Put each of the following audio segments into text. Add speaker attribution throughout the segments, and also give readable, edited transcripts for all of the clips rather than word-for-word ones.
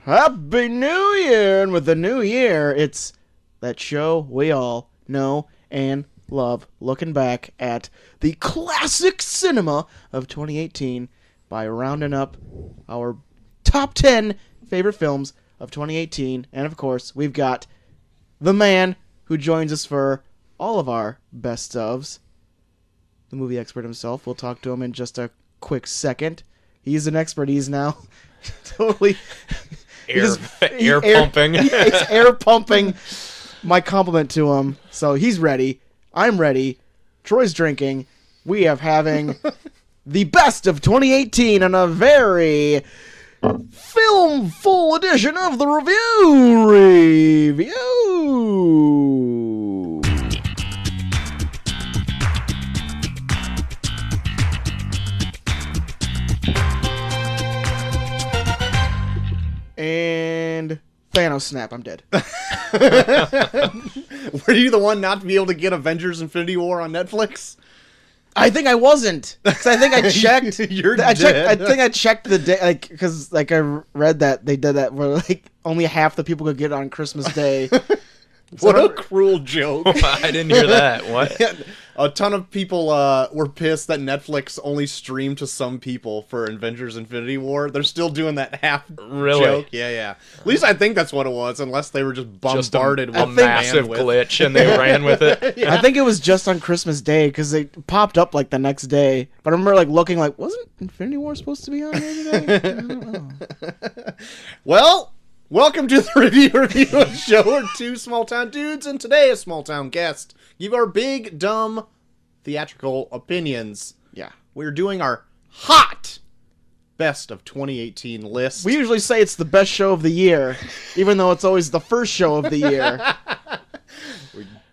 Speaker 1: Happy New Year! And with the new year, it's that show we all know and love. Looking back at the classic cinema of 2018 by rounding up our top 10 favorite films of 2018. And of course, we've got the man who joins us for all of our best ofs, the movie expert himself. We'll talk to him in just a quick second. He's an expert. He's now totally...
Speaker 2: Air pumping.
Speaker 1: He's air pumping my compliment to him. So he's ready. I'm ready. Troy's drinking. We are having the best of 2018 on a very film-full edition of the review. And Thanos snap, I'm dead.
Speaker 3: Were you the one not to be able to get Avengers Infinity War on Netflix?
Speaker 1: I think I wasn't. Because I think I checked. I think I checked the day, because I read that they did that where only half the people could get it on Christmas Day.
Speaker 3: What a cruel joke.
Speaker 2: I didn't hear that. What?
Speaker 3: A ton of people were pissed that Netflix only streamed to some people for Avengers Infinity War. They're still doing that half joke. Yeah. At least I think that's what it was, unless they were just bombarded with
Speaker 2: a massive glitch and they ran with it.
Speaker 1: Yeah. I think it was just on Christmas Day because it popped up the next day. But I remember looking wasn't Infinity War supposed to be on here today? I don't know.
Speaker 3: Well, welcome to the review show. We're two small town dudes, and today a small town guest. Give our big, dumb, theatrical opinions.
Speaker 1: Yeah.
Speaker 3: We're doing our hot best of 2018 list.
Speaker 1: We usually say it's the best show of the year, even though it's always the first show of the year.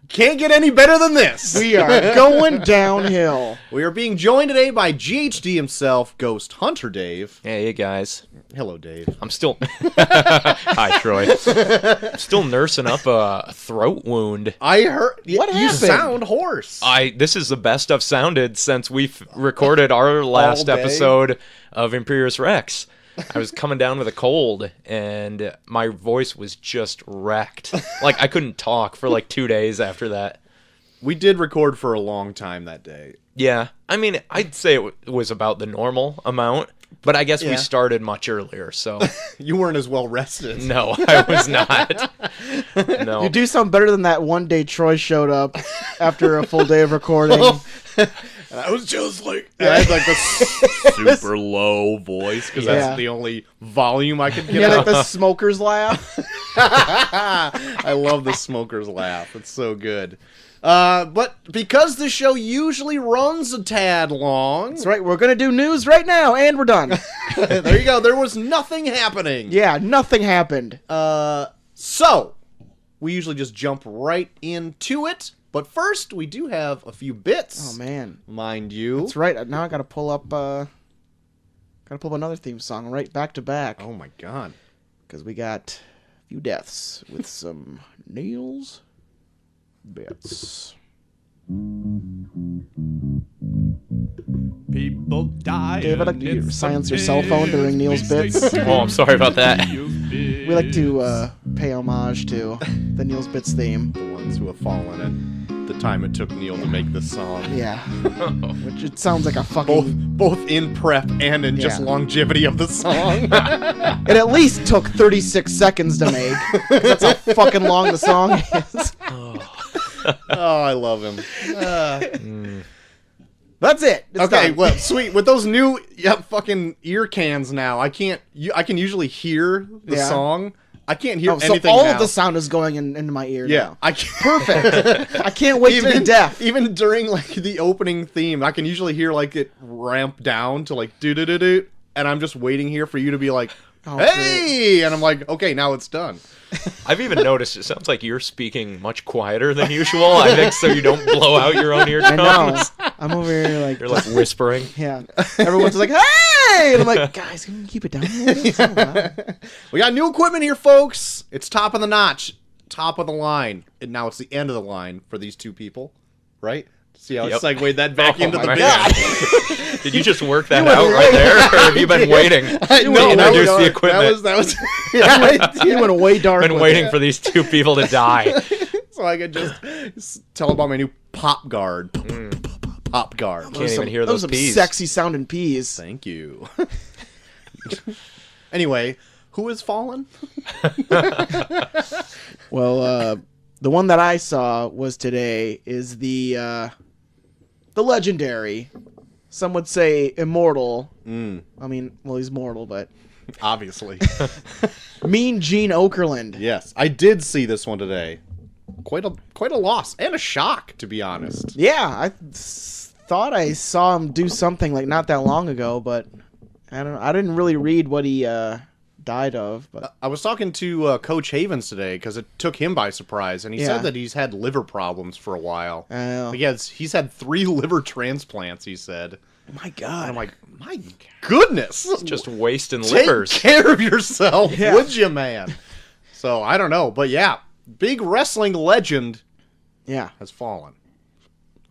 Speaker 3: Can't get any better than this.
Speaker 1: We are going downhill.
Speaker 3: We are being joined today by GHD himself, Ghost Hunter Dave.
Speaker 2: Hey, guys.
Speaker 3: Hello, Dave.
Speaker 2: I'm still... Hi, Troy. I'm still nursing up a throat wound.
Speaker 3: I heard...
Speaker 1: What
Speaker 3: you
Speaker 1: happened?
Speaker 3: sound hoarse.
Speaker 2: This is the best I've sounded since we've recorded our last episode of Imperious Rex. I was coming down with a cold, and my voice was just wrecked. I couldn't talk for 2 days after that.
Speaker 3: We did record for a long time that day.
Speaker 2: Yeah. I mean, I'd say it was about the normal amount, but I guess we started much earlier, so...
Speaker 3: You weren't as well rested.
Speaker 2: No, I was not. No.
Speaker 1: You do sound better than that one day Troy showed up after a full day of recording.
Speaker 3: And I was just I had the super low voice because that's the only volume I could get.
Speaker 1: Yeah, the smoker's laugh.
Speaker 3: I love the smoker's laugh. It's so good. But because the show usually runs a tad long...
Speaker 1: That's right, we're going to do news right now, and we're done.
Speaker 3: There you go. There was nothing happening.
Speaker 1: Yeah, nothing happened.
Speaker 3: So, we usually just jump right into it. But first, we do have a few bits.
Speaker 1: Oh, man.
Speaker 3: Mind you.
Speaker 1: That's right. Now I got to pull up another theme song right back to back.
Speaker 3: Oh, my God.
Speaker 1: Because we got a few deaths with some Neil's bits.
Speaker 4: People die.
Speaker 1: Dave, I'd like to silence your cell phone during Neil's bits.
Speaker 2: Oh, I'm sorry about that.
Speaker 1: We like to pay homage to the Neil's bits theme.
Speaker 3: The ones who have fallen at the time it took Neil to make this song.
Speaker 1: Yeah. Which it sounds like a fucking...
Speaker 3: Both in prep and in just longevity of the song.
Speaker 1: It at least took 36 seconds to make. 'Cause that's how fucking long the song is.
Speaker 3: Oh, I love him.
Speaker 1: That's it. It's
Speaker 3: Okay,
Speaker 1: done.
Speaker 3: well, sweet. With those new fucking ear cans now, I can usually hear the song. I can't hear anything
Speaker 1: so all
Speaker 3: now.
Speaker 1: of the sound is going into my ear now.
Speaker 3: I can
Speaker 1: Perfect. I can't wait to be deaf.
Speaker 3: Even during the opening theme, I can usually hear it ramp down to do-do-do-do, and I'm just waiting here for you to be like,
Speaker 1: Oh,
Speaker 3: hey! And I'm like, okay, now it's done.
Speaker 2: I've even noticed it sounds like you're speaking much quieter than usual. I think so you don't blow out your own
Speaker 1: I know.
Speaker 2: eardrums.
Speaker 1: I'm over here
Speaker 2: You're whispering.
Speaker 1: yeah. Everyone's like, hey! And I'm like, guys, can you keep it down a little bit? So loud.
Speaker 3: We got new equipment here, folks. It's top of the notch, top of the line. And now it's the end of the line for these two people, right? See how
Speaker 2: Yep.
Speaker 3: I segued that back into the
Speaker 2: my
Speaker 3: bit?
Speaker 2: God. Did you just work that out right there, or have you been waiting to introduce the equipment?
Speaker 3: That was
Speaker 1: You went way dark.
Speaker 2: Been
Speaker 1: with
Speaker 2: waiting
Speaker 1: it.
Speaker 2: for these two people to die.
Speaker 3: so I could just tell about my new Pop Guard. Pop Guard.
Speaker 2: Can't even hear those
Speaker 1: some
Speaker 2: peas.
Speaker 1: sexy sounding peas.
Speaker 3: Thank you. Anyway, who has fallen?
Speaker 1: Well, the one that I saw was today is the legendary, some would say immortal. I mean, well, he's mortal, but
Speaker 3: Obviously.
Speaker 1: Mean Gene Okerlund.
Speaker 3: Yes, I did see this one today. Quite a loss and a shock, to be honest.
Speaker 1: Yeah, I thought I saw him do something like not that long ago, but I didn't really read what he died of. But
Speaker 3: I was talking to Coach Havens today because it took him by surprise, and he said that he's had liver problems for a while. He's had 3 liver transplants, he said.
Speaker 1: My God.
Speaker 3: And I'm like, my goodness.
Speaker 2: Just wasting
Speaker 3: Take
Speaker 2: livers.
Speaker 3: care of yourself,
Speaker 1: Yeah.
Speaker 3: would you, man? So, I don't know. But yeah, big wrestling legend
Speaker 1: Yeah.
Speaker 3: has fallen.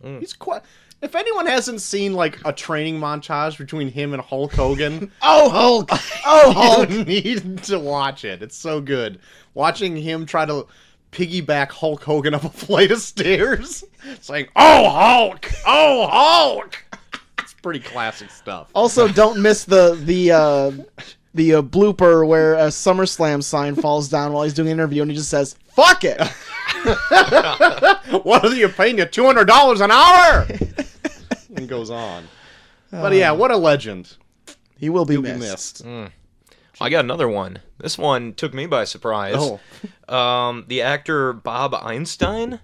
Speaker 3: He's quite... If anyone hasn't seen, like, a training montage between him and Hulk Hogan...
Speaker 1: Oh, Hulk! Oh, Hulk!
Speaker 3: You need to watch it. It's so good. Watching him try to piggyback Hulk Hogan up a flight of stairs, saying, "Oh, Hulk! Oh, Hulk!" It's pretty classic stuff.
Speaker 1: Also, don't miss the blooper where a SummerSlam sign falls down while he's doing an interview and he just says, "Fuck it!"
Speaker 3: What are you paying you $200 an hour? And goes on. But yeah, what a legend.
Speaker 1: He will be
Speaker 3: He'll
Speaker 1: missed.
Speaker 3: be missed.
Speaker 2: I got another one. This one took me by surprise. The actor Bob Einstein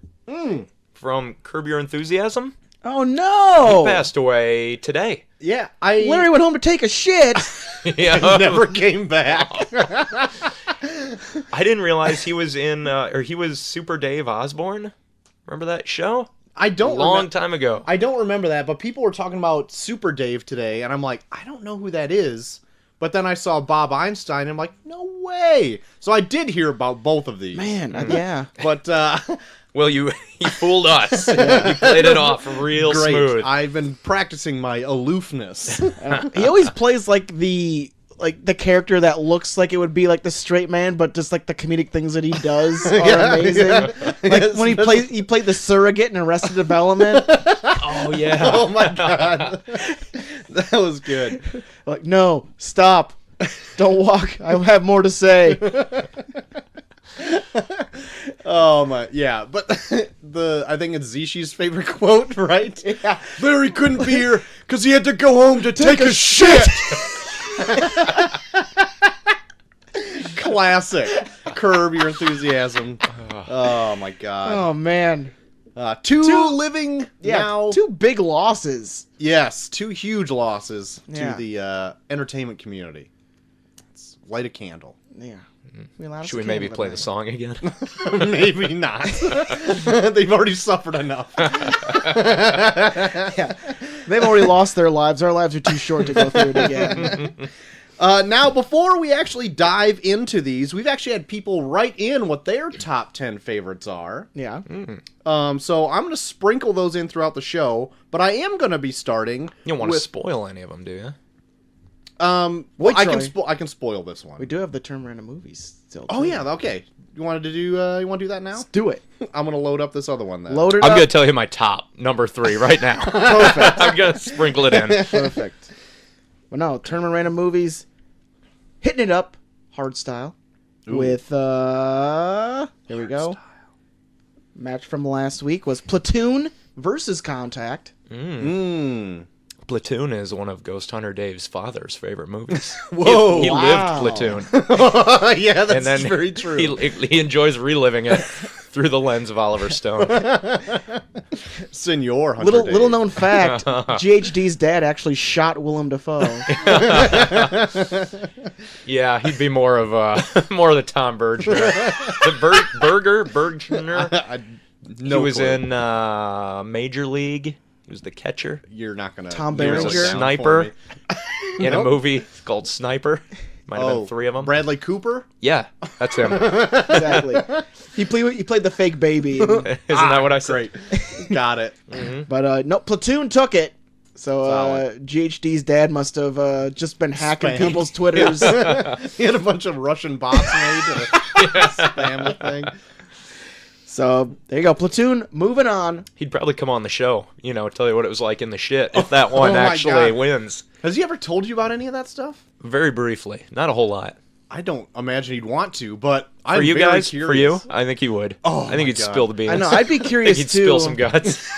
Speaker 2: from Curb Your Enthusiasm
Speaker 1: Oh no!
Speaker 2: passed away today.
Speaker 3: Yeah,
Speaker 1: Larry went home to take a shit.
Speaker 2: Yeah.
Speaker 3: never came back.
Speaker 2: I didn't realize he was in, or he was Super Dave Osborne. Remember that show?
Speaker 3: I don't
Speaker 2: Long time ago.
Speaker 3: I don't remember that, but people were talking about Super Dave today, and I'm like, I don't know who that is. But then I saw Bob Einstein, and I'm like, no way. So I did hear about both of these.
Speaker 1: Man, yeah.
Speaker 3: But,
Speaker 2: Well, he fooled us. He played it off real
Speaker 3: great.
Speaker 2: smooth.
Speaker 3: I've been practicing my aloofness.
Speaker 1: He always plays like the character that looks like it would be like the straight man, but just like the comedic things that he does are amazing. Like when he played the surrogate in Arrested Development.
Speaker 2: Oh, yeah.
Speaker 3: Oh, my God. That was good.
Speaker 1: Like, no, stop. Don't walk. I have more to say.
Speaker 3: Oh my, yeah, but I think it's Zishi's favorite quote, right?
Speaker 1: Yeah.
Speaker 3: Larry couldn't be here because he had to go home to take a shit. Classic. Curb Your Enthusiasm. Oh my God.
Speaker 1: Oh man.
Speaker 3: Two living now.
Speaker 1: Two big losses.
Speaker 3: Yes, 2 huge losses
Speaker 1: Yeah.
Speaker 3: to the entertainment community. Let's light a candle.
Speaker 1: Yeah.
Speaker 2: Should we maybe play the song again?
Speaker 3: Maybe not. They've already suffered enough.
Speaker 1: Yeah. They've already lost their lives. Our lives are too short to go through it again.
Speaker 3: Now, before we actually dive into these, we've actually had people write in what their top 10 favorites are.
Speaker 1: Yeah.
Speaker 3: So I'm going to sprinkle those in throughout the show, but I am going to be starting.
Speaker 2: You don't want to
Speaker 3: with,
Speaker 2: spoil any of them, do you?
Speaker 3: Well,
Speaker 1: Wait,
Speaker 3: I
Speaker 1: Charlie.
Speaker 3: can spoil this one.
Speaker 1: We do have the term random movies still.
Speaker 3: Oh
Speaker 1: too.
Speaker 3: yeah, okay. You want to do that now?
Speaker 1: Let's do it.
Speaker 3: I'm going to load up this other one then.
Speaker 1: Load it
Speaker 2: I'm
Speaker 1: up.
Speaker 2: going to tell you my top number 3 right now.
Speaker 1: Perfect.
Speaker 2: I'm going to sprinkle it in.
Speaker 1: Perfect. Well, no, tournament random movies. Hitting it up, hard style. With here we go. Match from last week was Platoon versus Contact.
Speaker 2: Platoon is one of Ghost Hunter Dave's father's favorite movies.
Speaker 3: Whoa,
Speaker 2: he
Speaker 1: wow.
Speaker 2: lived Platoon.
Speaker 3: Yeah, that's
Speaker 2: And then
Speaker 3: very true.
Speaker 2: He enjoys reliving it through the lens of Oliver Stone.
Speaker 3: Senor Hunter
Speaker 1: Little
Speaker 3: Dave.
Speaker 1: known fact: GHD's dad actually shot Willem Dafoe.
Speaker 2: Yeah, he'd be more of the Tom Bergner. Bergner.
Speaker 3: No
Speaker 2: he was
Speaker 3: clue.
Speaker 2: in Major League. He was the catcher
Speaker 3: You're not gonna.
Speaker 1: Tom
Speaker 3: narrow
Speaker 2: He was
Speaker 3: it
Speaker 1: Berenger?
Speaker 2: a
Speaker 3: down for
Speaker 2: sniper
Speaker 3: me.
Speaker 2: in a
Speaker 3: Nope.
Speaker 2: movie called Sniper. Might have been 3 of them.
Speaker 3: Bradley Cooper.
Speaker 2: Yeah, that's him.
Speaker 1: Exactly. He played the fake baby.
Speaker 2: Isn't that what I said?
Speaker 3: Great. Got it.
Speaker 1: But no, Platoon took it. So
Speaker 3: Solid.
Speaker 1: GHD's dad must have just been hacking
Speaker 3: Spam.
Speaker 1: people's Twitters.
Speaker 3: He had a bunch of Russian bots made to spam the thing.
Speaker 1: So there you go, Platoon. Moving on.
Speaker 2: He'd probably come on the show, tell you what it was like in the shit if that one
Speaker 3: my
Speaker 2: actually
Speaker 3: God.
Speaker 2: wins.
Speaker 3: Has he ever told you about any of that stuff?
Speaker 2: Very briefly, not a whole lot.
Speaker 3: I don't imagine he'd want to, but I'm
Speaker 2: For you
Speaker 3: very
Speaker 2: guys,
Speaker 3: curious.
Speaker 2: for you, I think he would.
Speaker 3: Oh,
Speaker 2: I think
Speaker 3: my
Speaker 2: he'd
Speaker 3: God.
Speaker 2: spill the beans.
Speaker 1: I know. I'd be
Speaker 2: I think
Speaker 1: curious
Speaker 2: he'd
Speaker 1: too.
Speaker 2: spill some guts.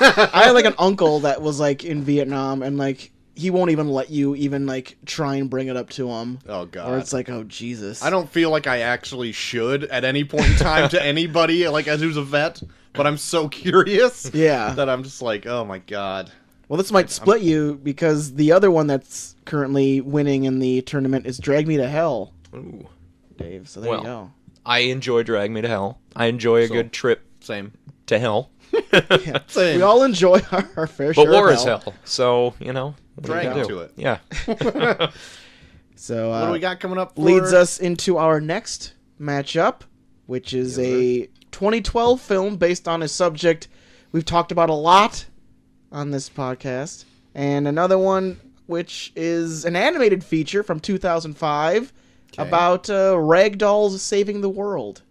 Speaker 1: I had like an uncle that was like in Vietnam, and like he won't even let you even like try and bring it up to him.
Speaker 3: Oh God.
Speaker 1: Or it's like, oh Jesus.
Speaker 3: I don't feel like I actually should at any point in time to anybody like as who's a vet, but I'm so curious.
Speaker 1: Yeah.
Speaker 3: That I'm just like, oh my God.
Speaker 1: Well, this might split you because the other one that's currently winning in the tournament is Drag Me to Hell,
Speaker 2: Ooh.
Speaker 1: Dave. So there
Speaker 2: Well,
Speaker 1: you go.
Speaker 2: I enjoy Drag Me to Hell. I enjoy a
Speaker 3: So-
Speaker 2: good trip
Speaker 3: Same.
Speaker 2: to hell.
Speaker 1: Yeah.
Speaker 3: Same.
Speaker 1: We all enjoy our fair
Speaker 2: But
Speaker 1: share
Speaker 2: war
Speaker 1: of
Speaker 2: is hell. So, what are you
Speaker 3: Drag
Speaker 2: gonna
Speaker 3: into
Speaker 2: do?
Speaker 3: it.
Speaker 2: Yeah.
Speaker 1: So
Speaker 3: What do we got coming up? For...
Speaker 1: leads us into our next matchup, which is
Speaker 3: Yes,
Speaker 1: a 2012 film based on a subject we've talked about a lot on this podcast, and another one which is an animated feature from 2005 about ragdolls saving the world.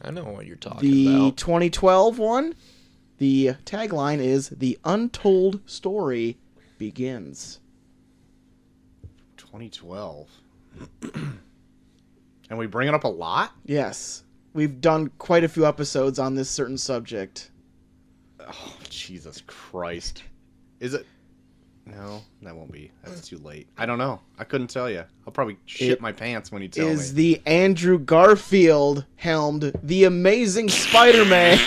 Speaker 2: I know what you're talking
Speaker 1: The
Speaker 2: about.
Speaker 1: 2012 one, the tagline is "The Untold Story Begins."
Speaker 3: 2012. And we bring it up a lot?
Speaker 1: Yes, we've done quite a few episodes on this certain subject.
Speaker 3: Oh, Jesus Christ. Is it? No, that won't be. That's too late. I don't know. I couldn't tell you. I'll probably shit my pants when you tell me.
Speaker 1: Is the Andrew Garfield helmed The Amazing Spider-Man.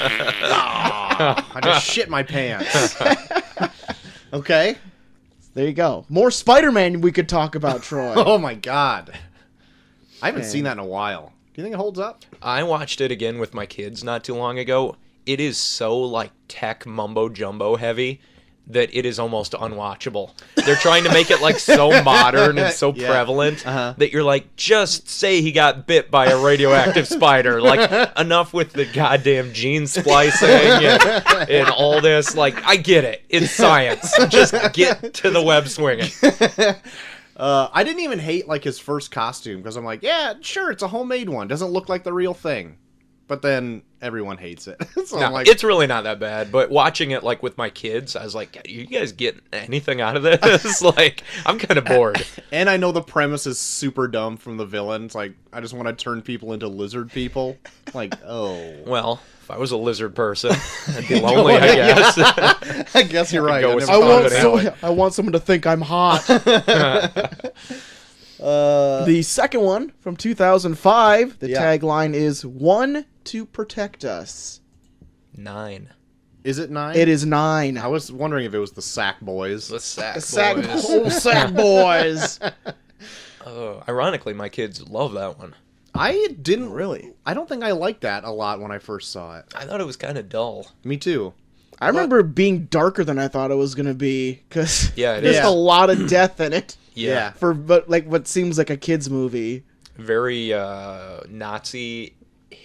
Speaker 3: I just shit my pants. Okay.
Speaker 1: There you go. More Spider-Man we could talk about, Troy.
Speaker 3: Oh my God. I haven't
Speaker 1: Man.
Speaker 3: seen that in a while. Do you think it holds up?
Speaker 2: I watched it again with my kids not too long ago. It is so like tech mumbo jumbo heavy that it is almost unwatchable. They're trying to make it like so modern and so
Speaker 3: Yeah.
Speaker 2: prevalent that you're like, just say he got bit by a radioactive spider. Like, enough with the goddamn gene splicing and all this. Like, I get it. It's science. Just get to the web swinging.
Speaker 3: I didn't even hate like his first costume because I'm like, yeah, sure, it's a homemade one. Doesn't look like the real thing. But then everyone hates it. So
Speaker 2: No,
Speaker 3: I'm like,
Speaker 2: it's really not that bad. But watching it like with my kids, I was like, you guys getting anything out of this? Like, I'm kind of bored.
Speaker 3: and I know the premise is super dumb from the villain. It's like, I just want to turn people into lizard people. Like, oh.
Speaker 2: Well, if I was a lizard person, I'd be lonely, I guess.
Speaker 3: I guess you're right.
Speaker 2: go
Speaker 3: I
Speaker 2: with
Speaker 3: never
Speaker 2: some
Speaker 3: thought of it.
Speaker 1: I want someone to think I'm hot. The second one from 2005, the
Speaker 3: Yeah.
Speaker 1: tagline is "One to Protect Us."
Speaker 2: 9.
Speaker 3: Is it 9?
Speaker 1: It is 9.
Speaker 3: I was wondering if it was the Sack Boys.
Speaker 2: The sack
Speaker 1: Sack boys.
Speaker 2: Ironically, my kids love that one.
Speaker 3: I didn't
Speaker 1: Really?
Speaker 3: I don't think I liked that a lot when I first saw it.
Speaker 2: I thought it was kind of dull.
Speaker 3: Me too.
Speaker 1: I remember it being darker than I thought it was gonna be because
Speaker 2: Yeah, it
Speaker 1: there's
Speaker 3: is.
Speaker 1: a lot of death in it
Speaker 2: Yeah.
Speaker 1: for but like what seems like a kids movie.
Speaker 2: Very Nazi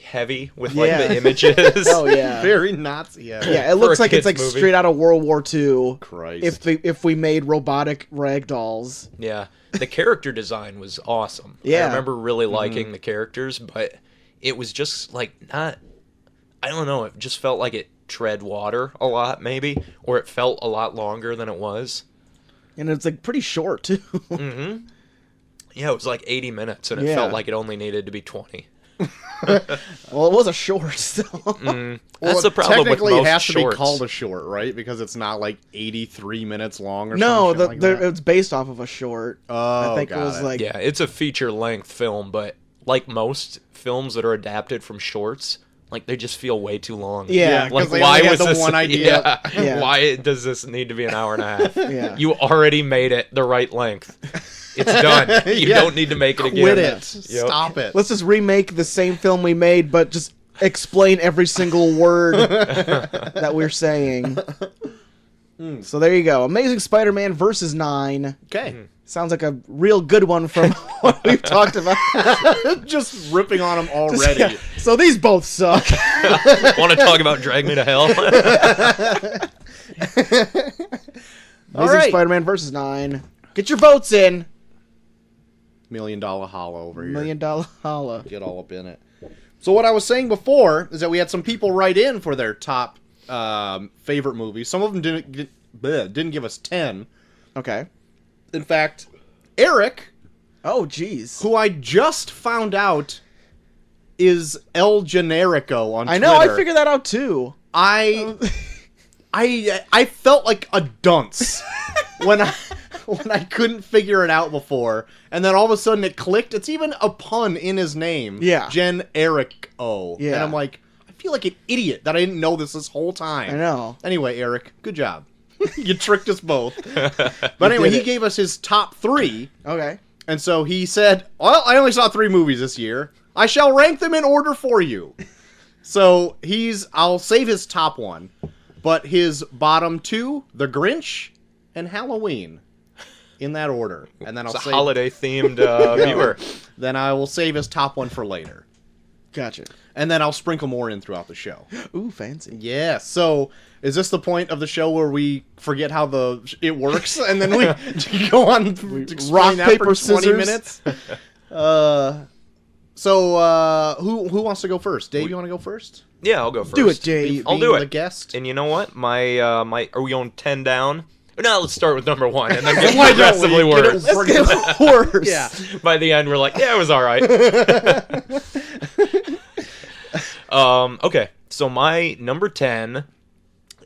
Speaker 2: heavy with like
Speaker 1: Yeah.
Speaker 2: the images.
Speaker 1: Oh yeah,
Speaker 3: Very Nazi.
Speaker 1: yeah.
Speaker 3: Yeah.
Speaker 1: It looks
Speaker 2: a
Speaker 1: like it's like
Speaker 2: kid's movie.
Speaker 1: straight out of World War II.
Speaker 3: Christ.
Speaker 1: If we made robotic rag dolls.
Speaker 2: Yeah. The character design was awesome.
Speaker 1: Yeah.
Speaker 2: I remember really liking the characters, but it was just like not, I don't know, it just felt like it tread water a lot maybe, or it felt a lot longer than it was.
Speaker 1: And it's like pretty short too.
Speaker 2: Yeah, it was like 80 minutes and it
Speaker 1: Yeah.
Speaker 2: felt like it only needed to be 20.
Speaker 1: Well, it was a short still.
Speaker 2: That's the problem with
Speaker 3: technically
Speaker 2: most
Speaker 3: it has to be
Speaker 2: shorts.
Speaker 3: called a short, right? Because it's not like 83 minutes long or
Speaker 1: No,
Speaker 3: something like that.
Speaker 1: it's based off of a short.
Speaker 3: Oh,
Speaker 1: I think it
Speaker 3: got
Speaker 1: was
Speaker 3: it.
Speaker 1: like
Speaker 2: Yeah, it's a feature-length film, but like most films that are adapted from shorts, like they just feel way too long.
Speaker 1: Yeah,
Speaker 2: Like
Speaker 3: 'cause they
Speaker 2: why
Speaker 3: only
Speaker 2: was
Speaker 3: had the
Speaker 2: this
Speaker 3: one idea.
Speaker 2: Yeah.
Speaker 1: Yeah.
Speaker 2: Why does this need to be an hour and a half?
Speaker 1: Yeah.
Speaker 2: You already made it the right length. It's done. You
Speaker 3: Yeah.
Speaker 2: don't need to make it again.
Speaker 3: Quit it.
Speaker 2: Yep.
Speaker 3: Stop it.
Speaker 1: let's just remake the same film we made, but just explain every single word that we're saying. So there you go. Amazing Spider-Man versus 9.
Speaker 3: Okay.
Speaker 1: Sounds like a real good one from what we've talked about.
Speaker 3: Just ripping on them already.
Speaker 1: Yeah. So these both suck.
Speaker 2: Want to talk about Drag Me to Hell?
Speaker 1: Amazing Spider-Man versus 9. Get your votes in.
Speaker 3: $1 million holla over here.
Speaker 1: $1 million holla.
Speaker 3: Get all up in it. So what I was saying before is that we had some people write in for their top favorite movies. Some of them didn't give us 10.
Speaker 1: Okay.
Speaker 3: In fact, Eric,
Speaker 1: oh jeez,
Speaker 3: who I just found out is El Generico on Twitter.
Speaker 1: I know, I figured that out too.
Speaker 3: I felt like a dunce when I couldn't figure it out before, and then all of a sudden it clicked. It's even a pun in his name.
Speaker 1: Yeah.
Speaker 3: Generico.
Speaker 1: Yeah.
Speaker 3: And I'm like, I feel like an idiot that I didn't know this whole time.
Speaker 1: I know.
Speaker 3: Anyway, Eric, good job. You tricked us both. But anyway, he gave us his top 3.
Speaker 1: Okay.
Speaker 3: And so he said, well, I only saw 3 movies this year. I shall rank them in order for you. So I'll save his top 1. But his bottom 2, The Grinch and Halloween. In that order. And then
Speaker 2: It's a holiday-themed viewer.
Speaker 3: Then I will save his top 1 for later.
Speaker 1: Gotcha.
Speaker 3: And then I'll sprinkle more in throughout the show.
Speaker 1: Ooh, fancy.
Speaker 3: Yeah, so is this the point of the show where we forget how it works and then we go on to explain
Speaker 1: rock,
Speaker 3: that
Speaker 1: paper,
Speaker 3: for 20
Speaker 1: scissors?
Speaker 3: minutes? So who wants to go first? Dave, you want to go first?
Speaker 2: Yeah, I'll go first.
Speaker 1: Do it, Dave.
Speaker 2: I'll do it.
Speaker 3: The guest.
Speaker 2: And you know what? My are we going 10 down? No, let's start with number 1 and then get
Speaker 3: Why don't we
Speaker 2: progressively
Speaker 3: get it
Speaker 2: worse.
Speaker 1: Let's get worse.
Speaker 3: Yeah.
Speaker 2: By the end, we're like, yeah, it was all right. Okay, so my number 10,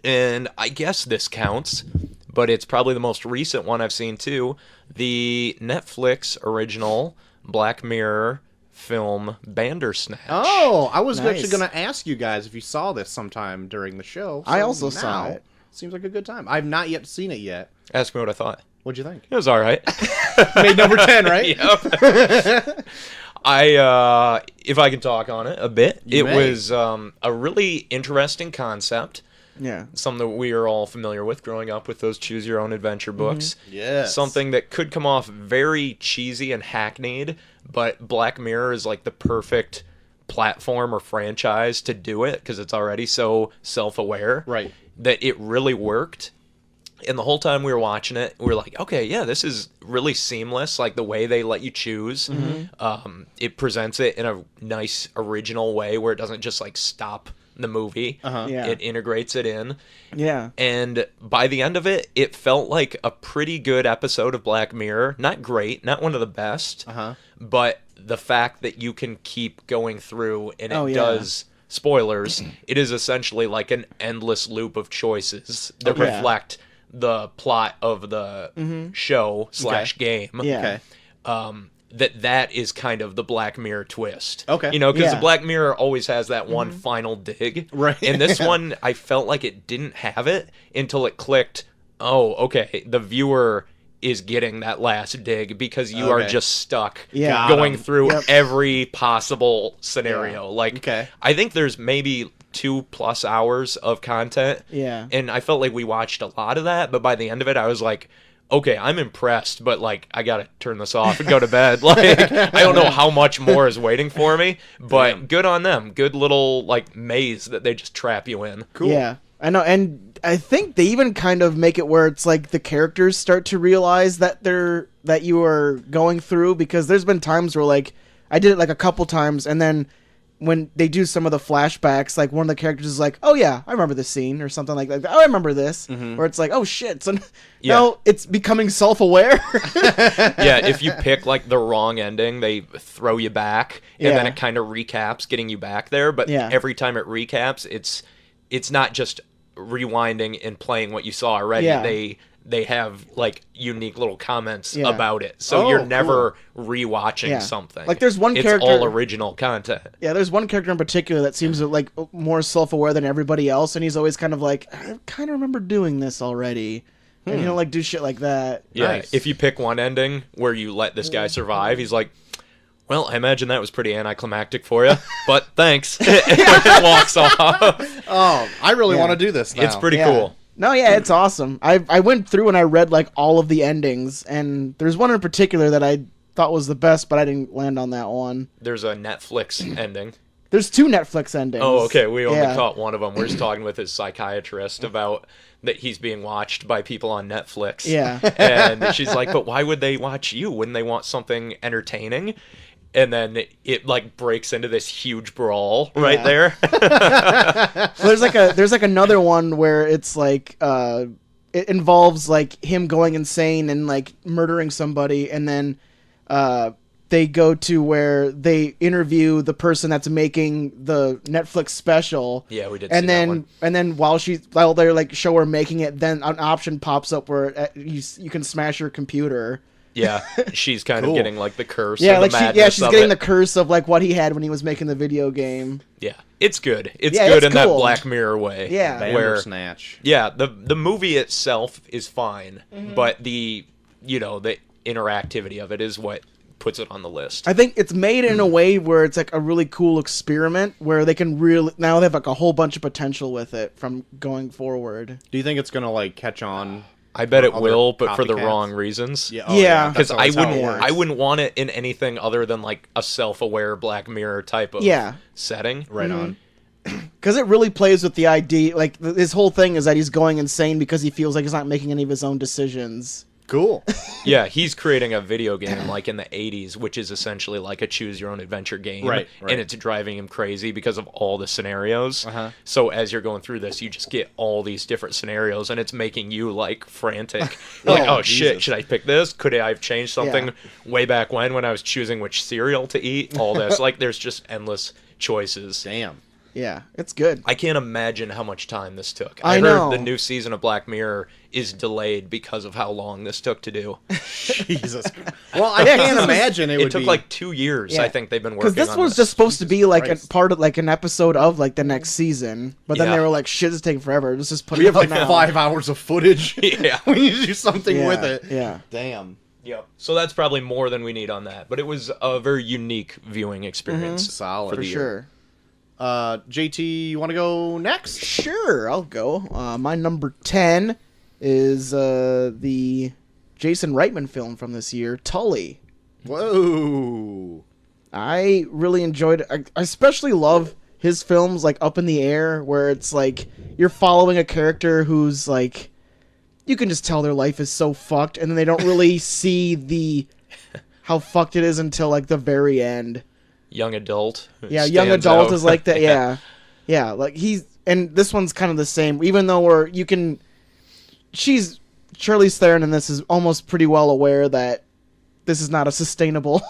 Speaker 2: and I guess this counts, but it's probably the most recent one I've seen too, the Netflix original Black Mirror film Bandersnatch.
Speaker 3: Oh, I was
Speaker 1: Nice.
Speaker 3: actually going to ask you guys if you saw this sometime during the show.
Speaker 1: I
Speaker 3: So
Speaker 1: also saw
Speaker 3: now,
Speaker 1: it.
Speaker 3: Seems like a good time. I've not yet seen it yet.
Speaker 2: Ask me what I thought.
Speaker 3: What'd you think?
Speaker 2: It was all right.
Speaker 3: Made number 10, right?
Speaker 2: Yep. If I can talk on it a bit,
Speaker 3: You
Speaker 2: it
Speaker 3: may.
Speaker 2: was a really interesting concept.
Speaker 1: Yeah.
Speaker 2: Something that we are all familiar with growing up with those choose your own adventure books.
Speaker 3: Yes.
Speaker 2: Something that could come off very cheesy and hackneyed, but Black Mirror is like the perfect platform or franchise to do it because it's already so self-aware.
Speaker 3: Right.
Speaker 2: That it really worked. And the whole time we were watching it, we were like, okay, yeah, this is really seamless, like the way they let you choose. It presents it in a nice, original way where it doesn't just like stop the movie.
Speaker 1: Yeah.
Speaker 2: It integrates it in.
Speaker 1: Yeah.
Speaker 2: And by the end of it, it felt like a pretty good episode of Black Mirror. Not great, not one of the best, but the fact that you can keep going through and it does... Spoilers, it is essentially like an endless loop of choices that reflect the plot of the show / game.
Speaker 1: Yeah.
Speaker 3: Okay.
Speaker 2: That is kind of the Black Mirror twist.
Speaker 3: Okay.
Speaker 2: You know, because
Speaker 1: Yeah.
Speaker 2: the Black Mirror always has that one final dig.
Speaker 3: Right.
Speaker 2: And this one, I felt like it didn't have it until it clicked. Oh, okay. The viewer is getting that last dig because you are
Speaker 3: Okay.
Speaker 2: just stuck
Speaker 1: Yeah.
Speaker 2: going
Speaker 3: Got 'em.
Speaker 2: through
Speaker 1: Yep.
Speaker 2: every possible scenario. Like,
Speaker 3: Okay.
Speaker 2: I think there's maybe 2+ hours of content.
Speaker 1: Yeah.
Speaker 2: And I felt like we watched a lot of that, but by the end of it, I was like, okay, I'm impressed, but like, I gotta turn this off and go to bed. Like, I don't know how much more is waiting for me, but good on them. Good little like maze that they just trap you in.
Speaker 3: Cool.
Speaker 1: Yeah. I know, and I think they even kind of make it where it's like the characters start to realize that that you are going through, because there's been times where like I did it like a couple times, and then when they do some of the flashbacks, like one of the characters is like, "Oh yeah, I remember this scene," or something like that. "Oh, I remember this," where it's like, "Oh shit!" So now it's becoming self-aware.
Speaker 2: Yeah, if you pick like the wrong ending, they throw you back, and then
Speaker 1: Yeah.
Speaker 2: it kind of recaps, getting you back there. But
Speaker 1: Yeah.
Speaker 2: every time it recaps, it's not just rewinding and playing what you saw already.
Speaker 1: Yeah.
Speaker 2: They have like unique little comments
Speaker 1: Yeah.
Speaker 2: about it, so
Speaker 3: Oh,
Speaker 2: you're never rewatching
Speaker 1: Yeah.
Speaker 2: something.
Speaker 1: Like, there's one
Speaker 2: it's
Speaker 1: character-
Speaker 2: all original content.
Speaker 1: Yeah, there's one character in particular that seems like more self-aware than everybody else, and he's always kind of like, "I kind of remember doing this already," and he'll like do shit like that.
Speaker 2: Yeah,
Speaker 3: Nice.
Speaker 2: if you pick one ending where you let this guy survive, he's like, well, I imagine that was pretty anticlimactic for you, but thanks. And walks off.
Speaker 3: Oh, I really
Speaker 1: Yeah.
Speaker 3: want to do this now.
Speaker 2: It's pretty
Speaker 1: Yeah.
Speaker 2: cool.
Speaker 1: No, yeah, it's awesome. I went through and I read like all of the endings, and there's one in particular that I thought was the best, but I didn't land on that one.
Speaker 2: There's a Netflix ending.
Speaker 1: There's 2 Netflix endings.
Speaker 2: Oh, okay. We only caught one of them. We're just talking with his psychiatrist about that he's being watched by people on Netflix.
Speaker 1: Yeah.
Speaker 2: And she's like, but why would they watch you? Wouldn't they want something entertaining? And then it like breaks into this huge brawl right there.
Speaker 1: There's another one where it's like it involves like him going insane and like murdering somebody, and then they go to where they interview the person that's making the Netflix special.
Speaker 2: Yeah, we did.
Speaker 1: And
Speaker 2: see
Speaker 1: then
Speaker 2: that one.
Speaker 1: and then while they're like show her making it, then an option pops up where you can smash your computer.
Speaker 2: Yeah, she's kind of getting like the curse.
Speaker 1: Yeah,
Speaker 2: or
Speaker 1: like
Speaker 2: the
Speaker 1: she's getting the curse of like what he had when he was making the video game.
Speaker 2: Yeah, it's good. It's
Speaker 1: Yeah,
Speaker 2: good
Speaker 1: it's
Speaker 2: in that
Speaker 1: cool.
Speaker 2: Black Mirror way.
Speaker 1: Yeah.
Speaker 2: where
Speaker 3: Bandersnatch.
Speaker 2: yeah, the movie itself is fine, but the interactivity of it is what puts it on the list.
Speaker 1: I think it's made in a way where it's like a really cool experiment where they can really now they have like a whole bunch of potential with it from going forward.
Speaker 3: Do you think it's gonna like catch on?
Speaker 2: I bet it
Speaker 3: other
Speaker 2: will, but for the
Speaker 3: copycats?
Speaker 2: wrong reasons.
Speaker 3: Yeah,
Speaker 1: Yeah.
Speaker 3: that's
Speaker 2: Because
Speaker 3: always how it works.
Speaker 2: I wouldn't want it in anything other than like a self-aware Black Mirror type of setting.
Speaker 3: Right on.
Speaker 1: Because it really plays with the idea, like his whole thing is that he's going insane because he feels like he's not making any of his own decisions.
Speaker 3: Cool.
Speaker 2: Yeah, he's creating a video game like in the 80s, which is essentially like a choose-your-own-adventure game.
Speaker 3: Right.
Speaker 2: And it's driving him crazy because of all the scenarios.
Speaker 3: Uh-huh.
Speaker 2: So as you're going through this, you just get all these different scenarios, and it's making you, like, frantic. You're like, oh, shit,
Speaker 3: Jesus.
Speaker 2: should I pick this? Could I have changed something way back when I was choosing which cereal to eat? All this. Like, there's just endless choices.
Speaker 3: Damn.
Speaker 1: Yeah, it's good.
Speaker 2: I can't imagine how much time this took.
Speaker 1: I
Speaker 2: heard
Speaker 1: know.
Speaker 2: the new season of Black Mirror is delayed because of how long this took to do.
Speaker 3: Jesus. Well, I can't imagine it would
Speaker 2: It took
Speaker 3: be
Speaker 2: like 2 years.
Speaker 1: Yeah.
Speaker 2: I think they've been working.
Speaker 1: Because this
Speaker 2: on
Speaker 1: was
Speaker 2: this.
Speaker 1: just supposed to be like a
Speaker 3: Christ.
Speaker 1: part of like an episode of like the next season, but then
Speaker 2: Yeah.
Speaker 1: they were like, "Shit, it's taking forever. Let's just put
Speaker 3: we
Speaker 1: it
Speaker 3: have
Speaker 1: out
Speaker 3: like
Speaker 1: now."
Speaker 3: 5 hours of footage.
Speaker 2: Yeah.
Speaker 3: We need to do something
Speaker 1: Yeah,
Speaker 3: with it.
Speaker 1: yeah.
Speaker 3: Damn.
Speaker 2: Yep. So that's probably more than we need on that. But it was a very unique viewing experience.
Speaker 3: Solid.
Speaker 2: For
Speaker 1: For
Speaker 2: the year.
Speaker 1: sure.
Speaker 3: JT, you want to go next?
Speaker 1: Sure, I'll go. My number 10 is the Jason Reitman film from this year, Tully.
Speaker 3: Whoa.
Speaker 1: I really enjoyed it. I especially love his films like Up in the Air, where it's like you're following a character who's like, you can just tell their life is so fucked, and then they don't really see how fucked it is until like the very end.
Speaker 2: Young adult.
Speaker 1: Yeah, young
Speaker 2: stands
Speaker 1: adult
Speaker 2: out.
Speaker 1: is like that. Yeah, like and this one's kind of the same. Even though Charlize Theron in this is almost pretty well aware that this is not a sustainable.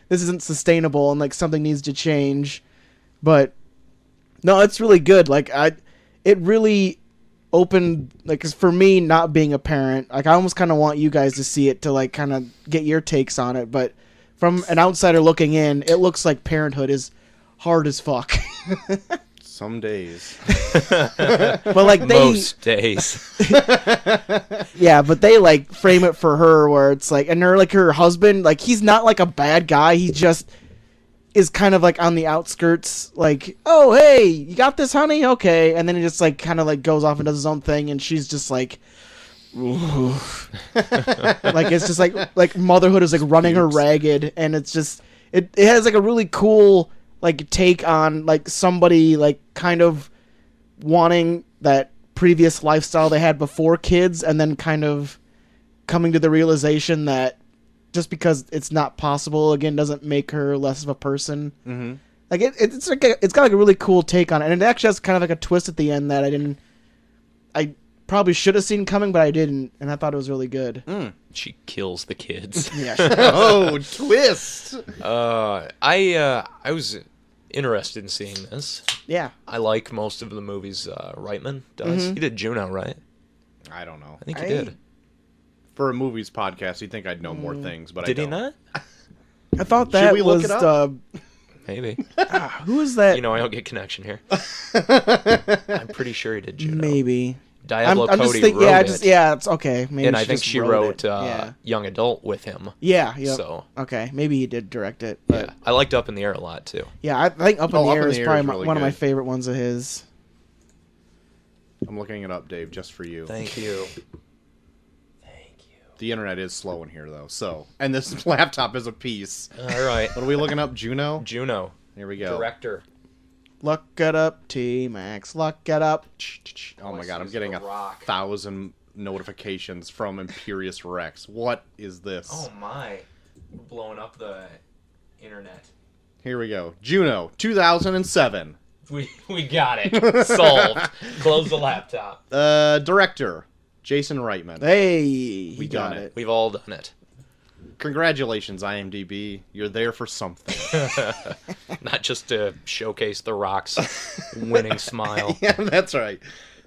Speaker 1: This isn't sustainable, and like something needs to change. But no, it's really good. Like it really opened, like, 'cause for me, not being a parent, like I almost kind of want you guys to see it to like kind of get your takes on it. But from an outsider looking in, it looks like parenthood is hard as fuck.
Speaker 3: Some days.
Speaker 1: But like
Speaker 2: Most days.
Speaker 1: yeah, but they like frame it for her where it's like, and her husband, like he's not like a bad guy. He just is kind of like on the outskirts, like, oh hey, you got this, honey? Okay, and then he just like kind of like goes off and does his own thing, and she's just like, ooh. Like it's just like motherhood is like running her ragged, and it's just it has like a really cool like take on like somebody like kind of wanting that previous lifestyle they had before kids, and then kind of coming to the realization that just because it's not possible again doesn't make her less of a person.
Speaker 3: Mm-hmm.
Speaker 1: Like it's like it's got like a really cool take on it, and it actually has kind of like a twist at the end that I probably should have seen coming, but I didn't, and I thought it was really good.
Speaker 2: She kills the kids.
Speaker 1: Yeah.
Speaker 3: Oh, twist.
Speaker 2: I was interested in seeing this.
Speaker 1: Yeah.
Speaker 2: I like most of the movies Reitman does.
Speaker 1: Mm-hmm.
Speaker 2: He did Juno, right?
Speaker 3: I don't know.
Speaker 2: I think he did.
Speaker 3: For a movies podcast, you'd think I'd know more things, but
Speaker 2: Did
Speaker 3: I
Speaker 2: he
Speaker 3: don't.
Speaker 2: not?
Speaker 1: I thought that
Speaker 3: we look
Speaker 1: was
Speaker 3: it up?
Speaker 2: Maybe.
Speaker 1: who is that?
Speaker 2: You know, I don't get connection here. I'm pretty sure he did Juno.
Speaker 1: Maybe.
Speaker 2: Diablo
Speaker 1: I'm just
Speaker 2: Cody
Speaker 1: thinking,
Speaker 2: wrote
Speaker 1: yeah,
Speaker 2: it.
Speaker 1: it's okay. Maybe
Speaker 2: And
Speaker 1: she
Speaker 2: I think
Speaker 1: just
Speaker 2: she
Speaker 1: wrote
Speaker 2: wrote
Speaker 1: it.
Speaker 2: Young Adult with him.
Speaker 1: Yeah.
Speaker 2: So
Speaker 1: Okay, maybe he did direct it. But
Speaker 2: yeah, I liked Up in the Air a lot too.
Speaker 1: yeah, I think Up in the
Speaker 3: Up
Speaker 1: Air
Speaker 3: in
Speaker 1: is
Speaker 3: the Air
Speaker 1: probably
Speaker 3: is really
Speaker 1: one of my
Speaker 3: good.
Speaker 1: favorite ones of his.
Speaker 3: I'm looking it up, Dave, just for you.
Speaker 2: Thank you.
Speaker 3: The internet is slow in here, though. So, and this laptop is a piece.
Speaker 2: All right.
Speaker 3: What are we looking up? Juno?
Speaker 2: Juno.
Speaker 3: Here we go.
Speaker 2: Director.
Speaker 1: Look it up, T-Max. Look it up.
Speaker 3: Oh my god, I'm
Speaker 2: Voices
Speaker 3: getting
Speaker 2: of The Rock.
Speaker 3: 1,000 notifications from Imperious Rex. What is this?
Speaker 2: Oh my. We're blowing up the internet.
Speaker 3: Here we go. Juno, 2007.
Speaker 2: We got it. Solved. Close the laptop.
Speaker 3: Director, Jason Reitman.
Speaker 1: Hey,
Speaker 3: We
Speaker 1: got
Speaker 3: done
Speaker 1: it.
Speaker 2: We've all done it.
Speaker 3: Congratulations, IMDb. You're there for something.
Speaker 2: Not just to showcase The Rock's winning smile.
Speaker 3: Yeah, that's right.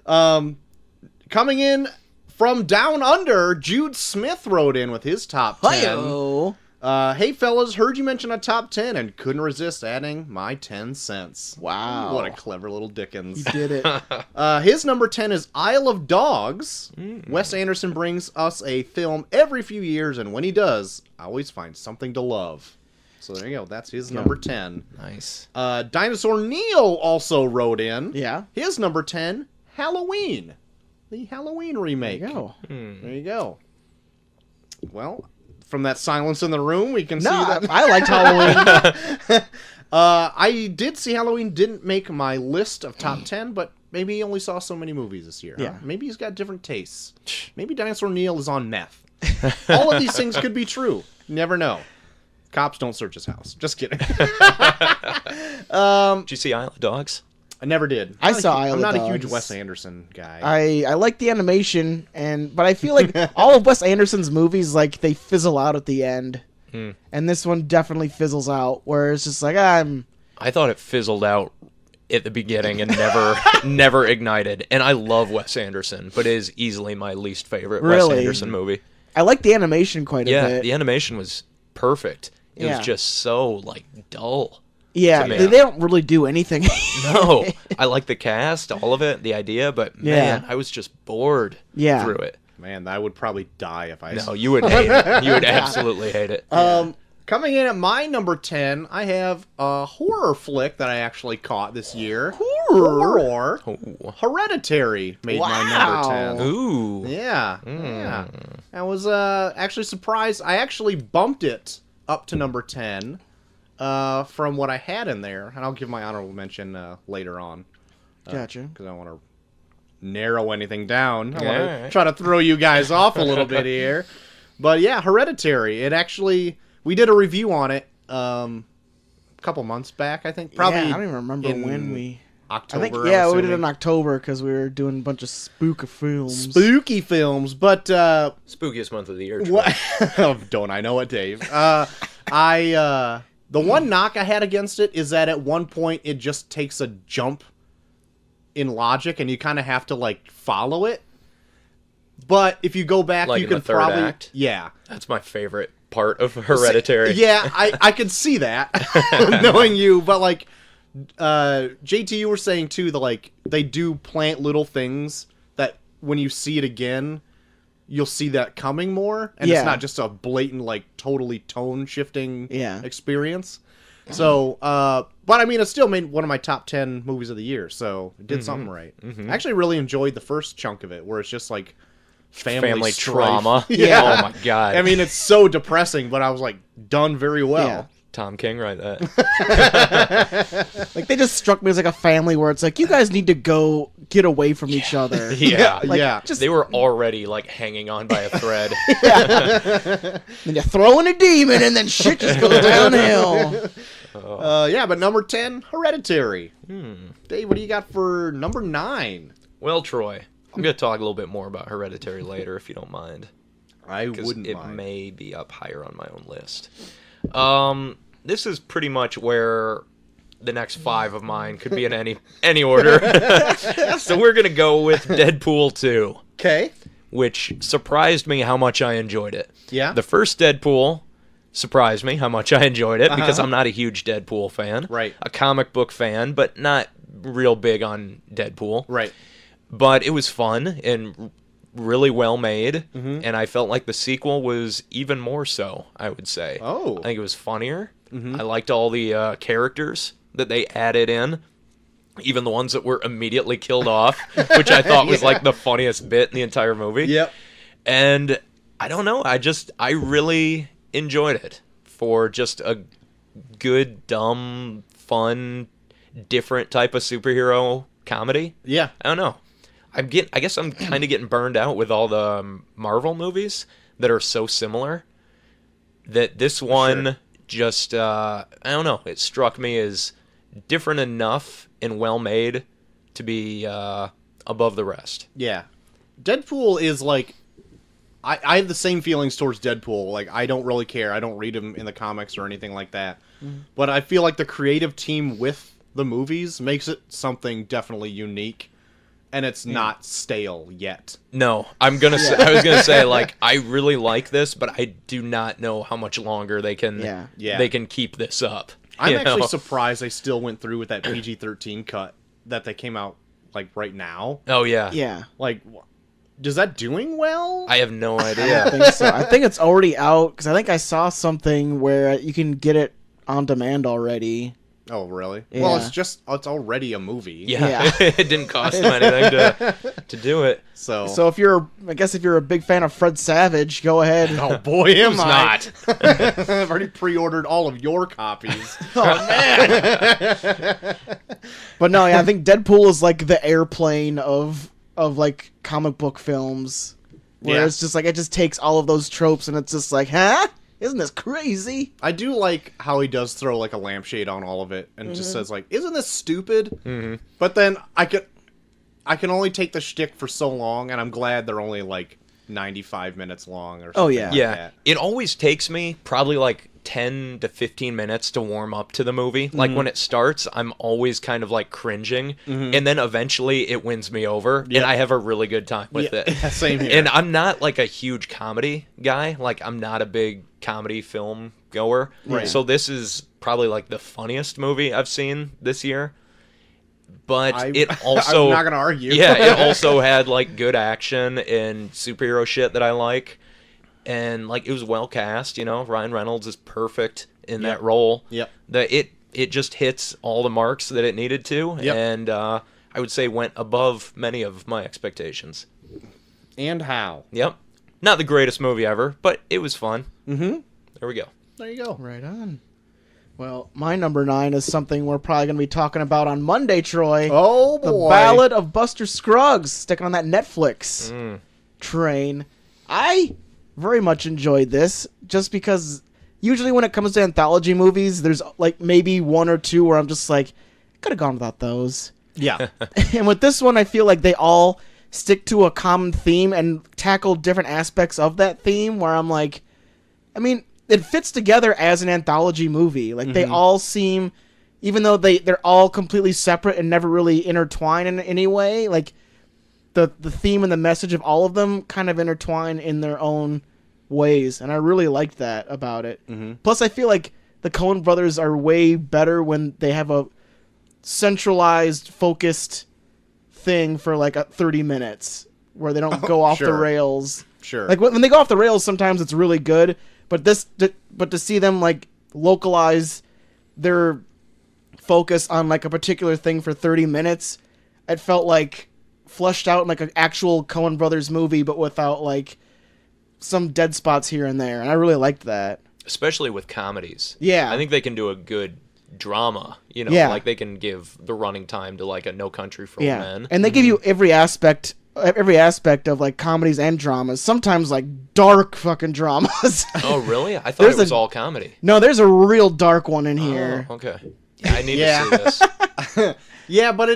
Speaker 3: Coming in from down under, Jude Smith wrote in with his top 10.
Speaker 1: Hi-yo.
Speaker 3: Hey fellas, heard you mention a top 10 and couldn't resist adding my 10 cents.
Speaker 1: Wow.
Speaker 3: What a clever little Dickens.
Speaker 1: You did it.
Speaker 3: His number 10 is Isle of Dogs. Wes Anderson brings us a film every few years, and when he does, I always find something to love. So there you go. That's his number 10.
Speaker 2: Nice.
Speaker 3: Dinosaur Neil also wrote in.
Speaker 1: Yeah.
Speaker 3: His number 10, Halloween. The Halloween remake.
Speaker 1: There you go.
Speaker 3: There you go. Well, from that silence in the room, we can see
Speaker 1: No,
Speaker 3: that.
Speaker 1: I liked Halloween.
Speaker 3: I did see Halloween didn't make my list of top 10, but maybe he only saw so many movies this year.
Speaker 1: Yeah.
Speaker 3: Huh? Maybe he's got different tastes. Maybe Dinosaur Neil is on meth. All of these things could be true. Never know. Cops don't search his house. Just kidding.
Speaker 2: Did you see Isle of Dogs?
Speaker 3: I never did.
Speaker 1: I saw Isle
Speaker 3: I'm
Speaker 1: of
Speaker 3: not a
Speaker 1: Dogs.
Speaker 3: huge Wes Anderson guy.
Speaker 1: I like the animation, but I feel like all of Wes Anderson's movies, like, they fizzle out at the end. And this one definitely fizzles out, where it's just like,
Speaker 2: I thought it fizzled out at the beginning and never ignited. And I love Wes Anderson, but it is easily my least favorite Wes
Speaker 1: Really?
Speaker 2: Anderson movie.
Speaker 1: I like the animation quite a
Speaker 2: Yeah,
Speaker 1: bit.
Speaker 2: the animation was perfect. It
Speaker 1: Yeah.
Speaker 2: was just so, like, dull.
Speaker 1: Yeah,
Speaker 2: to me.
Speaker 1: they don't really do anything.
Speaker 2: No, I like the cast, all of it, the idea, but man, I was just bored
Speaker 1: Yeah.
Speaker 2: through it.
Speaker 3: Man, I would probably die if I...
Speaker 2: No, you would hate it. You would absolutely hate it.
Speaker 3: Coming in at my number 10, I have a horror flick that I actually caught this year. Horror?
Speaker 2: Ooh.
Speaker 3: Hereditary made my
Speaker 1: Wow.
Speaker 3: number 10.
Speaker 2: Ooh.
Speaker 3: Yeah, yeah. I was actually surprised. I actually bumped it up to number 10 from what I had in there. And I'll give my honorable mention later on.
Speaker 1: Gotcha.
Speaker 3: Because I don't want to narrow anything down. I want to
Speaker 2: Alright.
Speaker 3: try to throw you guys off a little bit here. But yeah, Hereditary. It actually... We did a review on it a couple months back, I think. Probably
Speaker 1: Yeah, I don't even remember
Speaker 3: in
Speaker 1: when we...
Speaker 3: October,
Speaker 1: I think,
Speaker 3: I'm
Speaker 1: yeah, we did it
Speaker 3: assuming.
Speaker 1: in October because we were doing a bunch of spook films.
Speaker 3: Spooky films, but
Speaker 2: Spookiest month of the year. Troy.
Speaker 3: what? Don't I know it, Dave? The one knock I had against it is that at one point it just takes a jump in logic, and you kind of have to like follow it. But if you go back,
Speaker 2: Like
Speaker 3: you
Speaker 2: in the
Speaker 3: can
Speaker 2: third
Speaker 3: probably
Speaker 2: act?
Speaker 3: yeah.
Speaker 2: That's my favorite part of Hereditary.
Speaker 3: Yeah, I could see that knowing you, but like JT, you were saying too that like they do plant little things that when you see it again, you'll see that coming more, and
Speaker 1: Yeah.
Speaker 3: it's not just a blatant like totally tone shifting
Speaker 1: Yeah.
Speaker 3: experience. So, but I mean, it still made one of my top 10 movies of the year, so it did something right. I actually really enjoyed the first chunk of it, where it's just like family strife.
Speaker 2: trauma.
Speaker 3: Yeah.
Speaker 2: Oh my god.
Speaker 3: I mean, it's so depressing, but I was like, done very well.
Speaker 1: Yeah.
Speaker 2: Tom King, right? That.
Speaker 1: Like, they just struck me as like a family where it's like, you guys need to go get away from each other.
Speaker 2: Yeah.
Speaker 1: Like,
Speaker 3: yeah.
Speaker 1: just
Speaker 2: They were already like hanging on by a thread.
Speaker 1: then you throw in a demon and then shit just goes downhill.
Speaker 3: Yeah, but number 10, Hereditary. Dave, what do you got for number 9?
Speaker 2: Well, Troy, I'm gonna talk a little bit more about Hereditary later, if you don't mind.
Speaker 3: I
Speaker 2: 'Cause
Speaker 3: wouldn't
Speaker 2: it
Speaker 3: mind.
Speaker 2: may be up higher on my own list. This is pretty much where the next 5 of mine could be in any order. So we're gonna go with Deadpool 2,
Speaker 3: Okay.
Speaker 2: which surprised me how much I enjoyed it.
Speaker 3: Yeah.
Speaker 2: The first Deadpool surprised me how much I enjoyed it because I'm not a huge Deadpool fan.
Speaker 3: Right.
Speaker 2: A comic book fan, but not real big on Deadpool.
Speaker 3: Right.
Speaker 2: But it was fun and really well made, and I felt like the sequel was even more so, I would say.
Speaker 3: Oh.
Speaker 2: I think it was funnier. I liked all the characters that they added in. even the ones that were immediately killed off, which I thought was like the funniest bit in the entire movie.
Speaker 3: Yep.
Speaker 2: And I don't know, I really enjoyed it for just a good, dumb, fun, different type of superhero comedy.
Speaker 3: Yeah.
Speaker 2: I don't know. I guess I'm kind of getting burned out with all the Marvel movies that are so similar that this one just, I don't know, it struck me as different enough and well made to be above the rest.
Speaker 3: Yeah. Deadpool is like, I have the same feelings towards Deadpool. Like, I don't really care. I don't read him in the comics or anything like that. Mm-hmm. But I feel like the creative team with the movies makes it something definitely unique. And it's not stale yet.
Speaker 2: No, I was gonna say, like, I really like this, but I do not know how much longer they can they can keep this up.
Speaker 3: I'm actually surprised they still went through with that PG-13 cut that they came out like right now.
Speaker 2: Oh yeah,
Speaker 1: Yeah.
Speaker 3: Like, does that doing well?
Speaker 2: I have no
Speaker 1: I
Speaker 2: idea.
Speaker 1: don't think so. I think it's already out because I think I saw something where you can get it on demand already.
Speaker 3: Oh, really?
Speaker 1: Yeah.
Speaker 3: Well, it's already a movie.
Speaker 2: Yeah. It didn't cost them anything to do it.
Speaker 3: So
Speaker 1: if you're a big fan of Fred Savage, go ahead.
Speaker 3: oh boy, am
Speaker 2: Who's
Speaker 3: I
Speaker 2: not?
Speaker 3: I've already pre-ordered all of your copies.
Speaker 1: Oh man! But no, yeah, I think Deadpool is like the airplane of like comic book films, where it's just like it just takes all of those tropes and it's just like, huh? Isn't this crazy?
Speaker 3: I do like how he does throw like a lampshade on all of it and just says like, "Isn't this stupid?" Mm-hmm. But then I can only take the shtick for so long, and I'm glad they're only like 95 minutes long or something.
Speaker 1: Oh yeah,
Speaker 2: Yeah,
Speaker 3: that.
Speaker 2: it always takes me probably like 10 to 15 minutes to warm up to the movie. Like when it starts, I'm always kind of like cringing, and then eventually it wins me over, and I have a really good time with it.
Speaker 3: Same here.
Speaker 2: And I'm not like a huge comedy guy. Like I'm not a big comedy film goer.
Speaker 3: Right.
Speaker 2: So this is probably like the funniest movie I've seen this year. But it also
Speaker 3: I'm not gonna argue.
Speaker 2: Yeah, it also had like good action and superhero shit that I like. And like it was well cast, you know. Ryan Reynolds is perfect in that role.
Speaker 3: Yep.
Speaker 2: It just hits all the marks that it needed to, and I would say went above many of my expectations.
Speaker 3: And how?
Speaker 2: Yep. Not the greatest movie ever, but it was fun.
Speaker 3: Mm-hmm.
Speaker 2: There we go.
Speaker 3: There you go.
Speaker 1: Right on. Well, my number 9 is something we're probably going to be talking about on Monday, Troy.
Speaker 3: Oh boy.
Speaker 1: The Ballad of Buster Scruggs, sticking on that Netflix train. I very much enjoyed this, just because usually when it comes to anthology movies, there's like maybe one or two where I'm just like, could have gone without those.
Speaker 3: Yeah.
Speaker 1: And with this one, I feel like they all stick to a common theme and tackle different aspects of that theme, where I'm like, I mean, it fits together as an anthology movie. Like, they all seem, even though they're all completely separate and never really intertwine in any way, like, the theme and the message of all of them kind of intertwine in their own ways, and I really liked that about it. Plus, I feel like the Coen brothers are way better when they have a centralized, focused thing for like 30 minutes where they don't go off the rails.
Speaker 3: Sure.
Speaker 1: Like when they go off the rails, sometimes it's really good, but to see them like localize their focus on like a particular thing for 30 minutes, it felt like fleshed out in like an actual Coen brothers movie, but without like some dead spots here and there, and I really liked that.
Speaker 2: Especially with comedies.
Speaker 1: Yeah.
Speaker 2: I think they can do a good drama, you know, like they can give the running time to like a No Country for Old Men.
Speaker 1: And they give you every aspect of like comedies and dramas, sometimes like dark fucking dramas.
Speaker 2: Oh, really? I thought it was all comedy.
Speaker 1: No, there's a real dark one in here.
Speaker 2: Oh, okay. Yeah, I need to see this.
Speaker 3: Yeah, but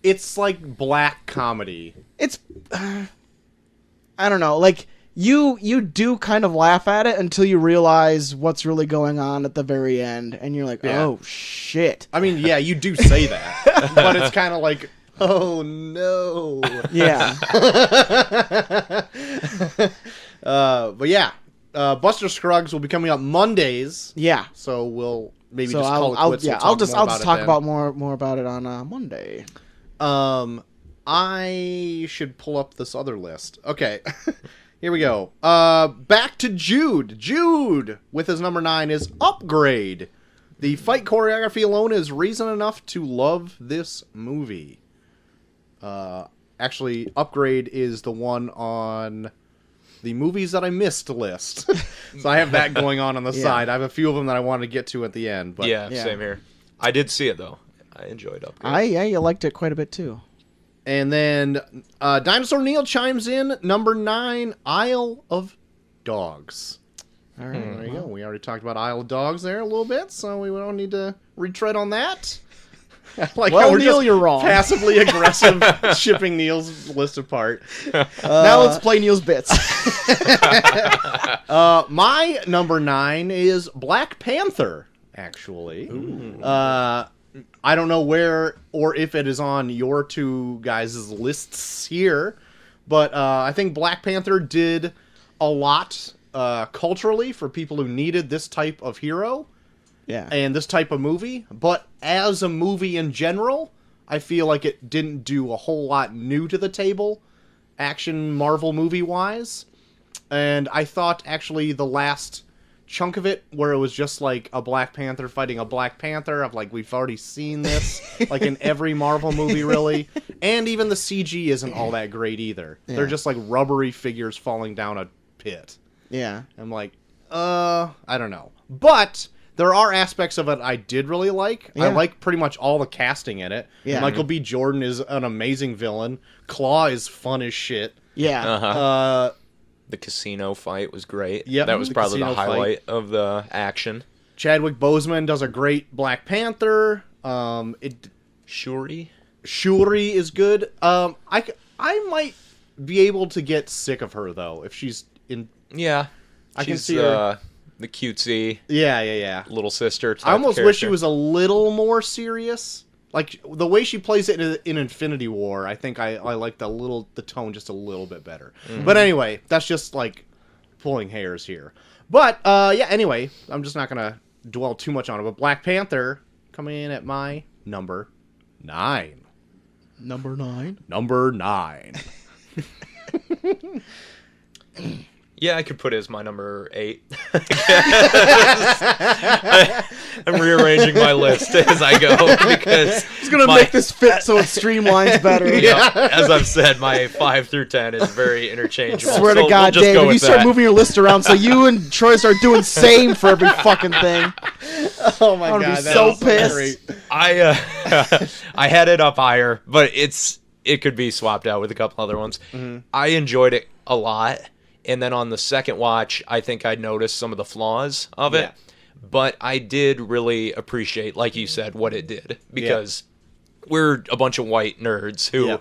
Speaker 3: it's like black comedy.
Speaker 1: It's I don't know, like you do kind of laugh at it until you realize what's really going on at the very end, and you're like, oh shit.
Speaker 3: I mean, yeah, you do say that, but it's kind of like, oh no.
Speaker 1: Yeah.
Speaker 3: But yeah, Buster Scruggs will be coming up Mondays.
Speaker 1: Yeah.
Speaker 3: So we'll maybe
Speaker 1: So
Speaker 3: just call it quits.
Speaker 1: I'll just talk about more about it on Monday.
Speaker 3: I should pull up this other list. Okay. Here we go. Back to Jude. Jude, with his number 9, is Upgrade. The fight choreography alone is reason enough to love this movie. Actually, Upgrade is the one on the movies that I missed list. So I have that going on the side. I have a few of them that I wanted to get to at the end. But
Speaker 2: yeah, same here. I did see it, though. I enjoyed Upgrade.
Speaker 1: Yeah, you liked it quite a bit, too.
Speaker 3: And then Dinosaur Neil chimes in, number 9, Isle of Dogs. All right, there you go. We already talked about Isle of Dogs there a little bit, so we don't need to retread on that. Like
Speaker 1: well,
Speaker 3: how we're
Speaker 1: Neil,
Speaker 3: just
Speaker 1: you're wrong.
Speaker 3: Passively aggressive, shipping Neil's list apart.
Speaker 1: Now let's play Neil's bits.
Speaker 3: My number 9 is Black Panther, actually. I don't know where or if it is on your two guys' lists here, but I think Black Panther did a lot culturally for people who needed this type of hero.
Speaker 1: Yeah.
Speaker 3: And this type of movie, but as a movie in general, I feel like it didn't do a whole lot new to the table, action Marvel movie-wise. And I thought, actually, the last chunk of it, where it was just like a Black Panther fighting a Black Panther, of like, we've already seen this, like in every Marvel movie, really. And even the CG isn't all that great either.
Speaker 1: Yeah.
Speaker 3: They're just like rubbery figures falling down a pit.
Speaker 1: Yeah.
Speaker 3: I'm like, I don't know. But there are aspects of it I did really like.
Speaker 1: Yeah.
Speaker 3: I like pretty much all the casting in it.
Speaker 1: Yeah.
Speaker 3: Michael B. Jordan is an amazing villain. Claw is fun as shit.
Speaker 1: Yeah.
Speaker 2: The casino fight was great.
Speaker 3: Yep,
Speaker 2: That was
Speaker 3: the
Speaker 2: probably the
Speaker 3: casino
Speaker 2: highlight of the action.
Speaker 3: Chadwick Boseman does a great Black Panther.
Speaker 2: Shuri?
Speaker 3: Shuri is good. I might be able to get sick of her, though, if she's in...
Speaker 2: Yeah.
Speaker 3: I can
Speaker 2: She's,
Speaker 3: see her.
Speaker 2: the cutesy
Speaker 3: Yeah.
Speaker 2: little sister type
Speaker 3: I almost
Speaker 2: character.
Speaker 3: wish she was a little more serious. Like, the way she plays it in Infinity War, I think I like the tone just a little bit better.
Speaker 2: Mm-hmm.
Speaker 3: But anyway, that's just, like, pulling hairs here. But, anyway, I'm just not going to dwell too much on it. But Black Panther coming in at my number 9.
Speaker 1: Number 9.
Speaker 3: Number 9.
Speaker 2: Yeah, I could put it as my number 8. I'm rearranging my list as I go because
Speaker 1: It's going to make this fit so it streamlines better.
Speaker 2: Yeah, as I've said, my 5 through 10 is very interchangeable.
Speaker 1: Swear to
Speaker 2: so
Speaker 1: God,
Speaker 2: we'll just
Speaker 1: Dave,
Speaker 2: go
Speaker 1: if you
Speaker 2: with
Speaker 1: start
Speaker 2: that.
Speaker 1: moving your list around so you and Troy start doing same for every fucking thing.
Speaker 3: Oh my
Speaker 1: I'm gonna
Speaker 3: god,
Speaker 1: be so
Speaker 3: that's
Speaker 1: pissed.
Speaker 3: great.
Speaker 2: I had it up higher, but it could be swapped out with a couple other ones.
Speaker 3: Mm-hmm.
Speaker 2: I enjoyed it a lot, and then on the second watch, I think I noticed some of the flaws of it.
Speaker 3: Yeah.
Speaker 2: But I did really appreciate, like you said, what it did, because we're a bunch of white nerds who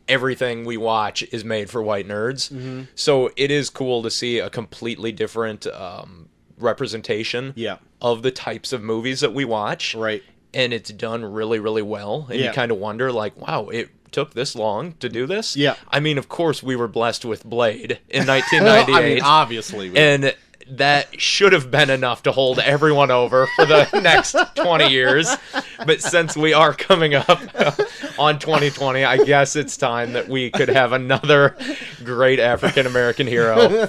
Speaker 2: everything we watch is made for white nerds.
Speaker 3: Mm-hmm.
Speaker 2: So it is cool to see a completely different representation of the types of movies that we watch.
Speaker 3: Right.
Speaker 2: And it's done really, really well. And you kind of wonder, like, wow, it took this long to do this?
Speaker 3: Yeah.
Speaker 2: I mean, of course, we were blessed with Blade in 1998.
Speaker 3: I mean, obviously.
Speaker 2: And that should have been enough to hold everyone over for the next 20 years. But since we are coming up on 2020, I guess it's time that we could have another great African-American hero.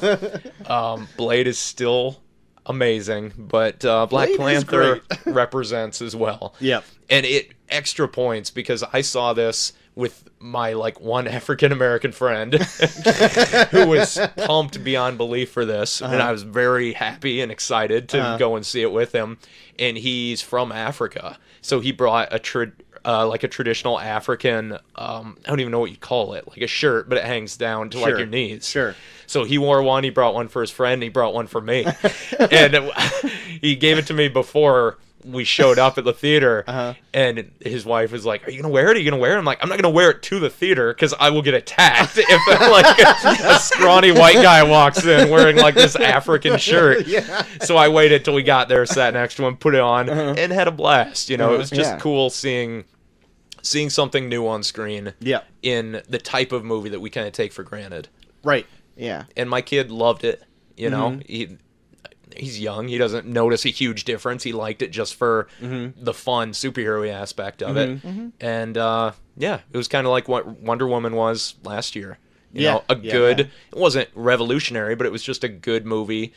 Speaker 2: Blade is still amazing, but Black Panther represents as well.
Speaker 3: Yep.
Speaker 2: And it extra points because I saw this with my one African American friend who was pumped beyond belief for this, and I was very happy and excited to go and see it with him. And he's from Africa, so he brought a traditional African I don't even know what you call it, like a shirt, but it hangs down to like your knees.
Speaker 3: Sure.
Speaker 2: So he wore one, he brought one for his friend, and he brought one for me. And he gave it to me before we showed up at the theater, and his wife was like, "Are you gonna wear it? Are you gonna wear it?" I'm like, "I'm not gonna wear it to the theater because I will get attacked if a scrawny white guy walks in wearing like this African shirt." So I waited till we got there, sat next to him, put it on, and had a blast. It was just cool seeing something new on screen. In the type of movie that we kind of take for granted.
Speaker 3: Right.
Speaker 1: Yeah.
Speaker 2: And my kid loved it. He's young. He doesn't notice a huge difference. He liked it just for the fun superhero aspect of it. And it was kind of like what Wonder Woman was last year. You know, it wasn't revolutionary, but it was just a good movie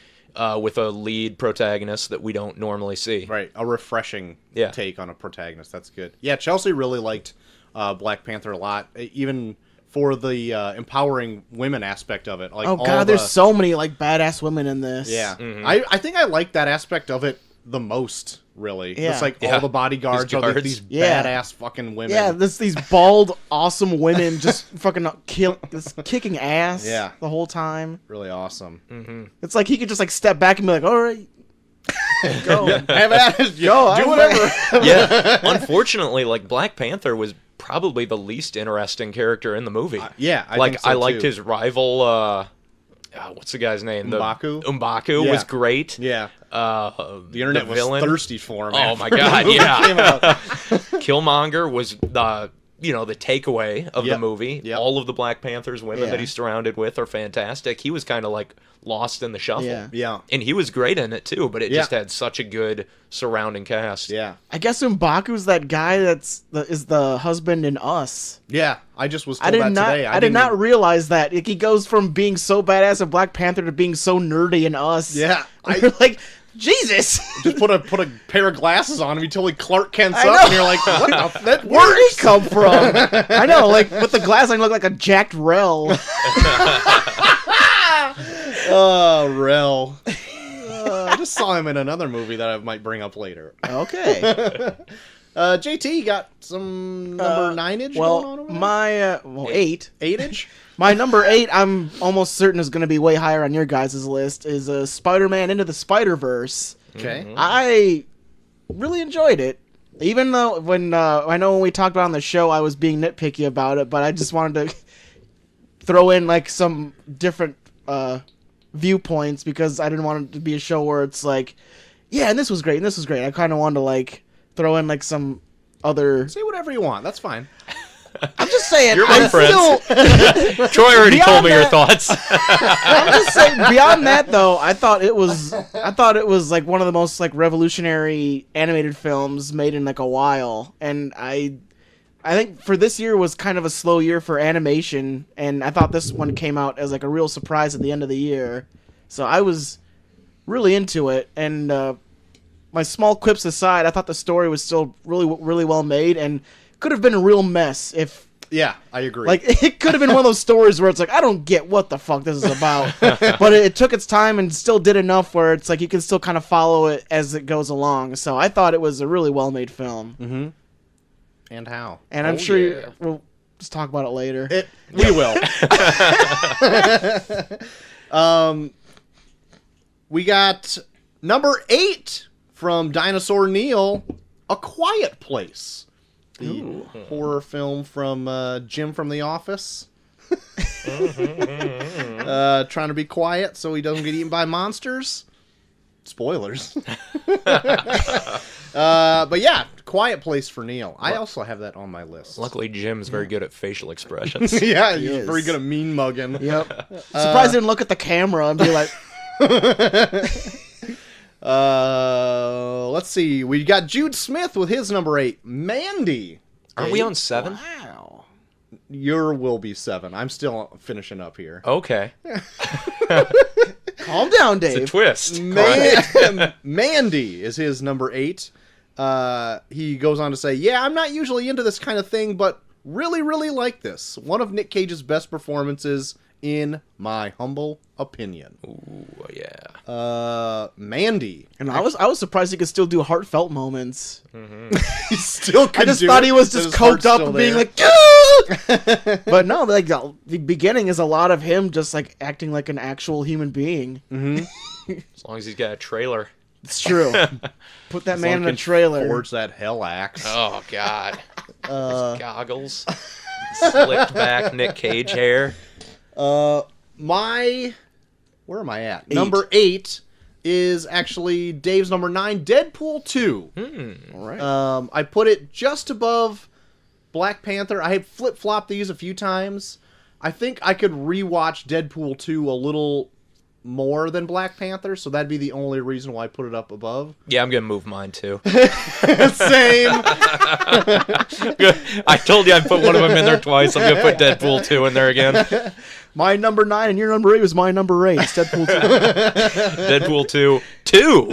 Speaker 2: with a lead protagonist that we don't normally see.
Speaker 3: Right, a refreshing
Speaker 2: Yeah.
Speaker 3: take on a protagonist. That's good. Yeah, Chelsea really liked Black Panther a lot, even for the empowering women aspect of it. Like,
Speaker 1: Oh god, there's so many like badass women in this.
Speaker 3: Yeah, I think I like that aspect of it the most. Really,
Speaker 1: Yeah.
Speaker 3: it's like
Speaker 2: Yeah.
Speaker 3: all the bodyguards are
Speaker 2: guards.
Speaker 3: these
Speaker 1: Yeah.
Speaker 3: badass fucking women.
Speaker 1: Yeah, these bald, awesome women just fucking just kicking ass
Speaker 3: Yeah.
Speaker 1: the whole time.
Speaker 3: really awesome.
Speaker 1: It's like he could just like step back and be like, all right, go.
Speaker 3: Have at it.
Speaker 1: Go,
Speaker 3: Do
Speaker 1: I'm
Speaker 3: whatever.
Speaker 2: Yeah, unfortunately, like Black Panther was probably the least interesting character in the movie.
Speaker 3: Yeah, I
Speaker 2: like
Speaker 3: think so,
Speaker 2: I liked
Speaker 3: too.
Speaker 2: his rival. What's the guy's name?
Speaker 3: M'Baku?
Speaker 2: M'Baku
Speaker 3: Yeah.
Speaker 2: was great.
Speaker 3: Yeah,
Speaker 2: The
Speaker 3: internet was
Speaker 2: villain.
Speaker 3: thirsty for him.
Speaker 2: Oh
Speaker 3: after
Speaker 2: my
Speaker 3: the
Speaker 2: god,
Speaker 3: movie
Speaker 2: yeah.
Speaker 3: came out.
Speaker 2: Killmonger was the the takeaway of
Speaker 3: Yep.
Speaker 2: the movie.
Speaker 3: Yep.
Speaker 2: All of the Black Panther's women
Speaker 1: Yeah.
Speaker 2: that he's surrounded with are fantastic. He was kind of like lost in the shuffle.
Speaker 1: Yeah.
Speaker 3: Yeah,
Speaker 2: And he was great in it too, but it
Speaker 3: Yeah.
Speaker 2: just had such a good surrounding cast.
Speaker 3: yeah,
Speaker 1: I guess M'Baku's that guy is the husband in Us.
Speaker 3: yeah. I just was told
Speaker 1: I did
Speaker 3: that
Speaker 1: not.
Speaker 3: today.
Speaker 1: I did not realize that. Like, he goes from being so badass in Black Panther to being so nerdy in Us.
Speaker 3: Yeah,
Speaker 1: You're like, Jesus.
Speaker 3: just put a pair of glasses on him. He totally Clark Kent's
Speaker 1: I
Speaker 3: up,
Speaker 1: know.
Speaker 3: and you're like, what the? That
Speaker 1: Where did he
Speaker 3: works.
Speaker 1: come from? I know, like with the glass, I look like a jacked Rel.
Speaker 3: Oh, Rel. I just saw him in another movie that I might bring up later.
Speaker 1: Okay.
Speaker 3: JT, you got some number 9-inch going on
Speaker 1: Well,
Speaker 3: over there?
Speaker 1: my 8.
Speaker 3: 8-inch?
Speaker 1: My number 8, I'm almost certain is going to be way higher on your guys' list. Is Spider-Man Into the Spider-Verse.
Speaker 3: Okay.
Speaker 1: I really enjoyed it. Even though I know when we talked about it on the show, I was being nitpicky about it, but I just wanted to throw in like some different viewpoints because I didn't want it to be a show where it's like, yeah, and this was great, and this was great. I kind of wanted to like throw in like some other.
Speaker 3: Say whatever you want. That's fine.
Speaker 1: I'm just saying.
Speaker 2: You're my
Speaker 1: I'm
Speaker 2: friend.
Speaker 1: still.
Speaker 2: Troy already
Speaker 1: Beyond
Speaker 2: told me your
Speaker 1: that-
Speaker 2: thoughts.
Speaker 1: I'm just saying. Beyond that, though, I thought it was like one of the most like revolutionary animated films made in like a while, and I think for this year was kind of a slow year for animation, and I thought this one came out as like a real surprise at the end of the year, so I was really into it. And my small quips aside, I thought the story was still really well made, and could have been a real mess if.
Speaker 3: Yeah, I agree.
Speaker 1: Like, it could have been one of those stories where it's like, I don't get what the fuck this is about. But it took its time and still did enough where it's like you can still kind of follow it as it goes along. So I thought it was a really well-made film.
Speaker 3: Mm-hmm. And how?
Speaker 1: And I'm
Speaker 2: Oh,
Speaker 1: sure
Speaker 2: yeah.
Speaker 1: we'll just talk about it later.
Speaker 3: We will. We got number 8 from Dinosaur Neil, A Quiet Place. The horror film from Jim from The Office. Trying to be quiet so he doesn't get eaten by monsters. Spoilers. But yeah, Quiet Place for Neil. I also have that on my list.
Speaker 2: Luckily, Jim's very good at facial expressions.
Speaker 3: Yeah,
Speaker 1: He
Speaker 3: he's
Speaker 1: is.
Speaker 3: very good at mean mugging.
Speaker 1: Yep. Surprised he didn't look at the camera and be like,
Speaker 3: Let's see. We got Jude Smith with his number 8. Mandy.
Speaker 2: Aren't we on 7?
Speaker 1: wow.
Speaker 3: Your will be 7. I'm still finishing up here.
Speaker 2: Okay.
Speaker 1: Calm down,
Speaker 2: It's a
Speaker 1: Dave.
Speaker 2: twist.
Speaker 3: Mandy is his number 8. He goes on to say, yeah, I'm not usually into this kind of thing, but really like this. One of Nick Cage's best performances, in my humble opinion.
Speaker 2: Ooh, yeah.
Speaker 3: Mandy.
Speaker 1: And I was surprised he could still do heartfelt moments.
Speaker 3: He still could
Speaker 1: I just
Speaker 3: do
Speaker 1: thought
Speaker 3: it,
Speaker 1: he was
Speaker 3: but
Speaker 1: just
Speaker 3: his heart's
Speaker 1: coked up
Speaker 3: still
Speaker 1: and being
Speaker 3: there.
Speaker 1: like, "Ah!" But no, like the beginning is a lot of him just like acting like an actual human being.
Speaker 2: As long as he's got a trailer.
Speaker 1: It's true. Put that man in a
Speaker 3: Can
Speaker 1: trailer.
Speaker 3: Forge that hell axe.
Speaker 2: Oh, God. His goggles. Slicked back Nick Cage hair.
Speaker 3: Where am I at? Number 8 is actually Dave's number 9, Deadpool 2.
Speaker 1: All right.
Speaker 3: I put it just above Black Panther. I had flip-flopped these a few times. I think I could rewatch Deadpool 2 a little more than Black Panther, so that'd be the only reason why I put it up above.
Speaker 2: Yeah, I'm going to move mine, too.
Speaker 3: Same.
Speaker 2: I told you I'd put one of them in there twice. I'm going to put Deadpool 2 in there again.
Speaker 1: My number 9 and your number 8 was my number 8. It's Deadpool 2.
Speaker 2: Deadpool 2. 2!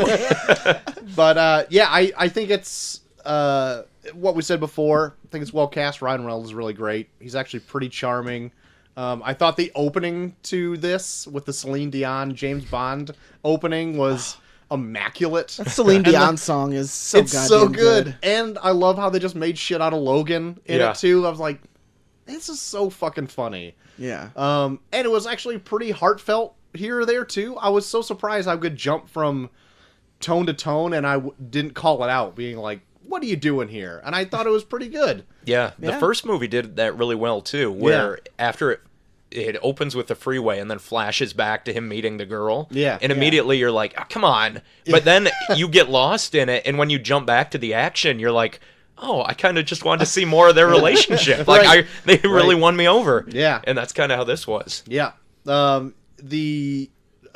Speaker 3: But, yeah, I think it's what we said before. I think it's well cast. Ryan Reynolds is really great. He's actually pretty charming. I thought the opening to this with the Celine Dion James Bond opening was immaculate.
Speaker 1: That Celine Dion song is so
Speaker 3: it's
Speaker 1: goddamn
Speaker 3: so good.
Speaker 1: good.
Speaker 3: And I love how they just made shit out of Logan in it too. I was like, this is so fucking funny.
Speaker 1: Yeah.
Speaker 3: And it was actually pretty heartfelt here or there too. I was so surprised I could jump from tone to tone and I didn't call it out, being like, what are you doing here? And I thought it was pretty good.
Speaker 2: Yeah, the first movie did that really well too, where after it opens with the freeway and then flashes back to him meeting the girl.
Speaker 3: Yeah.
Speaker 2: And immediately you're like, oh, come on. But then you get lost in it, and when you jump back to the action, you're like, oh, I kind of just wanted to see more of their relationship. Like, they really won me over.
Speaker 3: Yeah.
Speaker 2: And that's kind of how this was.
Speaker 3: Yeah. The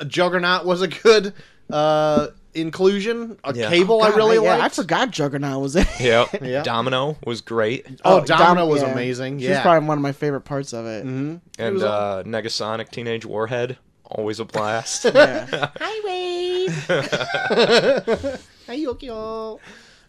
Speaker 3: Juggernaut was a good inclusion. Cable I really liked.
Speaker 1: I forgot Juggernaut was in it.
Speaker 2: Yeah. Domino was great.
Speaker 3: Domino was amazing.
Speaker 1: She's probably one of my favorite parts of it.
Speaker 3: Mm-hmm.
Speaker 2: And Negasonic Teenage Warhead, always a blast.
Speaker 3: Hi, Wade. Hi, Yokio.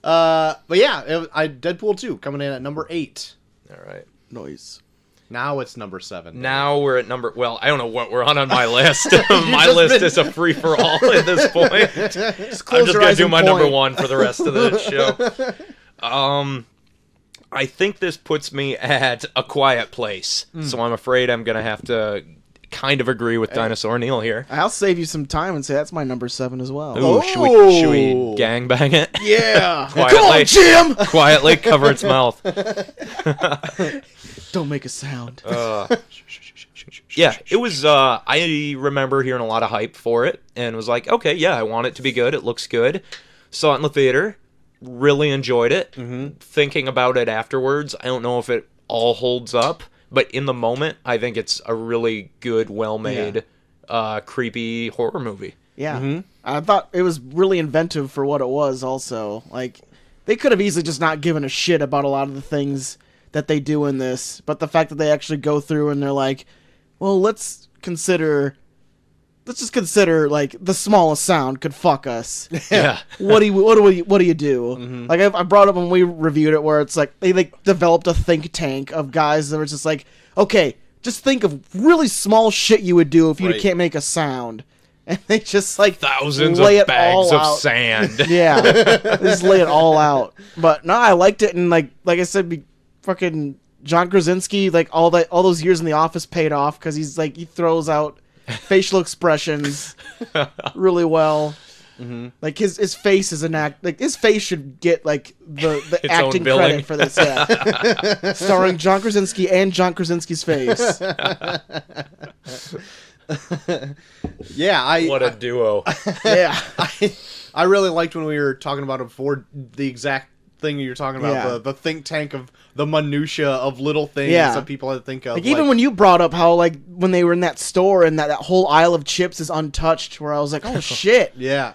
Speaker 3: But yeah, Deadpool 2 coming in at number 8.
Speaker 2: All right.
Speaker 1: Noise.
Speaker 3: Now it's number 7.
Speaker 2: Now we're at number... Well, I don't know what we're on my list. My list is a free-for-all at this point. I'm just going to do my number 1 for the rest of the show. I think this puts me at A Quiet Place. So I'm afraid I'm going to have to kind of agree with Dinosaur Neil here.
Speaker 1: I'll save you some time and say that's my number 7 as well.
Speaker 2: Ooh, should we gangbang it?
Speaker 1: Yeah.
Speaker 2: Quietly,
Speaker 1: come on, Jim!
Speaker 2: Quietly cover its mouth.
Speaker 1: Don't make a sound.
Speaker 2: Yeah, it was, I remember hearing a lot of hype for it, and was like, okay, yeah, I want it to be good, it looks good. Saw it in the theater, really enjoyed it. Mm-hmm. Thinking about it afterwards, I don't know if it all holds up, but in the moment, I think it's a really good, well-made, creepy horror movie.
Speaker 1: Yeah. Mm-hmm. I thought it was really inventive for what it was also. Like, they could have easily just not given a shit about a lot of the things that they do in this, but the fact that they actually go through and they're like, well, let's just consider like the smallest sound could fuck us.
Speaker 2: Yeah.
Speaker 1: What do you do? Mm-hmm. Like I brought up when we reviewed it, where it's like they developed a think tank of guys that were just like, okay, just think of really small shit you would do if you can't make a sound. And they just like
Speaker 2: thousands of bags of sand.
Speaker 1: Yeah. They just lay it all out. But no, I liked it, and like I said, fucking John Krasinski, like all those years in The Office paid off, because he's like, he throws out facial expressions really well. Mm-hmm. Like his face is an act. Like his face should get like the acting credit for this. Yeah, starring John Krasinski and John Krasinski's face.
Speaker 3: Yeah,
Speaker 2: what a duo.
Speaker 1: Yeah,
Speaker 3: I really liked when we were talking about it before, the exact thing you're talking about, the think tank of the minutia of little things that people had to think of.
Speaker 1: Like even when you brought up how like when they were in that store and that whole aisle of chips is untouched, where I was like, oh shit.
Speaker 3: Yeah.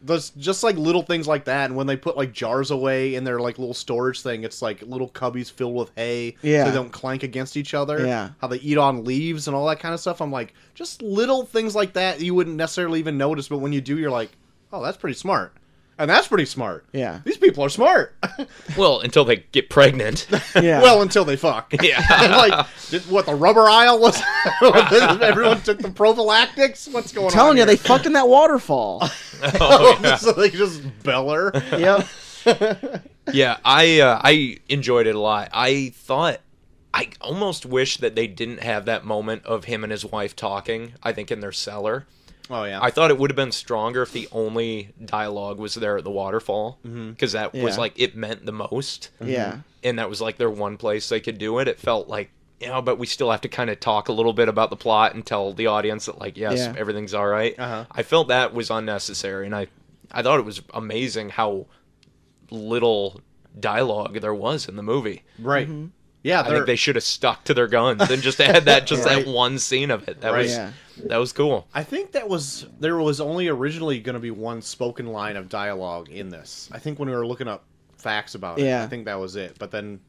Speaker 3: There's just like little things like that, and when they put like jars away in their like little storage thing, it's like little cubbies filled with hay, so they don't clank against each other.
Speaker 1: Yeah,
Speaker 3: how they eat on leaves and all that kind of stuff. I'm like, just little things like that you wouldn't necessarily even notice, but when you do, you're like, oh, that's pretty smart. And that's pretty smart.
Speaker 1: Yeah.
Speaker 3: These people are smart.
Speaker 2: Well, until they get pregnant.
Speaker 1: Yeah.
Speaker 3: Well, until they fuck.
Speaker 2: Yeah.
Speaker 3: Like, what, the rubber aisle was? Everyone took the prophylactics? What's going on?
Speaker 1: I'm telling you,
Speaker 3: here?
Speaker 1: they fucked in that waterfall.
Speaker 3: So they just beller.
Speaker 1: Yep.
Speaker 2: Yeah, I enjoyed it a lot. I almost wish that they didn't have that moment of him and his wife talking, I think, in their cellar.
Speaker 3: Oh, yeah.
Speaker 2: I thought it would have been stronger if the only dialogue was there at the waterfall, because that was like, it meant the most.
Speaker 1: Yeah.
Speaker 2: And that was like their one place they could do it. It felt like, but we still have to kind of talk a little bit about the plot and tell the audience that, like, yes, everything's all right.
Speaker 3: Uh-huh.
Speaker 2: I felt that was unnecessary, and I thought it was amazing how little dialogue there was in the movie.
Speaker 3: Right. Mm-hmm. Yeah,
Speaker 2: I think they should have stuck to their guns and just had that
Speaker 3: right.
Speaker 2: that one scene of it. That was cool.
Speaker 3: I think there was only originally going to be one spoken line of dialogue in this. I think when we were looking up facts about it, I think that was it. But then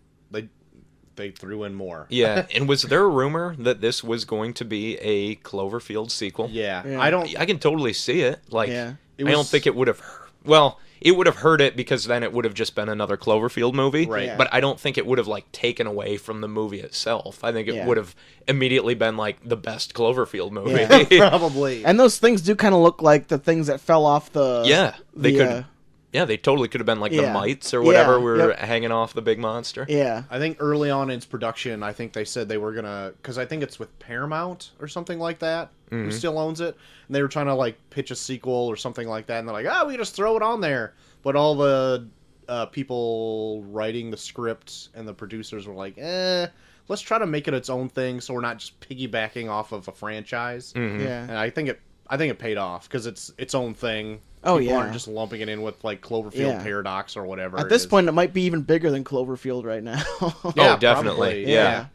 Speaker 3: they threw in more.
Speaker 2: Yeah, and was there a rumor that this was going to be a Cloverfield sequel?
Speaker 3: Yeah.
Speaker 1: Yeah.
Speaker 2: I can totally see it. Like,
Speaker 1: Yeah.
Speaker 3: It
Speaker 2: I don't
Speaker 3: was-
Speaker 2: think it would have. Well, it would have hurt it because then it would have just been another Cloverfield movie.
Speaker 3: Right.
Speaker 1: Yeah.
Speaker 2: But I don't think it would have like taken away from the movie itself. I think it
Speaker 1: Yeah.
Speaker 2: would have immediately been like the best Cloverfield movie.
Speaker 1: Yeah.
Speaker 3: Probably.
Speaker 1: And those things do kind of look like the things that fell off the.
Speaker 2: Yeah, they
Speaker 1: the,
Speaker 2: could. Yeah, they totally could have been like the
Speaker 1: Yeah.
Speaker 2: mites or whatever
Speaker 1: Yeah,
Speaker 2: were
Speaker 1: yep.
Speaker 2: hanging off the big monster.
Speaker 1: Yeah.
Speaker 3: I think early on in its production, I think they said they were gonna, because I think it's with Paramount or something like that, who still owns it, and they were trying to like pitch a sequel or something like that, and they're like, we just throw it on there. But all the people writing the script and the producers were like, let's try to make it its own thing, so we're not just piggybacking off of a franchise.
Speaker 1: Yeah.
Speaker 3: And I think it paid off because it's its own thing.
Speaker 1: Oh,
Speaker 3: People
Speaker 1: yeah.
Speaker 3: aren't just lumping it in with like Cloverfield
Speaker 1: Yeah.
Speaker 3: Paradox or whatever.
Speaker 1: At
Speaker 3: it
Speaker 1: this
Speaker 3: is.
Speaker 1: point, it might be even bigger than Cloverfield right now.
Speaker 3: Yeah,
Speaker 2: Oh, definitely.
Speaker 3: probably.
Speaker 2: Yeah.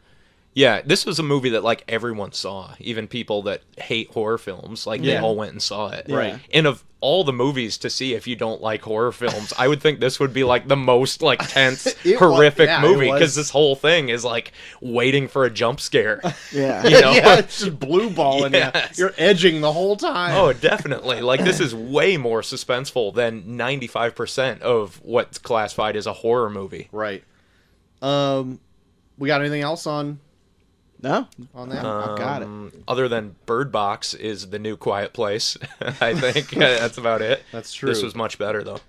Speaker 2: Yeah, this was a movie that like everyone saw, even people that hate horror films, like they
Speaker 3: Yeah.
Speaker 2: all went and saw it.
Speaker 1: Right.
Speaker 2: And of all the movies to see if you don't like horror films, I would think this would be like the most like tense,
Speaker 3: It
Speaker 2: horrific
Speaker 3: yeah, it
Speaker 2: movie
Speaker 3: was.
Speaker 2: because this whole thing is like waiting for a jump scare.
Speaker 1: Yeah.
Speaker 2: You know?
Speaker 3: Yeah, it's just blue balling
Speaker 2: Yes.
Speaker 3: you. You're edging the whole time.
Speaker 2: Oh, definitely. Like this is way more suspenseful than 95% of what's classified as a horror movie.
Speaker 3: Right. We got anything else on
Speaker 1: No?
Speaker 3: that?
Speaker 1: I've got it.
Speaker 2: Other than Bird Box is the new Quiet Place, I think that's about it.
Speaker 3: That's true.
Speaker 2: This was much better though.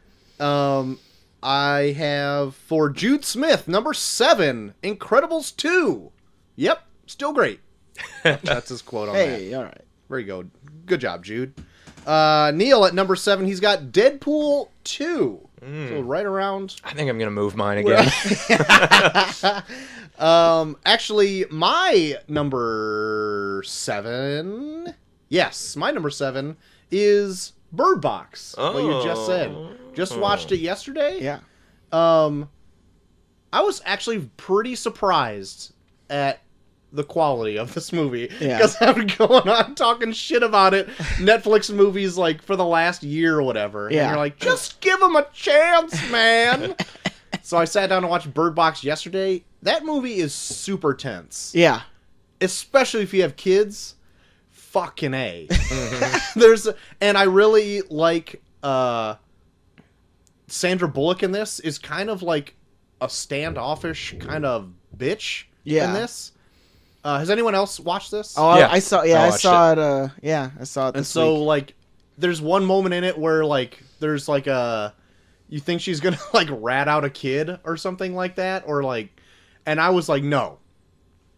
Speaker 3: I have for Jude Smith, number 7, Incredibles 2. Yep, still great. That's his quote on that.
Speaker 1: Hey, all right.
Speaker 3: Very good. Good job, Jude. Neil at number 7, he's got Deadpool 2. So right around.
Speaker 2: I think I'm gonna move mine again.
Speaker 3: Actually, my number 7. Yes, my number 7 is Bird Box. What you just said. Just watched it yesterday.
Speaker 1: Yeah.
Speaker 3: I was actually pretty surprised at the quality of this movie
Speaker 1: Yeah.
Speaker 3: because I've been going on talking shit about it, Netflix movies like for the last year or whatever.
Speaker 1: Yeah.
Speaker 3: And you're like, just give them a chance, man. So I sat down and watched Bird Box yesterday. That movie is super tense,
Speaker 1: Yeah.
Speaker 3: especially if you have kids. Fucking A. And I really like Sandra Bullock in this is kind of like a standoffish kind of bitch
Speaker 1: Yeah.
Speaker 3: in this. Has anyone else watched this?
Speaker 1: Oh,
Speaker 2: Yeah.
Speaker 1: I saw. Yeah,
Speaker 2: I
Speaker 1: I
Speaker 2: watched
Speaker 1: saw it. I saw it.
Speaker 3: and
Speaker 1: This
Speaker 3: so
Speaker 1: week.
Speaker 3: like there's one moment in it where like there's like you think she's gonna like rat out a kid or something like that, or like, and I was like, no,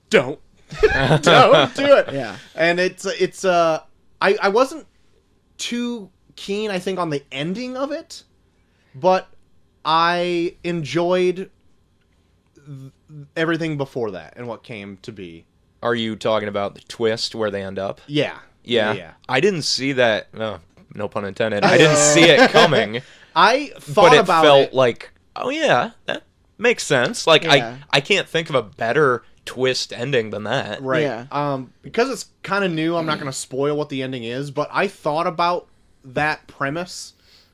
Speaker 3: don't don't do it.
Speaker 1: Yeah.
Speaker 3: And I wasn't too keen, I think, on the ending of it, but I enjoyed everything before that and what came to be.
Speaker 2: Are you talking about the twist where they end up?
Speaker 3: Yeah.
Speaker 2: Yeah. I didn't see that. No pun intended. I didn't see it coming,
Speaker 3: I thought
Speaker 2: but it
Speaker 3: about
Speaker 2: felt
Speaker 3: it.
Speaker 2: like, oh yeah, that makes sense. Like
Speaker 1: Yeah.
Speaker 2: I can't think of a better twist ending than that.
Speaker 3: Right.
Speaker 1: Yeah.
Speaker 3: Because it's kind of new, I'm not going to spoil what the ending is, but I thought about that premise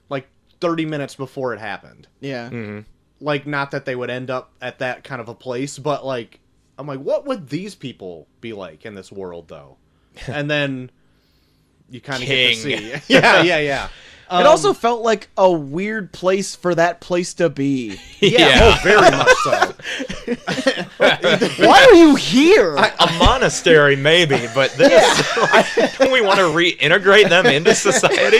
Speaker 3: like 30 minutes before it happened.
Speaker 1: Yeah.
Speaker 2: Mm-hmm.
Speaker 3: Like, not that they would end up at that kind of a place, but like, I'm like, what would these people be like in this world, though? And then you kind of get to see. Yeah.
Speaker 1: It also felt like a weird place for that place to be.
Speaker 2: Yeah.
Speaker 3: Oh, very much so.
Speaker 1: Why are you here?
Speaker 2: A monastery, maybe, but this, don't we want to reintegrate them into society?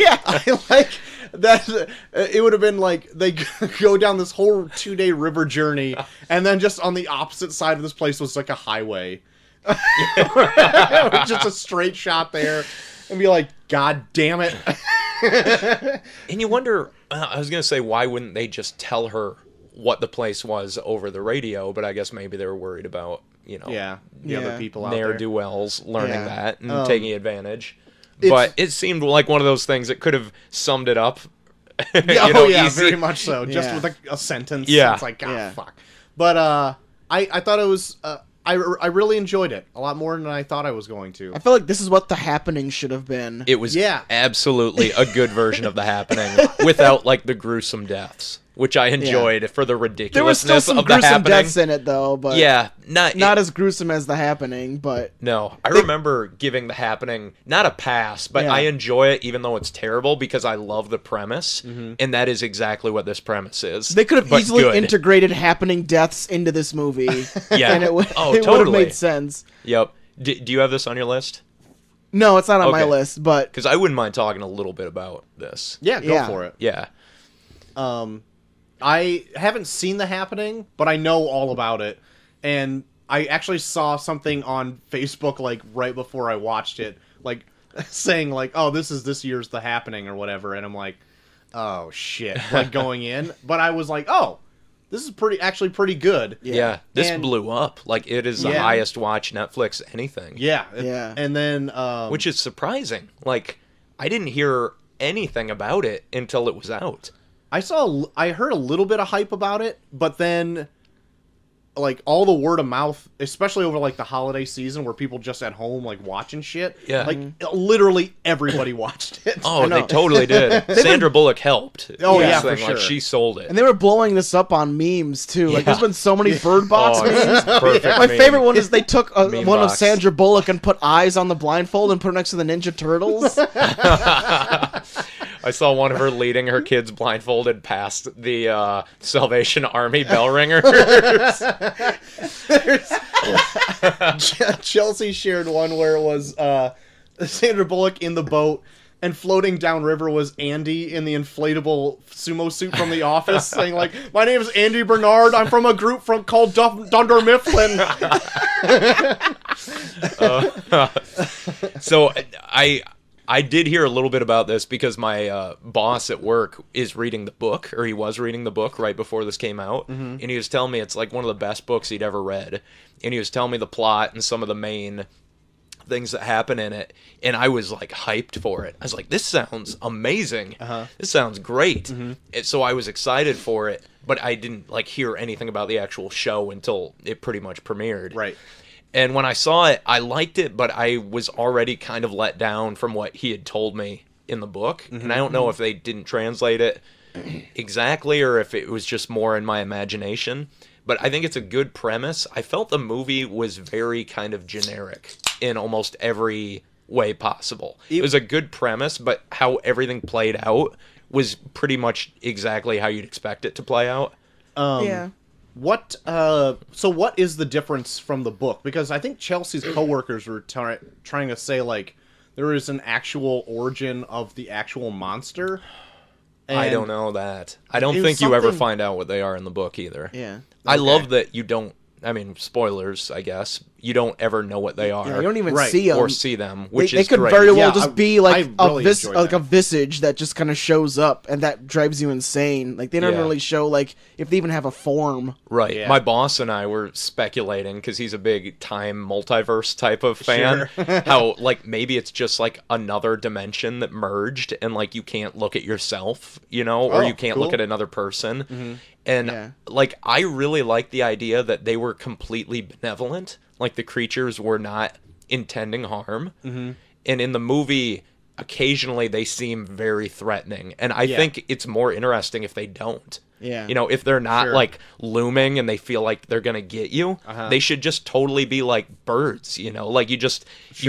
Speaker 1: yeah.
Speaker 3: I like that. It would have been like they go down this whole 2-day river journey, and then just on the opposite side of this place was like a highway. Just a straight shot there, and be like, God damn it.
Speaker 2: And you wonder, I was going to say, why wouldn't they just tell her what the place was over the radio? But I guess maybe they were worried about, the
Speaker 3: The
Speaker 1: Yeah.
Speaker 3: other people out there.
Speaker 2: ne'er-do-wells learning
Speaker 1: Yeah.
Speaker 2: that and taking advantage.
Speaker 3: It's-
Speaker 2: But it seemed like one of those things that could have summed it up.
Speaker 3: Yeah,
Speaker 2: easy.
Speaker 3: very much so. Just
Speaker 1: Yeah.
Speaker 3: with a sentence.
Speaker 2: Yeah.
Speaker 3: It's like, God,
Speaker 1: Yeah.
Speaker 3: fuck. But I thought it was. I really enjoyed it a lot more than I thought I was going to.
Speaker 1: I feel like this is what The Happening should have been.
Speaker 2: It was
Speaker 3: Yeah.
Speaker 2: absolutely a good version of The Happening without, like, the gruesome deaths. which I enjoyed for the ridiculousness
Speaker 1: There was still some
Speaker 2: of the
Speaker 1: gruesome
Speaker 2: happening.
Speaker 1: deaths in it, though, but
Speaker 2: not
Speaker 1: as gruesome as The Happening, but...
Speaker 2: No, I remember giving The Happening, not a pass, but I enjoy it even though it's terrible because I love the premise, and that is exactly what this premise is.
Speaker 1: They could have easily integrated Happening deaths into this movie, and it would have made sense.
Speaker 2: Yep. Do you have this on your list?
Speaker 1: No, it's not on my list, but...
Speaker 2: Because I wouldn't mind talking a little bit about this.
Speaker 3: Yeah, go for it.
Speaker 2: Yeah.
Speaker 3: I haven't seen The Happening, but I know all about it. And I actually saw something on Facebook, like, right before I watched it, like, saying, like, oh, this is this year's The Happening or whatever. And I'm like, oh, shit. Like, going in. But I was like, oh, this is actually pretty good.
Speaker 2: Yeah. This blew up. Like, it is the highest watch Netflix anything.
Speaker 3: Yeah. And then...
Speaker 2: which is surprising. Like, I didn't hear anything about it until it was out.
Speaker 3: I heard a little bit of hype about it, but then, like, all the word of mouth, especially over, like, the holiday season where people just at home, like, watching shit.
Speaker 2: Yeah.
Speaker 3: Like, literally everybody watched it.
Speaker 2: Oh, they totally did. Sandra Bullock helped.
Speaker 3: Oh, yeah, for sure.
Speaker 2: Like, she sold it.
Speaker 1: And they were blowing this up on memes, too. Like, there's been so many Bird Box memes.
Speaker 2: Perfect
Speaker 1: My favorite one is they took one
Speaker 2: box.
Speaker 1: of Sandra Bullock and put eyes on the blindfold and put it next to the Ninja Turtles.
Speaker 2: I saw one of her leading her kids blindfolded past the Salvation Army bell ringers.
Speaker 3: Chelsea shared one where it was Sandra Bullock in the boat, and floating downriver was Andy in the inflatable sumo suit from The Office, saying, like, my name is Andy Bernard, I'm from a group called Dunder Mifflin.
Speaker 2: So I did hear a little bit about this because my boss at work is reading the book, or he was reading the book right before this came out, and he was telling me it's like one of the best books he'd ever read, and he was telling me the plot and some of the main things that happen in it, and I was like hyped for it. I was like, this sounds amazing. This sounds great. And so I was excited for it, but I didn't like hear anything about the actual show until it pretty much premiered.
Speaker 3: Right.
Speaker 2: And when I saw it, I liked it, but I was already kind of let down from what he had told me in the book. And I don't know if they didn't translate it exactly or if it was just more in my imagination. But I think it's a good premise. I felt the movie was very kind of generic in almost every way possible. It was a good premise, but how everything played out was pretty much exactly how you'd expect it to play out.
Speaker 1: Yeah.
Speaker 3: So what is the difference from the book? Because I think Chelsea's coworkers were trying to say, like, there is an actual origin of the actual monster.
Speaker 2: I don't know that. I don't think you ever find out what they are in the book either.
Speaker 1: Yeah.
Speaker 2: I love that you don't, I mean, spoilers, I guess. You don't ever know what they are.
Speaker 1: Yeah, you don't even see them.
Speaker 2: Or see them, which
Speaker 1: they
Speaker 2: is
Speaker 1: could
Speaker 2: great.
Speaker 1: very well just be like
Speaker 3: really
Speaker 1: a visage that just kind of shows up, and that drives you insane. Like, they don't really show, like, if they even have a form.
Speaker 2: Right.
Speaker 3: Yeah.
Speaker 2: My boss and I were speculating, because he's a big time multiverse type of fan, how, like, maybe it's just, like, another dimension that merged, and, like, you can't look at yourself, you know, or you can't look at another person. And, like, I really like the idea that they were completely benevolent. Like, the creatures were not intending harm. And in the movie, occasionally they seem very threatening. And I think it's more interesting if they don't.
Speaker 1: Yeah.
Speaker 2: You know, if they're not, like, looming and they feel like they're going to get you, they should just totally be like birds, you know? Like, you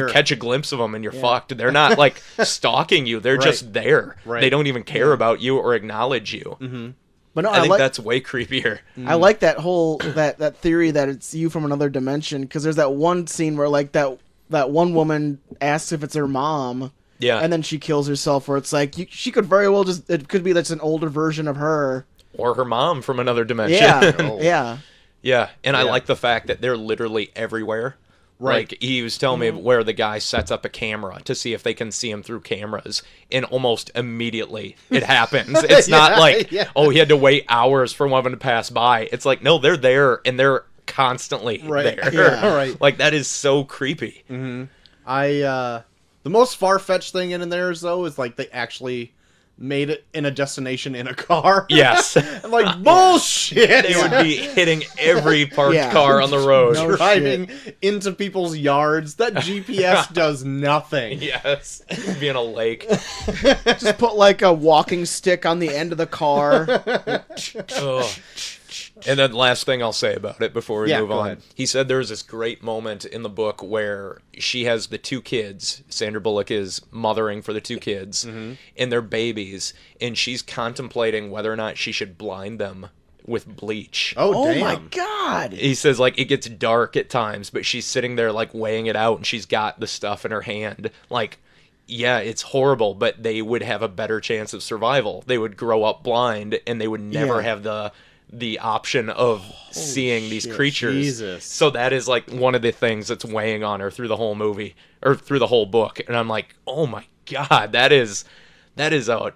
Speaker 2: catch a glimpse of them and you're fucked. They're not, like, stalking you. They're just there. They don't even care about you or acknowledge you.
Speaker 1: But no,
Speaker 2: I think that's way creepier.
Speaker 1: I like that whole that theory that it's you from another dimension, because there's that one scene where, like, that one woman asks if it's her mom, and then she kills herself. Where it's like she could very well it could be that's an older version of her
Speaker 2: or her mom from another dimension.
Speaker 1: Yeah,
Speaker 2: And I like the fact that they're literally everywhere.
Speaker 3: Right.
Speaker 2: Like, he was telling me where the guy sets up a camera to see if they can see him through cameras, and almost immediately it happens. It's not like, oh, he had to wait hours for one of them to pass by. It's like, no, they're there, and they're constantly there. Like, that is so creepy.
Speaker 3: The most far-fetched thing in there, though, is, like, they actually made it in a destination in a car.
Speaker 2: Yes.
Speaker 3: I'm like, bullshit!
Speaker 2: They would be hitting every parked
Speaker 1: Yeah.
Speaker 2: car on the road.
Speaker 1: No
Speaker 3: Driving into people's yards. That GPS does nothing.
Speaker 2: Yes. Be in a lake.
Speaker 1: Just put like a walking stick on the end of the car.
Speaker 2: Ugh. And then last thing I'll say about it before we move
Speaker 3: go
Speaker 2: on.
Speaker 3: ahead.
Speaker 2: He said there's this great moment in the book where she has the two kids. Sandra Bullock is mothering for the two kids, and they're babies, and she's contemplating whether or not she should blind them with bleach.
Speaker 3: Oh,
Speaker 1: Oh
Speaker 3: damn.
Speaker 1: my god.
Speaker 2: He says, like, it gets dark at times, but she's sitting there, like, weighing it out, and she's got the stuff in her hand. Like, yeah, it's horrible, but they would have a better chance of survival. They would grow up blind, and they would never
Speaker 1: Yeah.
Speaker 2: have the option of seeing these
Speaker 1: shit.
Speaker 2: creatures.
Speaker 3: Jesus.
Speaker 2: So that is, like, one of the things that's weighing on her through the whole movie, or through the whole book. And I'm like, oh my god, that is a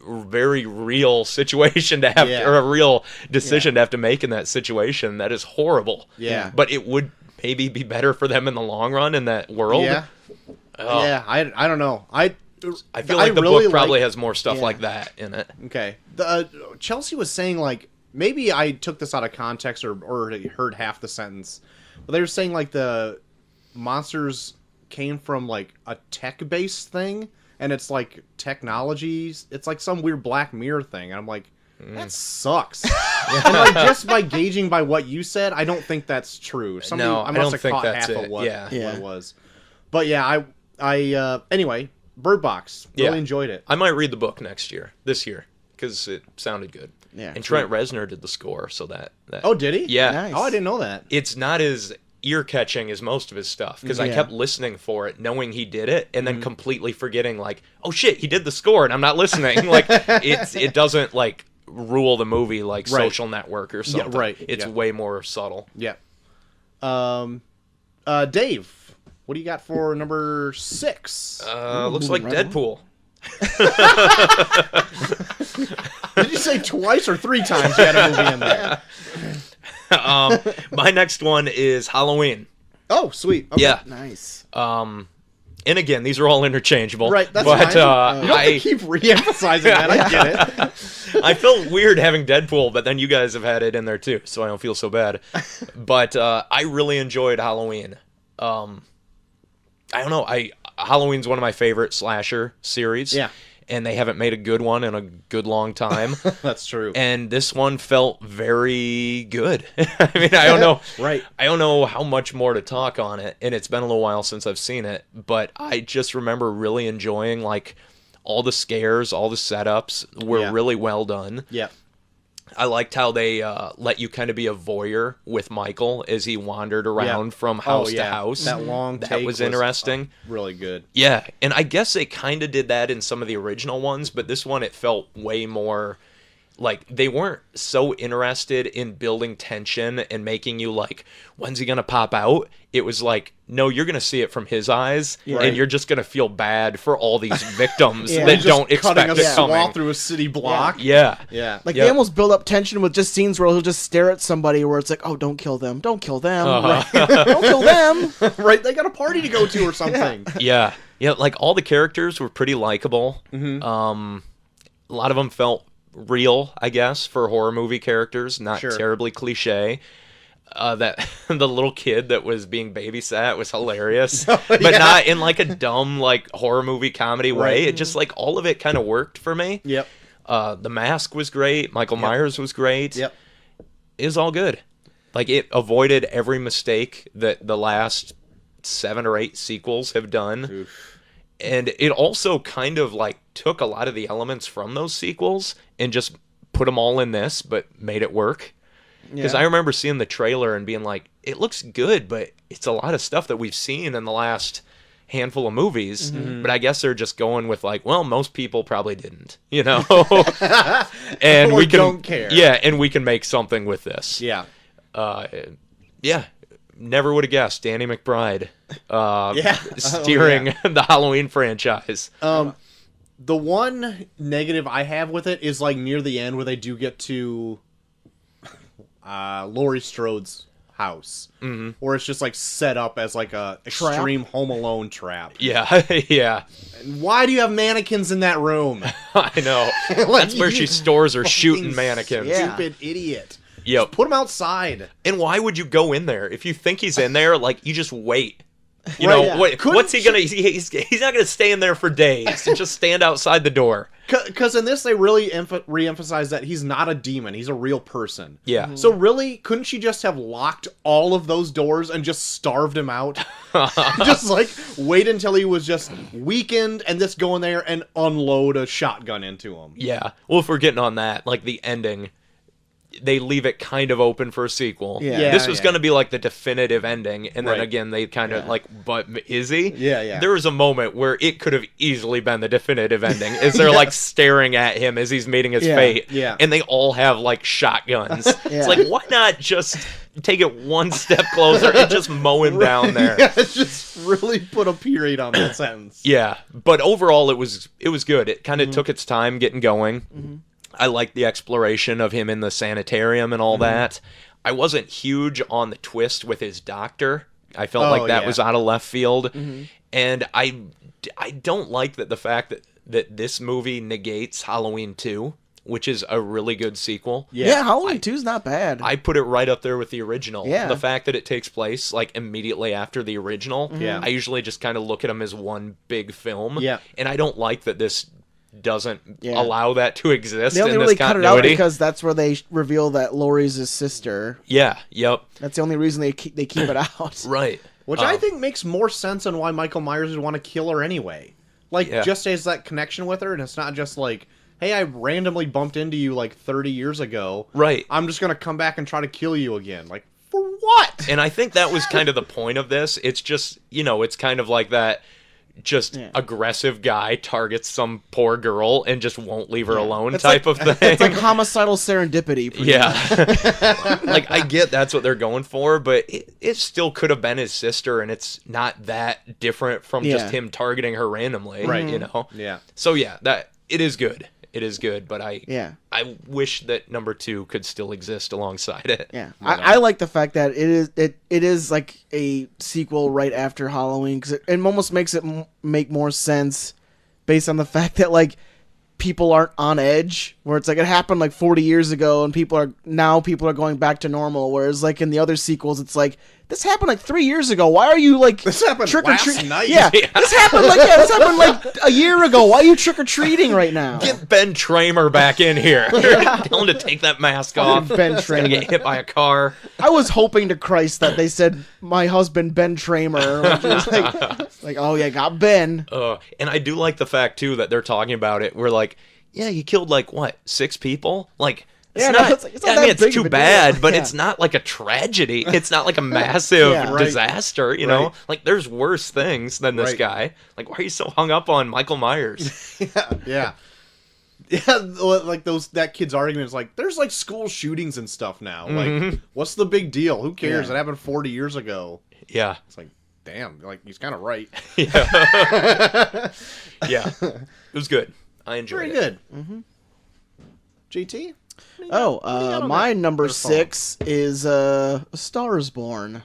Speaker 2: very real situation to have,
Speaker 3: Yeah.
Speaker 2: or a real decision to have to make in that situation. That is horrible.
Speaker 3: Yeah.
Speaker 2: But it would maybe be better for them in the long run in that world.
Speaker 3: Yeah.
Speaker 2: Oh,
Speaker 3: Yeah, I don't know. I
Speaker 2: feel like the
Speaker 3: really
Speaker 2: book probably
Speaker 3: like-
Speaker 2: has more stuff
Speaker 1: Yeah.
Speaker 2: like that in it.
Speaker 3: Okay. The Chelsea was saying, like, maybe I took this out of context or heard half the sentence, but they were saying like the monsters came from like a tech-based thing, and it's like technologies. It's like some weird Black Mirror thing, and I'm like, that sucks. And like just by gauging by what you said, I don't think that's true. Somebody,
Speaker 2: No,
Speaker 3: I
Speaker 2: I
Speaker 3: must
Speaker 2: don't
Speaker 3: have
Speaker 2: think
Speaker 3: caught
Speaker 2: that's
Speaker 3: half
Speaker 2: it.
Speaker 3: of what,
Speaker 2: Yeah.
Speaker 3: what
Speaker 1: Yeah.
Speaker 3: it was. But yeah, I anyway, Bird Box. Really
Speaker 2: Yeah.
Speaker 3: enjoyed it.
Speaker 2: I might read the book this year, because it sounded good.
Speaker 1: Yeah.
Speaker 2: And Trent Reznor did the score, so that
Speaker 3: Oh, did he?
Speaker 2: yeah.
Speaker 1: Nice.
Speaker 3: Oh, I didn't know that.
Speaker 2: It's not as ear-catching as most of his stuff, because I
Speaker 1: Yeah.
Speaker 2: kept listening for it, knowing he did it, and then completely forgetting, like, oh shit, he did the score, and I'm not listening. Like, it doesn't, like, rule the movie like
Speaker 3: Right.
Speaker 2: Social Network or something.
Speaker 3: right.
Speaker 2: It's
Speaker 3: Yeah.
Speaker 2: way more subtle.
Speaker 3: Yeah. Dave, what do you got for number 6?
Speaker 2: Looks like
Speaker 1: right
Speaker 2: Deadpool.
Speaker 3: Did you say twice or 3 times you had a movie in there?
Speaker 2: My next one is Halloween.
Speaker 3: Oh, sweet. Okay.
Speaker 2: Yeah.
Speaker 1: Nice.
Speaker 2: And again, these are all interchangeable.
Speaker 3: Right, that's
Speaker 2: but
Speaker 3: fine. You don't have to
Speaker 2: I
Speaker 3: keep re-emphasizing that. I get it.
Speaker 2: I felt weird having Deadpool, but then you guys have had it in there too, so I don't feel so bad. But I really enjoyed Halloween. I don't know. Halloween's one of my favorite slasher series.
Speaker 3: Yeah.
Speaker 2: And they haven't made a good one in a good long time.
Speaker 3: That's true.
Speaker 2: And this one felt very good. I mean, I don't know.
Speaker 3: Right.
Speaker 2: I don't know how much more to talk on it, and it's been a little while since I've seen it, but I just remember really enjoying, like, all the scares, all the setups were
Speaker 3: Yeah.
Speaker 2: really well done.
Speaker 3: Yeah.
Speaker 2: I liked how they let you kind of be a voyeur with Michael as he wandered around from house to house.
Speaker 3: That long
Speaker 2: That
Speaker 3: take
Speaker 2: was interesting.
Speaker 3: Really good.
Speaker 2: Yeah, and I guess they kind of did that in some of the original ones, but this one it felt way more like they weren't so interested in building tension and making you like, when's he gonna pop out? It was like, no, you're gonna see it from his eyes,
Speaker 3: Right.
Speaker 2: and you're just gonna feel bad for all these victims
Speaker 1: Yeah.
Speaker 2: that
Speaker 3: Just
Speaker 2: don't
Speaker 3: cutting
Speaker 2: expect
Speaker 3: a
Speaker 2: it coming.
Speaker 3: swath through a city block.
Speaker 2: Yeah,
Speaker 3: Yeah.
Speaker 1: Like
Speaker 2: Yep.
Speaker 1: they almost build up tension with just scenes where he'll just stare at somebody where it's like, oh, don't kill them, don't kill them, don't kill them.
Speaker 3: Right. They got a party to go to or something.
Speaker 2: yeah, like all the characters were pretty likable.
Speaker 3: Mm-hmm.
Speaker 2: A lot of them felt real, I guess, for horror movie characters, not
Speaker 3: Sure.
Speaker 2: terribly cliche. That the little kid that was being babysat was hilarious, but
Speaker 3: Yeah.
Speaker 2: not in like a dumb like horror movie comedy way.
Speaker 3: Right.
Speaker 2: It just like all of it kind of worked for me.
Speaker 3: Yep.
Speaker 2: The Mask was great. Michael Myers was great.
Speaker 3: Yep.
Speaker 2: It was all good. Like it avoided every mistake that the last 7 or 8 sequels have done.
Speaker 3: Oof.
Speaker 2: And it also kind of like took a lot of the elements from those sequels and just put them all in this, but made it work. Because
Speaker 1: Yeah.
Speaker 2: I remember seeing the trailer and being like, it looks good, but it's a lot of stuff that we've seen in the last handful of movies. But I guess they're just going with like, well, most people probably didn't, you know? And
Speaker 3: Or
Speaker 2: we can,
Speaker 3: don't care.
Speaker 2: Yeah, and we can make something with this.
Speaker 3: Yeah.
Speaker 2: Yeah. Never would have guessed Danny McBride
Speaker 3: Yeah.
Speaker 2: steering the Halloween franchise.
Speaker 3: The one negative I have with it is like near the end where they do get to Laurie Strode's house, or it's just like set up as like a extreme Home Alone trap.
Speaker 2: Yeah, yeah.
Speaker 3: And why do you have mannequins in that room?
Speaker 2: I know.
Speaker 3: Like,
Speaker 2: That's where she stores her shooting mannequins.
Speaker 3: Stupid idiot.
Speaker 2: Yep.
Speaker 3: Just put them outside.
Speaker 2: And why would you go in there if you think he's in there? Like, you just wait. You
Speaker 3: Right,
Speaker 2: know,
Speaker 3: yeah.
Speaker 2: what's he gonna? He's not gonna stay in there for days. Just stand outside the door.
Speaker 3: Because in this, they really re-emphasize that he's not a demon. He's a real person.
Speaker 2: Yeah.
Speaker 3: So really, couldn't she just have locked all of those doors and just starved him out? Just like wait until he was just weakened and just go in there and unload a shotgun into him.
Speaker 2: Yeah. Well, if we're getting on that, like the ending, they leave it kind of open for a sequel.
Speaker 1: Yeah.
Speaker 2: This was
Speaker 3: Yeah.
Speaker 2: going to be like the definitive ending, and then
Speaker 3: Right.
Speaker 2: again they kind of like, but is he?
Speaker 3: Yeah, yeah.
Speaker 2: There was a moment where it could have easily been the definitive ending. Is they're like staring at him as he's meeting his
Speaker 1: Yeah.
Speaker 2: fate,
Speaker 3: Yeah.
Speaker 2: and they all have like shotguns.
Speaker 1: Yeah.
Speaker 2: It's like, why not just take it one step closer and just mow him down there?
Speaker 3: Yeah, just really put a period on that sentence.
Speaker 2: Yeah, but overall it was good. It kind of took its time getting going. I liked the exploration of him in the sanitarium and all that. I wasn't huge on the twist with his doctor. I felt like that was out of left field. And I don't like that the fact that this movie negates Halloween 2, which is a really good sequel.
Speaker 1: Yeah, Halloween 2's not bad.
Speaker 2: I put it right up there with the original.
Speaker 1: Yeah.
Speaker 2: The fact that it takes place like immediately after the original.
Speaker 3: Yeah.
Speaker 2: I usually just kind of look at them as one big film.
Speaker 3: Yeah.
Speaker 2: And I don't like that this doesn't
Speaker 1: Yeah.
Speaker 2: allow that to exist
Speaker 1: They only
Speaker 2: in
Speaker 1: really
Speaker 2: this
Speaker 1: cut it out
Speaker 2: continuity.
Speaker 1: because that's where they reveal that Laurie's his sister.
Speaker 2: Yeah, yep,
Speaker 1: That's the only reason they keep it out.
Speaker 2: right.
Speaker 3: Which I think makes more sense on why Michael Myers would want to kill her anyway. Like,
Speaker 2: Yeah.
Speaker 3: just as that connection with her, and it's not just like, hey, I randomly bumped into you like 30 years ago.
Speaker 2: Right.
Speaker 3: I'm just going to come back and try to kill you again. Like, for what?
Speaker 2: And I think that was kind of the point of this. It's just, it's kind of like that just aggressive guy targets some poor girl and just won't leave her alone type of thing.
Speaker 1: It's like homicidal serendipity. pretty
Speaker 2: Yeah.
Speaker 1: much.
Speaker 2: Like, I get that's what they're going for, but it still could have been his sister, and it's not that different from just
Speaker 1: Yeah.
Speaker 2: him targeting her randomly,
Speaker 3: Right. Yeah.
Speaker 2: So, yeah, that it is good. It is good, but I wish that number 2 could still exist alongside it.
Speaker 1: Yeah, I like the fact that it is like a sequel right after Halloween because it almost makes it make more sense based on the fact that like people aren't on edge, where it's like it happened like 40 years ago and people are going back to normal, whereas like in the other sequels it's like this happened like 3 years ago. Why are you like
Speaker 3: This happened last night.
Speaker 1: Yeah, this happened like a year ago. Why are you trick or treating right now?
Speaker 2: Get Ben Tramer back in here. Tell him to take that mask off.
Speaker 1: Ben
Speaker 2: He's gonna
Speaker 1: Tramer.
Speaker 2: get hit by a car.
Speaker 1: I was hoping to Christ that they said my husband Ben Tramer, which is like oh yeah, got Ben.
Speaker 2: And I do like the fact too that they're talking about it. We're like, yeah, you killed like what, 6 people? Like, it's
Speaker 1: Yeah,
Speaker 2: not.
Speaker 1: no, it's not
Speaker 2: I mean,
Speaker 1: that
Speaker 2: it's
Speaker 1: big
Speaker 2: too
Speaker 1: of a deal.
Speaker 2: bad, but
Speaker 1: Yeah.
Speaker 2: it's not like a tragedy. It's not like a massive
Speaker 1: Yeah, right.
Speaker 2: disaster. You know,
Speaker 3: Right.
Speaker 2: like there's worse things than this
Speaker 3: Right.
Speaker 2: guy. Like, why are you so hung up on Michael Myers?
Speaker 3: Yeah. Yeah, like that kid's argument is like, there's like school shootings and stuff now. Like, what's the big deal? Who cares?
Speaker 1: Yeah.
Speaker 3: It happened 40 years ago.
Speaker 2: Yeah,
Speaker 3: It's like, damn, like he's kind of right.
Speaker 2: yeah, it was good. I enjoyed
Speaker 3: Very
Speaker 2: it.
Speaker 3: good. Mm-hmm. GT?
Speaker 1: My number
Speaker 3: Your phone.
Speaker 1: 6 is A Star Is Born.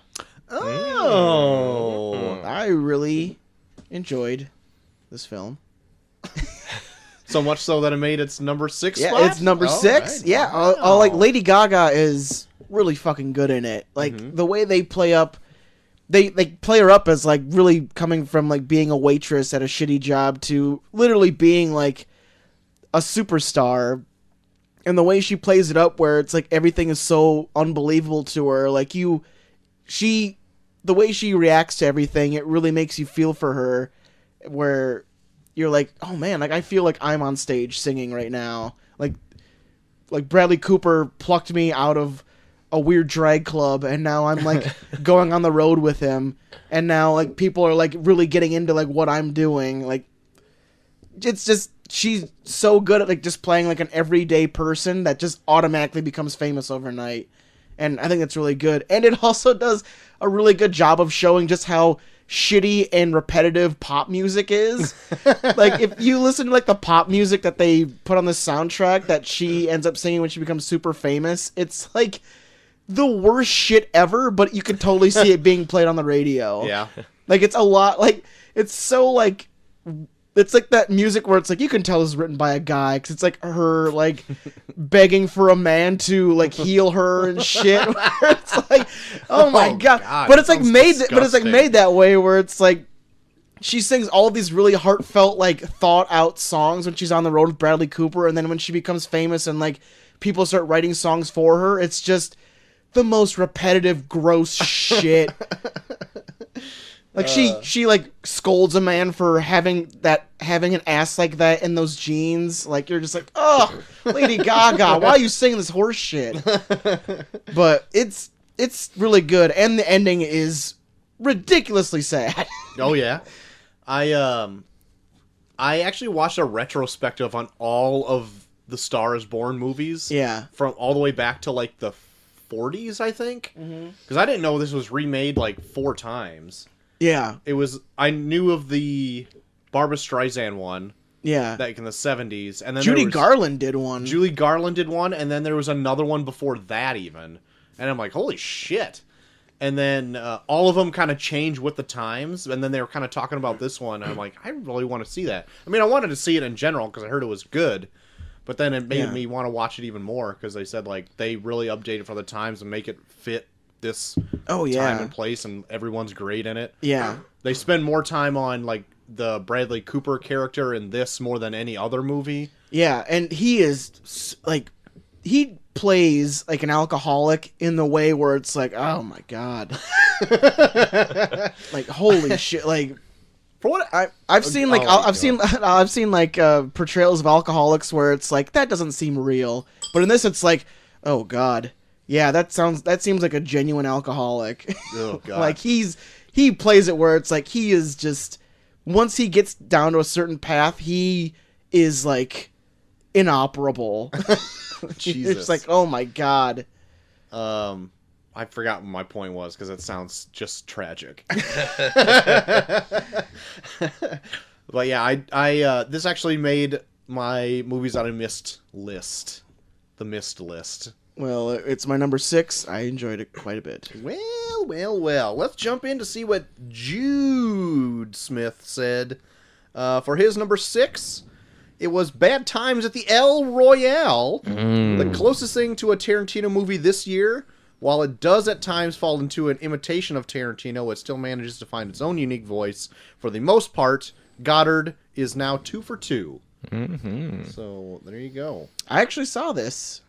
Speaker 3: Oh.
Speaker 1: I really enjoyed this film.
Speaker 3: So much so that it made its number 6
Speaker 1: Yeah,
Speaker 3: spot?
Speaker 1: it's number
Speaker 3: All
Speaker 1: 6.
Speaker 3: right.
Speaker 1: Yeah,
Speaker 3: Wow.
Speaker 1: like Lady Gaga is really fucking good in it. Like the way they play up, they play her up as like really coming from like being a waitress at a shitty job to literally being like a superstar. And the way she plays it up, where it's like everything is so unbelievable to her, like the way she reacts to everything, it really makes you feel for her. Where you're like, oh man, like I feel like I'm on stage singing right now. Like Bradley Cooper plucked me out of a weird drag club, and now I'm like going on the road with him, and now like people are like really getting into like what I'm doing. Like it's just she's so good at like just playing like an everyday person that just automatically becomes famous overnight. And I think that's really good. And it also does a really good job of showing just how shitty and repetitive pop music is. Like if you listen to like the pop music that they put on the soundtrack that she ends up singing when she becomes super famous, it's like the worst shit ever, but you can totally see it being played on the radio.
Speaker 3: Yeah.
Speaker 1: Like, it's a lot, like, it's so, like, it's like that music where it's like, you can tell this is written by a guy, because it's like her, like, begging for a man to, like, heal her and shit. Where it's like, oh my God. But it's like made, that way where it's like, she sings all of these really heartfelt, like, thought out songs when she's on the road with Bradley Cooper, and then when she becomes famous and, like, people start writing songs for her, it's just the most repetitive, gross shit. Like, she like scolds a man for having an ass like that in those jeans. Like, you're just like, oh, Lady Gaga, why are you singing this horse shit? But it's really good, and the ending is ridiculously sad.
Speaker 3: Oh yeah, I actually watched a retrospective on all of the Star is Born movies.
Speaker 1: Yeah,
Speaker 3: from all the way back to like the 40s, I think. Because I didn't know this was remade like 4 times.
Speaker 1: Yeah,
Speaker 3: it was. I knew of the Barbra Streisand one.
Speaker 1: Yeah,
Speaker 3: like in the 70s, and then
Speaker 1: Judy Garland did one.
Speaker 3: Julie Garland did one, and then there was another one before that even. And I'm like, holy shit! And then all of them kind of change with the times, and then they were kind of talking about this one, and I'm like, I really want to see that. I mean, I wanted to see it in general because I heard it was good, but then it made me want to watch it even more because they said like they really updated for the times and make it fit this time and place, and everyone's great in it.
Speaker 1: Yeah,
Speaker 3: they spend more time on like the Bradley Cooper character in this more than any other movie.
Speaker 1: Yeah, and he is like, he plays like an alcoholic in the way where it's like, oh my God, like holy shit, like.
Speaker 3: For what
Speaker 1: I've seen like I've seen like portrayals of alcoholics where it's like that doesn't seem real, but in this it's like, oh God. Yeah, that seems like a genuine alcoholic.
Speaker 3: Oh God.
Speaker 1: Like he plays it where it's like he is just, once he gets down to a certain path, he is like inoperable.
Speaker 3: Jesus.
Speaker 1: It's like, oh my God.
Speaker 3: I forgot what my point was because it sounds just tragic. But yeah, I this actually made my movies that I missed list. The missed list.
Speaker 1: Well, it's my number 6. I enjoyed it quite a bit.
Speaker 3: Well. Let's jump in to see what Jude Smith said. For his number 6, it was Bad Times at the El Royale. The closest thing to a Tarantino movie this year. While it does at times fall into an imitation of Tarantino, it still manages to find its own unique voice. For the most part, Goddard is now 2 for 2.
Speaker 2: Mm-hmm.
Speaker 3: So, there you go.
Speaker 1: I actually saw this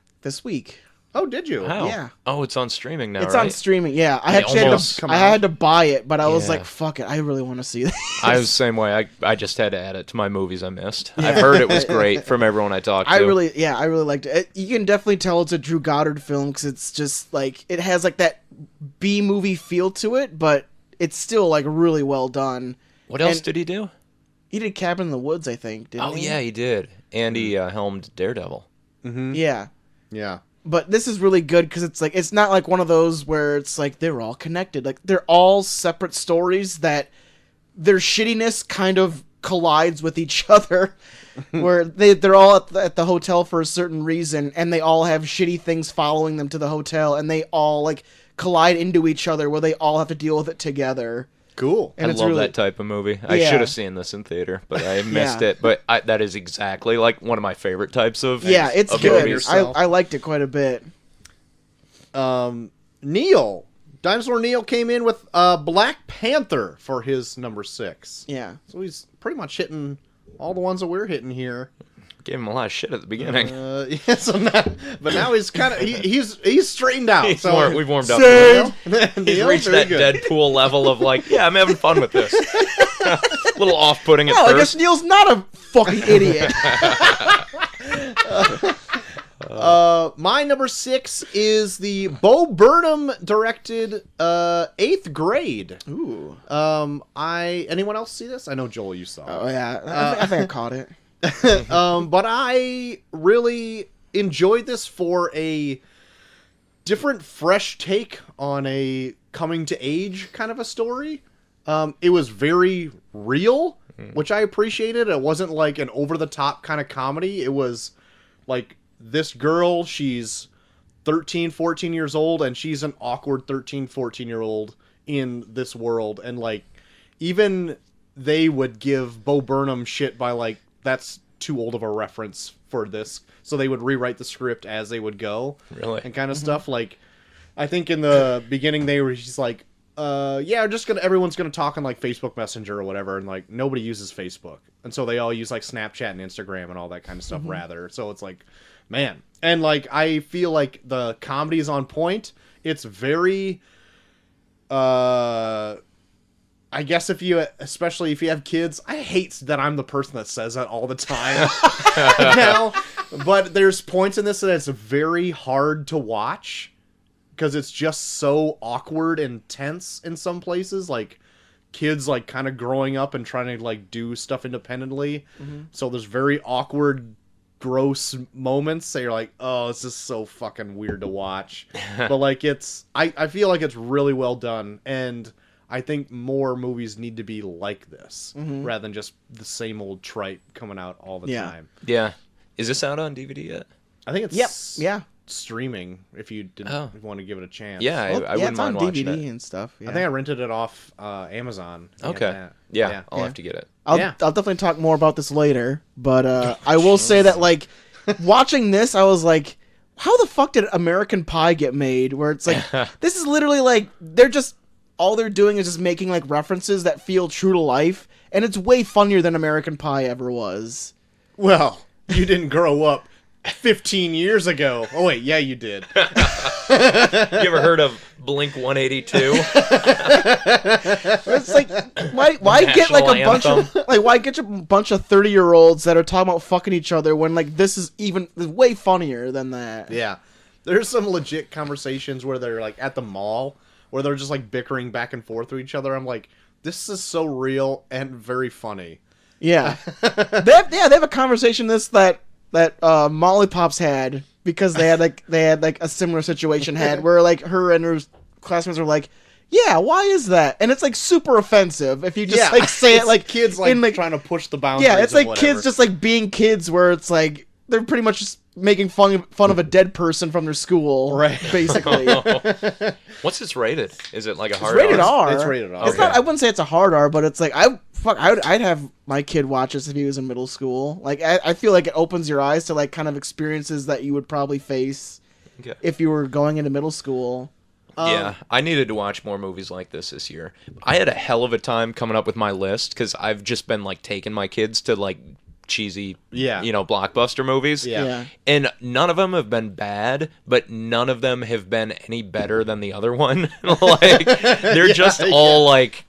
Speaker 1: week.
Speaker 3: Oh, did you?
Speaker 2: How?
Speaker 1: Yeah.
Speaker 2: Oh, it's on streaming now,
Speaker 1: It's
Speaker 2: right?
Speaker 1: on streaming, yeah. I had to buy it, but I was like, fuck it, I really want to see this.
Speaker 2: I was the same way. I just had to add it to my movies I missed. Yeah. I've heard it was great from everyone I talked to.
Speaker 1: I really liked it. You can definitely tell it's a Drew Goddard film because it's just like, it has like that B-movie feel to it, but it's still like really well done.
Speaker 2: What else did he do?
Speaker 1: He did Cabin in the Woods, I think, didn't he?
Speaker 2: Oh, yeah, he did. And he helmed Daredevil.
Speaker 3: Mm-hmm.
Speaker 1: Yeah.
Speaker 3: Yeah.
Speaker 1: But this is really good because it's like, it's not like one of those where it's like they're all connected. Like, they're all separate stories that their shittiness kind of collides with each other. Where they're all at the hotel for a certain reason, and they all have shitty things following them to the hotel, and they all like collide into each other where they all have to deal with it together.
Speaker 3: Cool.
Speaker 2: And I love that type of movie. I should have seen this in theater, but I missed it. But that is exactly like one of my favorite types of
Speaker 1: it's good. I liked it quite a bit.
Speaker 3: Neil, Dinosaur Neil came in with Black Panther for his number 6.
Speaker 1: Yeah.
Speaker 3: So he's pretty much hitting all the ones that we're hitting here.
Speaker 2: Gave him a lot of shit at the beginning.
Speaker 3: But now he's kind of he's straightened out.
Speaker 2: We've warmed up. He's reached that Deadpool level of like, yeah, I'm having fun with this. A little off-putting at first.
Speaker 1: I guess Neil's not a fucking idiot.
Speaker 3: My number 6 is the Bo Burnham directed 8th Grade.
Speaker 1: Ooh.
Speaker 3: Anyone else see this? I know Joel, you saw it.
Speaker 1: Oh yeah, I think I caught it.
Speaker 3: But I really enjoyed this for a different, fresh take on a coming to age kind of a story. It was very real, which I appreciated. It wasn't like an over the top kind of comedy. It was like this girl, she's 13, 14 years old, and she's an awkward 13, 14-year-old in this world. And, like, even they would give Bo Burnham shit by, like, that's too old of a reference for this. So they would rewrite the script as they would go.
Speaker 2: Really?
Speaker 3: And kind of stuff. Like, I think in the beginning she's like, yeah, everyone's gonna talk on, like, Facebook Messenger or whatever, and, like, nobody uses Facebook. And so they all use, like, Snapchat and Instagram and all that kind of stuff rather. So it's like, man. And, like, I feel like the comedy is on point. It's very, I guess especially if you have kids, I hate that I'm the person that says that all the time now. But there's points in this that it's very hard to watch because it's just so awkward and tense in some places. Like, kids, like, kind of growing up and trying to, like, do stuff independently. So there's very awkward, gross moments that you're like, oh, this is so fucking weird to watch. But, like, I feel like it's really well done, and I think more movies need to be like this rather than just the same old tripe coming out all the time.
Speaker 2: Yeah. Is this out on DVD yet?
Speaker 3: I think it's streaming if you didn't want to give it a chance.
Speaker 2: Yeah, I wouldn't mind watching
Speaker 1: DVD
Speaker 2: it.
Speaker 1: and stuff. Yeah.
Speaker 3: I think I rented it off Amazon.
Speaker 2: Okay. Yeah, I'll have to get it.
Speaker 1: I'll definitely talk more about this later, but I will say that, like, watching this, I was like, how the fuck did American Pie get made? Where it's like, this is literally like, all they're doing is just making, like, references that feel true to life, and it's way funnier than American Pie ever was.
Speaker 3: Well, you didn't grow up 15 years ago. Oh, wait, yeah, you did.
Speaker 2: You ever heard of Blink 182?
Speaker 1: It's like, why get, like, a bunch of, like, why get a bunch of 30-year-olds that are talking about fucking each other when, like, this is way funnier than that?
Speaker 3: Yeah. There's some legit conversations where they're, like, at the mall, where they're just, like, bickering back and forth with each other. I'm like, this is so real and very funny.
Speaker 1: Yeah. they have a conversation that Molly Pops had, because they had like a similar situation where, like, her and her classmates are like, yeah, why is that? And it's, like, super offensive if you just like say it, like,
Speaker 3: kids, like,
Speaker 1: in, like,
Speaker 3: trying to push the boundaries.
Speaker 1: Yeah, it's like kids just, like, being kids, where it's like they're pretty much just making fun of a dead person from their school,
Speaker 3: right?
Speaker 1: Basically.
Speaker 2: What's this rated? Is it like a hard?
Speaker 1: It's rated R.
Speaker 3: It's rated R.
Speaker 1: It's not. I wouldn't say it's a hard R, but it's like I'd have my kid watch this if he was in middle school. Like, I feel like it opens your eyes to, like, kind of experiences that you would probably face if you were going into middle school.
Speaker 2: Yeah, I needed to watch more movies like this year. I had a hell of a time coming up with my list because I've just been, like, taking my kids to, like, cheesy, blockbuster movies.
Speaker 3: Yeah.
Speaker 2: And none of them have been bad, but none of them have been any better than the other one. Like, they're just all like,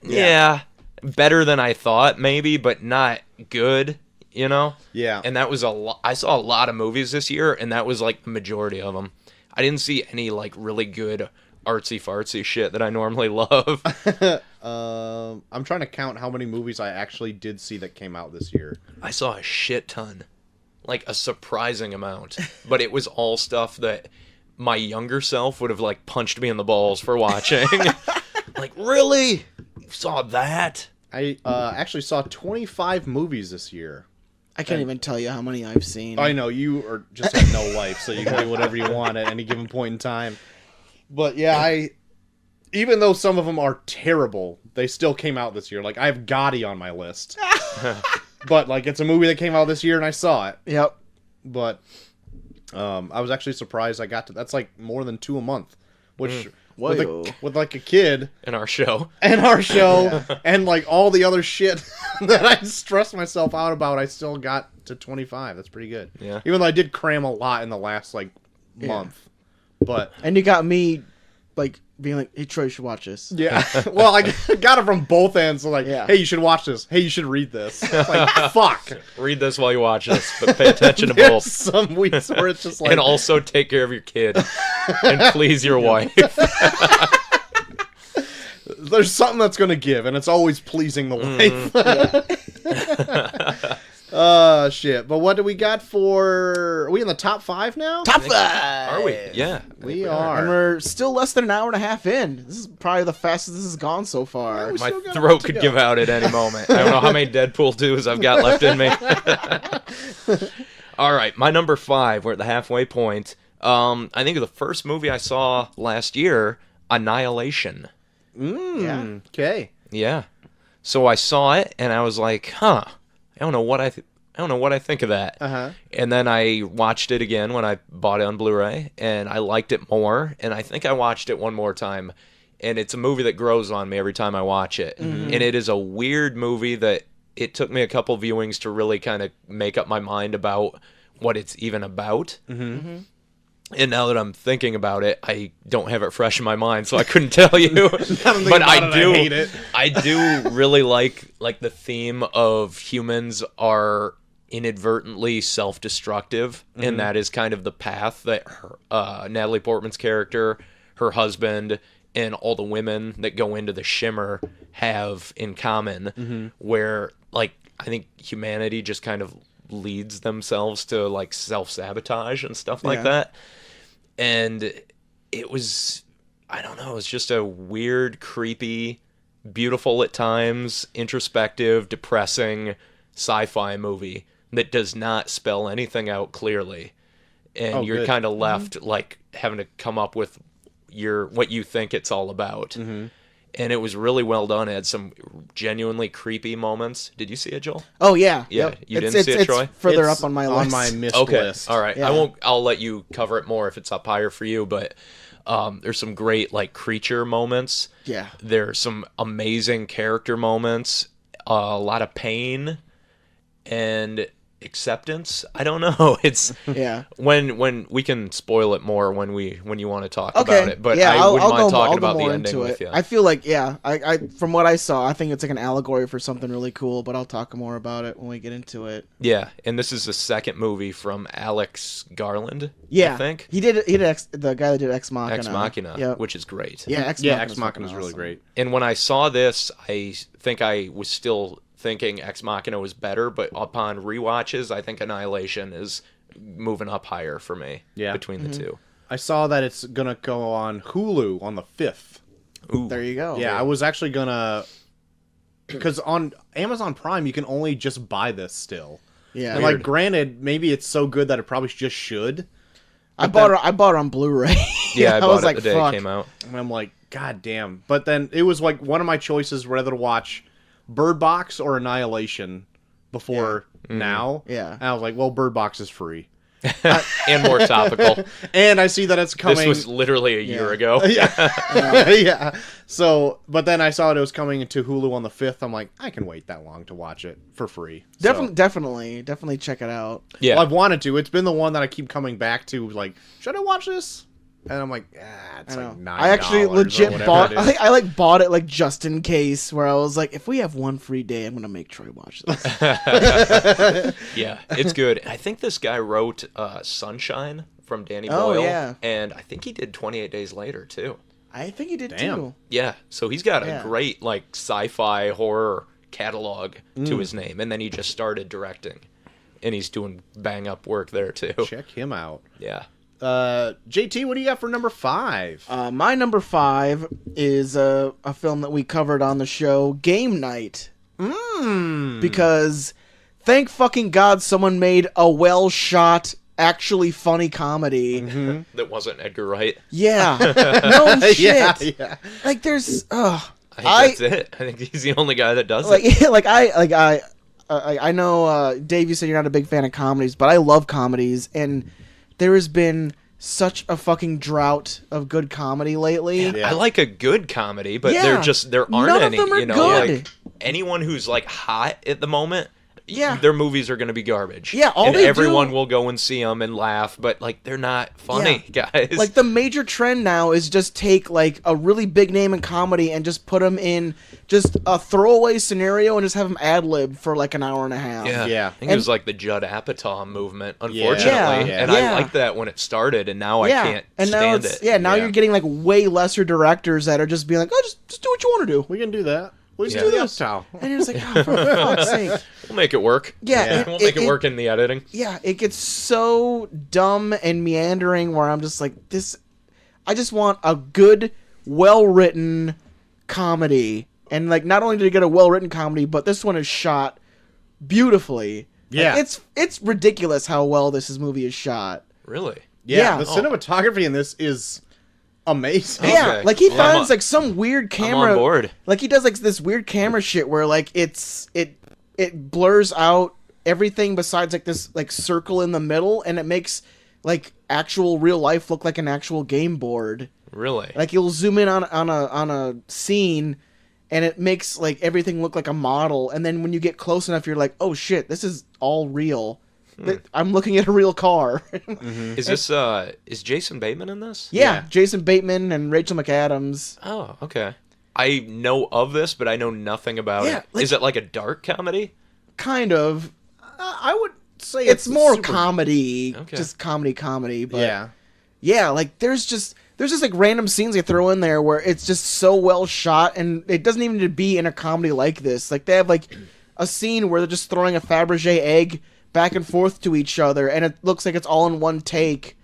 Speaker 2: better than I thought, maybe, but not good, you know?
Speaker 3: Yeah.
Speaker 2: And that was I saw a lot of movies this year, and that was, like, the majority of them. I didn't see any, like, really good artsy-fartsy shit that I normally love.
Speaker 3: I'm trying to count how many movies I actually did see that came out this year.
Speaker 2: I saw a shit ton. Like, a surprising amount. But it was all stuff that my younger self would have, like, punched me in the balls for watching. Like, really? You saw that?
Speaker 3: I actually saw 25 movies this year.
Speaker 1: I can't even tell you how many I've seen.
Speaker 3: I know, you are just have no life, so you can do whatever you want at any given point in time. But yeah, even though some of them are terrible, they still came out this year. Like, I have Gotti on my list. But, like, it's a movie that came out this year and I saw it.
Speaker 1: Yep.
Speaker 3: But I was actually surprised I got to... That's, like, more than 2 a month. Which, with, like, a kid...
Speaker 2: And our show.
Speaker 3: And, like, all the other shit that I stressed myself out about, I still got to 25. That's pretty good.
Speaker 2: Yeah.
Speaker 3: Even though I did cram a lot in the last, like, month. But...
Speaker 1: And you got me, like, being like, hey, Troy, you should watch this.
Speaker 3: Yeah. Well, I got it from both ends. So, like, hey, you should watch this. Hey, you should read this. It's like, fuck.
Speaker 2: Read this while you watch this, but pay attention to both.
Speaker 3: Some weeks where it's just like...
Speaker 2: And also take care of your kid. And please your wife.
Speaker 3: There's something that's going to give, and it's always pleasing the wife. Shit. But what do we got for... Are we in the top 5 now?
Speaker 1: Top 5!
Speaker 2: Are we? Yeah.
Speaker 3: We are.
Speaker 1: And we're still less than an hour and a half in. This is probably the fastest this has gone so far.
Speaker 2: My throat could give out at any moment. I don't know how many Deadpool 2s I've got left in me. All right, my number 5, we're at the halfway point. I think the first movie I saw last year, Annihilation.
Speaker 3: Yeah. Okay.
Speaker 2: Yeah. So I saw it and I was like, huh, I don't know what I think of that.
Speaker 3: Uh-huh.
Speaker 2: And then I watched it again when I bought it on Blu-ray, and I liked it more. And I think I watched it one more time, and it's a movie that grows on me every time I watch it.
Speaker 3: Mm-hmm.
Speaker 2: And it is a weird movie that it took me a couple viewings to really kind of make up my mind about what it's even about.
Speaker 3: Mm-hmm.
Speaker 2: And now that I'm thinking about it, I don't have it fresh in my mind, so I couldn't tell you. But I
Speaker 3: hate it.
Speaker 2: I do really like the theme of humans are inadvertently self-destructive, and that is kind of the path that Natalie Portman's character, her husband, and all the women that go into the Shimmer have in common, where like I think humanity just kind of leads themselves to like self-sabotage and stuff like that. And it was, I don't know, it was just a weird, creepy, beautiful at times, introspective, depressing sci-fi movie that does not spell anything out clearly. And you're kind of left like having to come up with what you think it's all about. And it was really well done. It had some genuinely creepy moments. Did you see it, Joel?
Speaker 1: Oh yeah.
Speaker 2: Yeah,
Speaker 1: Yep.
Speaker 2: you didn't see it, Troy?
Speaker 1: It's further
Speaker 3: It's
Speaker 1: up on my
Speaker 3: on
Speaker 1: list.
Speaker 3: my missed
Speaker 2: Okay,
Speaker 3: list.
Speaker 2: all right.
Speaker 1: Yeah.
Speaker 2: I'll let you cover it more if it's up higher for you. But there's some great like creature moments.
Speaker 1: Yeah.
Speaker 2: There's some amazing character moments. A lot of pain and acceptance. I don't know. It's
Speaker 1: Yeah.
Speaker 2: when we can spoil it more when you want to talk
Speaker 1: Okay.
Speaker 2: about it. But
Speaker 1: yeah,
Speaker 2: I wouldn't mind
Speaker 1: I'll
Speaker 2: talking
Speaker 1: go
Speaker 2: about the
Speaker 1: more
Speaker 2: ending
Speaker 1: into
Speaker 2: with
Speaker 1: it.
Speaker 2: you.
Speaker 1: I feel like I from what I saw, I think it's like an allegory for something really cool. But I'll talk more about it when we get into it.
Speaker 2: Yeah, and this is the second movie from Alex Garland.
Speaker 1: Yeah,
Speaker 2: I think
Speaker 1: he did the guy that did Ex Machina.
Speaker 2: Ex Machina,
Speaker 1: Yep.
Speaker 2: which is great.
Speaker 1: Yeah, Ex
Speaker 3: Yeah,
Speaker 1: Machina's
Speaker 3: Ex Machina is
Speaker 1: fucking
Speaker 3: really
Speaker 1: awesome.
Speaker 3: great.
Speaker 2: And when I saw this, I think I was still thinking Ex Machina was better, but upon rewatches, I think Annihilation is moving up higher for me.
Speaker 3: Yeah.
Speaker 2: Between the two.
Speaker 3: I saw that it's gonna go on Hulu on the 5th.
Speaker 2: Ooh.
Speaker 1: There you go.
Speaker 3: Yeah, I was actually gonna, because on Amazon Prime you can only just buy this still.
Speaker 1: Yeah.
Speaker 3: And like, granted, maybe it's so good that it probably just should.
Speaker 1: I bought it on Blu-ray.
Speaker 2: Yeah, I bought
Speaker 1: was
Speaker 2: it
Speaker 1: like,
Speaker 2: the day
Speaker 1: fuck.
Speaker 2: it came out.
Speaker 3: And I'm like, God damn. But then it was like one of my choices whether to watch Bird Box or Annihilation before now.
Speaker 1: Yeah.
Speaker 3: And I was like, well, Bird Box is free.
Speaker 2: And more topical.
Speaker 3: And I see that it's coming.
Speaker 2: This was literally a year ago.
Speaker 3: Yeah. So, but then I saw it was coming to Hulu on the 5th. I'm like, I can wait that long to watch it for free. So-
Speaker 1: Definitely check it out.
Speaker 2: Yeah.
Speaker 3: Well, I've wanted to. It's been the one that I keep coming back to. Like, should I watch this? And I'm like, it's
Speaker 1: I
Speaker 3: like
Speaker 1: know.
Speaker 3: $9.
Speaker 1: I actually
Speaker 3: or
Speaker 1: legit
Speaker 3: whatever
Speaker 1: bought.
Speaker 3: it is.
Speaker 1: I like bought it like just in case. Where I was like, if we have one free day, I'm gonna make Troy watch this.
Speaker 2: Yeah, it's good. I think this guy wrote Sunshine from Danny
Speaker 1: Oh,
Speaker 2: Boyle.
Speaker 1: yeah.
Speaker 2: And I think he did 28 Days Later, too.
Speaker 1: I think he did
Speaker 3: Damn.
Speaker 1: too.
Speaker 2: Yeah, so he's got
Speaker 1: Yeah.
Speaker 2: a great like sci-fi horror catalog to his name, and then he just started directing, and he's doing bang up work there too.
Speaker 3: Check him out.
Speaker 2: Yeah,
Speaker 3: JT, what do you got for number 5?
Speaker 1: My number 5 is a film that we covered on the show, Game Night. Because thank fucking God someone made a well shot, actually funny comedy.
Speaker 2: that wasn't Edgar Wright.
Speaker 1: Yeah. No shit.
Speaker 3: Yeah.
Speaker 1: Like there's
Speaker 2: I think that's it. I think he's the only guy that does it.
Speaker 1: I know Dave, you said you're not a big fan of comedies, but I love comedies, and there has been such a fucking drought of good comedy lately.
Speaker 3: Yeah.
Speaker 2: I like a good comedy, but
Speaker 1: Yeah.
Speaker 2: there aren't
Speaker 1: None of
Speaker 2: any.
Speaker 1: them are
Speaker 2: You know,
Speaker 1: good.
Speaker 2: like anyone who's like hot at the moment.
Speaker 1: Yeah.
Speaker 2: Their movies are going to be garbage.
Speaker 1: Yeah, all
Speaker 2: and
Speaker 1: they
Speaker 2: everyone
Speaker 1: do-
Speaker 2: will go and see them and laugh, but like they're not funny, guys.
Speaker 1: Like the major trend now is just take like a really big name in comedy and just put them in just a throwaway scenario and just have them ad lib for like an hour and a half.
Speaker 3: Yeah.
Speaker 2: I think it was like the Judd Apatow movement, unfortunately.
Speaker 3: Yeah.
Speaker 2: And
Speaker 1: Yeah.
Speaker 2: I liked that when it started, and now I
Speaker 1: Yeah,
Speaker 2: can't
Speaker 1: and now
Speaker 2: stand
Speaker 1: it's
Speaker 2: it.
Speaker 1: now
Speaker 3: Yeah.
Speaker 1: you're getting like way lesser directors that are just being like, oh, just do what you want to do,
Speaker 3: We can do that. We can
Speaker 2: Yeah.
Speaker 3: do this, Tal.
Speaker 1: and you're just like, oh, for fuck's sake.
Speaker 2: We'll make it work.
Speaker 1: Yeah,
Speaker 2: We'll make it work in the editing.
Speaker 1: Yeah, it gets so dumb and meandering where I'm just like, this. I just want a good, well-written comedy, and like not only did it get a well-written comedy, but this one is shot beautifully.
Speaker 3: Yeah.
Speaker 1: Like, it's ridiculous how well this movie is shot.
Speaker 2: Really?
Speaker 1: Yeah.
Speaker 3: The cinematography in this is amazing.
Speaker 1: Yeah,
Speaker 2: Okay.
Speaker 1: like he
Speaker 2: Well,
Speaker 1: finds like some weird camera.
Speaker 2: I'm on board.
Speaker 1: Like he does like this weird camera shit where like it blurs out everything besides like this like circle in the middle, and it makes like actual real life look like an actual game board.
Speaker 2: Really?
Speaker 1: Like you'll zoom in on a scene, and it makes like everything look like a model, and then when you get close enough, you're like, oh shit, this is all real. I'm looking at a real car.
Speaker 2: Is this is Jason Bateman in this?
Speaker 1: Yeah, Jason Bateman and Rachel McAdams.
Speaker 2: Oh, okay. I know of this, but I know nothing about
Speaker 1: Yeah,
Speaker 2: it.
Speaker 1: like-
Speaker 2: Is it like a dark comedy?
Speaker 1: Kind of.
Speaker 3: I would say
Speaker 1: It's more
Speaker 3: super-
Speaker 1: comedy,
Speaker 2: Okay.
Speaker 1: just comedy. But
Speaker 3: Yeah.
Speaker 1: yeah, like there's just like random scenes they throw in there where it's just so well shot, and it doesn't even need to be in a comedy like this. Like they have like a scene where they're just throwing a Fabergé egg back and forth to each other, and it looks like it's all in one take.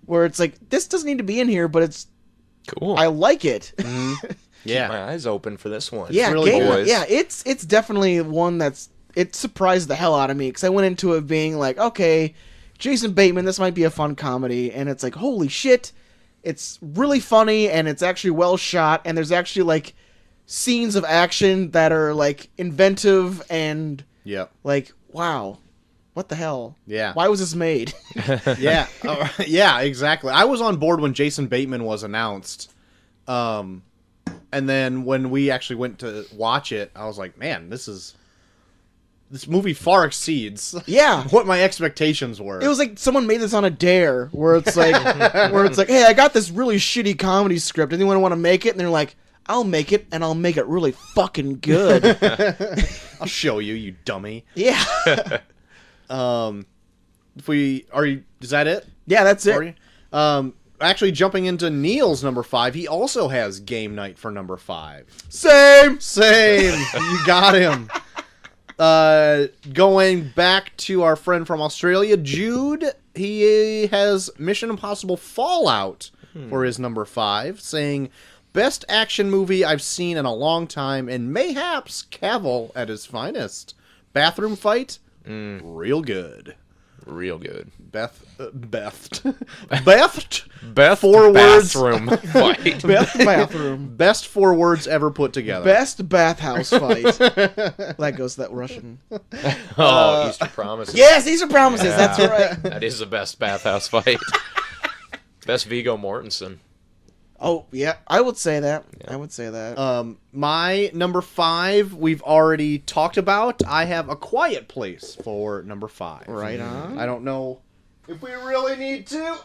Speaker 1: Where it's like this doesn't need to be in here, but it's
Speaker 2: Cool.
Speaker 1: I like it.
Speaker 3: Yeah.
Speaker 2: My eyes open for this one.
Speaker 1: Yeah,
Speaker 3: really
Speaker 1: Game
Speaker 3: good.
Speaker 2: Boys.
Speaker 1: yeah, it's definitely one it surprised the hell out of me because I went into it being like, okay, Jason Bateman, this might be a fun comedy, and it's like, holy shit, it's really funny and it's actually well shot, and there's actually like scenes of action that are like inventive and
Speaker 3: Yep.
Speaker 1: like, wow, what the hell?
Speaker 3: Yeah.
Speaker 1: Why was this made?
Speaker 3: Yeah. Yeah, exactly. I was on board when Jason Bateman was announced. And then when we actually went to watch it, I was like, man, this movie far exceeds
Speaker 1: Yeah.
Speaker 3: what my expectations were.
Speaker 1: It was like someone made this on a dare, where it's like, hey, I got this really shitty comedy script. Anyone want to make it? And they're like, I'll make it, and I'll make it really fucking good.
Speaker 3: I'll show you, you dummy.
Speaker 1: Yeah,
Speaker 3: Is that it?
Speaker 1: yeah, that's
Speaker 3: Are
Speaker 1: it.
Speaker 3: you? Actually, jumping into Neil's number 5, he also has Game Night for number 5.
Speaker 1: Same.
Speaker 3: You got him. Going back to our friend from Australia, Jude, he has Mission Impossible Fallout for his number 5, saying, best action movie I've seen in a long time, and mayhaps Cavill at his finest. Bathroom fight, real good.
Speaker 2: Real good.
Speaker 3: Beth.
Speaker 2: Beth
Speaker 3: 4 words.
Speaker 2: bathroom fight.
Speaker 1: Best bathroom.
Speaker 3: Best 4 words ever put together.
Speaker 1: Best bathhouse fight. That goes to that Russian.
Speaker 2: Oh, Easter Promises.
Speaker 1: Yes, these are promises.
Speaker 2: Yeah.
Speaker 1: That's right.
Speaker 2: That is the best bathhouse fight. Best Viggo Mortensen.
Speaker 1: Oh yeah, I would say that. I would say that.
Speaker 3: My number 5, we've already talked about. I have A Quiet Place for number 5.
Speaker 1: Right on.
Speaker 3: I don't know if we really need to.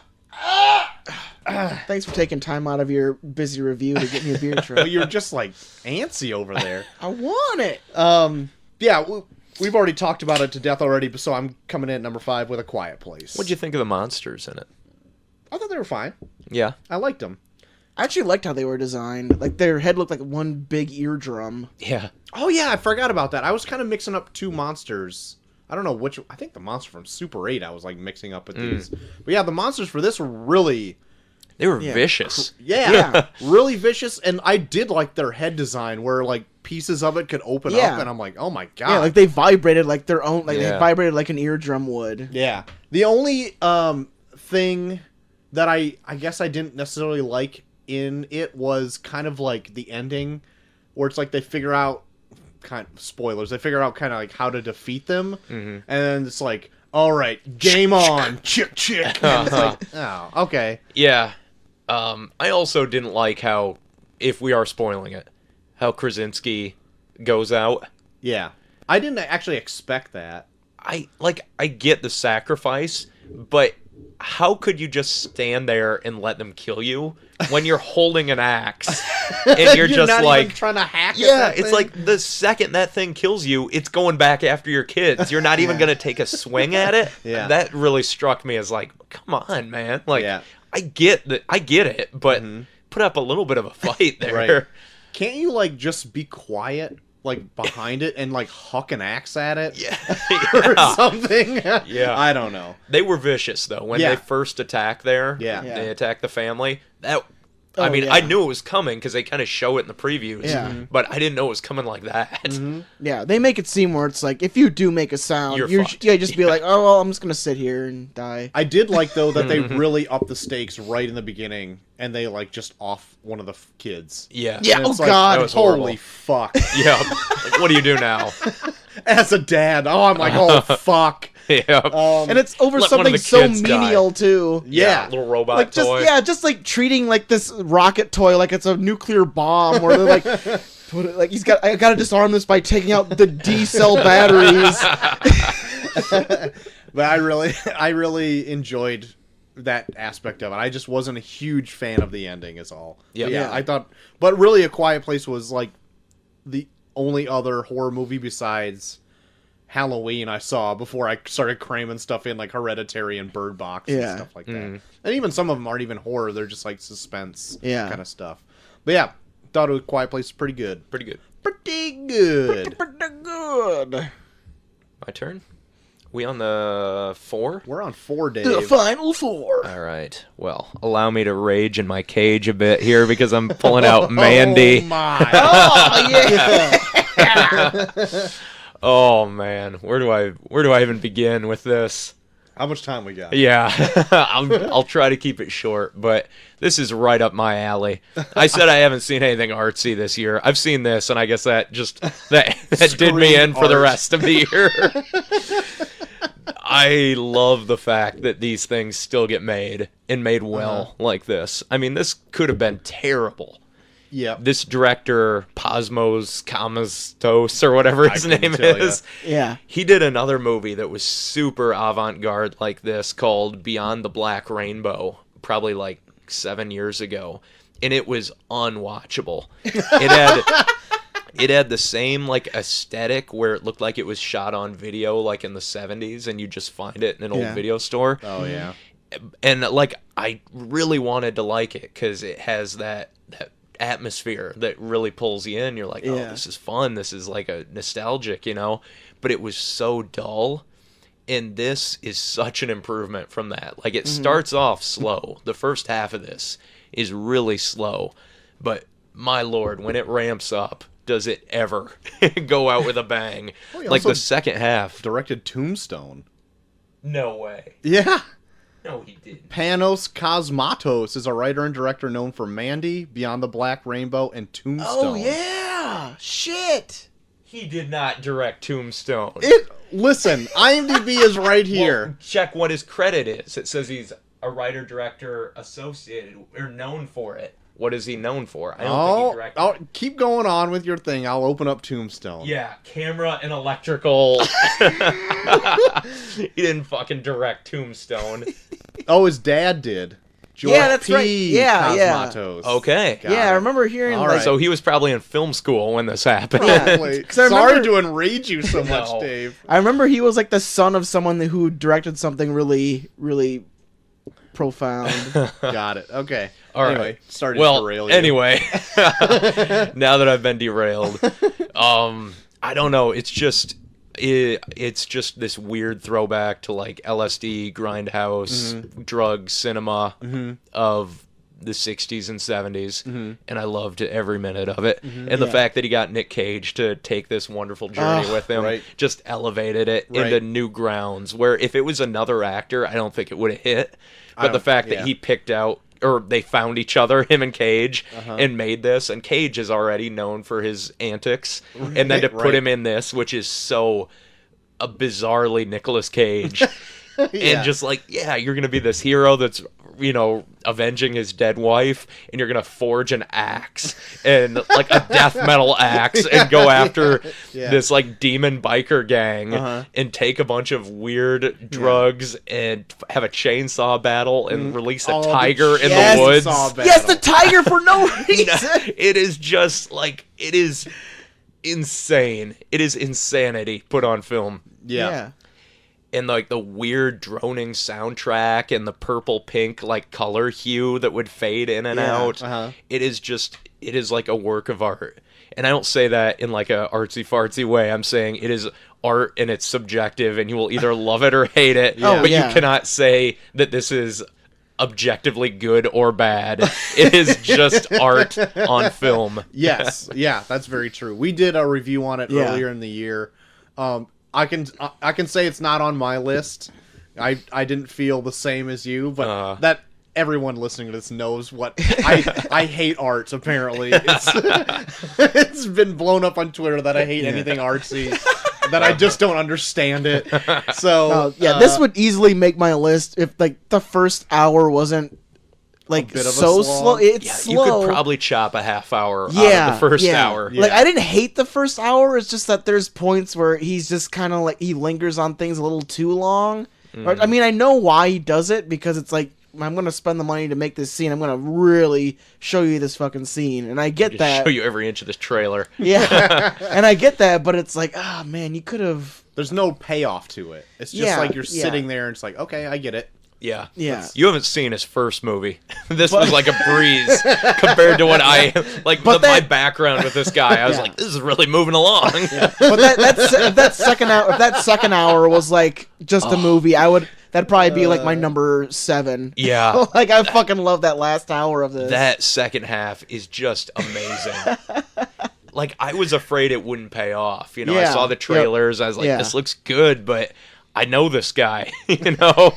Speaker 1: Thanks for taking time out of your busy review to get me a beer
Speaker 3: But
Speaker 1: trip.
Speaker 3: you're just like antsy over there.
Speaker 1: I want it.
Speaker 3: Yeah, we've already talked about it to death already, so I'm coming in at number 5 with A Quiet Place.
Speaker 2: What'd you think of the monsters in it?
Speaker 3: I thought they were fine.
Speaker 2: Yeah.
Speaker 3: I liked them.
Speaker 1: I actually liked how they were designed. Like their head looked like one big eardrum.
Speaker 2: Yeah.
Speaker 3: Oh yeah, I forgot about that. I was kind of mixing up 2 monsters. I don't know which. I think the monster from Super 8 I was like mixing up with these. But yeah, the monsters for this were really,
Speaker 2: They were
Speaker 1: Yeah.
Speaker 2: vicious.
Speaker 1: Yeah.
Speaker 3: really vicious. And I did like their head design where like pieces of it could open
Speaker 1: Yeah.
Speaker 3: up, and I'm like, oh my god.
Speaker 1: Yeah, like they vibrated like their own. Like they
Speaker 2: Yeah.
Speaker 1: vibrated like an eardrum would.
Speaker 3: Yeah. The only thing that I guess I didn't necessarily like in it was kind of like the ending, where it's like they figure out spoilers. They figure out kind of like how to defeat them, and then it's like, all right, game on, chick. And it's like, oh, okay.
Speaker 2: Yeah. I also didn't like how, if we are spoiling it, how Krasinski goes out.
Speaker 3: Yeah, I didn't actually expect that.
Speaker 2: I get the sacrifice, but how could you just stand there and let them kill you when you're holding an axe and you're just
Speaker 3: not
Speaker 2: like
Speaker 3: even trying to hack at
Speaker 2: yeah,
Speaker 3: that
Speaker 2: it's
Speaker 3: thing?
Speaker 2: like the second that thing kills you, it's going back after your kids. You're not even
Speaker 1: Yeah.
Speaker 2: going to take a swing at it.
Speaker 3: Yeah.
Speaker 2: That really struck me as like, come on, man. Like,
Speaker 3: Yeah.
Speaker 2: I get it, but put up a little bit of a fight there.
Speaker 3: Right. Can't you like just be quiet, like behind it, and like huck an axe at it?
Speaker 2: Yeah.
Speaker 3: Or
Speaker 2: Yeah.
Speaker 3: something?
Speaker 2: Yeah.
Speaker 3: I don't know.
Speaker 2: They were vicious though when
Speaker 3: Yeah.
Speaker 2: they first attack there.
Speaker 3: Yeah.
Speaker 1: Yeah.
Speaker 2: They attack the family. That I mean,
Speaker 1: yeah.
Speaker 2: I knew it was coming because they kind of show it in the previews.
Speaker 1: Yeah.
Speaker 2: But I didn't know it was coming like that.
Speaker 1: Yeah, they make it seem where it's like if you do make a sound,
Speaker 2: You're
Speaker 1: you're
Speaker 2: fucked.
Speaker 1: just be like, oh well, I'm just gonna sit here and die.
Speaker 3: I did like though that they really upped the stakes right in the beginning, and they like just off one of the kids.
Speaker 2: Yeah.
Speaker 1: Yeah.
Speaker 3: And
Speaker 1: Oh
Speaker 3: it's like,
Speaker 1: God.
Speaker 2: That was horrible.
Speaker 3: holy fuck!
Speaker 2: Yeah. Like, what do you do now?
Speaker 3: As a dad, I'm like, oh fuck.
Speaker 2: Yeah.
Speaker 1: And it's over
Speaker 2: Let one of
Speaker 1: something
Speaker 2: the
Speaker 1: so
Speaker 2: kids die.
Speaker 1: menial too.
Speaker 3: Yeah.
Speaker 2: Little robot
Speaker 1: Like
Speaker 2: toy.
Speaker 1: just like treating like this rocket toy like it's a nuclear bomb, where they're like, put it, like I gotta disarm this by taking out the D cell batteries.
Speaker 3: But I really enjoyed that aspect of it. I just wasn't a huge fan of the ending, is all.
Speaker 2: Yeah.
Speaker 3: But
Speaker 1: Yeah.
Speaker 3: I thought, but really, A Quiet Place was like the only other horror movie besides Halloween I saw before I started cramming stuff in, like Hereditary and Bird Box and
Speaker 1: Yeah.
Speaker 3: stuff like that. And even some of them aren't even horror; they're just like suspense,
Speaker 1: Yeah.
Speaker 3: kind of stuff. But yeah, thought A Quiet Place was pretty good.
Speaker 2: Pretty good.
Speaker 3: Pretty good.
Speaker 1: Pretty good.
Speaker 2: My turn? We on the 4?
Speaker 3: We're on 4, Dave.
Speaker 1: The final four.
Speaker 2: All right. Well, allow me to rage in my cage a bit here because I'm pulling out Mandy.
Speaker 3: Oh my!
Speaker 1: Oh yeah.
Speaker 2: Oh man, where do I even begin with this?
Speaker 3: How much time we got?
Speaker 2: Yeah, I'll try to keep it short, but this is right up my alley. I said I haven't seen anything artsy this year. I've seen this, and I guess that did me in for the
Speaker 3: art.
Speaker 2: rest of the year. I love the fact that these things still get made and made well like this. I mean, this could have been terrible.
Speaker 3: Yep.
Speaker 2: This director, Cosmos Kamastos, or whatever his
Speaker 3: couldn't
Speaker 2: name
Speaker 3: tell ya.
Speaker 2: is,
Speaker 1: Yeah.
Speaker 2: he did another movie that was super avant-garde like this called Beyond the Black Rainbow, probably like 7 years ago, and it was unwatchable. It had the same like aesthetic where it looked like it was shot on video like in the 70s and you just find it in an old
Speaker 1: Yeah.
Speaker 2: video store.
Speaker 3: Oh yeah.
Speaker 2: And like I really wanted to like it cuz it has that atmosphere that really pulls you in. You're like, "Oh,
Speaker 1: Yeah.
Speaker 2: this is fun. This is like a nostalgic, you know?" But it was so dull. And this is such an improvement from that. Like it starts off slow. The first half of this is really slow. But my lord, when it ramps up, does it ever go out with a bang?
Speaker 3: Well, he
Speaker 2: Like
Speaker 3: also
Speaker 2: the second half.
Speaker 3: Directed Tombstone.
Speaker 2: No way.
Speaker 3: Yeah.
Speaker 2: No, he didn't.
Speaker 3: Panos Cosmatos is a writer and director known for Mandy, Beyond the Black Rainbow, and Tombstone.
Speaker 1: Oh yeah. Shit.
Speaker 2: He did not direct Tombstone.
Speaker 3: Listen, IMDb is right here.
Speaker 2: Well, check what his credit is. It says he's a writer-director associated or known for it. What is he known for? I don't think he directed.
Speaker 3: I'll keep going on with your thing. I'll open up Tombstone.
Speaker 2: Yeah, camera and electrical. He didn't fucking direct Tombstone.
Speaker 3: Oh, his dad did. George
Speaker 1: Yeah, that's
Speaker 3: P.
Speaker 1: right. Yeah, yeah.
Speaker 3: Cosmatos.
Speaker 2: Okay.
Speaker 3: Got
Speaker 1: Yeah, I
Speaker 3: it.
Speaker 1: remember hearing
Speaker 3: All
Speaker 1: like
Speaker 3: right.
Speaker 2: So he was probably in film school when this happened.
Speaker 3: Probably.
Speaker 1: 'Cause I
Speaker 3: Sorry
Speaker 1: remember-
Speaker 3: to enrage you so much,
Speaker 2: No.
Speaker 3: Dave.
Speaker 1: I remember he was like the son of someone who directed something really, really profound.
Speaker 3: Got it. Okay.
Speaker 2: All right.
Speaker 3: Anyway, started to
Speaker 2: Well,
Speaker 3: derail you.
Speaker 2: anyway, now that I've been derailed, I don't know. It's just this weird throwback to like LSD, Grindhouse, drug cinema of the 60s and 70s, and I loved every minute of it. And the
Speaker 1: Yeah.
Speaker 2: fact that he got Nick Cage to take this wonderful journey with him
Speaker 3: right.
Speaker 2: just elevated it
Speaker 3: Right.
Speaker 2: into new grounds, where if it was another actor, I don't think it would have hit. But the fact
Speaker 3: yeah.
Speaker 2: that he picked out, or they found each other, him and Cage, and made this, and Cage is already known for his antics, and then to put
Speaker 3: Right.
Speaker 2: him in this, which is so a bizarrely Nicolas Cage,
Speaker 3: Yeah.
Speaker 2: and just like, yeah, you're gonna be this hero that's, you know, avenging his dead wife, and you're gonna forge an axe and like a death metal axe and go after
Speaker 3: Yeah.
Speaker 2: this like demon biker gang and take a bunch of weird drugs and have a chainsaw battle and release a
Speaker 3: Oh, the
Speaker 2: tiger in
Speaker 1: Yes,
Speaker 2: the woods.
Speaker 3: chainsaw battle.
Speaker 1: Yes, the tiger for no reason.
Speaker 2: It is just like, it is insane. It is insanity put on film.
Speaker 3: Yeah.
Speaker 2: And like the weird droning soundtrack and the purple pink like color hue that would fade in and
Speaker 1: Yeah,
Speaker 2: out. It is like a work of art. And I don't say that in like a artsy fartsy way. I'm saying it is art and it's subjective and you will either love it or hate it.
Speaker 1: Oh,
Speaker 2: But
Speaker 1: yeah.
Speaker 2: you cannot say that this is objectively good or bad. It is just art on film.
Speaker 3: Yes, yeah, that's very true. We did a review on it earlier in the year. I can say it's not on my list. I didn't feel the same as you, but that everyone listening to this knows what I hate art. Apparently, it's been blown up on Twitter that I hate anything artsy. That I just don't understand it. So
Speaker 1: this would easily make my list if like the first hour wasn't like so slow. It's slow.
Speaker 2: You could probably chop a half hour out of the first hour.
Speaker 1: Like I didn't hate the first hour. It's just that there's points where he's just kind of like he lingers on things a little too long. I mean, I know why he does it because it's like I'm going to spend the money to make this scene. I'm going to really show you this fucking scene. And I get that.
Speaker 2: Show you every inch of this trailer.
Speaker 1: Yeah. And I get that, but it's like, man, you could have...
Speaker 3: There's no payoff to it. It's just like you're sitting there and it's like, okay, I get it.
Speaker 2: Yeah.
Speaker 1: Yeah.
Speaker 2: You haven't seen his first movie. This was like a breeze compared to what I... Like, my background with this guy. I was like, this is really moving along.
Speaker 1: Yeah. But if that second hour was like just a movie, that'd probably be like my number 7.
Speaker 2: Yeah.
Speaker 1: Like, I fucking love that last hour of this.
Speaker 2: That second half is just amazing. Like, I was afraid it wouldn't pay off. You know, I saw the trailers. I was like, this looks good, but I know this guy, you know?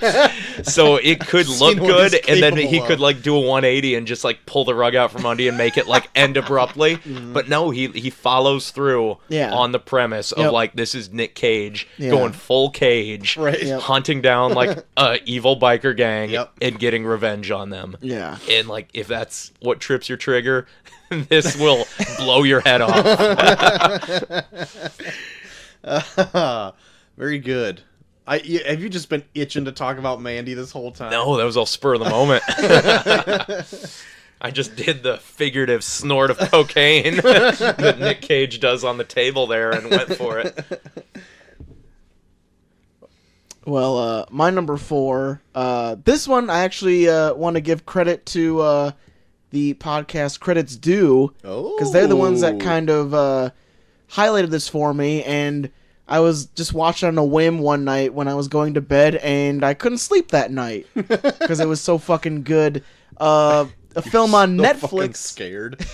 Speaker 2: So it could look good, and then he could, like, do a 180 and just, like, pull the rug out from under you and make it, like, end abruptly. But no, he follows through on the premise of, like, this is Nick Cage going full Cage, hunting down, like, a evil biker gang and getting revenge on them.
Speaker 1: Yeah.
Speaker 2: And, like, if that's what trips your trigger, this will blow your head off.
Speaker 3: Very good. Have you just been itching to talk about Mandy this whole time?
Speaker 2: No, that was all spur of the moment. I just did the figurative snort of cocaine that Nick Cage does on the table there and went for it.
Speaker 1: Well, my number 4. This one I actually want to give credit to the podcast Credits Due, because they're the ones that kind of highlighted this for me, and I was just watching on a whim one night when I was going to bed, and I couldn't sleep that night because it was so fucking good. A film on Netflix.
Speaker 3: Scared.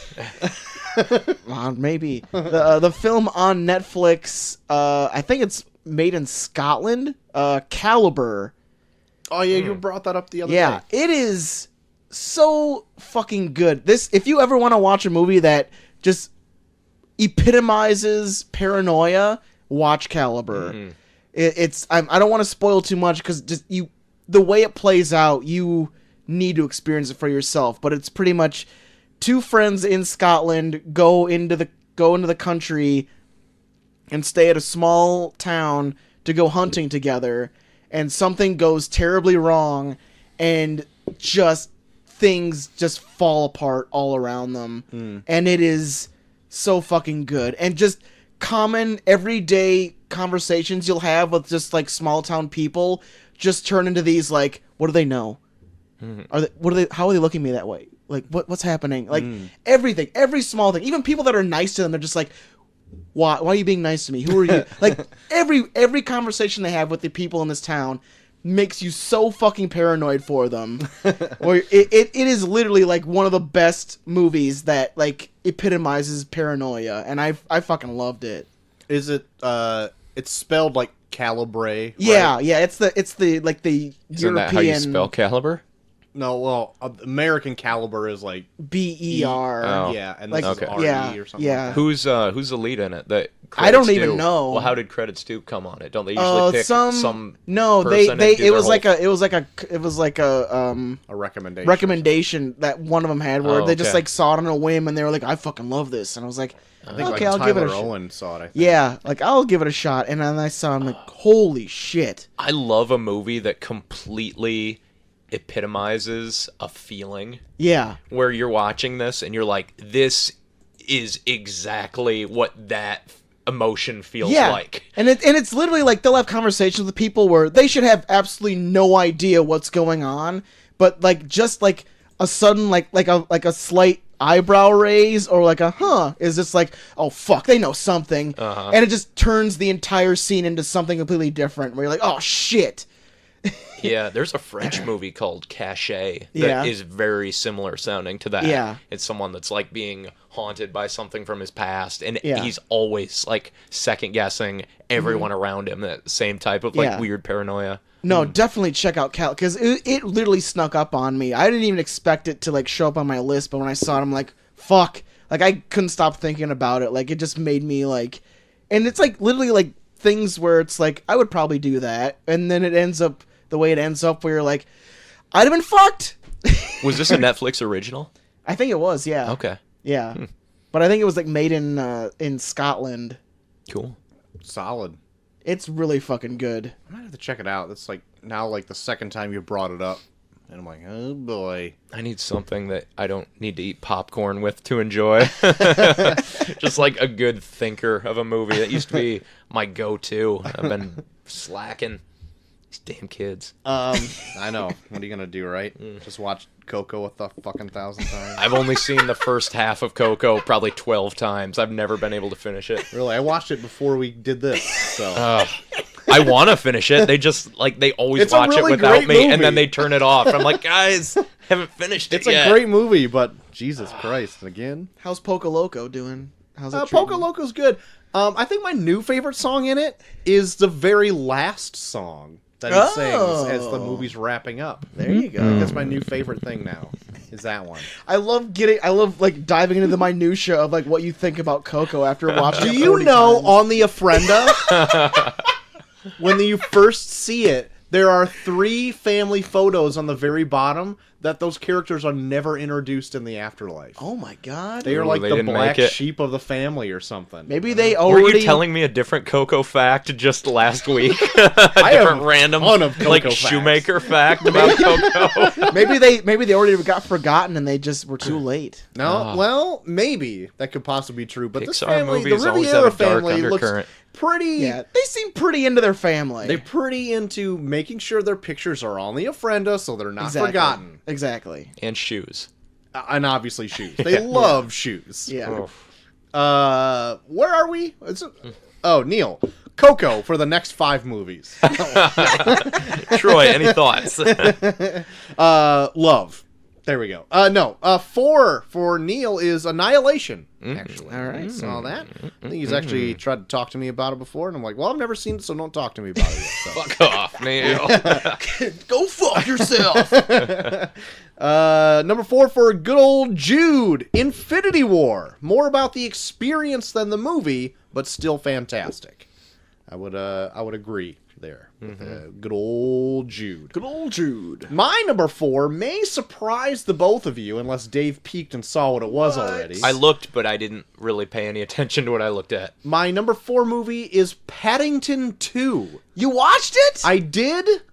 Speaker 1: Maybe the film on Netflix. I think it's made in Scotland. Caliber.
Speaker 3: Oh yeah, you brought that up the other day.
Speaker 1: Yeah, it is so fucking good. If you ever want to watch a movie that just epitomizes paranoia, watch Caliber. Mm-hmm. I don't want to spoil too much because the way it plays out, you need to experience it for yourself. But it's pretty much 2 friends in Scotland go into the country and stay at a small town to go hunting together, and something goes terribly wrong, and things just fall apart all around them, and it is so fucking good. And just common everyday conversations you'll have with just like small town people just turn into these like, what do they know? How are they looking at me that way? Like what's happening? Like everything, every small thing, even people that are nice to them, they're just like, why are you being nice to me? Who are you? Like every conversation they have with the people in this town makes you so fucking paranoid for them. Or it is literally like one of the best movies that like epitomizes paranoia, and I fucking loved it.
Speaker 3: Is it it's spelled like Calibre?
Speaker 1: Yeah,
Speaker 3: right?
Speaker 1: yeah, it's the like the
Speaker 2: Isn't
Speaker 1: European.
Speaker 2: that how you spell Caliber?
Speaker 3: No, well, American Caliber is like
Speaker 1: BER.
Speaker 2: Oh.
Speaker 3: Yeah, and
Speaker 1: Like,
Speaker 3: this is RE
Speaker 1: yeah,
Speaker 3: or something.
Speaker 1: yeah.
Speaker 3: Like
Speaker 2: Who's the lead in it? That
Speaker 1: I don't
Speaker 2: Credits
Speaker 1: even
Speaker 2: do?
Speaker 1: know.
Speaker 2: Well, how did Credits do come on it? Don't they usually pick some?
Speaker 1: No,
Speaker 2: person
Speaker 1: they
Speaker 2: and do
Speaker 1: it
Speaker 2: their
Speaker 1: was
Speaker 2: whole-
Speaker 1: like a
Speaker 3: a recommendation.
Speaker 1: recommendation that one of them had where
Speaker 2: Oh,
Speaker 1: they just
Speaker 2: okay.
Speaker 1: like saw it on a whim and they were like, I fucking love this, and I was like,
Speaker 3: I think
Speaker 1: okay,
Speaker 3: like
Speaker 1: I'll give it a
Speaker 3: Tyler
Speaker 1: shot.
Speaker 3: Owen saw it. I think.
Speaker 1: Yeah, like I'll give it a shot, and then I saw him like, holy shit.
Speaker 2: I love a movie that completely epitomizes a feeling.
Speaker 1: Yeah.
Speaker 2: Where you're watching this and you're like, this is exactly what that emotion feels like.
Speaker 1: And it's literally like they'll have conversations with people where they should have absolutely no idea what's going on, but like just like a sudden like a slight eyebrow raise or like is just like, oh fuck, they know something. And it just turns the entire scene into something completely different where you're like, oh shit.
Speaker 2: Yeah, there's a French movie called Cachet that
Speaker 1: Yeah.
Speaker 2: is very similar sounding to that.
Speaker 1: Yeah.
Speaker 2: It's someone that's like being haunted by something from his past, and
Speaker 1: Yeah.
Speaker 2: he's always like second guessing everyone around him. That same type of like
Speaker 1: Yeah.
Speaker 2: weird paranoia.
Speaker 1: No, definitely check out Cal, because it literally snuck up on me. I didn't even expect it to like show up on my list, but when I saw it, I'm like, fuck. Like, I couldn't stop thinking about it. Like, it just made me like, and it's like literally like things where it's like, I would probably do that, and then it ends up the way it ends up where you're like, I'd have been fucked.
Speaker 2: Was this a Netflix original?
Speaker 1: I think it was, yeah.
Speaker 2: Okay,
Speaker 1: Yeah. But I think it was like made in Scotland.
Speaker 2: cool.
Speaker 3: Solid.
Speaker 1: It's really fucking good.
Speaker 3: I might have to check it out. That's like now like the second time you brought it up, and I'm like, oh boy.
Speaker 2: I need something that I don't need to eat popcorn with to enjoy. Just like a good thinker of a movie. That used to be my go-to. I've been slacking. These damn kids.
Speaker 3: I know. What are you gonna do, right? Just watch Coco a fucking 1,000 times.
Speaker 2: I've only seen the first half of Coco probably 12 times. I've never been able to finish it.
Speaker 3: Really, I watched it before we did this. So
Speaker 2: I want to finish it. They just like they always
Speaker 3: It's a
Speaker 2: watch
Speaker 3: really
Speaker 2: it without
Speaker 3: great
Speaker 2: me,
Speaker 3: movie.
Speaker 2: and then they turn it off. I'm like, guys, haven't finished it
Speaker 3: it's
Speaker 2: yet.
Speaker 3: a great movie, but Jesus Christ, again.
Speaker 1: How's Poco Loco doing? How's it
Speaker 3: Poco
Speaker 1: treating?
Speaker 3: Loco's good. I think my new favorite song in it is the very last song that he sings as the movie's wrapping up.
Speaker 1: There you go.
Speaker 3: That's my new favorite thing now. Is that one?
Speaker 1: I love like diving into the minutia of like what you think about Coco after watching
Speaker 3: Do
Speaker 1: it
Speaker 3: you
Speaker 1: 40
Speaker 3: know
Speaker 1: times.
Speaker 3: on the Ofrenda, when you first see it, there are 3 family photos on the very bottom that those characters are never introduced in the afterlife.
Speaker 1: Oh my god.
Speaker 3: They are
Speaker 2: Ooh,
Speaker 3: like
Speaker 2: they
Speaker 3: the
Speaker 2: didn't
Speaker 3: black
Speaker 2: make it.
Speaker 3: sheep of the family or something.
Speaker 1: Maybe they
Speaker 2: Were
Speaker 1: already
Speaker 2: you telling me a different Coco fact just last week?
Speaker 3: I have
Speaker 2: Different random
Speaker 3: ton of Coco
Speaker 2: like
Speaker 3: facts.
Speaker 2: Shoemaker fact about Coco.
Speaker 1: maybe they already got forgotten and they just were too late.
Speaker 3: No, well, maybe that could possibly be true. But this
Speaker 2: Pixar
Speaker 3: family, the
Speaker 2: movies always have
Speaker 3: Riviera
Speaker 2: a dark
Speaker 3: family, looks
Speaker 2: undercurrent.
Speaker 3: pretty.
Speaker 1: Yeah, they seem pretty into their family.
Speaker 3: They're pretty into making sure their pictures are on the Ofrenda so they're not
Speaker 1: Exactly.
Speaker 3: forgotten.
Speaker 1: Exactly.
Speaker 2: And shoes.
Speaker 3: And obviously shoes. They love shoes.
Speaker 1: Yeah.
Speaker 3: Where are we? Oh, Neil. Coco for the next 5 movies.
Speaker 2: Troy, any thoughts?
Speaker 3: Love. There we go. No. 4 for Neil is Annihilation. Actually,
Speaker 1: All right.
Speaker 3: saw that. I think he's actually tried to talk to me about it before, and I'm like, well, I've never seen it, so don't talk to me about it yet. So.
Speaker 2: Fuck off, Neil.
Speaker 1: Go fuck yourself.
Speaker 3: Number 4 for good old Jude, Infinity War. More about the experience than the movie, but still fantastic. I would agree there. With, good old Jude.
Speaker 1: Good old Jude.
Speaker 3: My number 4 may surprise the both of you, unless Dave peeked and saw what it was already.
Speaker 2: I looked, but I didn't really pay any attention to what I looked at.
Speaker 3: My number 4 movie is Paddington 2.
Speaker 1: You watched it?
Speaker 3: I did.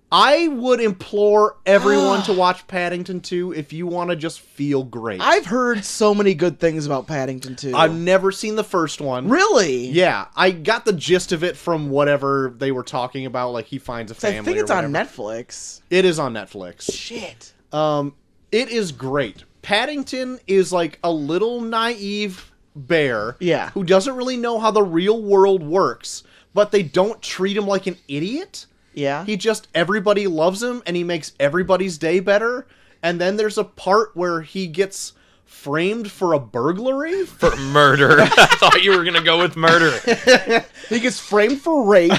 Speaker 3: I would implore everyone to watch Paddington 2 if you want to just feel great.
Speaker 1: I've heard so many good things about Paddington 2.
Speaker 3: I've never seen the first one.
Speaker 1: Really?
Speaker 3: Yeah, I got the gist of it from whatever they were talking about, like he finds a family
Speaker 1: I think it's
Speaker 3: or
Speaker 1: on
Speaker 3: whatever.
Speaker 1: Netflix.
Speaker 3: It is on Netflix.
Speaker 1: Shit.
Speaker 3: It is great. Paddington is like a little naive bear
Speaker 1: Yeah.
Speaker 3: who doesn't really know how the real world works, but they don't treat him like an idiot.
Speaker 1: Yeah.
Speaker 3: Everybody loves him, and he makes everybody's day better. And then there's a part where he gets framed for a burglary.
Speaker 2: For murder. I thought you were going to go with murder.
Speaker 1: He gets framed for rape.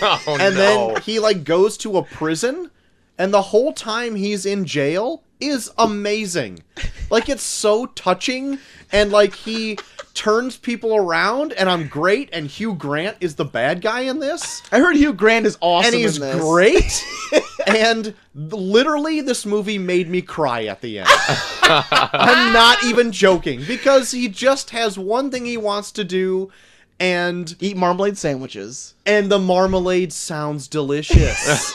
Speaker 2: Oh,
Speaker 3: And
Speaker 2: no.
Speaker 3: then he, like, goes to a prison, and the whole time he's in jail is amazing. Like, it's so touching, and, like, he turns people around, and I'm great, and Hugh Grant is the bad guy in this.
Speaker 1: I heard Hugh Grant is awesome
Speaker 3: And he's
Speaker 1: in this.
Speaker 3: great. And literally, this movie made me cry at the end. I'm not even joking, because he just has one thing he wants to do, and
Speaker 1: Eat marmalade sandwiches.
Speaker 3: the marmalade sounds delicious.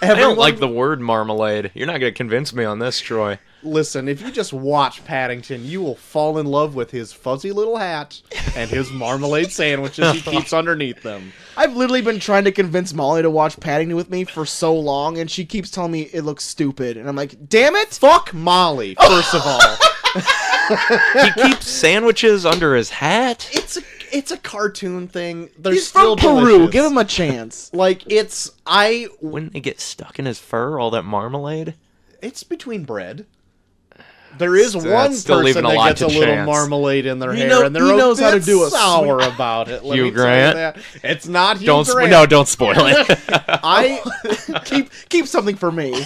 Speaker 2: I don't like the word marmalade. You're not going to convince me on this, Troy.
Speaker 3: Listen, if you just watch Paddington, you will fall in love with his fuzzy little hat and his marmalade sandwiches he keeps underneath them.
Speaker 1: I've literally been trying to convince Molly to watch Paddington with me for so long, and she keeps telling me it looks stupid. And I'm like, damn it!
Speaker 3: Fuck Molly, first of all.
Speaker 2: He keeps sandwiches under his hat?
Speaker 3: it's a cartoon thing. They're
Speaker 1: He's
Speaker 3: still
Speaker 1: from Peru.
Speaker 3: delicious.
Speaker 1: Give him a chance.
Speaker 3: Like,
Speaker 2: Wouldn't they get stuck in his fur, all that marmalade?
Speaker 3: It's between bread. There is
Speaker 2: That's
Speaker 3: one
Speaker 2: still
Speaker 3: person
Speaker 2: leaving a
Speaker 3: that
Speaker 2: lot
Speaker 3: gets a
Speaker 2: to
Speaker 3: little
Speaker 2: chance.
Speaker 3: marmalade in their
Speaker 1: He
Speaker 3: hair,
Speaker 1: know-
Speaker 3: and they're
Speaker 1: he
Speaker 3: a
Speaker 1: knows how to
Speaker 3: bit
Speaker 1: do a
Speaker 3: sour about it. Let
Speaker 2: Hugh
Speaker 3: me
Speaker 2: Grant?
Speaker 3: tell you that. It's not Hugh Grant.
Speaker 2: No, don't spoil it.
Speaker 3: I
Speaker 1: Keep something for me.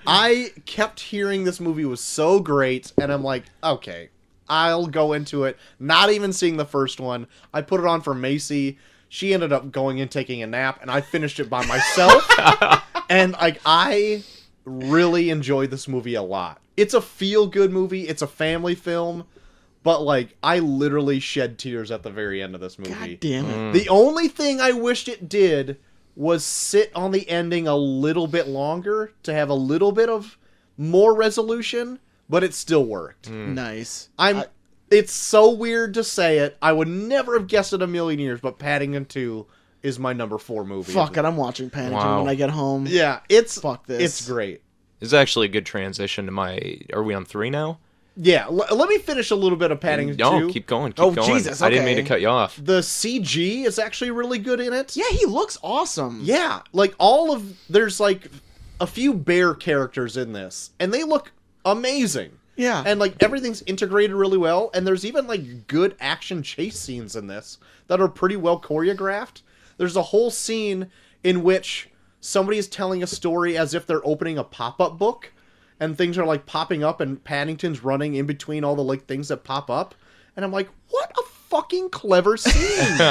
Speaker 3: I kept hearing this movie was so great, and I'm like, okay, I'll go into it. Not even seeing the first one. I put it on for Macy. She ended up going and taking a nap, and I finished it by myself. And like, I really enjoyed this movie a lot. It's a feel-good movie. It's a family film. But, like, I literally shed tears at the very end of this movie.
Speaker 1: God damn it.
Speaker 3: The only thing I wished it did was sit on the ending a little bit longer to have a little bit of more resolution, but it still worked.
Speaker 1: Nice.
Speaker 3: It's so weird to say it. I would never have guessed it a million years, but Paddington 2 is my number 4 movie.
Speaker 1: Fuck it, I'm watching Paddington
Speaker 2: Wow.
Speaker 1: when I get home.
Speaker 3: Yeah,
Speaker 1: Fuck this.
Speaker 3: It's great.
Speaker 2: It's actually a good transition to my... Are we on 3 now?
Speaker 3: Yeah, let me finish a little bit of Paddington 2.
Speaker 2: No, keep going. Keep
Speaker 1: Oh,
Speaker 2: going.
Speaker 1: Jesus,
Speaker 2: I didn't mean to
Speaker 1: okay.
Speaker 2: cut you off.
Speaker 3: The CG is actually really good in it.
Speaker 1: Yeah, he looks awesome.
Speaker 3: Yeah, like there's like a few bear characters in this, and they look amazing.
Speaker 1: Yeah.
Speaker 3: And like everything's integrated really well, and there's even like good action chase scenes in this that are pretty well choreographed. There's a whole scene in which somebody is telling a story as if they're opening a pop-up book, and things are like popping up, and Paddington's running in between all the like things that pop up, and I'm like, what a fucking clever scene.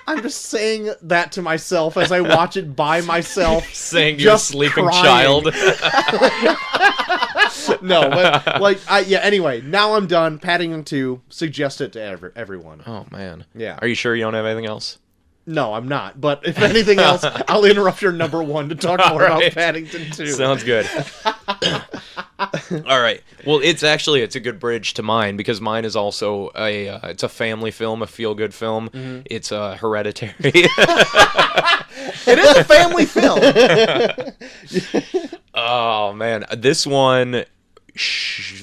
Speaker 3: I'm just saying that to myself as I watch it by myself.
Speaker 2: Saying you're a
Speaker 3: just
Speaker 2: sleeping
Speaker 3: crying.
Speaker 2: child.
Speaker 3: No, but like, anyway, now I'm done. Paddington 2, suggest it to everyone.
Speaker 2: Oh, man.
Speaker 3: Yeah.
Speaker 2: Are you sure you don't have anything else?
Speaker 3: No, I'm not. But if anything else, I'll interrupt your number 1 to talk more about
Speaker 2: right.
Speaker 3: Paddington 2.
Speaker 2: Sounds good. All right. Well, it's a good bridge to mine because mine is also it's a family film, a feel-good film.
Speaker 3: Mm-hmm.
Speaker 2: It's Hereditary.
Speaker 1: It is a family film.
Speaker 2: Oh man, this one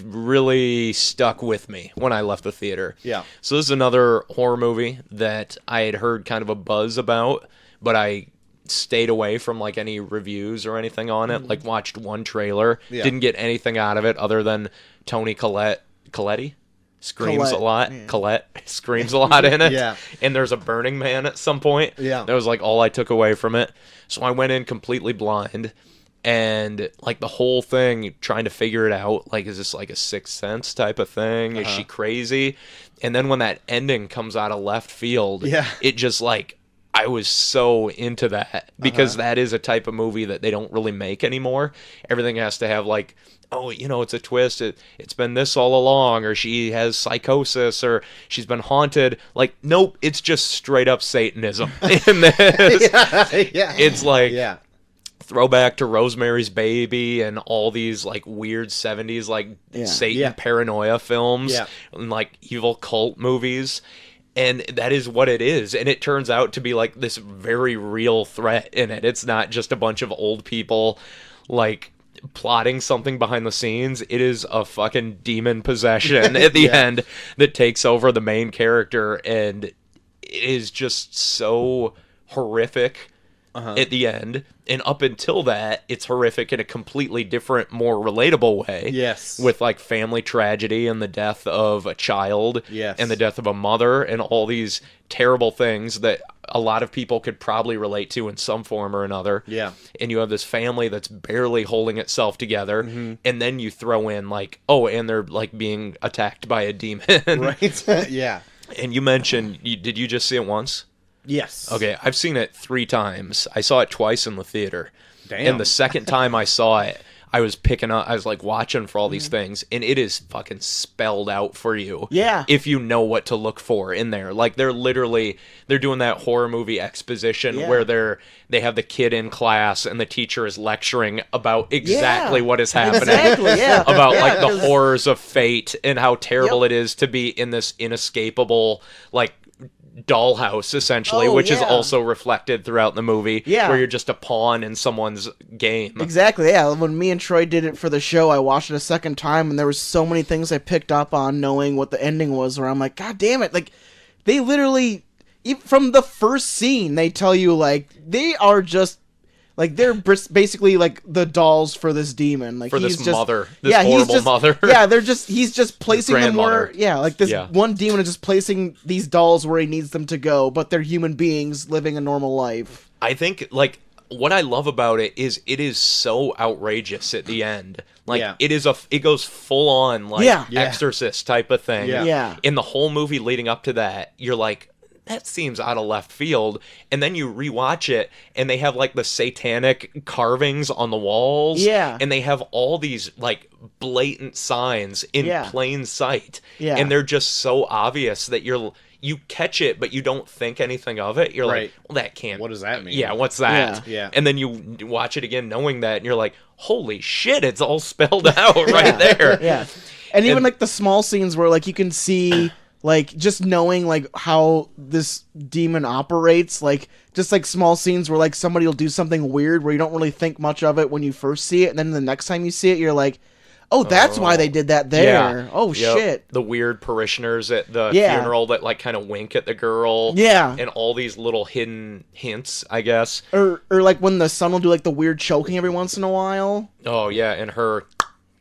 Speaker 2: really stuck with me when I left the theater.
Speaker 3: Yeah.
Speaker 2: So this is another horror movie that I had heard kind of a buzz about, but I stayed away from like any reviews or anything on it. Like watched one trailer,
Speaker 3: Yeah.
Speaker 2: didn't get anything out of it other than Toni Colletti screams
Speaker 1: Collette,
Speaker 2: a lot.
Speaker 1: yeah.
Speaker 2: Colette screams a lot in it.
Speaker 3: Yeah.
Speaker 2: And there's a Burning Man at some point.
Speaker 3: Yeah.
Speaker 2: That was like all I took away from it. So I went in completely blind. And like the whole thing, trying to figure it out, like, is this like a Sixth Sense type of thing? Is she crazy? And then when that ending comes out of left field,
Speaker 3: Yeah.
Speaker 2: it just like, I was so into that because that is a type of movie that they don't really make anymore. Everything has to have like, oh, it's a twist. It's been this all along, or she has psychosis, or she's been haunted. Like, nope, it's just straight up Satanism in this.
Speaker 3: Yeah.
Speaker 2: It's like,
Speaker 3: Yeah.
Speaker 2: throwback to Rosemary's Baby and all these like weird 70s like Satan
Speaker 3: Yeah.
Speaker 2: paranoia films
Speaker 3: Yeah.
Speaker 2: and like evil cult movies, and that is what it is. And it turns out to be like this very real threat in it. It's not just a bunch of old people like plotting something behind the scenes. It is a fucking demon possession at the end that takes over the main character, and it is just so horrific at the end. And up until that, it's horrific in a completely different, more relatable way.
Speaker 3: Yes.
Speaker 2: With like family tragedy and the death of a child.
Speaker 3: Yes.
Speaker 2: And the death of a mother and all these terrible things that a lot of people could probably relate to in some form or another.
Speaker 3: Yeah.
Speaker 2: And you have this family that's barely holding itself together.
Speaker 3: Mm-hmm.
Speaker 2: And then you throw in like, oh, and they're like being attacked by a demon.
Speaker 3: Right? Yeah.
Speaker 2: And you mentioned, did you just see it once?
Speaker 3: Yes.
Speaker 2: Okay, I've seen it 3 times. I saw it twice in the theater.
Speaker 3: Damn.
Speaker 2: And the second time I saw it, I was like watching for all these things, and it is fucking spelled out for you.
Speaker 1: Yeah.
Speaker 2: If you know what to look for in there. Like they're doing that horror movie exposition
Speaker 1: Yeah.
Speaker 2: where they have the kid in class and the teacher is lecturing about exactly what is happening.
Speaker 1: Exactly, yeah.
Speaker 2: About
Speaker 1: Yeah,
Speaker 2: like the
Speaker 1: 'cause-
Speaker 2: horrors of fate and how terrible
Speaker 1: Yep.
Speaker 2: it is to be in this inescapable like dollhouse essentially,
Speaker 1: Oh,
Speaker 2: which is
Speaker 1: yeah.
Speaker 2: also reflected throughout the movie.
Speaker 1: Yeah.
Speaker 2: Where you're just a pawn in someone's game.
Speaker 1: Exactly, yeah. When me and Troy did it for the show, I watched it a second time, and there was so many things I picked up on knowing what the ending was, where I'm like, God damn it, like, they literally, from the first scene, they tell you, like, they are just, like, they're basically, like, the dolls for this demon. Like,
Speaker 2: for
Speaker 1: he's
Speaker 2: this
Speaker 1: just,
Speaker 2: mother. This horrible mother.
Speaker 1: Yeah, he's just placing them where, like, this
Speaker 2: Yeah.
Speaker 1: one demon is just placing these dolls where he needs them to go, but they're human beings living a normal life.
Speaker 2: I think, like, what I love about it is so outrageous at the end. Like, it goes full on, like, Exorcist type of thing.
Speaker 1: Yeah.
Speaker 2: In the whole movie leading up to that, you're like, that seems out of left field. And then you rewatch it, and they have, like, the satanic carvings on the walls.
Speaker 1: Yeah.
Speaker 2: And they have all these, like, blatant signs in plain sight.
Speaker 1: Yeah.
Speaker 2: And they're just so obvious that you catch it, but you don't think anything of it. You're like, well, that can't...
Speaker 3: What does that mean?
Speaker 2: Yeah, what's that?
Speaker 3: Yeah.
Speaker 2: And then you watch it again knowing that, and you're like, holy shit, it's all spelled out right there.
Speaker 1: Yeah. And even, like, the small scenes where, like, you can see... Like, just knowing, like, how this demon operates, like, just, like, small scenes where, like, somebody will do something weird where you don't really think much of it when you first see it, and then the next time you see it, you're like, oh, that's why they did that there. Yeah. Oh, shit.
Speaker 2: The weird parishioners at the funeral that, like, kind of wink at the girl.
Speaker 1: Yeah.
Speaker 2: And all these little hidden hints, I guess.
Speaker 1: Or like, when the son will do, like, the weird choking every once in a while.
Speaker 2: Oh, yeah, and her...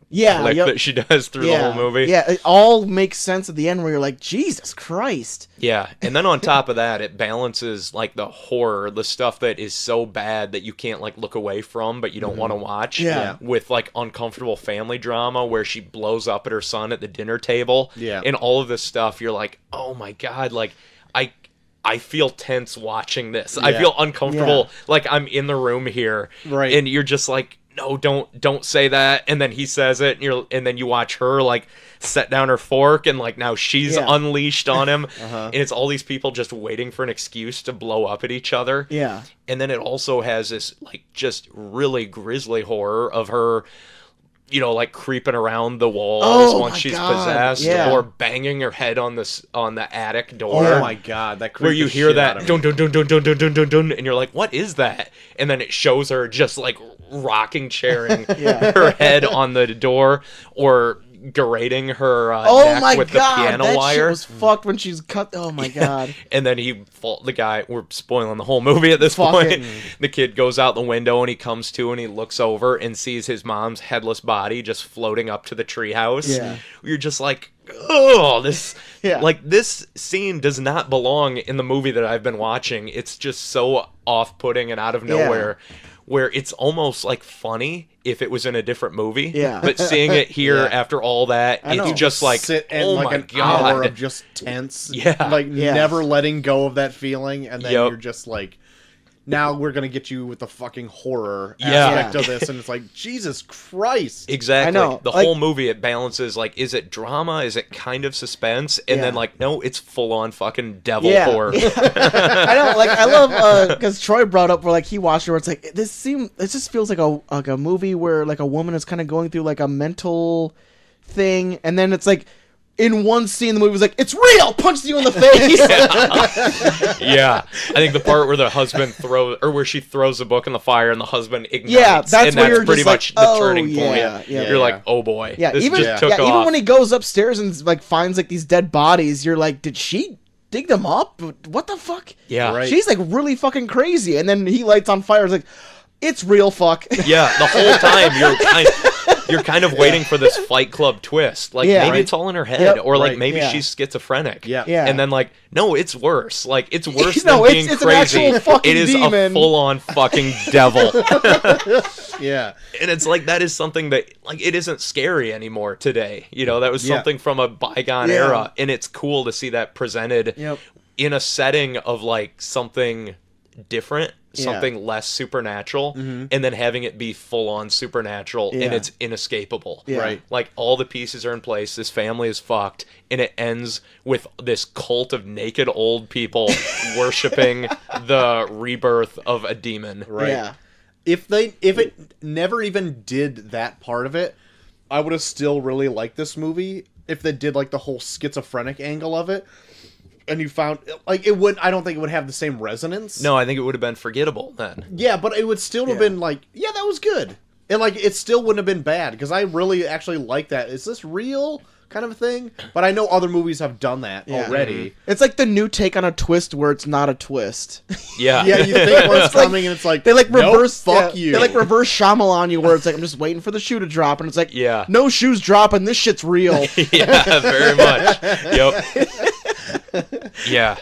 Speaker 1: Yeah,
Speaker 2: that she does through the whole movie.
Speaker 1: Yeah, it all makes sense at the end where you're like, Jesus Christ.
Speaker 2: Yeah, and then on top of that, it balances, like, the horror, the stuff that is so bad that you can't, like, look away from, but you don't want to watch.
Speaker 1: Yeah.
Speaker 2: With, like, uncomfortable family drama where she blows up at her son at the dinner table.
Speaker 3: Yeah.
Speaker 2: And all of this stuff, you're like, oh my God, like, I feel tense watching this. I feel uncomfortable, like I'm in the room here.
Speaker 3: Right.
Speaker 2: And you're just like, no, don't say that. And then he says it, and then you watch her, like, set down her fork, and, like, now she's unleashed on him. And it's all these people just waiting for an excuse to blow up at each other.
Speaker 1: Yeah.
Speaker 2: And then it also has this, like, just really grisly horror of her, you know, like, creeping around the walls once she's possessed, or banging her head on the attic door.
Speaker 3: Oh my God, that creeped
Speaker 2: where you
Speaker 3: the
Speaker 2: hear
Speaker 3: shit
Speaker 2: that
Speaker 3: out of
Speaker 2: dun
Speaker 3: me.
Speaker 2: dun dun dun dun dun dun dun, and you're like, what is that? And then it shows her just, like, rocking chairing her head on the door, or gerating her neck with the piano
Speaker 1: that
Speaker 2: wire.
Speaker 1: Shit was fucked when she's cut. Oh my God.
Speaker 2: And then the guy, we're spoiling the whole movie at this point. The kid goes out the window, and he comes to, and he looks over and sees his mom's headless body just floating up to the treehouse.
Speaker 1: Yeah.
Speaker 2: You're just like, oh, this,
Speaker 1: Yeah.
Speaker 2: like, this scene does not belong in the movie that I've been watching. It's just so off-putting and out of nowhere. Where it's almost, like, funny if it was in a different movie.
Speaker 1: Yeah.
Speaker 2: But seeing it here after all that, it's just like,
Speaker 3: sit in
Speaker 2: oh
Speaker 3: like
Speaker 2: my
Speaker 3: an
Speaker 2: God.
Speaker 3: hour of just tense.
Speaker 2: Yeah.
Speaker 3: Like,
Speaker 1: Yeah.
Speaker 3: never letting go of that feeling, and then
Speaker 2: Yep.
Speaker 3: you're just like, now we're gonna get you with the fucking horror
Speaker 2: Yeah.
Speaker 3: aspect of this, and it's like, Jesus Christ.
Speaker 2: Exactly.
Speaker 1: I know,
Speaker 2: The
Speaker 1: like-
Speaker 2: whole movie, it balances, like, is it drama? Is it kind of suspense? And then, like, no, it's full-on fucking devil horror.
Speaker 1: I know, like, I love, because Troy brought up where, like, he watched it where it's like, it just feels like a movie where, like, a woman is kind of going through, like, a mental thing, and then it's like, in one scene, the movie was like, it's real! Punches you in the face!
Speaker 2: Yeah. I think the part where the husband where she throws the book in the fire and the husband ignites.
Speaker 1: Yeah, that's
Speaker 2: and
Speaker 1: where
Speaker 2: that's
Speaker 1: you're
Speaker 2: pretty
Speaker 1: just like,
Speaker 2: much the
Speaker 1: oh,
Speaker 2: turning point.
Speaker 1: yeah, yeah.
Speaker 2: You're like, oh boy.
Speaker 1: Yeah,
Speaker 2: this
Speaker 1: even
Speaker 2: just took off.
Speaker 1: even when he goes upstairs and, like, finds, like, these dead bodies, you're like, did she dig them up? What the fuck?
Speaker 2: Yeah.
Speaker 3: Right.
Speaker 1: She's, like, really fucking crazy. And then he lights on fire. It's like, it's real fuck.
Speaker 2: Yeah, the whole time you're kind of waiting for this Fight Club twist. Like, maybe it's all in her head,
Speaker 1: Yep.
Speaker 2: or, like,
Speaker 3: Right.
Speaker 2: maybe
Speaker 1: Yeah.
Speaker 2: she's schizophrenic.
Speaker 3: Yeah.
Speaker 1: Yeah.
Speaker 2: And then, like, no, it's worse. Like, it's worse
Speaker 1: No,
Speaker 2: than being
Speaker 1: it's an
Speaker 2: crazy.
Speaker 1: actual fucking
Speaker 2: It is a
Speaker 1: demon.
Speaker 2: full-on fucking devil.
Speaker 3: Yeah.
Speaker 2: And it's like, that is something that, like, it isn't scary anymore today. You know, that was
Speaker 3: Yeah.
Speaker 2: something from a bygone
Speaker 1: Yeah.
Speaker 2: era. And it's cool to see that presented
Speaker 1: Yep.
Speaker 2: in a setting of, like, something different,
Speaker 1: Yeah.
Speaker 2: something less supernatural, and then having it be full-on supernatural, and
Speaker 1: Yeah.
Speaker 2: it's inescapable.
Speaker 1: Yeah.
Speaker 3: Right.
Speaker 2: Like, all the pieces are in place, this family is fucked, and it ends with this cult of naked old people worshiping the rebirth of a demon.
Speaker 3: Right.
Speaker 1: Yeah.
Speaker 3: If it never even did that part of it, I would have still really liked this movie. If they did, like, the whole schizophrenic angle of it, and you found, like, I don't think it would have the same resonance.
Speaker 2: No, I think it would have been forgettable then.
Speaker 3: Yeah, but it would still have been like, yeah, that was good. And, like, it still wouldn't have been bad, because I really actually like that. Is this real? kind of a thing. But I know other movies have done that already.
Speaker 1: It's like the new take on a twist where it's not a twist.
Speaker 2: Yeah.
Speaker 3: Yeah, you think what's coming and it's like,
Speaker 1: they like reverse
Speaker 3: fuck you.
Speaker 1: They like reverse Shyamalan you where it's like, I'm just waiting for the shoe to drop, and it's like, no shoes dropping, this shit's real.
Speaker 2: Yeah, very much. Yep. Yeah.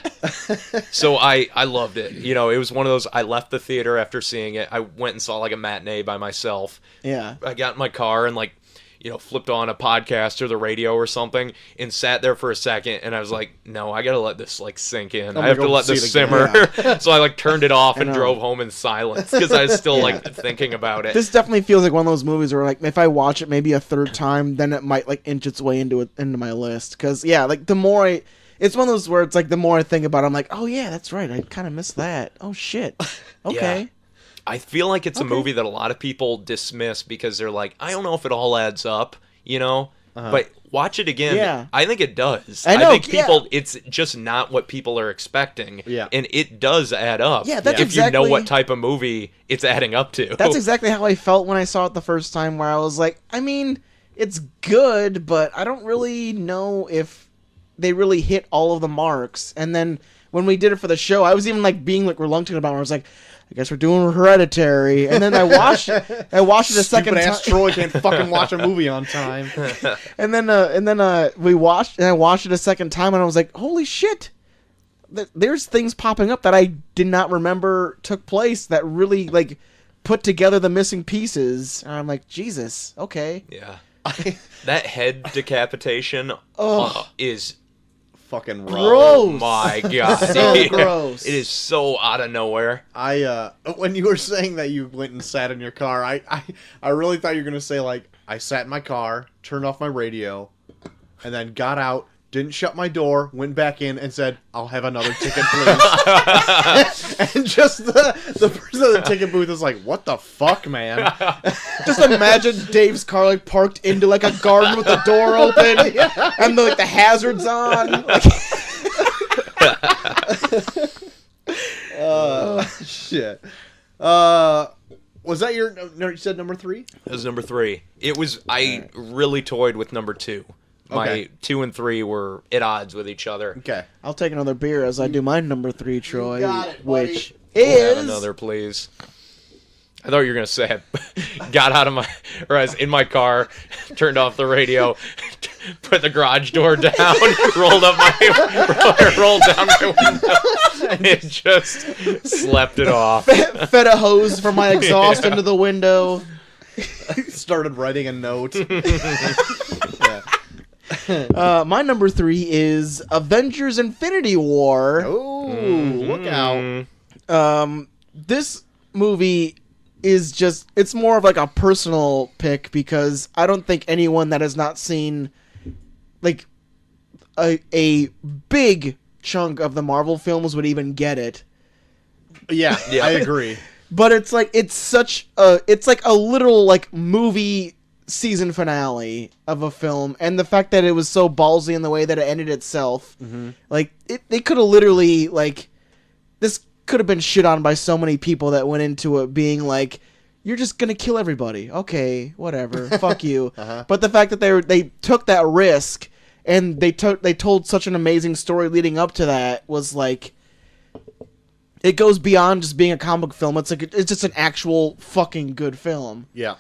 Speaker 2: So I loved it. You know, it was one of those, I left the theater after seeing it. I went and saw like a matinee by myself.
Speaker 1: Yeah.
Speaker 2: I got in my car and like, you know, flipped on a podcast or the radio or something and sat there for a second, and I was like, no, I gotta let this like sink in. I have to let this simmer. Yeah. So I like turned it off and drove home in silence because I was still like thinking about it.
Speaker 1: This definitely feels like one of those movies where like if I watch it maybe a third time, then it might like inch its way into my list. Because like the more it's one of those where it's like the more I think about it, I'm like, oh yeah, that's right, I kind of missed that. Oh shit. Okay.
Speaker 2: Yeah. I feel like it's a movie that a lot of people dismiss because they're like, I don't know if it all adds up, you know? But watch it again.
Speaker 1: Yeah.
Speaker 2: I think it does.
Speaker 1: I know,
Speaker 2: think people, it's just not what people are expecting.
Speaker 3: Yeah.
Speaker 2: And it does add up.
Speaker 1: Yeah, that's
Speaker 2: if
Speaker 1: exactly...
Speaker 2: you know what type of movie it's adding up to.
Speaker 1: That's exactly how I felt when I saw it the first time, where I was like, I mean, it's good, but I don't really know if they really hit all of the marks. And then when we did it for the show, I was even like being like reluctant about it. I was like, I guess we're doing Hereditary, and then I watched it a second time.
Speaker 3: Stupid-ass Troy can't fucking watch a movie on time.
Speaker 1: and then I watched it a second time, and I was like, holy shit! There's things popping up that I did not remember took place that really like put together the missing pieces. And I'm like, Jesus, okay.
Speaker 2: Yeah. That head decapitation is
Speaker 3: fucking
Speaker 1: gross.
Speaker 2: Oh my god.
Speaker 1: So gross.
Speaker 2: It is so out of nowhere.
Speaker 3: When you were saying that you went and sat in your car, I really thought you were gonna say like, I sat in my car, turned off my radio, and then got out, didn't shut my door, went back in and said, I'll have another ticket, please. And just the person at the ticket booth is like, what the fuck, man?
Speaker 1: Just imagine Dave's car like parked into like a garden with the door open and the hazards on.
Speaker 3: Shit. Was that you said number 3?
Speaker 2: That was number 3. It was, I really toyed with number 2. My 2 and 3 were at odds with each other.
Speaker 3: Okay.
Speaker 1: I'll take another beer as I do my number 3, Troy.
Speaker 3: Got it,
Speaker 1: which
Speaker 2: is... Have another, please. I thought you were going to say I got out of my... Or I was in my car, turned off the radio, put the garage door down, rolled down my window, and just slept it off.
Speaker 1: Fed a hose from my exhaust into the window.
Speaker 3: Started writing a note.
Speaker 1: My number 3 is Avengers Infinity War.
Speaker 3: Oh, look out.
Speaker 1: This movie is just, it's more of like a personal pick because I don't think anyone that has not seen like a big chunk of the Marvel films would even get it.
Speaker 3: Yeah. I agree.
Speaker 1: But it's like, it's like a literal like movie season finale of a film, and the fact that it was so ballsy in the way that it ended itself, like it could have literally like, this could have been shit on by so many people that went into it being like, you're just gonna kill everybody, okay, whatever, fuck you. But the fact that they took that risk and they told such an amazing story leading up to that was like, it goes beyond just being a comic film. It's like, it's just an actual fucking good film.
Speaker 3: Yeah.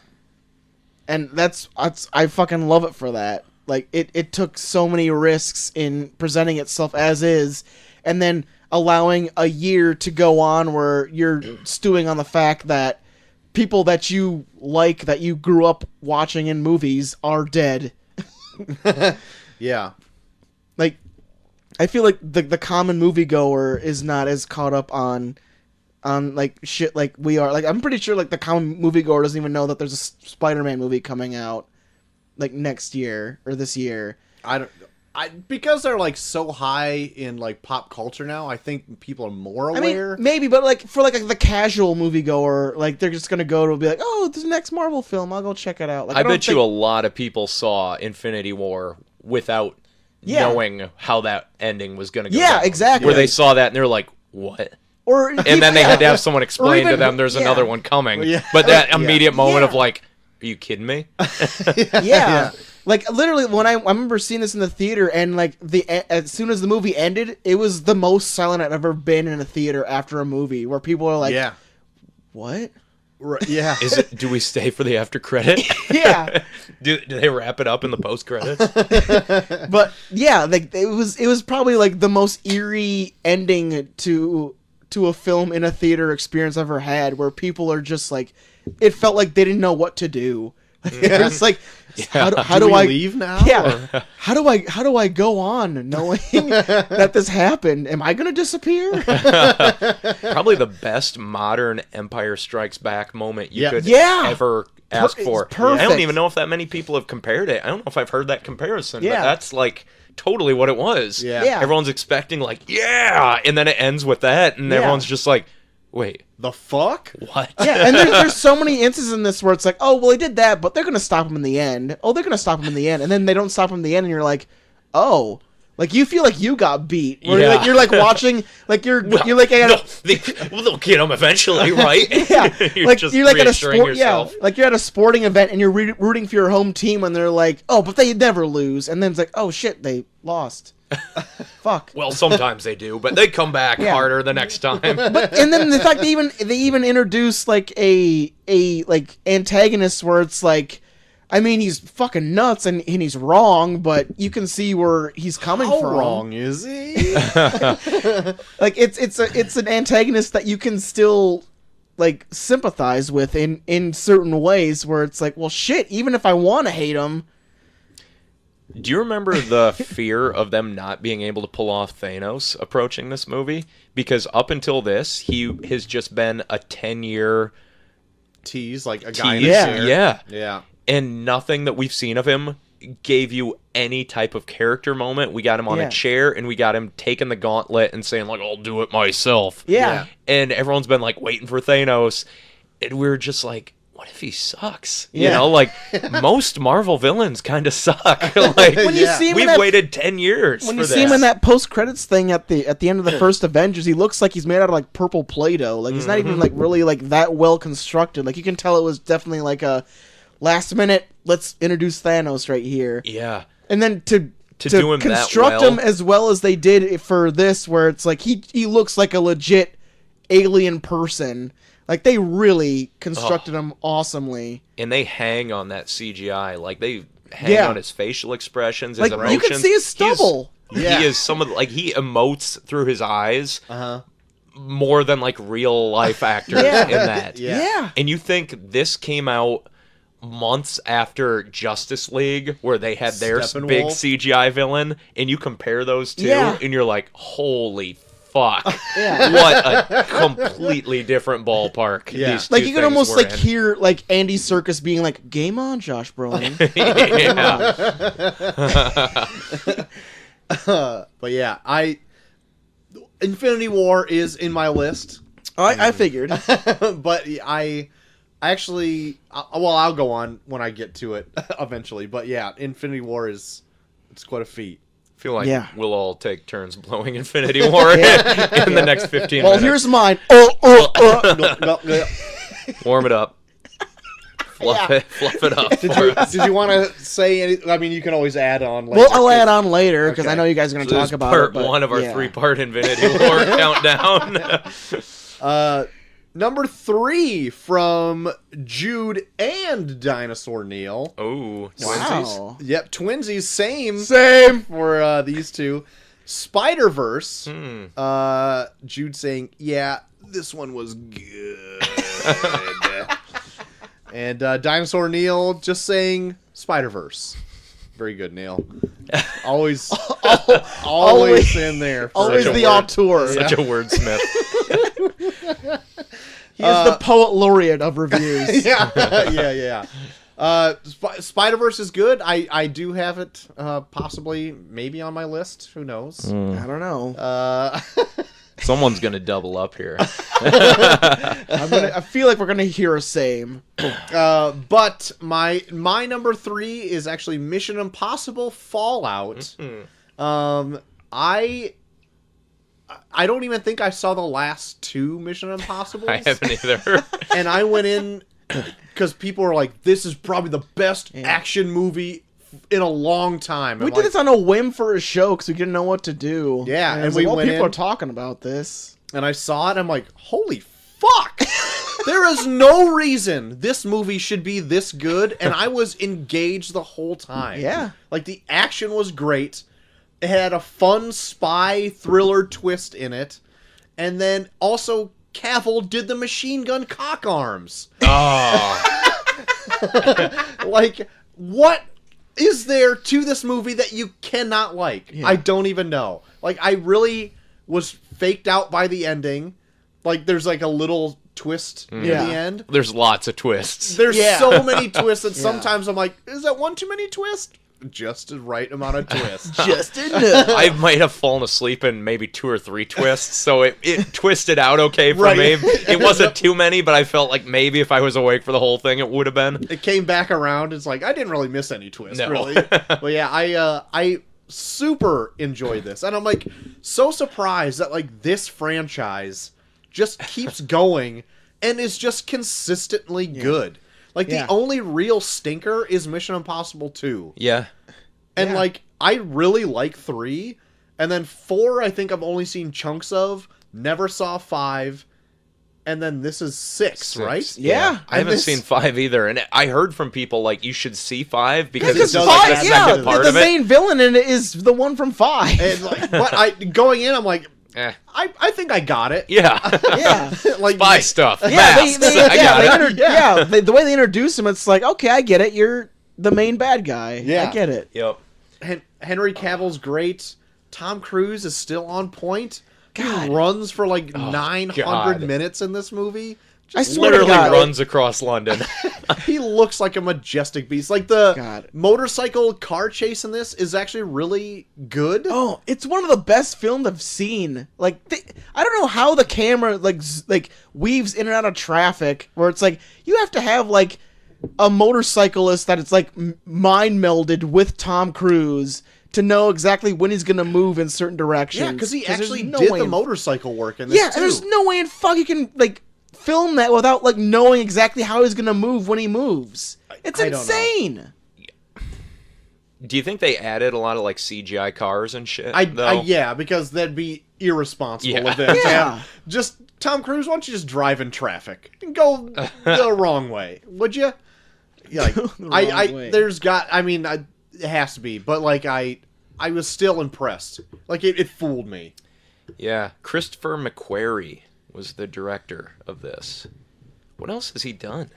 Speaker 1: And I fucking love it for that. Like, it took so many risks in presenting itself as is, and then allowing a year to go on where you're stewing on the fact that people that you like, that you grew up watching in movies, are dead.
Speaker 3: Yeah.
Speaker 1: Like, I feel like the common moviegoer is not as caught up on like shit like we are. Like, I'm pretty sure like the common moviegoer doesn't even know that there's a Spider-Man movie coming out like next year or this year.
Speaker 3: Because they're like so high in like pop culture now, I think people are more aware.
Speaker 1: I mean, maybe, but like for like the casual moviegoer, like they're just gonna go to be like, oh, this next Marvel film, I'll go check it out. Like,
Speaker 2: I bet you a lot of people saw Infinity War without knowing how that ending was gonna go.
Speaker 1: Yeah,
Speaker 2: down.
Speaker 1: exactly.
Speaker 2: Where they saw that and they're like, what? And then they had to have someone explain to them there's another one coming.
Speaker 3: Yeah.
Speaker 2: But that immediate moment of like, are you kidding me?
Speaker 1: Yeah. Like literally, when I remember seeing this in the theater, and like as soon as the movie ended, it was the most silent I've ever been in a theater after a movie, where people are like, "What?"
Speaker 3: Right, yeah.
Speaker 2: Do we stay for the after credit?
Speaker 1: Yeah.
Speaker 2: do they wrap it up in the post credits?
Speaker 1: But yeah, like it was probably like the most eerie ending to a film in a theater experience I've ever had, where people are just like, it felt like they didn't know what to do. It's like, how do I
Speaker 3: leave now?
Speaker 1: Yeah. Or? How do I go on knowing that this happened? Am I gonna disappear?
Speaker 2: Probably the best modern Empire Strikes Back moment you could ever ask for.
Speaker 1: Perfect.
Speaker 2: I don't even know if that many people have compared it. I don't know if I've heard that comparison, but that's like totally what it was.
Speaker 1: Yeah.
Speaker 2: Everyone's expecting like, and then it ends with that, and everyone's just like, wait.
Speaker 3: The fuck?
Speaker 2: What?
Speaker 1: Yeah, and there's so many instances in this where it's like, oh, well, they did that, but they're going to stop him in the end. Oh, they're going to stop him in the end. And then they don't stop him in the end, and you're like, oh. Like, you feel like you got beat. Where you're like watching, like, you're like...
Speaker 2: they'll get him eventually, right?
Speaker 1: Yeah.
Speaker 2: You're just
Speaker 1: you're like at a
Speaker 2: sport.
Speaker 1: Yeah, like you're at a sporting event, and you're rooting for your home team, and they're like, oh, but they never lose. And then it's like, oh, shit, they lost. Fuck.
Speaker 2: Well, sometimes they do, but they come back harder the next time.
Speaker 1: And then the fact they even introduce like a like antagonist where it's like, I mean, he's fucking nuts and he's wrong, but you can see where he's coming from.
Speaker 3: How wrong is he?
Speaker 1: Like it's an antagonist that you can still like sympathize with in certain ways, where it's like, well, shit, even if I want to hate him.
Speaker 2: Do you remember the fear of them not being able to pull off Thanos approaching this movie? Because up until this, he has just been a 10-year
Speaker 3: tease, like a guy in a chair.
Speaker 2: Yeah. And nothing that we've seen of him gave you any type of character moment. We got him on a chair, and we got him taking the gauntlet and saying, like, I'll do it myself.
Speaker 1: Yeah.
Speaker 2: And everyone's been, like, waiting for Thanos. And we were just like, what if he sucks?
Speaker 1: Yeah.
Speaker 2: You know, like, most Marvel villains kind of suck. Like,
Speaker 1: when you see him
Speaker 2: we've waited 10 years
Speaker 1: when
Speaker 2: for
Speaker 1: you
Speaker 2: this.
Speaker 1: see him in that post-credits thing at the end of the first Avengers, he looks like he's made out of, like, purple Play-Doh. Like, he's not even, like, really, like, that well constructed. Like, you can tell it was definitely, like, a last-minute, let's introduce Thanos right here.
Speaker 2: Yeah.
Speaker 1: And then to
Speaker 2: do him
Speaker 1: construct
Speaker 2: that well.
Speaker 1: him as well as they did for this, where it's like, he looks like a legit alien person. Like, they really constructed him awesomely.
Speaker 2: And they hang on that CGI. Like, they hang on his facial expressions, his
Speaker 1: like,
Speaker 2: emotions.
Speaker 1: you can see his stubble.
Speaker 2: He is some of the, like, he emotes through his eyes more than, like, real life actors in that.
Speaker 1: Yeah.
Speaker 2: And you think this came out months after Justice League, where they had their big CGI villain, and you compare those two, and you're like, holy fuck. What a completely different ballpark. These two
Speaker 1: like, you can almost like
Speaker 2: in.
Speaker 1: hear like Andy Serkis being like, game on, Josh Brolin.
Speaker 3: But yeah, Infinity War is in my list.
Speaker 1: I figured.
Speaker 3: But I actually, I'll go on when I get to it eventually. But yeah, Infinity War it's quite a feat.
Speaker 2: I feel like we'll all take turns blowing Infinity War in the next 15 minutes.
Speaker 1: Well, here's mine.
Speaker 2: Warm it up. Fluff it up.
Speaker 3: Did you want to say anything? I mean, you can always add on later.
Speaker 1: Well, I'll add on later, because I know you guys are going to talk about
Speaker 2: part
Speaker 1: it. But,
Speaker 2: one of our 3-part Infinity War countdown.
Speaker 3: Number 3 from Jude and Dinosaur Neil.
Speaker 2: Oh,
Speaker 3: twinsies.
Speaker 1: Wow.
Speaker 3: Yep, twinsies. Same for these two. Spider-Verse. Jude saying, yeah, this one was good. And Dinosaur Neil just saying Spider-Verse. Very good, Neil. Always in there.
Speaker 1: Always the auteur.
Speaker 2: Such a wordsmith.
Speaker 1: He is the poet laureate of reviews.
Speaker 3: Yeah. Spider-Verse is good. I do have it possibly maybe on my list. Who knows?
Speaker 1: I don't know.
Speaker 2: Someone's gonna double up here.
Speaker 1: I feel like we're gonna hear a same.
Speaker 3: But my number 3 is actually Mission Impossible Fallout. I don't even think I saw the last 2 Mission Impossibles.
Speaker 2: I haven't either.
Speaker 3: And I went in because people were like, "This is probably the best action movie in a long time.
Speaker 1: We did this on a whim for a show because we didn't know what to do.
Speaker 3: Yeah,
Speaker 1: and
Speaker 3: and
Speaker 1: we
Speaker 3: we went
Speaker 1: people
Speaker 3: in-
Speaker 1: are talking about this.
Speaker 3: And I saw it, I'm like, holy fuck! There is no reason this movie should be this good, and I was engaged the whole time.
Speaker 1: Yeah.
Speaker 3: Like, the action was great. It had a fun spy thriller twist in it. And then also, Cavill did the machine gun cock arms.
Speaker 2: Oh,
Speaker 3: Like, what is there to this movie that you cannot like?
Speaker 1: Yeah.
Speaker 3: I don't even know. Like, I really was faked out by the ending. Like, there's like a little twist near
Speaker 1: Yeah.
Speaker 3: the end.
Speaker 2: there's lots of twists.
Speaker 3: There's
Speaker 1: Yeah.
Speaker 3: so many twists that
Speaker 1: Yeah.
Speaker 3: sometimes I'm like, is that one too many twists? Just the right amount of twists.
Speaker 1: Just enough.
Speaker 2: I might have fallen asleep in maybe 2 or 3 twists, so it twisted out okay for
Speaker 3: Right.
Speaker 2: me. It wasn't too many, but I felt like maybe if I was awake for the whole thing, it would have been.
Speaker 3: It came back around. It's like I didn't really miss any twists,
Speaker 2: No.
Speaker 3: really. But yeah, I super enjoyed this, and I'm like so surprised that like this franchise just keeps going and is just consistently good. Like
Speaker 1: Yeah.
Speaker 3: the only real stinker is Mission Impossible 2,
Speaker 2: Yeah.
Speaker 3: and
Speaker 1: Yeah.
Speaker 3: like I really like 3, and then 4 I think I've only seen chunks of. Never saw 5. And then this is 6, right?
Speaker 1: Yeah.
Speaker 2: I haven't
Speaker 3: And this-
Speaker 2: seen 5 either, and I heard from people like you should see 5 because
Speaker 3: Because
Speaker 2: this is
Speaker 3: it
Speaker 2: like
Speaker 3: does
Speaker 2: the
Speaker 3: that
Speaker 2: second part
Speaker 1: the
Speaker 2: of it.
Speaker 1: main villain in it is the one from 5.
Speaker 3: And like, but I going in, I'm like,
Speaker 2: Eh.
Speaker 3: I think I got it.
Speaker 2: Yeah.
Speaker 1: yeah.
Speaker 3: Like
Speaker 2: Spy stuff.
Speaker 1: Yeah,
Speaker 2: Masks. I got it.
Speaker 1: the way they introduce him, it's like, okay, I get it. You're the main bad guy.
Speaker 3: Yeah.
Speaker 1: I get it.
Speaker 2: Yep.
Speaker 3: Henry Cavill's great. Tom Cruise is still on point.
Speaker 1: God.
Speaker 3: He runs for like 900
Speaker 2: God.
Speaker 3: minutes in this movie.
Speaker 1: I
Speaker 3: Just
Speaker 1: swear to
Speaker 2: Literally
Speaker 1: God.
Speaker 2: runs across London.
Speaker 3: he looks like a majestic beast. Like the
Speaker 1: God.
Speaker 3: motorcycle car chase in this is actually really good.
Speaker 1: Oh, it's one of the best films I've seen. Like, I don't know how the camera like weaves in and out of traffic. Where it's like you have to have like a motorcyclist that it's like mind melded with Tom Cruise to know exactly when he's gonna move in certain directions.
Speaker 3: Yeah, because he
Speaker 1: there's
Speaker 3: actually
Speaker 1: no
Speaker 3: did
Speaker 1: way
Speaker 3: the
Speaker 1: in-
Speaker 3: motorcycle work in this
Speaker 1: Yeah,
Speaker 3: too.
Speaker 1: and there's no way in fuck you can like film that without like knowing exactly how he's gonna move when he moves. It's
Speaker 3: I don't know.
Speaker 1: insane.
Speaker 2: Do you think they added a lot of like CGI cars and shit?
Speaker 3: Yeah, because that'd be irresponsible
Speaker 2: Yeah.
Speaker 3: of them.
Speaker 1: Yeah.
Speaker 3: Just Tom Cruise, why don't you just drive in traffic and go the wrong way? Would you? Yeah, like,
Speaker 1: The wrong way.
Speaker 3: there's got. I mean, it has to be, but like I was still impressed. Like it fooled me.
Speaker 2: Yeah. Christopher McQuarrie was the director of this. What else has he done?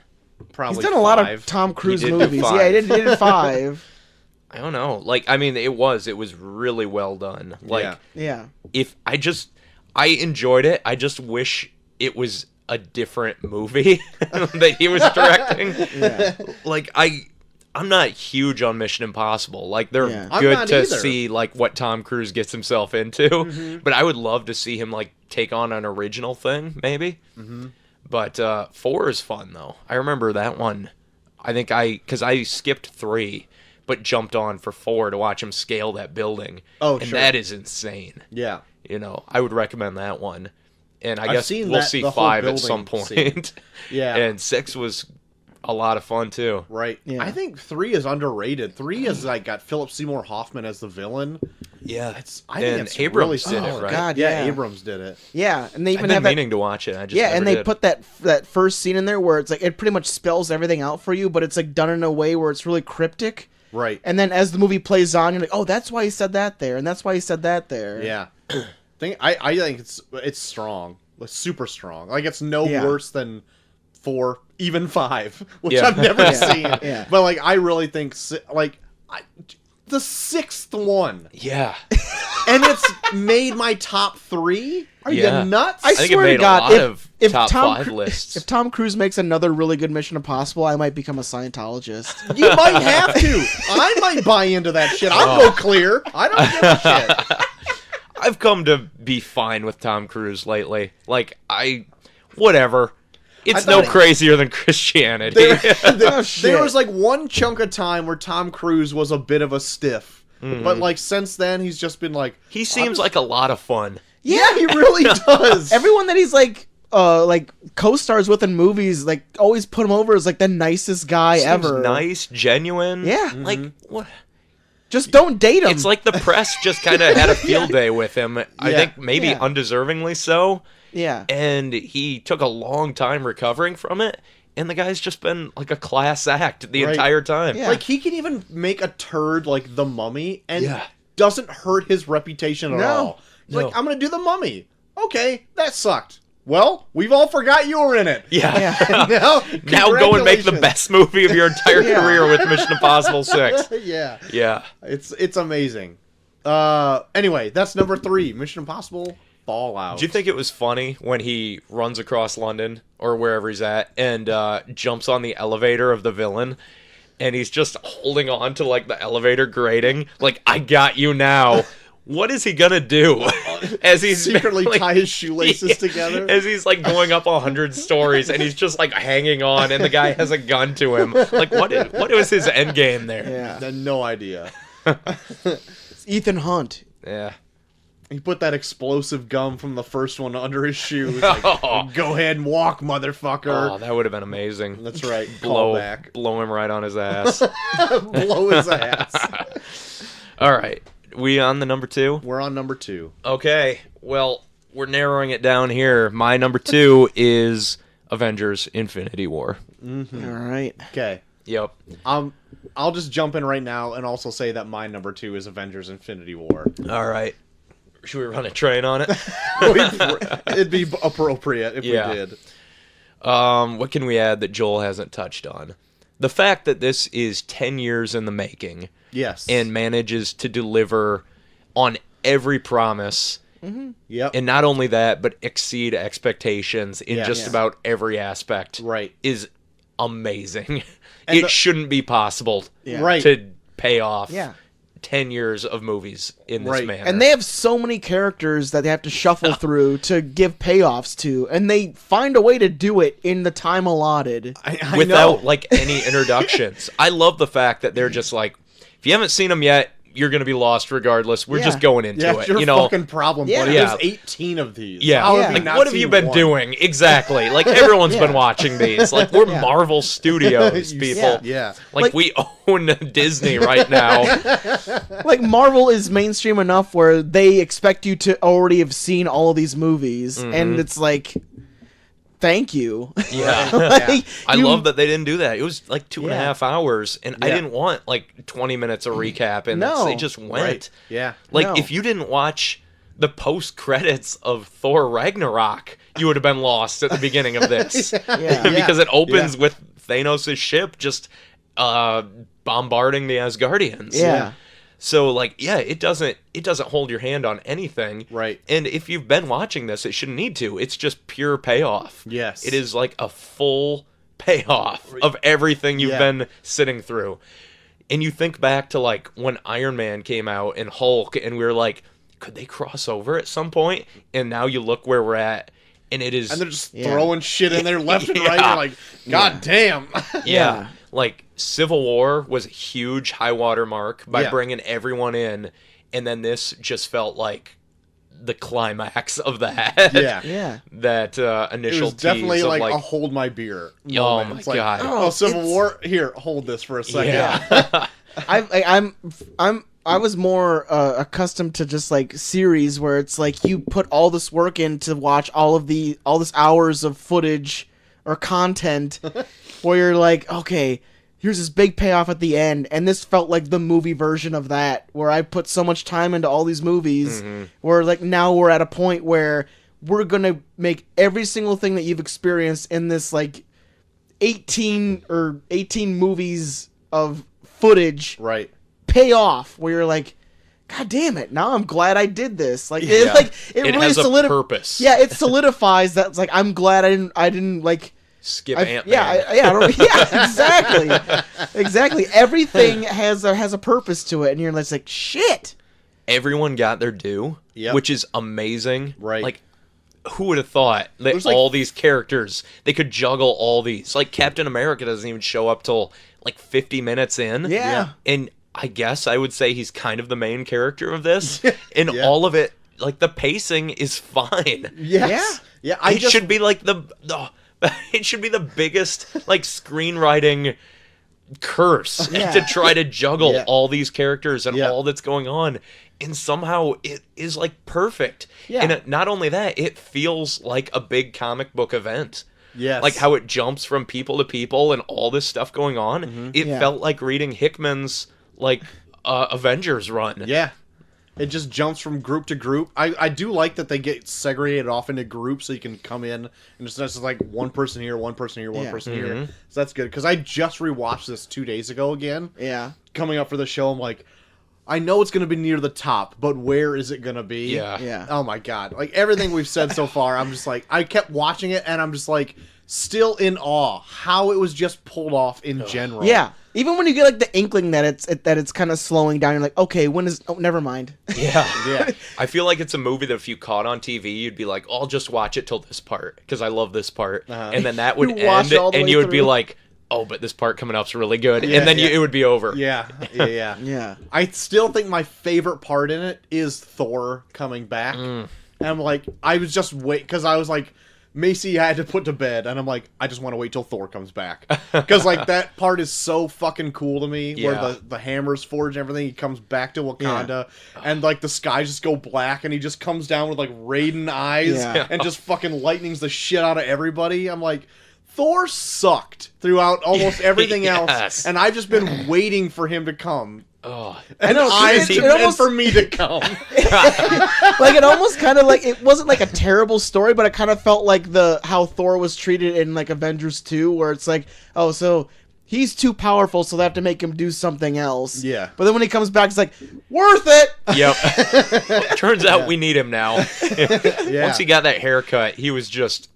Speaker 3: Probably
Speaker 1: He's done a lot
Speaker 3: 5.
Speaker 1: of Tom Cruise
Speaker 2: did do
Speaker 1: movies.
Speaker 2: 5.
Speaker 1: Yeah, he did 5.
Speaker 2: I don't know. Like, I mean, it was really well done. Like,
Speaker 3: Yeah.
Speaker 1: Yeah.
Speaker 2: if I enjoyed it. I just wish it was a different movie that he was directing.
Speaker 1: Yeah.
Speaker 2: Like, I'm not huge on Mission Impossible. Like, they're
Speaker 1: Yeah.
Speaker 3: I'm
Speaker 2: good
Speaker 3: not
Speaker 2: to
Speaker 3: either.
Speaker 2: see like what Tom Cruise gets himself into, but I would love to see him like take on an original thing, maybe. But 4 is fun though. I remember that one. I think because I skipped 3, but jumped on for 4 to watch him scale that building.
Speaker 3: Oh,
Speaker 2: and
Speaker 3: sure.
Speaker 2: that is insane.
Speaker 3: Yeah.
Speaker 2: You know, I would recommend that one. And I
Speaker 3: I've
Speaker 2: guess
Speaker 3: seen
Speaker 2: we'll
Speaker 3: that-
Speaker 2: see
Speaker 3: the whole
Speaker 2: 5 at some
Speaker 3: building scene.
Speaker 2: point.
Speaker 3: Yeah.
Speaker 2: And 6 was a lot of fun too.
Speaker 3: Right.
Speaker 1: Yeah.
Speaker 3: I think 3 is underrated. 3 is like got Philip Seymour Hoffman as the villain.
Speaker 2: Yeah,
Speaker 3: I think
Speaker 2: and
Speaker 3: it's
Speaker 2: Abrams
Speaker 3: really
Speaker 2: did it,
Speaker 1: Oh,
Speaker 2: right?
Speaker 1: God.
Speaker 3: Yeah,
Speaker 1: Yeah.
Speaker 3: Abrams did it.
Speaker 1: Yeah, and they
Speaker 2: I've
Speaker 1: even
Speaker 2: been
Speaker 1: have that.
Speaker 2: meaning to watch it. I just
Speaker 1: Yeah,
Speaker 2: never
Speaker 1: and they
Speaker 2: did.
Speaker 1: put that first scene in there where it's like it pretty much spells everything out for you, but it's like done in a way where it's really cryptic.
Speaker 3: Right.
Speaker 1: And then as the movie plays on, you're like, oh, that's why he said that there, and that's why he said that there.
Speaker 3: Yeah. I think it's strong. It's super strong. Like it's no
Speaker 1: Yeah.
Speaker 3: worse than 4, even 5, which
Speaker 2: Yeah.
Speaker 3: I've never
Speaker 1: Yeah.
Speaker 3: seen.
Speaker 1: Yeah.
Speaker 3: But like I really think the 6th one,
Speaker 2: Yeah,
Speaker 3: and it's made my top 3. Are
Speaker 2: Yeah.
Speaker 3: you nuts?
Speaker 1: I
Speaker 2: think it
Speaker 1: swear
Speaker 2: made
Speaker 1: to
Speaker 2: a
Speaker 1: God,
Speaker 2: lot of top 5 lists.
Speaker 1: If Tom Cruise makes another really good Mission Impossible, I might become a Scientologist.
Speaker 3: You might have to. I might buy into that shit. I'll go clear. I don't give a shit.
Speaker 2: I've come to be fine with Tom Cruise lately. Like whatever. It's
Speaker 3: I
Speaker 2: no
Speaker 3: thought-
Speaker 2: crazier than Christianity.
Speaker 1: Oh, shit.
Speaker 3: There was like one chunk of time where Tom Cruise was a bit of a stiff. But like since then he's just been like
Speaker 2: He seems like a lot of fun.
Speaker 3: yeah, he really does.
Speaker 1: Everyone that he's like co-stars with in movies, like always put him over as like the nicest guy
Speaker 2: Seems
Speaker 1: ever.
Speaker 2: nice, genuine.
Speaker 1: Yeah.
Speaker 2: Like what?
Speaker 1: Just don't date him.
Speaker 2: It's like the press just kind of had a field day with him. I think maybe undeservingly so.
Speaker 1: Yeah.
Speaker 2: And he took a long time recovering from it. And the guy's just been like a class act the entire time.
Speaker 1: Yeah.
Speaker 3: Like, he can even make a turd like The Mummy and doesn't hurt his reputation at all. He's like, I'm going to do The Mummy. Okay, that sucked. Well, we've all forgot you were in it.
Speaker 2: Yeah.
Speaker 3: Now
Speaker 2: go and make the best movie of your entire career with Mission Impossible 6.
Speaker 3: Yeah. It's amazing. Anyway, that's number 3, Mission Impossible Fallout.
Speaker 2: Do you think it was funny when he runs across London or wherever he's at and jumps on the elevator of the villain and he's just holding on to like the elevator grating like, I got you now. What is he gonna do as he's
Speaker 3: secretly tie his shoelaces together?
Speaker 2: As he's like going up 100 stories and he's just like hanging on and the guy has a gun to him. Like what was his end game there?
Speaker 1: Yeah.
Speaker 3: No idea.
Speaker 1: It's Ethan Hunt.
Speaker 2: Yeah.
Speaker 3: He put that explosive gum from the first one under his shoes. Like, go ahead and walk, motherfucker.
Speaker 2: Oh, that would have been amazing.
Speaker 3: That's right.
Speaker 2: Blow him right on his ass.
Speaker 3: Blow his ass.
Speaker 2: All right. We on the number 2?
Speaker 3: We're on number 2.
Speaker 2: Okay. Well, we're narrowing it down here. My number 2 is Avengers Infinity War.
Speaker 1: Mm-hmm. All right.
Speaker 3: Okay.
Speaker 2: Yep.
Speaker 3: I'll just jump in right now and also say that my number 2 is Avengers Infinity War.
Speaker 2: All right. Should we run a train on it?
Speaker 3: It'd be appropriate if we did.
Speaker 2: What can we add that Joel hasn't touched on? The fact that this is 10 years in the making.
Speaker 3: Yes.
Speaker 2: And manages to deliver on every promise.
Speaker 1: Mm-hmm.
Speaker 3: Yep.
Speaker 2: And not only that, but exceed expectations in just about every aspect.
Speaker 3: Right.
Speaker 2: Is amazing.
Speaker 3: And
Speaker 2: it shouldn't be possible
Speaker 3: right.
Speaker 2: to pay off.
Speaker 1: Yeah.
Speaker 2: 10 years of movies in this manner.
Speaker 1: And they have so many characters that they have to shuffle through to give payoffs to, and they find a way to do it in the time allotted.
Speaker 3: I
Speaker 2: without
Speaker 3: know.
Speaker 2: like any introductions. I love the fact that they're just like, if you haven't seen them yet, you're going to be lost regardless. We're just going into it.
Speaker 3: Your fucking problem, buddy.
Speaker 1: Yeah.
Speaker 3: There's 18 of these.
Speaker 2: Yeah.
Speaker 3: How
Speaker 2: Like, what have you been doing? Exactly. Like, everyone's been watching these. Like, we're Marvel Studios, people.
Speaker 3: Yeah.
Speaker 2: Like, we own Disney right now.
Speaker 1: Like, Marvel is mainstream enough where they expect you to already have seen all of these movies, and it's like, thank you.
Speaker 2: Yeah.
Speaker 1: Like,
Speaker 2: I love that they didn't do that. It was like 2.5 hours, and I didn't want like 20 minutes of recap, and they just went.
Speaker 3: Right. Yeah.
Speaker 2: Like, if you didn't watch the post credits of Thor Ragnarok, you would have been lost at the beginning of this. Because it opens with Thanos' ship just bombarding the Asgardians.
Speaker 1: Yeah.
Speaker 2: So, like, it doesn't hold your hand on anything.
Speaker 3: Right.
Speaker 2: And if you've been watching this, it shouldn't need to. It's just pure payoff.
Speaker 3: Yes.
Speaker 2: It is like a full payoff of everything you've been sitting through. And you think back to, like, when Iron Man came out and Hulk, and we were like, could they cross over at some point? And now you look where we're at, and it is...
Speaker 3: And they're just throwing shit in there left and right. You're like, God damn.
Speaker 2: Yeah. Like, Civil War was a huge high water mark by bringing everyone in, and then this just felt like the climax of that.
Speaker 1: Yeah.
Speaker 2: That initial
Speaker 3: it was definitely
Speaker 2: tease of
Speaker 3: like a hold my beer moment.
Speaker 2: Oh my
Speaker 3: it's like,
Speaker 2: God.
Speaker 3: Oh, Civil War. Here, hold this for a second.
Speaker 2: Yeah.
Speaker 1: I was more accustomed to just like series where it's like you put all this work in to watch all this hours of footage or content where you're like, okay, here's this big payoff at the end, and this felt like the movie version of that, where I put so much time into all these movies, where like now we're at a point where we're gonna make every single thing that you've experienced in this like 18 movies of footage pay off, where you're like, God damn it! Now I'm glad I did this. Like it really
Speaker 2: has a purpose.
Speaker 1: Yeah, it solidifies that. It's like I'm glad I didn't like
Speaker 2: skip Ant-Man.
Speaker 1: Exactly. Everything has a purpose to it, and you're just like, shit.
Speaker 2: Everyone got their due, which is amazing.
Speaker 3: Right.
Speaker 2: Like, who would have thought that all these characters, they could juggle all these? Like, Captain America doesn't even show up till like 50 minutes in.
Speaker 1: Yeah.
Speaker 2: And I guess I would say he's kind of the main character of this. And all of it, like, the pacing is fine.
Speaker 3: Yes. Yeah.
Speaker 2: It should be like it should be the biggest like screenwriting curse
Speaker 1: Yeah.
Speaker 2: to try to juggle
Speaker 3: Yeah.
Speaker 2: all these characters and
Speaker 3: Yeah.
Speaker 2: all that's going on. And somehow it is like perfect.
Speaker 1: Yeah.
Speaker 2: And not only that, it feels like a big comic book event.
Speaker 3: Yes.
Speaker 2: Like how it jumps from people to people and all this stuff going on. It
Speaker 1: Yeah.
Speaker 2: felt like reading Hickman's like Avengers run.
Speaker 3: Yeah. It just jumps from group to group. I do like that they get segregated off into groups so you can come in and it's just like one person here, one person here, one
Speaker 1: Yeah.
Speaker 3: person here. So that's good. Because I just rewatched this 2 days ago again.
Speaker 1: Yeah.
Speaker 3: Coming up for the show, I'm like, I know it's going to be near the top, but where is it going to be?
Speaker 2: Yeah.
Speaker 1: Yeah.
Speaker 3: Oh my God. Like everything we've said so far, I'm just like, I kept watching it and I'm just like, still in awe how it was just pulled off in general.
Speaker 1: Yeah. Even when you get like the inkling that it's kind of slowing down, you're like, okay, when is? Oh, never mind.
Speaker 2: Yeah.
Speaker 3: Yeah.
Speaker 2: I feel like it's a movie that if you caught on TV, you'd be like, I'll just watch it till this part because I love this part. And then that would
Speaker 1: You watch
Speaker 2: end
Speaker 1: all the
Speaker 2: and
Speaker 1: way
Speaker 2: you would be
Speaker 1: through.
Speaker 2: like, oh, but this part coming up's really good.
Speaker 3: Yeah,
Speaker 2: and then
Speaker 3: yeah.
Speaker 2: it would be over.
Speaker 3: Yeah. Yeah.
Speaker 1: Yeah.
Speaker 3: I still think my favorite part in it is Thor coming back. And I'm like, I was just because I was like, Macy I had to put to bed, and I'm like, I just want to wait till Thor comes back. Because, like, that part is so fucking cool to me,
Speaker 2: Yeah.
Speaker 3: where the hammer's forged and everything, he comes back to Wakanda, and, like, the skies just go black, and he just comes down with, like, Raiden eyes,
Speaker 1: Yeah.
Speaker 3: and just fucking lightnings the shit out of everybody. I'm like, Thor sucked throughout almost everything else,
Speaker 2: Yes.
Speaker 3: and I've just been waiting for him to come.
Speaker 2: Oh.
Speaker 3: And,
Speaker 1: know, it
Speaker 3: and
Speaker 1: almost-
Speaker 3: for me to come.
Speaker 1: Like it almost kind of like it wasn't like a terrible story, but it kind of felt like how Thor was treated in like Avengers 2, where it's like, oh, so he's too powerful, so they have to make him do something else.
Speaker 3: Yeah.
Speaker 1: But then when he comes back, it's like, worth it.
Speaker 2: Yep. Turns out we need him now.
Speaker 3: Yeah.
Speaker 2: Once he got that haircut, he was just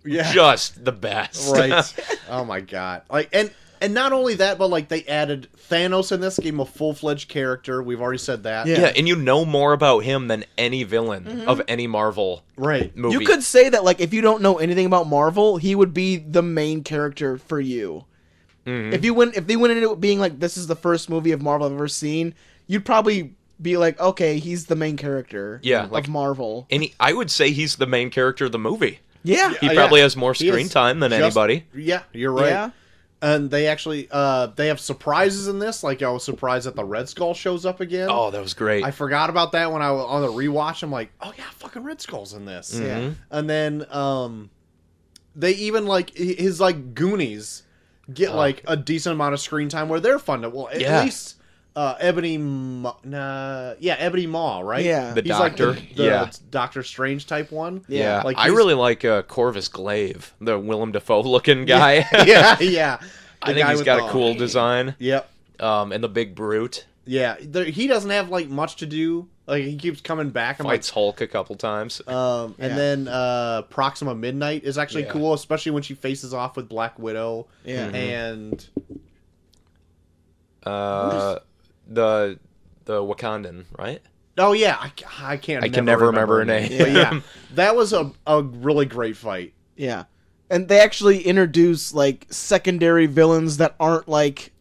Speaker 2: the best.
Speaker 3: Right. Oh my god. Like and not only that, but like they added Thanos in this, gave him a full-fledged character. We've already said that.
Speaker 1: Yeah.
Speaker 2: Yeah, and you know more about him than any villain of any Marvel
Speaker 3: Right.
Speaker 2: movie.
Speaker 1: You could say that, like, if you don't know anything about Marvel, he would be the main character for you. If they went into it being like, this is the first movie of Marvel I've ever seen, you'd probably be like, okay, he's the main character
Speaker 2: Yeah, like-
Speaker 1: of Marvel.
Speaker 2: And I would say he's the main character of the movie.
Speaker 1: Yeah.
Speaker 2: He
Speaker 3: Yeah.
Speaker 2: probably has more
Speaker 3: He
Speaker 2: screen
Speaker 3: is
Speaker 2: time than
Speaker 3: just-
Speaker 2: anybody.
Speaker 3: Yeah, you're right.
Speaker 1: Yeah.
Speaker 3: And they actually they have surprises in this. Like I was surprised that the Red Skull shows up again.
Speaker 2: Oh, that was great.
Speaker 3: I forgot about that when I was on the rewatch. I'm like, oh yeah, fucking Red Skull's in this.
Speaker 1: Yeah.
Speaker 3: And then they even like his like Goonies get like a decent amount of screen time where they're fun to at
Speaker 2: Yeah.
Speaker 3: least Ebony Maw, right?
Speaker 1: Yeah.
Speaker 2: The
Speaker 3: He's like
Speaker 2: Doctor.
Speaker 3: the
Speaker 2: Yeah.
Speaker 3: Doctor Strange type one.
Speaker 2: Yeah,
Speaker 3: Like
Speaker 2: I
Speaker 3: he's-
Speaker 2: really like Corvus Glaive, the Willem Dafoe looking guy.
Speaker 3: yeah, yeah.
Speaker 2: I
Speaker 3: The
Speaker 2: think
Speaker 3: guy
Speaker 2: he's
Speaker 3: with
Speaker 2: got
Speaker 3: the-
Speaker 2: a cool design.
Speaker 3: Yep.
Speaker 2: And the big brute
Speaker 3: Yeah, he doesn't have like much to do. Like he keeps coming back. I'm
Speaker 2: fights Hulk a couple times.
Speaker 3: and
Speaker 1: Yeah.
Speaker 3: then Proxima Midnight is actually
Speaker 2: Yeah.
Speaker 3: cool, especially when she faces off with Black Widow.
Speaker 1: Yeah.
Speaker 3: And
Speaker 2: The Wakandan, right?
Speaker 3: oh yeah, I can't.
Speaker 2: I can never remember her name.
Speaker 3: But yeah, that was a really great fight.
Speaker 1: Yeah. And they actually introduce, like, secondary villains that aren't, like,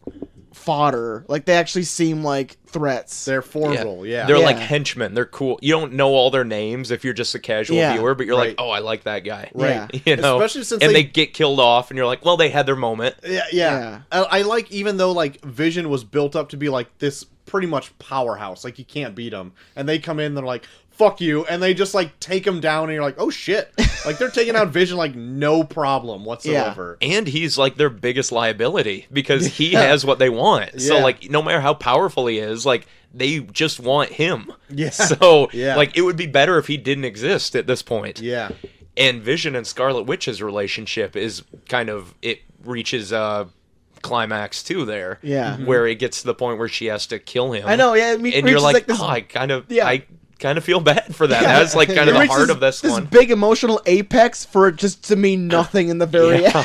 Speaker 1: fodder. Like, they actually seem like threats.
Speaker 3: They're formidable. Yeah.
Speaker 2: They're
Speaker 1: Yeah.
Speaker 2: like henchmen. They're cool. You don't know all their names if you're just a casual
Speaker 1: Yeah.
Speaker 2: viewer, but you're
Speaker 3: Right.
Speaker 2: like, oh, I like that guy.
Speaker 1: Right.
Speaker 2: You know,
Speaker 3: Especially since
Speaker 2: and
Speaker 3: they-
Speaker 2: they get killed off, and you're like, well, they had their moment.
Speaker 3: Yeah,
Speaker 1: Yeah.
Speaker 3: I like even though like Vision was built up to be like this pretty much powerhouse, like you can't beat him, and they come in, they're like fuck you, and they just like take him down, and you're like oh shit, like they're taking out Vision like no problem whatsoever.
Speaker 2: And he's like their biggest liability because he has what they want. So
Speaker 3: Yeah.
Speaker 2: like, no matter how powerful he is, like they just want him.
Speaker 3: Yeah.
Speaker 2: So
Speaker 3: Yeah.
Speaker 2: like, it would be better if he didn't exist at this point.
Speaker 3: Yeah,
Speaker 2: And Vision and Scarlet Witch's relationship is kind of, it reaches a climax too there.
Speaker 1: Yeah.
Speaker 2: Where it gets to the point where she has to kill him.
Speaker 1: I know, yeah. It
Speaker 2: And you're
Speaker 1: reaches,
Speaker 2: like,
Speaker 1: this,
Speaker 2: oh, I kind of feel bad for that.
Speaker 1: Yeah.
Speaker 2: That's like kind of
Speaker 1: it
Speaker 2: the
Speaker 1: reaches
Speaker 2: heart of this one.
Speaker 1: big emotional apex for it just to mean nothing in the very end.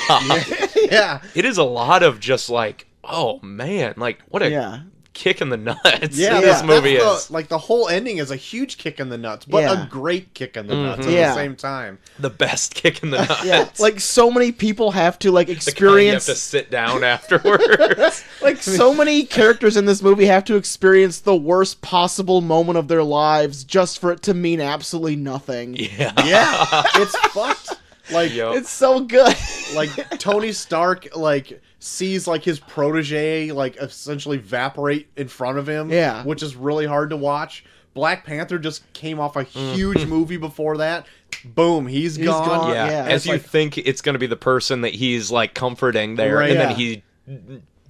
Speaker 3: yeah,
Speaker 2: It is a lot of just like, oh man, like what a
Speaker 1: Yeah.
Speaker 2: kick in the nuts
Speaker 3: yeah.
Speaker 2: this movie
Speaker 3: that's
Speaker 2: is.
Speaker 3: like the whole ending is a huge kick in the nuts, but
Speaker 1: Yeah.
Speaker 3: a great kick in the nuts at
Speaker 1: Yeah.
Speaker 3: the same time.
Speaker 2: The best kick in the nuts.
Speaker 1: Yeah, like so many people have to like
Speaker 2: The kind you have
Speaker 1: experience
Speaker 2: to sit down afterwards.
Speaker 1: like so many characters in this movie have to experience the worst possible moment of their lives just for it to mean absolutely nothing.
Speaker 2: Yeah.
Speaker 3: Yeah, it's fucked. Like
Speaker 2: Yo.
Speaker 1: It's so good.
Speaker 3: like Tony Stark like sees like his protege like essentially evaporate in front of him, which is really hard to watch. Black Panther just came off a huge movie before that. Boom, he's gone.
Speaker 2: Yeah, as you think it's going to be the person that he's like comforting there, and then he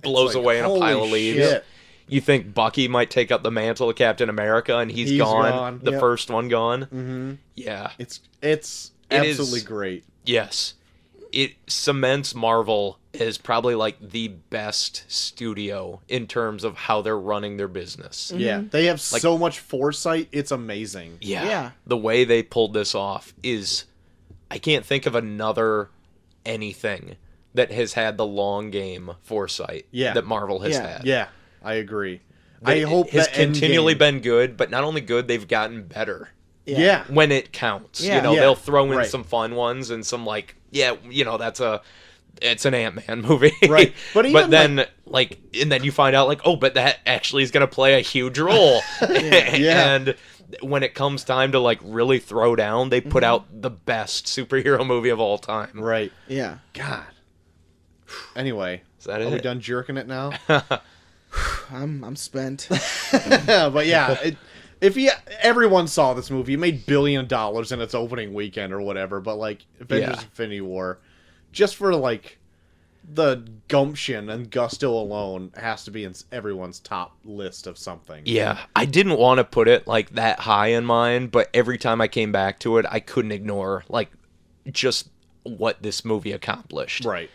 Speaker 2: blows away in a pile of leaves. Shit. You think Bucky might take up the mantle of Captain America, and he's gone. The first one gone.
Speaker 3: Mm-hmm.
Speaker 2: Yeah,
Speaker 3: it's absolutely great.
Speaker 2: Yes, it cements Marvel as probably like the best studio in terms of how they're running their business.
Speaker 3: Yeah, they have so much foresight. It's amazing.
Speaker 2: Yeah, the way they pulled this off is, I can't think of another anything that has had the long game foresight that Marvel has had.
Speaker 3: Yeah, I agree. I hope
Speaker 2: has
Speaker 3: that
Speaker 2: continually been good, but not only good, they've gotten better.
Speaker 3: Yeah.
Speaker 2: When it counts. You know, they'll throw in some fun ones and some like, it's an Ant-Man movie.
Speaker 3: Right.
Speaker 2: But then and then you find out like, oh, but that actually is going to play a huge role. And when it comes time to like really throw down, they put out the best superhero movie of all time.
Speaker 3: Right.
Speaker 1: Yeah.
Speaker 3: God. Anyway,
Speaker 2: are
Speaker 3: we done jerking it now?
Speaker 1: I'm spent.
Speaker 3: But yeah, everyone saw this movie. It made $1 billion in its opening weekend or whatever. But like Avengers: Infinity War, just for like the gumption and gusto alone, has to be in everyone's top list of something.
Speaker 2: Yeah, I didn't want to put it like that high in mine, but every time I came back to it, I couldn't ignore like just what this movie accomplished.
Speaker 3: Right.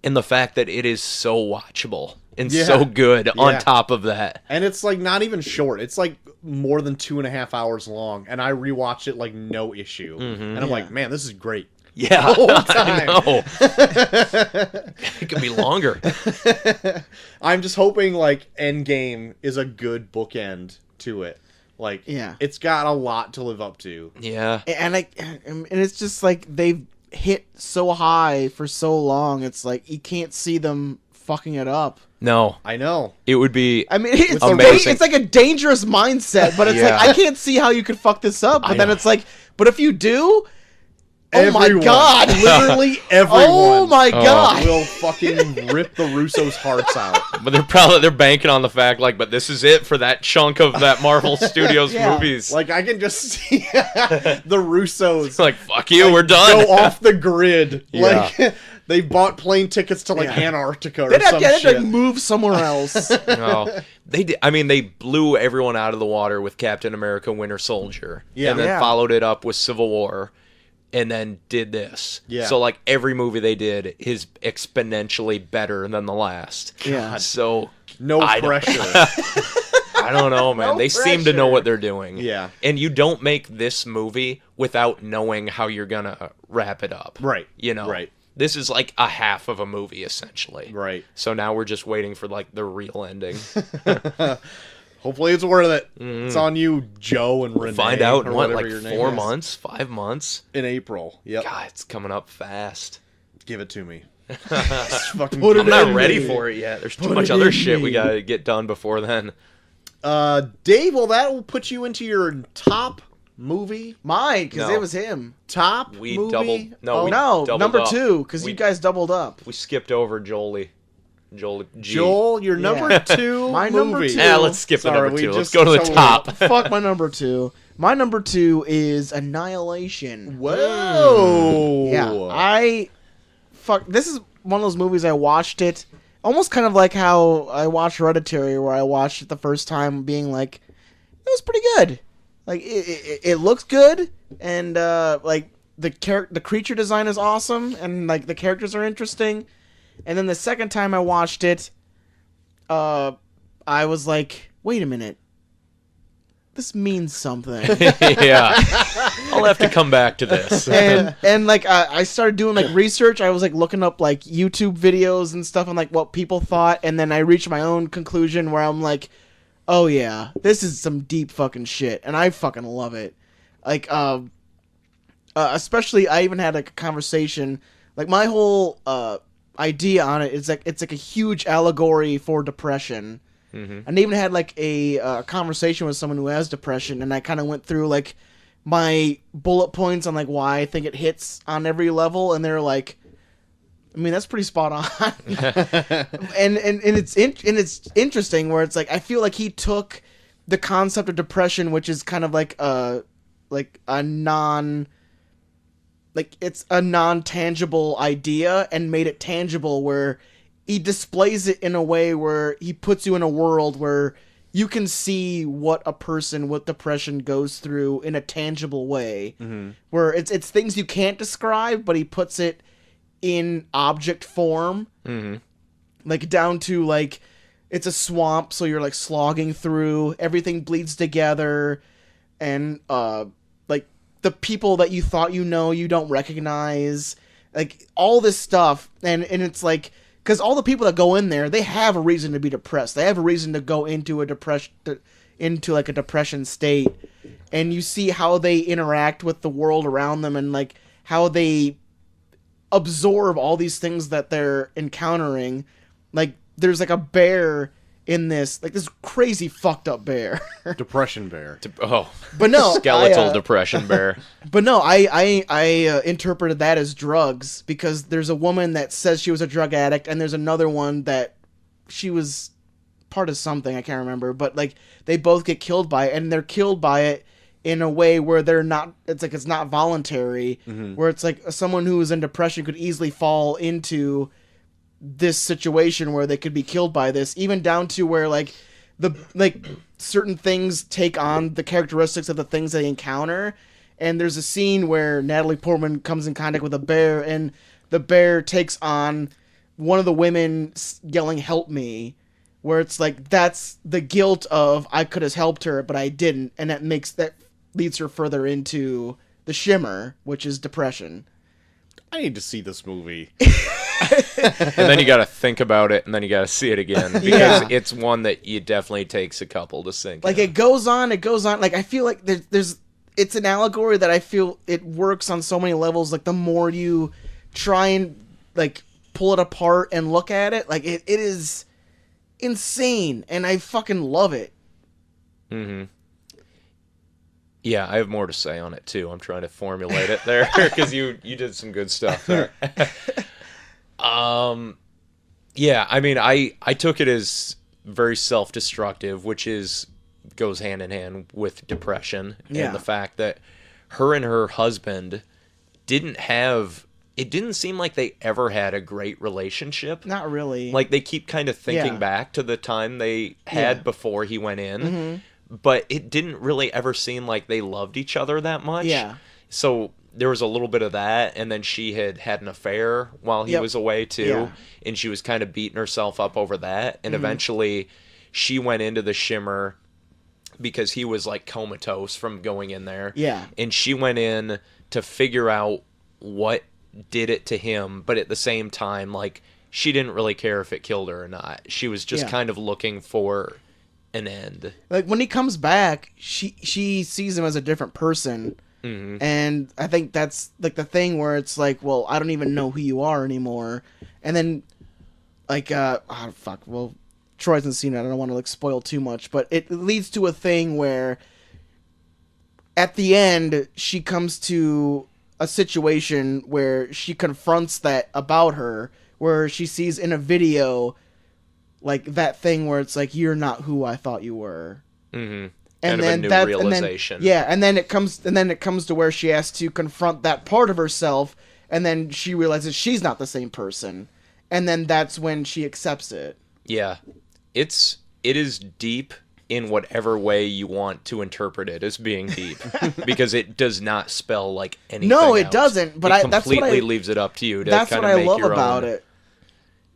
Speaker 2: And the fact that it is so watchable and so good on top of that.
Speaker 3: And it's like not even short. It's like more than 2.5 hours long. And I rewatched it like no issue. Mm-hmm. And I'm like, man, this is great.
Speaker 2: Yeah, the whole time. I know. It could be longer.
Speaker 3: I'm just hoping like Endgame is a good bookend to it. Like, it's got a lot to live up to.
Speaker 2: Yeah.
Speaker 1: And it's just like they've hit so high for so long. It's like you can't see them fucking it up.
Speaker 2: No,
Speaker 3: I know.
Speaker 2: It would be.
Speaker 1: I mean, it's
Speaker 2: amazing.
Speaker 1: It's like a dangerous mindset, but it's like I can't see how you could fuck this up. But then it's like, but if you do, my god,
Speaker 3: literally everyone.
Speaker 1: Oh my god,
Speaker 3: will fucking rip the Russos' hearts out.
Speaker 2: But they're banking on the fact like, but this is it for that chunk of that Marvel Studios movies.
Speaker 3: Like I can just see the Russos.
Speaker 2: It's like fuck you, we're done.
Speaker 3: Go off the grid. Like. They bought plane tickets to like Antarctica or some shit.
Speaker 1: They'd move somewhere else.
Speaker 2: No, they did. I mean, they blew everyone out of the water with Captain America: Winter Soldier, and then followed it up with Civil War, and then did this.
Speaker 3: Yeah.
Speaker 2: So like every movie they did is exponentially better than the last.
Speaker 1: Yeah.
Speaker 2: So
Speaker 3: no pressure.
Speaker 2: I don't know, man. They seem to know what they're doing.
Speaker 3: Yeah.
Speaker 2: And you don't make this movie without knowing how you're gonna wrap it up.
Speaker 3: Right.
Speaker 2: You know.
Speaker 3: Right.
Speaker 2: This is like a half of a movie, essentially.
Speaker 3: Right.
Speaker 2: So now we're just waiting for like the real ending.
Speaker 3: Hopefully it's worth it. Mm. It's on you, Joe and Renee.
Speaker 2: Find out in what, like 4 months, 5 months?
Speaker 3: In April. Yep.
Speaker 2: God, it's coming up fast.
Speaker 3: Give it to me.
Speaker 2: I'm not ready for it yet. There's too much other shit we gotta get done before then.
Speaker 3: Dave, well, that will put you into your top movie.
Speaker 1: Mine, because it was him.
Speaker 3: Top
Speaker 2: we
Speaker 3: movie?
Speaker 2: Doubled.
Speaker 1: No,
Speaker 2: doubled
Speaker 1: number
Speaker 2: up.
Speaker 1: 2, because you guys doubled up.
Speaker 2: We skipped over Jolie.
Speaker 3: Joel, your number 2
Speaker 1: My
Speaker 3: movie.
Speaker 1: number 2.
Speaker 2: Yeah, let's skip the number 2. Let's go to the top.
Speaker 1: Fuck my number 2. My number 2 is Annihilation.
Speaker 3: Whoa.
Speaker 1: Yeah, this is one of those movies I watched it almost kind of like how I watched Hereditary, where I watched it the first time being like, it was pretty good. Like it looks good, and like the creature design is awesome, and like the characters are interesting. And then the second time I watched it, I was like, wait a minute, this means something.
Speaker 2: Yeah, I'll have to come back to this.
Speaker 1: and like I started doing like research. I was like looking up like YouTube videos and stuff on like what people thought, and then I reached my own conclusion where I'm like, oh yeah, this is some deep fucking shit, and I fucking love it. Like especially I even had like a conversation, like my whole idea on it is like it's like a huge allegory for depression. Mm-hmm. And I even had like a conversation with someone who has depression, and I kind of went through like my bullet points on like why I think it hits on every level, and they're like, I mean, that's pretty spot on. and it's interesting where it's like I feel like he took the concept of depression, which is kind of like a non-tangible idea, and made it tangible, where he displays it in a way where he puts you in a world where you can see what a person with depression goes through in a tangible way, where it's things you can't describe, but he puts it in object form, like down to like it's a swamp, so you're like slogging through, everything bleeds together, and like the people that you thought you don't recognize, like all this stuff, and it's like, because all the people that go in there, they have a reason to be depressed, they have a reason to go into a depression state, and you see how they interact with the world around them, and like how they absorb all these things that they're encountering. Like there's like a bear in this, like this crazy fucked up bear.
Speaker 3: Depression bear.
Speaker 1: But no,
Speaker 2: skeletal depression bear.
Speaker 1: But no, I interpreted that as drugs, because there's a woman that says she was a drug addict, and there's another one that she was part of something, I can't remember, but like they both get killed by it, and they're killed by it in a way where they're not, it's like it's not voluntary, where it's like someone who is in depression could easily fall into this situation where they could be killed by this, even down to where like certain things take on the characteristics of the things they encounter. And there's a scene where Natalie Portman comes in contact with a bear, and the bear takes on one of the women yelling "help me," where it's like that's the guilt of I could have helped her but I didn't, and that leads her further into the shimmer, which is depression.
Speaker 3: I need to see this movie.
Speaker 2: And then you got to think about it, and then you got to see it again, because it's one that you definitely takes a couple to sink.
Speaker 1: Like it goes on. Like I feel like it's an allegory that I feel it works on so many levels. Like the more you try and like pull it apart and look at it, like it is insane, and I fucking love it.
Speaker 2: Yeah, I have more to say on it too. I'm trying to formulate it there, because you did some good stuff there. Yeah, I mean, I took it as very self-destructive, which goes hand in hand with depression, and the fact that her and her husband it didn't seem like they ever had a great relationship.
Speaker 1: Not really.
Speaker 2: Like they keep kind of thinking back to the time they had before he went in, but it didn't really ever seem like they loved each other that much.
Speaker 1: Yeah.
Speaker 2: So there was a little bit of that, and then she had an affair while he was away too, and she was kind of beating herself up over that, and eventually she went into the shimmer because he was like comatose from going in there.
Speaker 1: Yeah.
Speaker 2: And she went in to figure out what did it to him, but at the same time, like, she didn't really care if it killed her or not. She was just kind of looking for an end.
Speaker 1: Like when he comes back, she sees him as a different person. And I think that's like the thing where it's like, well, I don't even know who you are anymore. And then like well, Troy hasn't seen it, I don't want to like spoil too much, but it leads to a thing where at the end she comes to a situation where she confronts that about her, where she sees in a video like that thing where it's like, you're not who I thought you were.
Speaker 2: And then that realization.
Speaker 1: And then it comes to where she has to confront that part of herself, and then she realizes she's not the same person, and then that's when she accepts it.
Speaker 2: Yeah, it is deep in whatever way you want to interpret it as being deep, because it does not spell like anything.
Speaker 1: No, it
Speaker 2: out.
Speaker 1: doesn't. But
Speaker 2: it completely leaves it up to you to
Speaker 1: that's
Speaker 2: kind
Speaker 1: what
Speaker 2: of
Speaker 1: I
Speaker 2: make
Speaker 1: love
Speaker 2: your
Speaker 1: about
Speaker 2: own.
Speaker 1: it.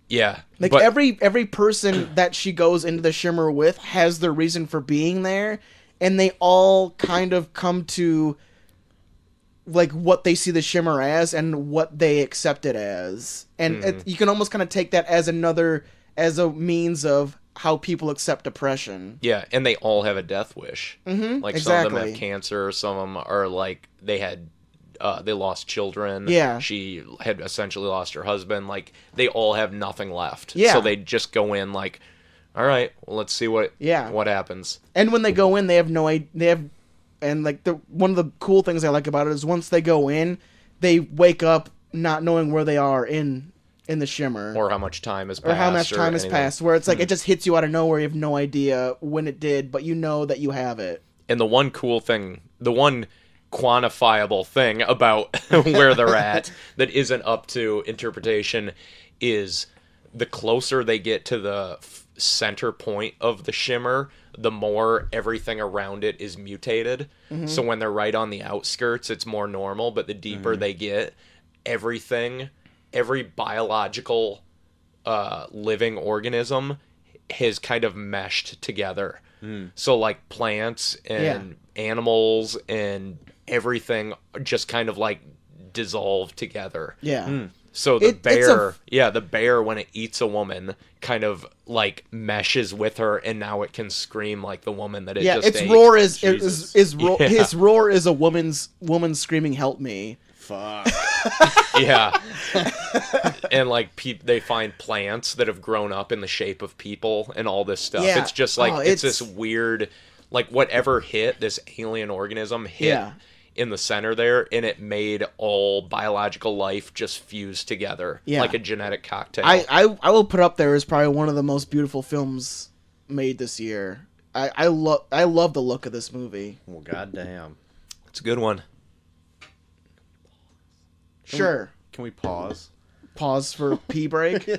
Speaker 2: Yeah,
Speaker 1: like
Speaker 2: but
Speaker 1: every person that she goes into the shimmer with has their reason for being there, and they all kind of come to like what they see the shimmer as and what they accept it as, and you can almost kind of take that as a means of how people accept depression.
Speaker 2: Yeah, and they all have a death wish. Like
Speaker 1: exactly.
Speaker 2: Some of them have cancer, some of them are like they lost children.
Speaker 1: Yeah.
Speaker 2: She had essentially lost her husband. Like, they all have nothing left.
Speaker 1: Yeah.
Speaker 2: So they just go in like, all right, well, let's see what happens.
Speaker 1: And when they go in, they have no idea. And like one of the cool things I like about it is once they go in, they wake up not knowing where they are in in the Shimmer.
Speaker 2: Or how much time has passed.
Speaker 1: Or how much time has
Speaker 2: anything.
Speaker 1: passed, where it's like it just hits you out of nowhere. You have no idea when it did, but you know that you have it.
Speaker 2: And the one cool thing, the one quantifiable thing about where they're at that isn't up to interpretation is the closer they get to the center point of the Shimmer, the more everything around it is mutated. So when they're right on the outskirts, it's more normal, but the deeper they get, every biological living organism has kind of meshed together. So like plants and animals and everything just kind of like dissolve together.
Speaker 1: Yeah.
Speaker 2: So the bear when it eats a woman kind of like meshes with her, and now it can scream like the woman that it just
Speaker 1: its
Speaker 2: ate.
Speaker 1: roar
Speaker 3: Jesus.
Speaker 1: his roar is a woman screaming, "Help me!"
Speaker 3: Fuck.
Speaker 2: Yeah. And like they find plants that have grown up in the shape of people and all this stuff.
Speaker 1: Yeah.
Speaker 2: It's just like it's this weird, like whatever hit this alien organism hit in the center there, and it made all biological life just fuse together like a genetic cocktail.
Speaker 1: I will put up there as probably one of the most beautiful films made this year. I love the look of this movie.
Speaker 3: Well, goddamn.
Speaker 2: It's a good one.
Speaker 1: Sure.
Speaker 3: Can we pause?
Speaker 1: Pause for pee break.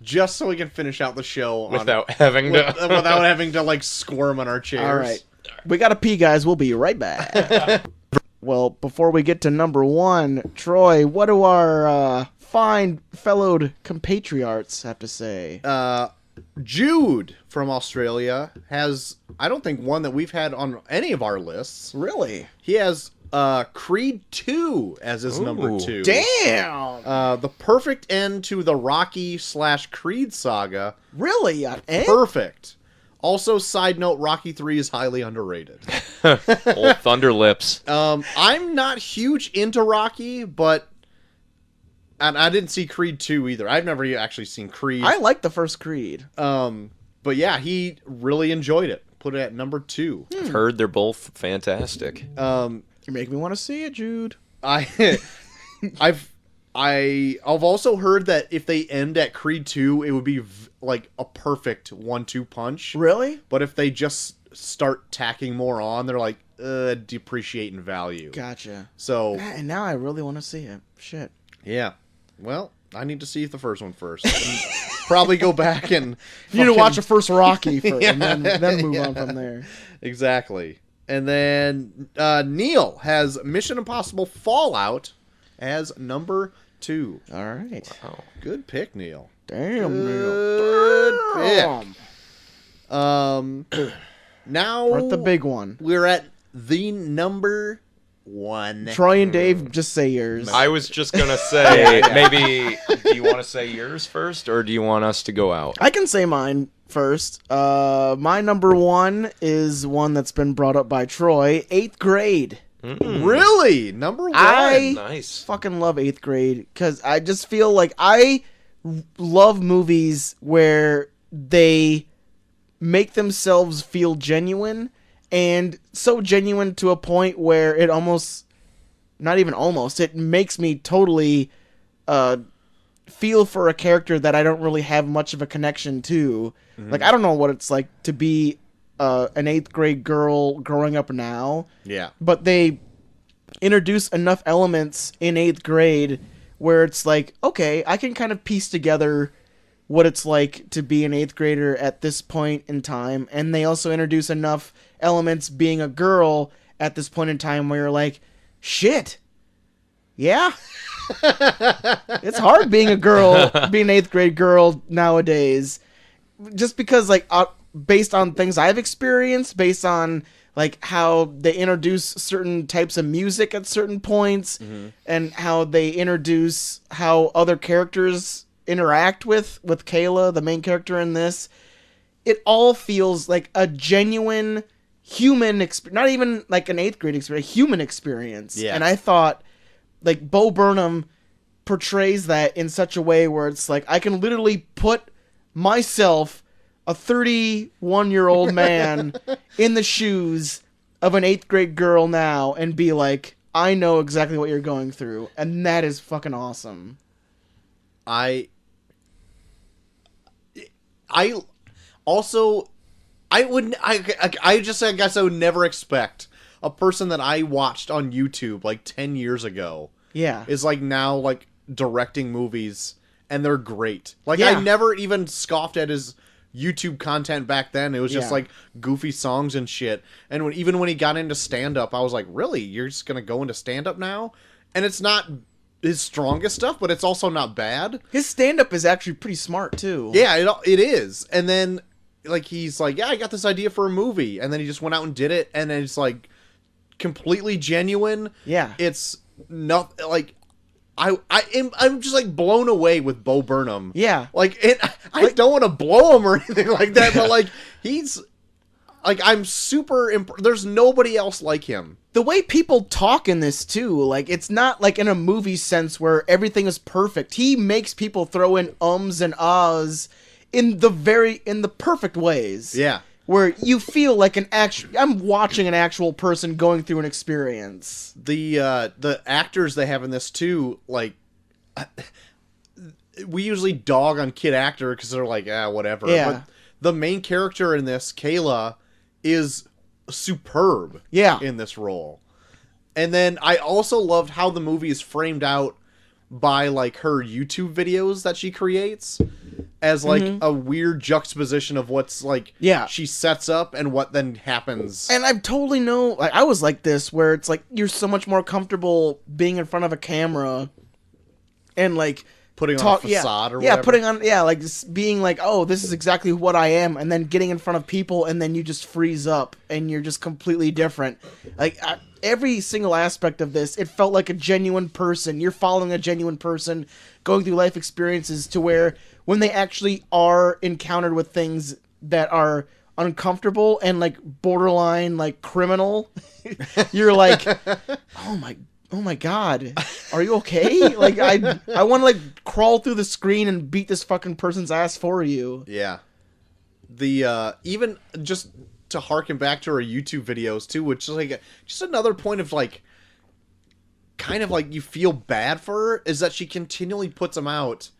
Speaker 3: Just so we can finish out the show
Speaker 2: Without having
Speaker 3: to like squirm on our chairs.
Speaker 1: All right. We got to pee, guys. We'll be right back. Well, before we get to number one, Troy, what do our fine fellow compatriots have to say?
Speaker 3: Jude from Australia has, I don't think, one that we've had on any of our lists.
Speaker 1: Really?
Speaker 3: He has Creed 2 as his number 2.
Speaker 1: Damn!
Speaker 3: The perfect end to the Rocky/Creed saga.
Speaker 1: Really?
Speaker 3: Perfect. Also, side note, Rocky 3 is highly underrated.
Speaker 2: Old Thunder Lips.
Speaker 3: I'm not huge into Rocky, but... And I didn't see Creed 2 either. I've never actually seen Creed.
Speaker 1: I like the first Creed.
Speaker 3: But yeah, he really enjoyed it. Put it at number 2.
Speaker 2: I've heard they're both fantastic.
Speaker 1: You make me want to see it, Jude.
Speaker 3: I've also heard that if they end at Creed 2, it would be like a perfect 1-2 punch.
Speaker 1: Really?
Speaker 3: But if they just start tacking more on, they're like depreciate in value.
Speaker 1: Gotcha.
Speaker 3: So
Speaker 1: and now I really want to see it. Shit.
Speaker 3: Yeah. Well, I need to see the first one first. And probably go back and
Speaker 1: you need to watch the first Rocky first, and then move on from there.
Speaker 3: Exactly. And then Neil has Mission Impossible Fallout as number 2.
Speaker 1: All right.
Speaker 2: Wow.
Speaker 3: Good pick, Neil.
Speaker 1: Damn,
Speaker 3: Good
Speaker 1: Neil.
Speaker 3: pick. Now
Speaker 1: We're at the big one.
Speaker 3: We're at the number 1.
Speaker 1: Troy and Dave, just say yours.
Speaker 2: I was just gonna say, maybe, do you want to say yours first, or do you want us to go out?
Speaker 1: I can say mine first. My number 1 is one that's been brought up by Troy. 8th Grade.
Speaker 3: Really? Number 1?
Speaker 2: Nice.
Speaker 1: Fucking love 8th Grade, because I just feel like I love movies where they make themselves feel genuine, and so genuine to a point where it almost, not even almost, it makes me totally feel for a character that I don't really have much of a connection to. Like, I don't know what it's like to be an 8th grade girl growing up now.
Speaker 3: Yeah.
Speaker 1: But they introduce enough elements in 8th grade where it's like, okay, I can kind of piece together what it's like to be an 8th grader at this point in time. And they also introduce enough elements being a girl at this point in time where you're like, shit. Yeah. It's hard being a girl, being an 8th grade girl nowadays. Just because, like, based on things I've experienced, based on, like, how they introduce certain types of music at certain points, and how they introduce how other characters interact with Kayla, the main character in this, it all feels like a genuine human experience, not even like an 8th grade experience, a human experience.
Speaker 3: Yeah.
Speaker 1: And I thought, like, Bo Burnham portrays that in such a way where it's like, I can literally put myself, a 31-year-old man, in the shoes of an 8th grade girl now and be like, I know exactly what you're going through. And that is fucking awesome.
Speaker 3: I I also I wouldn't I guess I would never expect a person that I watched on YouTube like 10 years ago is like now like directing movies, and they're great. Like I never even scoffed at his YouTube content back then. It was just like goofy songs and shit. And even when he got into stand-up, I was like, really? You're just gonna go into stand-up now? And it's not his strongest stuff, but it's also not bad.
Speaker 1: His stand-up is actually pretty smart too.
Speaker 3: Yeah, it is. And then like he's like, yeah, I got this idea for a movie, and then he just went out and did it, and then it's like completely genuine.
Speaker 1: Yeah,
Speaker 3: it's not like I'm just like blown away with Bo Burnham.
Speaker 1: Yeah,
Speaker 3: like I don't want to blow him or anything like that, but like he's like I'm super. There's nobody else like him.
Speaker 1: The way people talk in this too, like it's not like in a movie sense where everything is perfect. He makes people throw in ums and ahs in the perfect ways.
Speaker 3: Yeah.
Speaker 1: Where you feel like I'm watching an actual person going through an experience.
Speaker 3: The actors they have in this too, like we usually dog on kid actor because they're like, whatever.
Speaker 1: Yeah.
Speaker 3: But the main character in this, Kayla, is superb.
Speaker 1: Yeah.
Speaker 3: In this role. And then I also loved how the movie is framed out by like her YouTube videos that she creates as like a weird juxtaposition of what's like she sets up and what then happens.
Speaker 1: And I totally know, like I was like this where it's like you're so much more comfortable being in front of a camera and like
Speaker 3: putting on a facade or whatever.
Speaker 1: Yeah, putting on like just being like, oh, this is exactly what I am, and then getting in front of people and then you just freeze up and you're just completely different. Like every single aspect of this, it felt like a genuine person. You're following a genuine person going through life experiences to where when they actually are encountered with things that are uncomfortable and like borderline like criminal, you're like, oh my god, are you okay? Like I want to like crawl through the screen and beat this fucking person's ass for you.
Speaker 3: Yeah. The even just to harken back to her YouTube videos too, which is like just another point of like kind of like you feel bad for her, is that she continually puts them out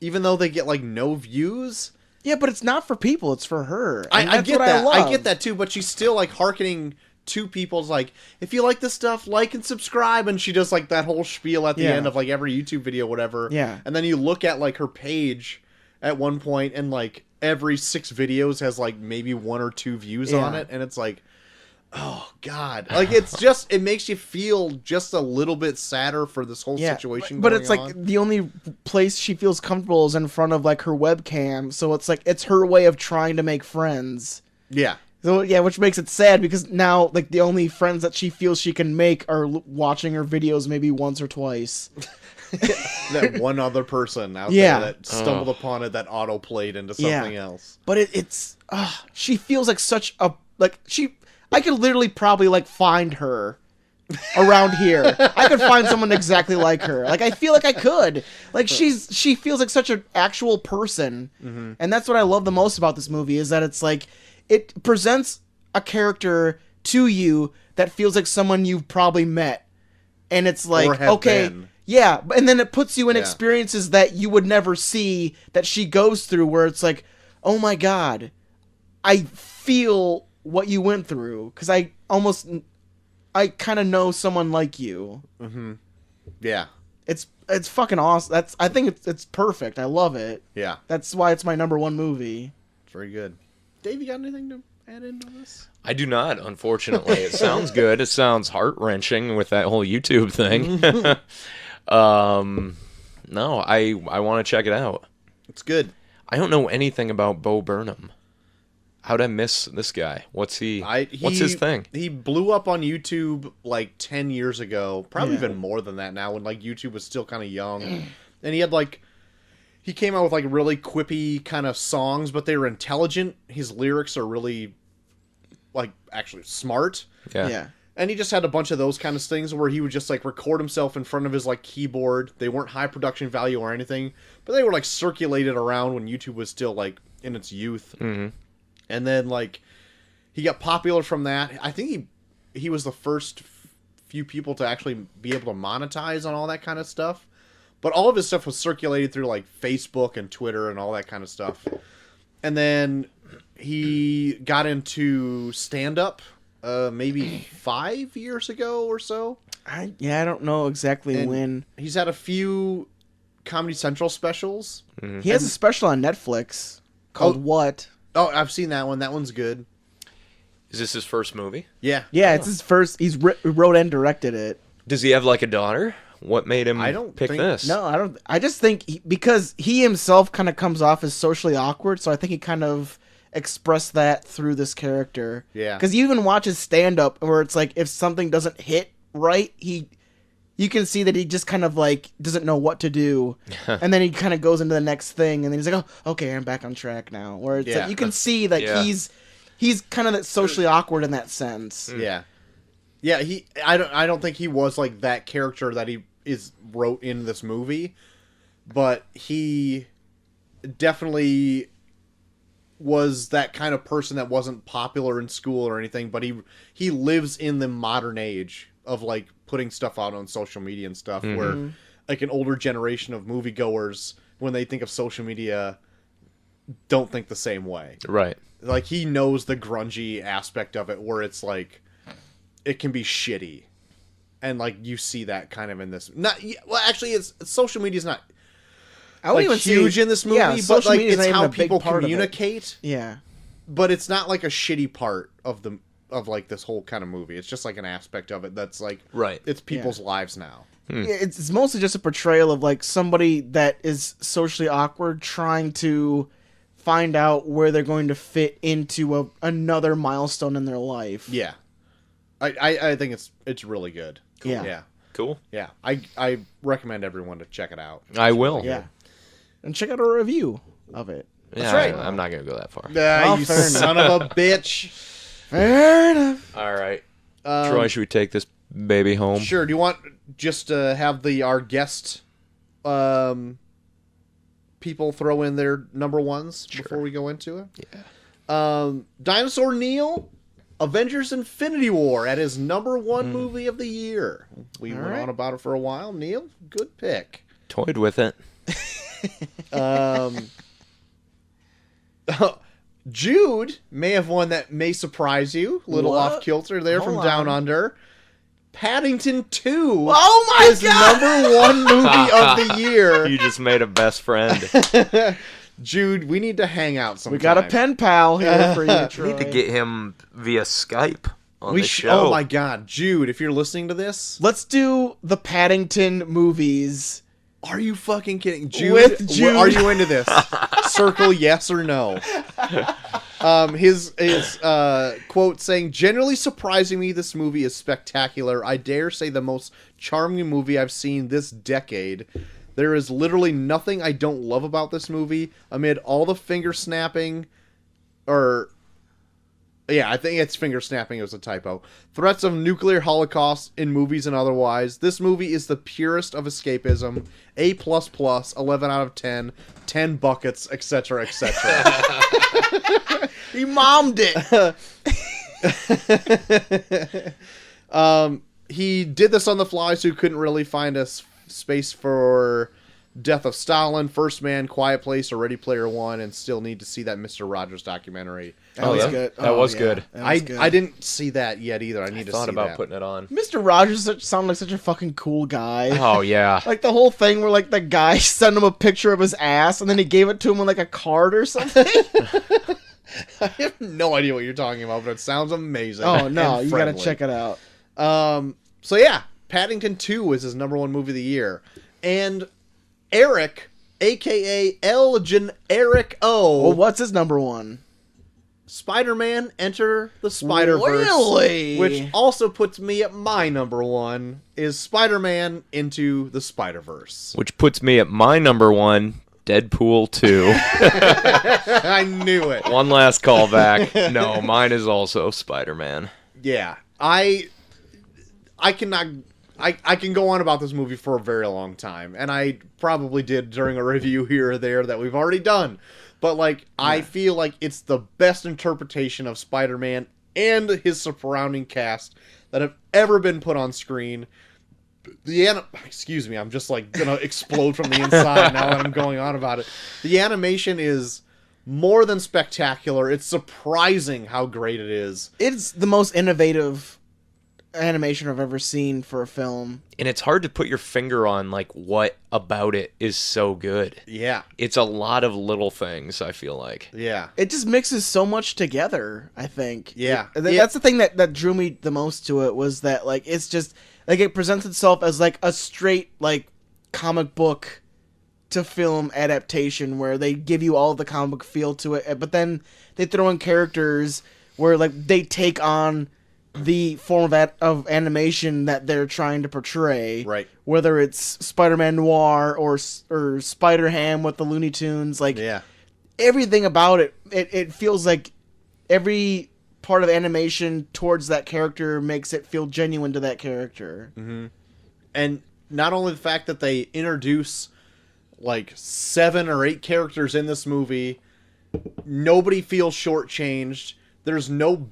Speaker 3: even though they get like no views.
Speaker 1: Yeah, but it's not for people, it's for her.
Speaker 3: I get that. I get that too, but she's still like hearkening to people's like, if you like this stuff, like and subscribe, and she does like that whole spiel at the end of like every YouTube video, whatever.
Speaker 1: Yeah.
Speaker 3: And then you look at like her page at one point and like every 6 videos has like maybe 1 or 2 views on it, and it's like, oh god, like it's just, it makes you feel just a little bit sadder for this whole situation
Speaker 1: but
Speaker 3: going
Speaker 1: it's like
Speaker 3: on.
Speaker 1: the only place she feels comfortable is in front of like her webcam, so it's like it's her way of trying to make friends. So yeah, which makes it sad because now like the only friends that she feels she can make are watching her videos maybe once or twice.
Speaker 3: That one other person out there that stumbled upon it that auto-played into something else.
Speaker 1: But it's she feels like such a I could literally probably like find her around here. I could find someone exactly like her. Like I feel like I could. Like she feels like such an actual person. Mm-hmm. And that's what I love the most about this movie, is that it's like it presents a character to you that feels like someone you've probably met. And it's like, okay, yeah, and then it puts you in experiences that you would never see that she goes through, where it's like, oh my god, I feel what you went through, because I kind of know someone like you.
Speaker 3: Mm-hmm. Yeah.
Speaker 1: It's fucking awesome. I think it's perfect. I love it.
Speaker 3: Yeah.
Speaker 1: That's why it's my #1 movie.
Speaker 3: It's very good. Dave, you got anything to add into this?
Speaker 2: I do not, unfortunately. It sounds good. It sounds heart-wrenching with that whole YouTube thing. No, I want to check it out.
Speaker 3: It's good.
Speaker 2: I don't know anything about Bo Burnham. How'd I miss this guy? What's his thing?
Speaker 3: He blew up on YouTube like 10 years ago. Probably even more than that now, when like YouTube was still kind of young. And he had like, he came out with like really quippy kind of songs, but they were intelligent. His lyrics are really like actually smart.
Speaker 1: Yeah.
Speaker 3: And he just had a bunch of those kind of things where he would just like record himself in front of his like keyboard. They weren't high production value or anything, but they were like circulated around when YouTube was still like in its youth.
Speaker 2: Mm-hmm.
Speaker 3: And then like he got popular from that. I think he was the first few people to actually be able to monetize on all that kind of stuff. But all of his stuff was circulated through like Facebook and Twitter and all that kind of stuff. And then he got into stand-up maybe 5 years ago or so.
Speaker 1: I don't know exactly when.
Speaker 3: He's had a few Comedy Central specials.
Speaker 2: Mm-hmm.
Speaker 1: He has a special on Netflix called What?
Speaker 3: Oh, I've seen that one. That one's good.
Speaker 2: Is this his first movie?
Speaker 3: Yeah.
Speaker 1: Yeah, it's his first. He's wrote and directed it.
Speaker 2: Does he have like a daughter? What made him pick this?
Speaker 1: No, I don't. I just think because he himself kind of comes off as socially awkward, so I think he kind of expressed that through this character.
Speaker 3: Yeah.
Speaker 1: Because you even watch his stand-up where it's like if something doesn't hit right, you can see that he just kind of like doesn't know what to do, and then he kind of goes into the next thing, and then he's like, "Oh, okay, I'm back on track now." Where it's like you can see that he's kind of that socially awkward in that sense.
Speaker 3: Yeah. Yeah, I don't think he was like that character that he wrote in this movie, but he definitely was that kind of person that wasn't popular in school or anything, but he lives in the modern age of like putting stuff out on social media and stuff where like an older generation of moviegoers, when they think of social media, don't think the same way.
Speaker 2: Right.
Speaker 3: Like he knows the grungy aspect of it where it's like it can be shitty. And like you see that kind of in this. Actually, it's social media's not like huge in this movie, but like it's how people communicate.
Speaker 1: Yeah,
Speaker 3: but it's not like a shitty part of like this whole kind of movie. It's just like an aspect of it that's like it's people's lives now.
Speaker 1: Yeah, it's mostly just a portrayal of like somebody that is socially awkward trying to find out where they're going to fit into another milestone in their life.
Speaker 3: Yeah, I think it's really good.
Speaker 1: Cool.
Speaker 3: Yeah.
Speaker 2: Cool.
Speaker 3: Yeah. I recommend everyone to check it out.
Speaker 2: I will.
Speaker 1: Yeah. And check out a review of it.
Speaker 2: That's right. I'm not going to go that far.
Speaker 3: You son of a bitch.
Speaker 1: Fair enough.
Speaker 2: All right. Troy, should we take this baby home?
Speaker 3: Sure. Do you want just to have our guest people throw in their number ones before we go into it?
Speaker 2: Yeah.
Speaker 3: Dinosaur Neil, Avengers Infinity War at his number one movie of the year. We went on about it for a while. Neil, good pick.
Speaker 2: Toyed with it.
Speaker 3: Jude may have one that may surprise you. A little off kilter there from Down Under. Paddington 2
Speaker 1: Oh my
Speaker 3: is number one movie of the year.
Speaker 2: You just made a best friend.
Speaker 3: Jude, we need to hang out sometime.
Speaker 1: We got a pen pal here for you, Troy.
Speaker 2: We need to get him via Skype on the show.
Speaker 3: Oh my god, Jude, if you're listening to this,
Speaker 1: Let's do the Paddington movies.
Speaker 3: are you fucking kidding? Jude,
Speaker 1: With Jude.
Speaker 3: Are you into this? Circle yes or no. His quote saying, "Generally surprising me, this movie is spectacular. I dare say the most charming movie I've seen this decade. There is literally nothing I don't love about this movie. Amid all the finger snapping, I think it's finger snapping. It was a typo. Threats of nuclear holocaust in movies and otherwise. This movie is the purest of escapism. A++, 11 out of 10, 10 buckets, etc., etc."
Speaker 1: He mommed
Speaker 3: it. He did this on the fly, so he couldn't really find a space for Death of Stalin, First Man, Quiet Place, or Ready Player One, and still need to see that Mr. Rogers documentary.
Speaker 1: That was good.
Speaker 2: That was good.
Speaker 3: I didn't see that yet either. I need to see that.
Speaker 2: Thought about putting it on.
Speaker 1: Mr. Rogers sounded like such a fucking cool guy.
Speaker 2: Oh, yeah.
Speaker 1: Like the whole thing where like the guy sent him a picture of his ass and then he gave it to him with like a card or something.
Speaker 3: I have no idea what you're talking about, but it sounds amazing.
Speaker 1: Oh no,
Speaker 3: and
Speaker 1: you gotta
Speaker 3: friendly.
Speaker 1: check it out.
Speaker 3: So yeah, Paddington 2 is his number one movie of the year. And Eric, a.k.a. El Generic O.
Speaker 1: Well, what's his number one?
Speaker 3: Spider-Man Enter the Spider-Verse.
Speaker 1: Really?
Speaker 3: Which also puts me at my number one, is Spider-Man Into the Spider-Verse.
Speaker 2: Which puts me at my number one, Deadpool 2.
Speaker 3: I knew it.
Speaker 2: One last callback. No, mine is also Spider-Man.
Speaker 3: Yeah. I can go on about this movie for a very long time, and I probably did during a review here or there that we've already done. But, like, I feel like it's the best interpretation of Spider-Man and his surrounding cast that have ever been put on screen. Excuse me, I'm just, like, gonna explode from the inside now that I'm going on about it. The animation is more than spectacular. It's surprising how great it is.
Speaker 1: It's the most innovative animation I've ever seen for a film.
Speaker 2: And it's hard to put your finger on, like, what about it is so good.
Speaker 3: Yeah.
Speaker 2: It's a lot of little things, I feel like.
Speaker 3: Yeah.
Speaker 1: It just mixes so much together, I think.
Speaker 3: Yeah.
Speaker 1: That's the thing that drew me the most to it, was that, like, it's just, like, it presents itself as, like, a straight, like, comic book to film adaptation where they give you all the comic book feel to it, but then they throw in characters where, like, they take on the form of animation that they're trying to portray.
Speaker 3: Right.
Speaker 1: Whether it's Spider-Man Noir or Spider-Ham with the Looney Tunes, like, everything about it, it feels like every part of animation towards that character makes it feel genuine to that character.
Speaker 3: Mm-hmm. And not only the fact that they introduce like 7 or 8 characters in this movie, nobody feels shortchanged. There's no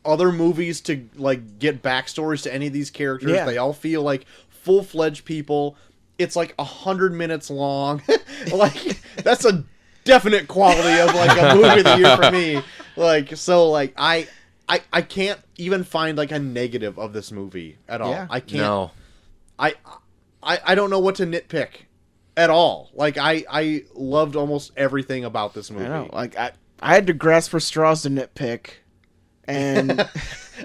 Speaker 3: other movies to like get backstories to any of these characters.
Speaker 1: Yeah.
Speaker 3: They all feel like full-fledged people. It's like 100 minutes long. Like, that's a definite quality of like a movie of the year for me. Like, so like I can't even find like a negative of this movie at all.
Speaker 1: Yeah.
Speaker 3: I can't.
Speaker 2: No.
Speaker 3: I don't know what to nitpick at all. Like, I loved almost everything about this movie.
Speaker 1: I know. Like, I had to grasp for straws to nitpick. And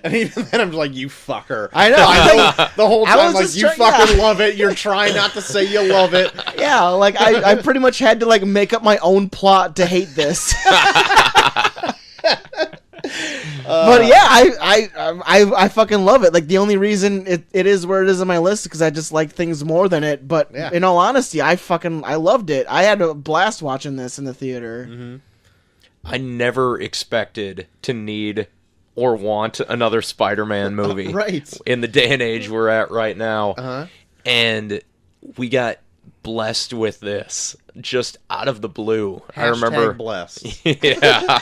Speaker 3: and even then, I'm like, you fucker.
Speaker 1: I know.
Speaker 3: The whole
Speaker 1: I
Speaker 3: time,
Speaker 1: was
Speaker 3: like,
Speaker 1: just
Speaker 3: you
Speaker 1: trying-
Speaker 3: fucking love it. You're trying not to say you love it.
Speaker 1: yeah, like, I pretty much had to, like, make up my own plot to hate this. But yeah, I fucking love it. Like, the only reason it is where it is on my list is because I just like things more than it. But in all honesty, I loved it. I had a blast watching this in the theater.
Speaker 3: Mm-hmm.
Speaker 2: I never expected to need or want another Spider-Man movie.
Speaker 3: Right.
Speaker 2: In the day and age we're at right now.
Speaker 3: Uh-huh.
Speaker 2: And we got blessed with this just out of the blue. I
Speaker 3: Hashtag
Speaker 2: remember
Speaker 3: blessed.
Speaker 2: Yeah.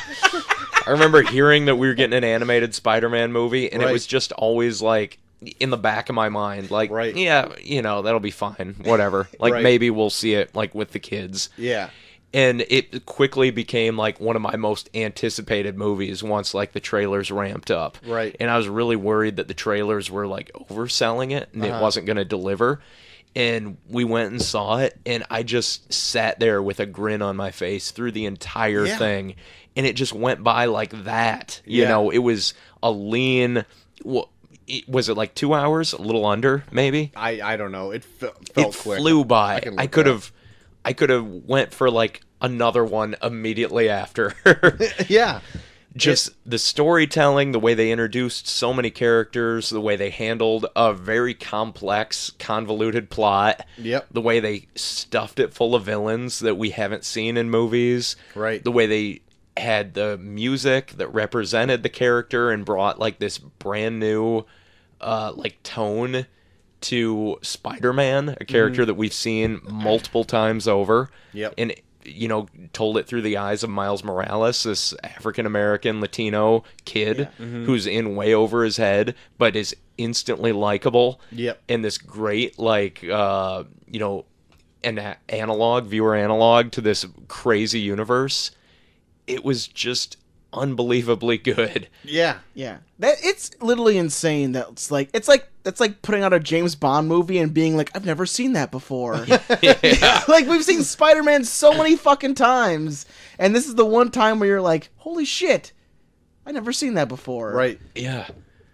Speaker 2: I remember hearing that we were getting an animated Spider-Man movie, and
Speaker 3: Right.
Speaker 2: it was just always like in the back of my mind, like,
Speaker 3: Right.
Speaker 2: yeah, you know, that'll be fine, whatever. Like,
Speaker 3: Right.
Speaker 2: maybe we'll see it like with the kids.
Speaker 3: Yeah.
Speaker 2: And it quickly became like one of my most anticipated movies once like the trailers ramped up.
Speaker 3: Right.
Speaker 2: And I was really worried that the trailers were like overselling it and it wasn't going to deliver. And we went and saw it, and I just sat there with a grin on my face through the entire thing. And it just went by like that. You know, it was a lean... Was it like 2 hours? A little under, maybe?
Speaker 3: I don't know. It felt
Speaker 2: It
Speaker 3: quick.
Speaker 2: flew by.
Speaker 3: I
Speaker 2: I could have went for like another one immediately after.
Speaker 3: Yeah.
Speaker 2: Just the storytelling, the way they introduced so many characters, the way they handled a very complex, convoluted plot.
Speaker 3: Yep.
Speaker 2: The way they stuffed it full of villains that we haven't seen in movies.
Speaker 3: Right.
Speaker 2: The way they had the music that represented the character and brought like this brand new like tone to Spider-Man, a character that we've seen multiple times over.
Speaker 3: Yep.
Speaker 2: And, you know, told it through the eyes of Miles Morales, this African-American Latino kid who's in way over his head, but is instantly likable.
Speaker 3: Yep.
Speaker 2: And this great, like, you know, an viewer analog to this crazy universe. It was just unbelievably good.
Speaker 3: Yeah.
Speaker 1: Yeah, it's literally insane. That's like it's like putting out a James Bond movie and being like, I've never seen that before.
Speaker 2: Yeah.
Speaker 1: Like, we've seen Spider-Man so many fucking times, and this is the one time where you're like, holy shit, I've never seen that before.
Speaker 3: Right.
Speaker 2: Yeah.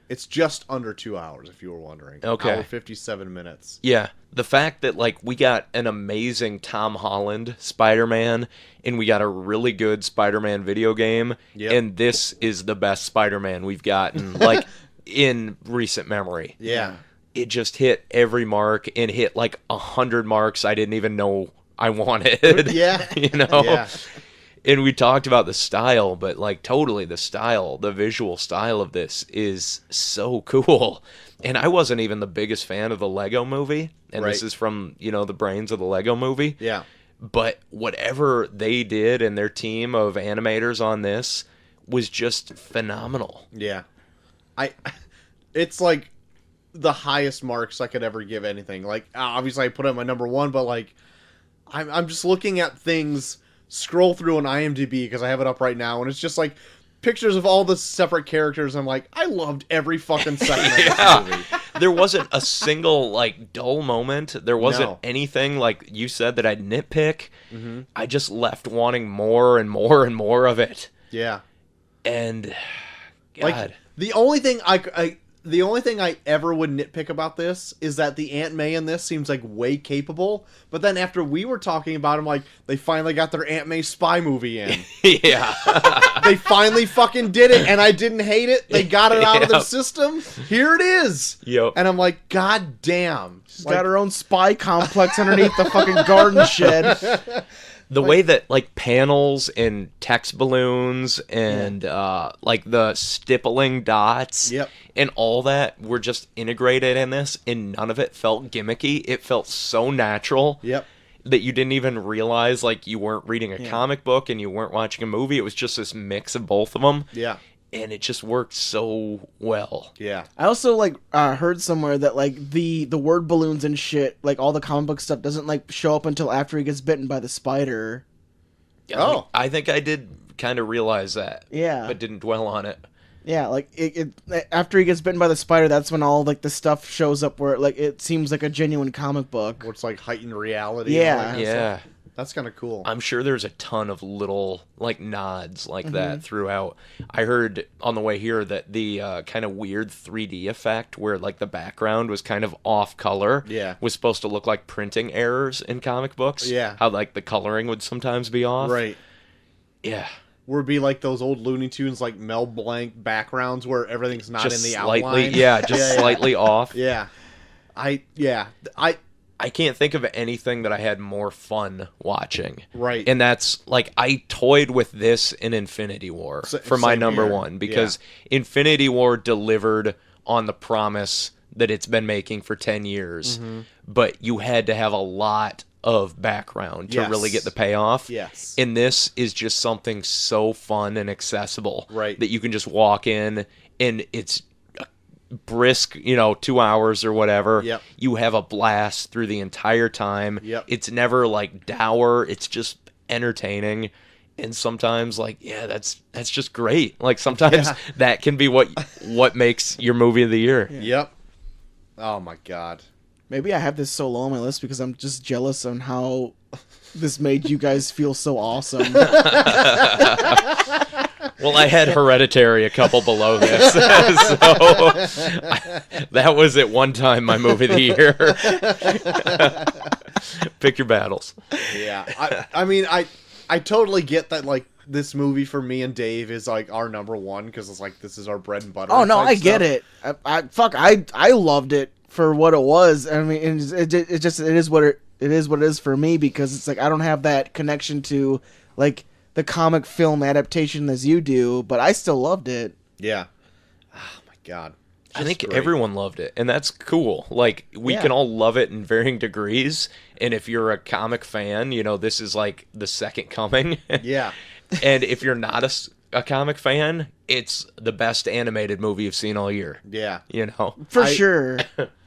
Speaker 3: It's just under 2 hours, if you were wondering.
Speaker 2: Okay.
Speaker 3: Hour 57 minutes.
Speaker 2: Yeah. The fact that, like, we got an amazing Tom Holland Spider-Man, and we got a really good Spider-Man video game, and this is the best Spider-Man we've gotten, like, in recent memory.
Speaker 3: Yeah.
Speaker 2: It just hit every mark and hit, like, 100 marks I didn't even know I wanted.
Speaker 3: Yeah.
Speaker 2: You know?
Speaker 3: Yeah.
Speaker 2: And we talked about the style, but, like, totally the style, the visual style of this is so cool. And I wasn't even the biggest fan of the Lego movie. And this is from, you know, the brains of the Lego movie.
Speaker 3: Yeah.
Speaker 2: But whatever they did and their team of animators on this was just phenomenal.
Speaker 3: Yeah. It's like the highest marks I could ever give anything. Like, obviously I put it at my number 1, but like I'm just looking at things scroll through an IMDb because I have it up right now, and it's just like pictures of all the separate characters. I'm like, I loved every fucking second of this movie.
Speaker 2: There wasn't a single like dull moment. There wasn't anything like you said that I'd nitpick. Mm-hmm. I just left wanting more and more and more of it.
Speaker 3: Yeah.
Speaker 2: And God.
Speaker 3: Like the only thing I ever would nitpick about this is that the Aunt May in this seems like way capable, but then after we were talking about him, like they finally got their Aunt May spy movie in.
Speaker 2: Yeah.
Speaker 3: They finally fucking did it, and I didn't hate it. They got it out of their system. Here it is.
Speaker 2: Yep.
Speaker 3: And I'm like, God damn.
Speaker 1: She's got her own spy complex underneath the fucking garden shed.
Speaker 2: The way that like panels and text balloons and like the stippling dots and all that were just integrated in this, and none of it felt gimmicky. It felt so natural that you didn't even realize like you weren't reading a comic book and you weren't watching a movie. It was just this mix of both of them.
Speaker 3: Yeah.
Speaker 2: And it just worked so well.
Speaker 3: Yeah.
Speaker 1: I also like heard somewhere that like the word balloons and shit, like all the comic book stuff, doesn't like show up until after he gets bitten by the spider.
Speaker 3: Oh,
Speaker 2: I think I did kind of realize that.
Speaker 1: Yeah.
Speaker 2: But didn't dwell on it.
Speaker 1: Yeah, like it after he gets bitten by the spider, that's when all like the stuff shows up where like it seems like a genuine comic book.
Speaker 3: Where it's like heightened reality.
Speaker 1: Yeah.
Speaker 3: And all that kind of
Speaker 2: Yeah.
Speaker 3: stuff. That's kind of cool.
Speaker 2: I'm sure there's a ton of little like nods like that throughout. I heard on the way here that the kind of weird 3D effect where like the background was kind of off color was supposed to look like printing errors in comic books.
Speaker 3: Yeah.
Speaker 2: How like the coloring would sometimes be off.
Speaker 3: Right.
Speaker 2: Yeah.
Speaker 3: Would be like those old Looney Tunes, like Mel Blanc backgrounds where everything's not
Speaker 2: Just
Speaker 3: in the
Speaker 2: slightly,
Speaker 3: outline.
Speaker 2: yeah, just slightly off.
Speaker 3: Yeah.
Speaker 2: I can't think of anything that I had more fun watching.
Speaker 3: Right.
Speaker 2: And that's, like, I toyed with this in Infinity War for my
Speaker 3: same
Speaker 2: number
Speaker 3: here.
Speaker 2: one, because Infinity War delivered on the promise that it's been making for 10 years, but you had to have a lot of background to really get the payoff.
Speaker 3: Yes.
Speaker 2: And this is just something so fun and accessible.
Speaker 3: Right.
Speaker 2: That you can just walk in and it's brisk, 2 hours or whatever.
Speaker 3: Yep.
Speaker 2: You have a blast through the entire time.
Speaker 3: Yep.
Speaker 2: It's never like dour. It's just entertaining. And sometimes that's just great. Like sometimes that can be what makes your movie of the year.
Speaker 3: Yep. Oh my God.
Speaker 1: Maybe I have this so low on my list because I'm just jealous on how this made you guys feel so awesome.
Speaker 2: Well, I had Hereditary a couple below this, so that was at one time my movie of the year. Pick your battles.
Speaker 3: Yeah, I mean, I totally get that. Like this movie for me and Dave is like our number one because it's like this is our bread and butter.
Speaker 1: Oh no, I
Speaker 3: type
Speaker 1: get
Speaker 3: stuff.
Speaker 1: it. I loved it for what it was. I mean, it is what it is for me because it's like I don't have that connection to like the comic film adaptation as you do, but I still loved it.
Speaker 3: Yeah. Oh my God.
Speaker 2: I think
Speaker 3: great.
Speaker 2: everyone loved it, and that's cool. Like, we can all love it in varying degrees, and if you're a comic fan, this is like the second coming.
Speaker 3: Yeah.
Speaker 2: And if you're not a comic fan, it's the best animated movie you've seen all year.
Speaker 3: Yeah.
Speaker 1: For sure.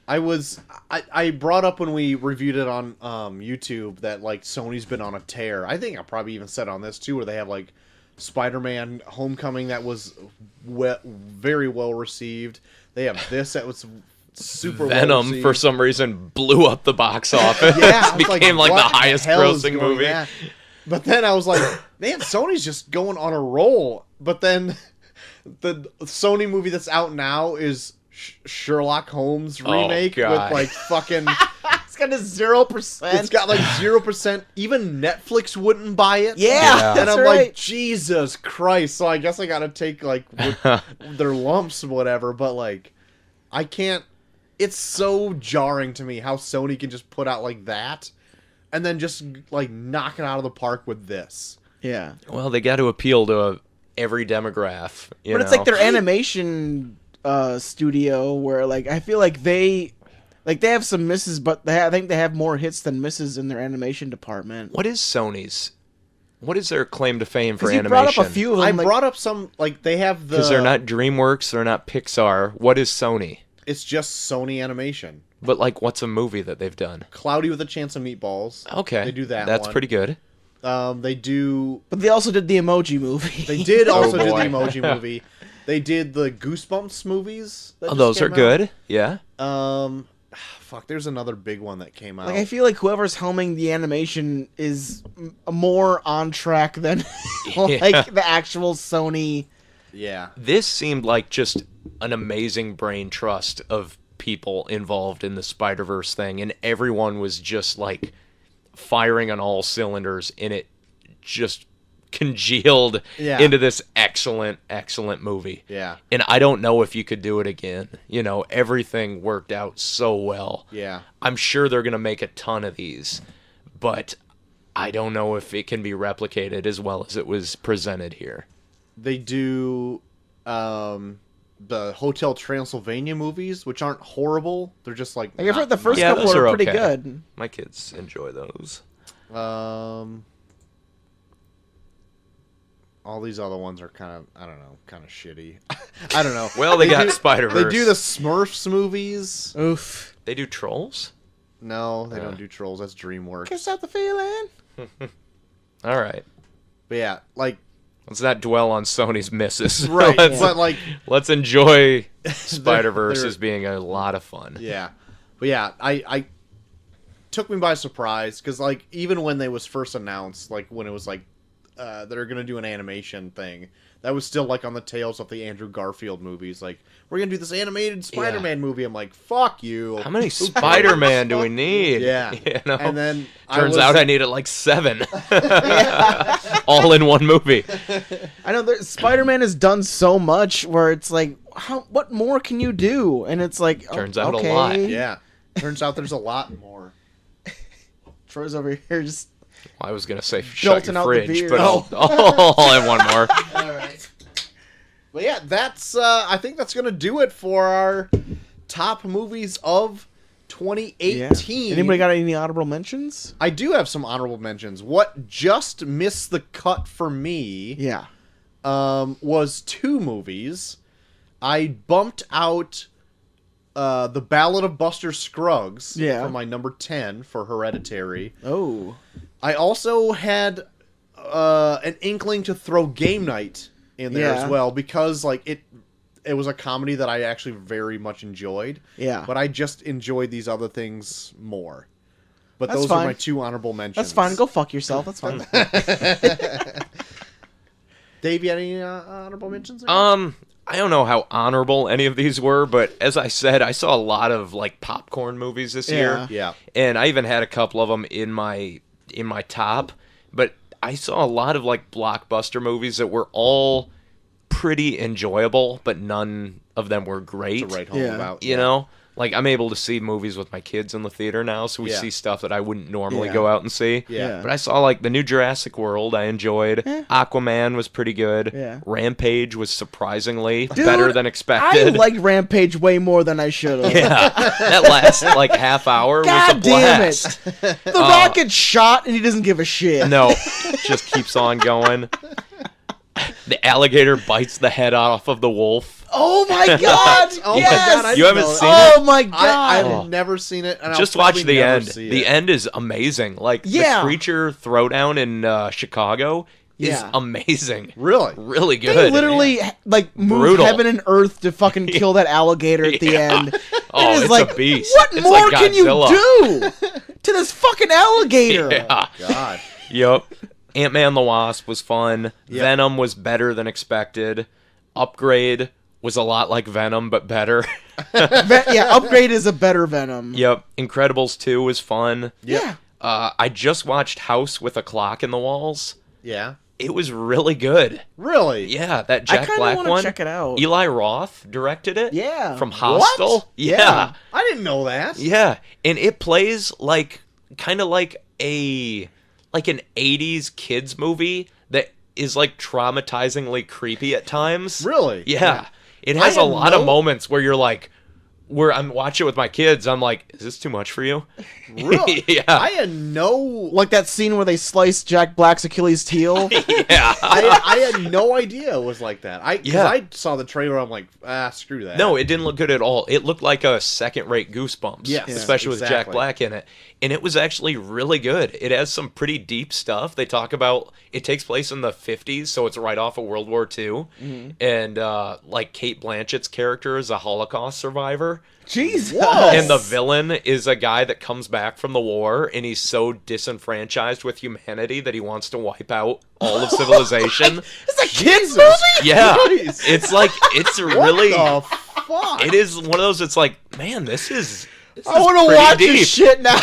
Speaker 3: I brought up when we reviewed it on YouTube that like Sony's been on a tear. I think I probably even said on this too, where they have like Spider-Man: Homecoming that was very well received. They have this that was super
Speaker 2: Venom
Speaker 3: well received.
Speaker 2: for some reason blew up the box office.
Speaker 3: Yeah,
Speaker 2: It became like the
Speaker 3: what
Speaker 2: highest
Speaker 3: hell is
Speaker 2: grossing
Speaker 3: going
Speaker 2: movie.
Speaker 3: on? But then I was like, man, Sony's just going on a roll. But then the Sony movie that's out now is Sherlock Holmes remake with
Speaker 2: God.
Speaker 3: like fucking.
Speaker 1: It's got a 0%.
Speaker 3: It's got like 0%. Even Netflix wouldn't buy it.
Speaker 1: Yeah,
Speaker 3: And
Speaker 1: that's
Speaker 3: I'm
Speaker 1: right.
Speaker 3: like, Jesus Christ. So I guess I gotta take like their lumps or whatever. But like, I can't. It's so jarring to me how Sony can just put out like that, and then just like knock it out of the park with this.
Speaker 1: Yeah.
Speaker 2: Well, they got to appeal to every demographic.
Speaker 1: But it's like their animation studio where like I feel like they have some misses, but I think they have more hits than misses in their animation department.
Speaker 2: What is Sony's? What is their claim to fame for
Speaker 1: 'Cause you
Speaker 2: animation?
Speaker 1: brought up a few of them.
Speaker 3: I brought up some like they have the.
Speaker 2: Because they're not DreamWorks, they're not Pixar. What is Sony?
Speaker 3: It's just Sony Animation.
Speaker 2: But like, what's a movie that they've done?
Speaker 3: Cloudy with a Chance of Meatballs.
Speaker 2: Okay,
Speaker 3: They do that
Speaker 2: That's
Speaker 3: one.
Speaker 2: pretty good.
Speaker 3: They do.
Speaker 1: But they also did the Emoji Movie.
Speaker 3: They did also do the
Speaker 2: boy.
Speaker 3: Emoji Movie. They did the Goosebumps movies. That just
Speaker 2: Those are
Speaker 3: came out.
Speaker 2: good. Yeah.
Speaker 3: Fuck. There's another big one that came out.
Speaker 1: Like, I feel like whoever's helming the animation is more on track than like the actual Sony.
Speaker 3: Yeah.
Speaker 2: This seemed like just an amazing brain trust of people involved in the Spider-Verse thing, and everyone was just like firing on all cylinders, and it just congealed into this excellent movie.
Speaker 3: Yeah.
Speaker 2: And I don't know if you could do it again. You know, everything worked out so well.
Speaker 3: Yeah.
Speaker 2: I'm sure they're going to make a ton of these, but I don't know if it can be replicated as well as it was presented here.
Speaker 3: They do the Hotel Transylvania movies, which aren't horrible. They're just like
Speaker 1: I've heard the first
Speaker 2: Yeah,
Speaker 1: couple
Speaker 2: those
Speaker 1: are
Speaker 2: are
Speaker 1: pretty
Speaker 2: okay.
Speaker 1: good.
Speaker 2: My kids enjoy those.
Speaker 3: All these other ones are kind of, I don't know, kind of shitty. I don't know.
Speaker 2: Well, they got
Speaker 3: do-
Speaker 2: Spider-Verse.
Speaker 3: They do the Smurfs movies.
Speaker 1: Oof.
Speaker 2: They do Trolls?
Speaker 3: No, they don't do Trolls. That's DreamWorks.
Speaker 1: Kiss out the feeling.
Speaker 2: All right.
Speaker 3: But yeah, like,
Speaker 2: Let's not dwell on Sony's misses.
Speaker 3: right.
Speaker 2: let's,
Speaker 3: But like,
Speaker 2: let's enjoy Spider-Verse
Speaker 3: they're-
Speaker 2: as being a lot of fun.
Speaker 3: yeah. But yeah, I took me by surprise because like even when they was first announced, like when it was like they're gonna do an animation thing, that was still like on the tails of the Andrew Garfield movies. Like, we're gonna do this animated Spider-Man movie. I'm like, fuck you.
Speaker 2: How many Spider-Man do we need?
Speaker 3: Yeah.
Speaker 2: You know?
Speaker 3: And then
Speaker 2: Turns out I needed like 7. All in one movie.
Speaker 1: I know Spider-Man has done so much where it's like, what more can you do? And it's like,
Speaker 2: Turns out a
Speaker 1: okay.
Speaker 2: lot.
Speaker 3: Yeah. Turns out there's a lot more.
Speaker 1: Troy's over here just.
Speaker 2: Well, I was going to say shut
Speaker 1: Jolting
Speaker 2: your
Speaker 1: out the
Speaker 2: fridge,
Speaker 1: beer.
Speaker 2: but
Speaker 1: Oh.
Speaker 2: I'll have one more.
Speaker 3: All right. But yeah, that's I think that's gonna do it for our top movies of 2018.
Speaker 1: Anybody got any honorable mentions?
Speaker 3: I do have some honorable mentions. What just missed the cut for me
Speaker 1: Yeah.
Speaker 3: was 2 movies. I bumped out The Ballad of Buster Scruggs for my number 10 for Hereditary.
Speaker 1: Oh.
Speaker 3: I also had an inkling to throw Game Night in there as well because like it was a comedy that I actually very much enjoyed.
Speaker 1: Yeah.
Speaker 3: But I just enjoyed these other things more. But
Speaker 1: That's
Speaker 3: those
Speaker 1: fine.
Speaker 3: are my 2 honorable mentions.
Speaker 1: That's fine. Go fuck yourself. That's fine.
Speaker 3: Dave, you had any honorable mentions?
Speaker 2: I don't know how honorable any of these were, but as I said, I saw a lot of like popcorn movies this year.
Speaker 3: Yeah.
Speaker 2: And I even had a couple of them in my top, but I saw a lot of like blockbuster movies that were all pretty enjoyable, but none of them were great.
Speaker 3: To write home about.
Speaker 2: You know? Like, I'm able to see movies with my kids in the theater now, so we see stuff that I wouldn't normally go out and see.
Speaker 3: Yeah.
Speaker 2: But I saw, like, the new Jurassic World I enjoyed. Aquaman was pretty good.
Speaker 1: Yeah.
Speaker 2: Rampage was surprisingly better than
Speaker 1: I
Speaker 2: expected.
Speaker 1: liked Rampage way more than I should have.
Speaker 2: Yeah. That last, like, half hour
Speaker 1: God
Speaker 2: was a
Speaker 1: damn
Speaker 2: blast.
Speaker 1: it. The Rock gets shot and he doesn't give a shit.
Speaker 2: No, just keeps on going. The alligator bites the head off of the wolf.
Speaker 1: Oh my god!
Speaker 3: Oh
Speaker 1: yes!
Speaker 3: my god! I
Speaker 2: You
Speaker 3: didn't
Speaker 2: haven't
Speaker 3: know
Speaker 2: seen
Speaker 3: that.
Speaker 1: Oh my god!
Speaker 3: I've never seen it. And
Speaker 2: Just
Speaker 3: I'll
Speaker 2: watch
Speaker 3: probably
Speaker 2: the
Speaker 3: never
Speaker 2: end.
Speaker 3: see
Speaker 2: The
Speaker 3: it.
Speaker 2: end is amazing. Like,
Speaker 1: Yeah.
Speaker 2: the creature throwdown in Chicago is
Speaker 1: Yeah.
Speaker 2: amazing.
Speaker 3: Really?
Speaker 2: Really
Speaker 1: They
Speaker 2: good.
Speaker 1: literally like moved
Speaker 2: Brutal.
Speaker 1: heaven and earth to fucking kill that alligator at the
Speaker 2: Yeah.
Speaker 1: end.
Speaker 2: Oh,
Speaker 1: It is
Speaker 2: it's
Speaker 1: like,
Speaker 2: a beast.
Speaker 1: what
Speaker 2: It's
Speaker 1: more
Speaker 2: like
Speaker 1: can you
Speaker 2: Godzilla.
Speaker 1: do to this fucking alligator?
Speaker 2: Yeah.
Speaker 3: God.
Speaker 2: Yep. Ant-Man the Wasp was fun.
Speaker 3: Yep.
Speaker 2: Venom was better than expected. Upgrade was a lot like Venom, but better.
Speaker 1: Yeah, Upgrade is a better Venom.
Speaker 2: Yep. Incredibles 2 was fun.
Speaker 1: Yeah.
Speaker 2: I just watched House with a Clock in the Walls.
Speaker 3: Yeah.
Speaker 2: It was really good.
Speaker 3: Really?
Speaker 2: Yeah, that
Speaker 1: I
Speaker 2: Jack
Speaker 1: kinda
Speaker 2: Black
Speaker 1: wanna
Speaker 2: one.
Speaker 1: check it out.
Speaker 2: Eli Roth directed it.
Speaker 1: Yeah.
Speaker 2: From Hostel.
Speaker 3: What?
Speaker 2: Yeah.
Speaker 3: I didn't know that.
Speaker 2: Yeah. And it plays like kind of like an 80s kids movie that is like traumatizingly creepy at times.
Speaker 3: Really?
Speaker 2: Yeah. It has
Speaker 3: I
Speaker 2: a
Speaker 3: had
Speaker 2: lot of
Speaker 3: no-
Speaker 2: moments where you're like, where I'm watching it with my kids, I'm like, is this too much for you?
Speaker 3: Really?
Speaker 2: Yeah.
Speaker 3: I had no
Speaker 1: Like that scene where they slice Jack Black's Achilles heel.
Speaker 2: Yeah.
Speaker 3: I had no idea it was like that.
Speaker 2: Yeah.
Speaker 3: I saw the trailer. I'm like, screw that.
Speaker 2: No, it didn't look good at all. It looked like a second-rate Goosebumps,
Speaker 3: Yes,
Speaker 2: especially with Jack
Speaker 3: exactly.
Speaker 2: Black in it. And it was actually really good. It has some pretty deep stuff. They talk about it takes place in the 50s, so it's right off of World War II.
Speaker 3: Mm-hmm.
Speaker 2: And like Kate Blanchett's character is a Holocaust survivor.
Speaker 1: Jesus.
Speaker 2: And the villain is a guy that comes back from the war, and he's so disenfranchised with humanity that he wants to wipe out all of civilization.
Speaker 1: It's a kids movie.
Speaker 2: Yeah,
Speaker 3: Christ.
Speaker 2: it's like it's really.
Speaker 3: What the fuck?
Speaker 2: It is one of those. It's like, man, this is
Speaker 1: I want to
Speaker 2: pretty
Speaker 1: watch
Speaker 2: deep.
Speaker 1: this shit now.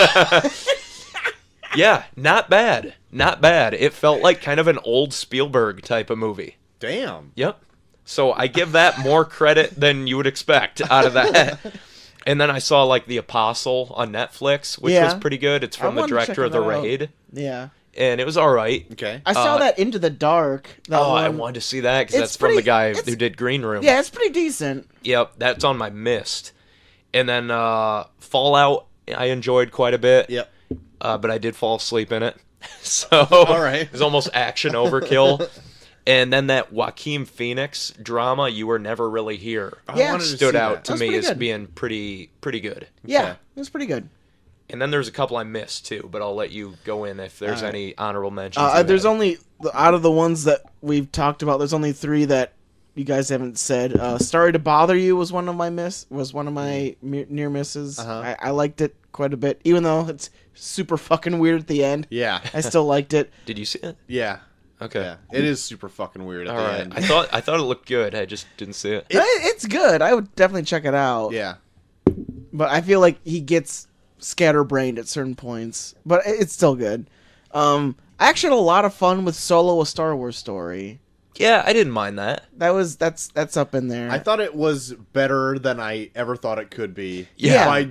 Speaker 2: Yeah, not bad, not bad. It felt like kind of an old Spielberg type of movie.
Speaker 3: Damn.
Speaker 2: Yep. So I give that more credit than you would expect out of that. And then I saw like The Apostle on Netflix, which
Speaker 1: Yeah.
Speaker 2: was pretty good. It's from
Speaker 1: I
Speaker 2: the
Speaker 1: wanted to check
Speaker 2: director of The
Speaker 1: that out.
Speaker 2: Raid,
Speaker 1: Yeah.
Speaker 2: and it was all right.
Speaker 3: Okay.
Speaker 1: I saw that Into the Dark. That
Speaker 2: Oh, I
Speaker 1: one.
Speaker 2: wanted to see that because
Speaker 1: It's
Speaker 2: that's from the
Speaker 1: pretty-
Speaker 2: guy
Speaker 1: it's-
Speaker 2: who did Green Room.
Speaker 1: Yeah, it's pretty decent.
Speaker 2: Yep, that's on my mist. And then Fallout, I enjoyed quite a bit.
Speaker 3: Yep.
Speaker 2: But I did fall asleep in it. So
Speaker 3: All right.
Speaker 2: it was almost action overkill. And then that Joaquin Phoenix drama, You Were Never Really Here,
Speaker 1: Yeah.
Speaker 3: I wanted to
Speaker 2: stood
Speaker 3: see
Speaker 2: out
Speaker 3: that.
Speaker 2: to
Speaker 1: That's
Speaker 2: me
Speaker 1: pretty
Speaker 2: as
Speaker 1: good.
Speaker 2: being pretty good.
Speaker 1: Yeah,
Speaker 3: Okay.
Speaker 1: it was pretty good.
Speaker 2: And then there's a couple I missed too, but I'll let you go in if there's
Speaker 1: Alright.
Speaker 2: any honorable mentions. you
Speaker 1: There's
Speaker 2: had.
Speaker 1: only out of the ones that we've talked about. There's only 3 that you guys haven't said. Sorry to Bother You was one of my near misses.
Speaker 3: Uh-huh.
Speaker 1: I liked it quite a bit, even though it's super fucking weird at the end.
Speaker 3: Yeah.
Speaker 1: I still liked it.
Speaker 2: Did you see it?
Speaker 3: Yeah.
Speaker 2: Okay.
Speaker 3: Yeah. It is super fucking weird at
Speaker 2: All
Speaker 3: the
Speaker 2: right.
Speaker 3: end.
Speaker 2: I thought it looked good. I just didn't see it.
Speaker 1: It's good. I would definitely check it out.
Speaker 3: Yeah.
Speaker 1: But I feel like he gets scatterbrained at certain points. But it's still good. I actually had a lot of fun with Solo: A Star Wars Story.
Speaker 2: Yeah, I didn't mind that.
Speaker 1: That's up in there.
Speaker 3: I thought it was better than I ever thought it could be.
Speaker 2: Yeah.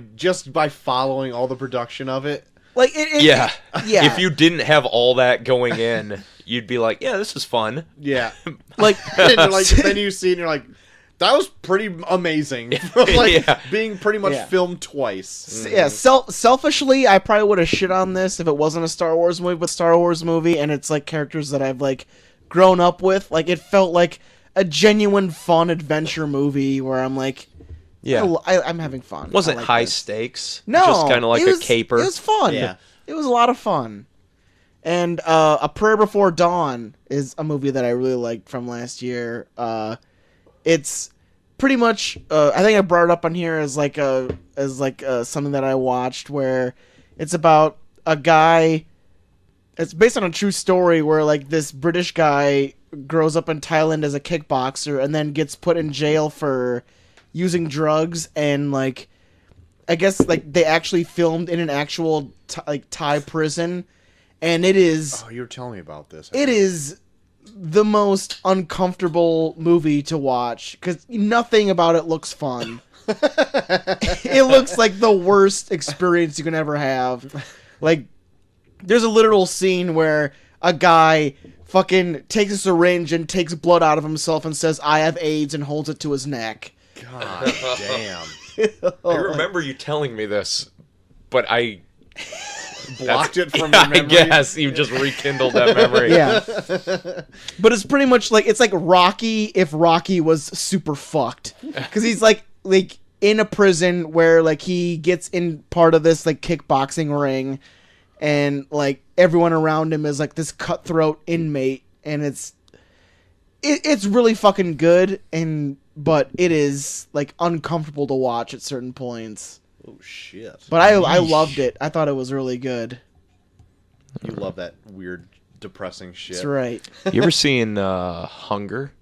Speaker 3: By following all the production of it.
Speaker 1: like
Speaker 2: Yeah.
Speaker 1: yeah.
Speaker 2: If you didn't have all that going in, you'd be like, yeah, this is fun.
Speaker 3: Yeah.
Speaker 1: like
Speaker 3: And you're like, then you see it and you're like, that was pretty amazing. Like
Speaker 2: Yeah.
Speaker 3: being pretty much
Speaker 1: Yeah.
Speaker 3: filmed twice.
Speaker 1: yeah, selfishly, I probably would have shit on this if it wasn't a Star Wars movie, but Star Wars movie, and it's like characters that I've like grown up with. Like it felt like a genuine fun adventure movie where I'm like,
Speaker 2: Yeah.
Speaker 1: I'm having fun.
Speaker 2: Wasn't
Speaker 1: I like
Speaker 2: high
Speaker 1: this.
Speaker 2: stakes.
Speaker 1: No,
Speaker 2: Just kind of like
Speaker 1: it was,
Speaker 2: a caper.
Speaker 1: It was fun.
Speaker 3: Yeah.
Speaker 1: It was a lot of fun. And A Prayer Before Dawn is a movie that I really liked from last year. It's pretty much I think I brought it up on here as something that I watched where it's about a guy. It's based on a true story where like this British guy grows up in Thailand as a kickboxer and then gets put in jail for using drugs, and like I guess like they actually filmed in an actual Thai prison, and it is
Speaker 3: Oh, you were telling me about this.
Speaker 1: it is the most uncomfortable movie to watch because nothing about it looks fun. It looks like the worst experience you can ever have. Like, there's a literal scene where a guy fucking takes a syringe and takes blood out of himself and says, "I have AIDS," and holds it to his neck.
Speaker 3: God damn.
Speaker 2: I remember you telling me this, but I
Speaker 3: Blocked it from
Speaker 2: yeah,
Speaker 3: your memory.
Speaker 2: I guess you just rekindled that memory.
Speaker 1: Yeah. But it's pretty much like, it's like Rocky if Rocky was super fucked. Because he's like in a prison where like he gets in part of this like kickboxing ring, and like everyone around him is like this cutthroat inmate, and it's really fucking good, but it is like uncomfortable to watch at certain points.
Speaker 3: Oh shit.
Speaker 1: But I loved it. I thought it was really good.
Speaker 3: You love that weird, depressing shit.
Speaker 1: That's right.
Speaker 2: You ever seen Hunger?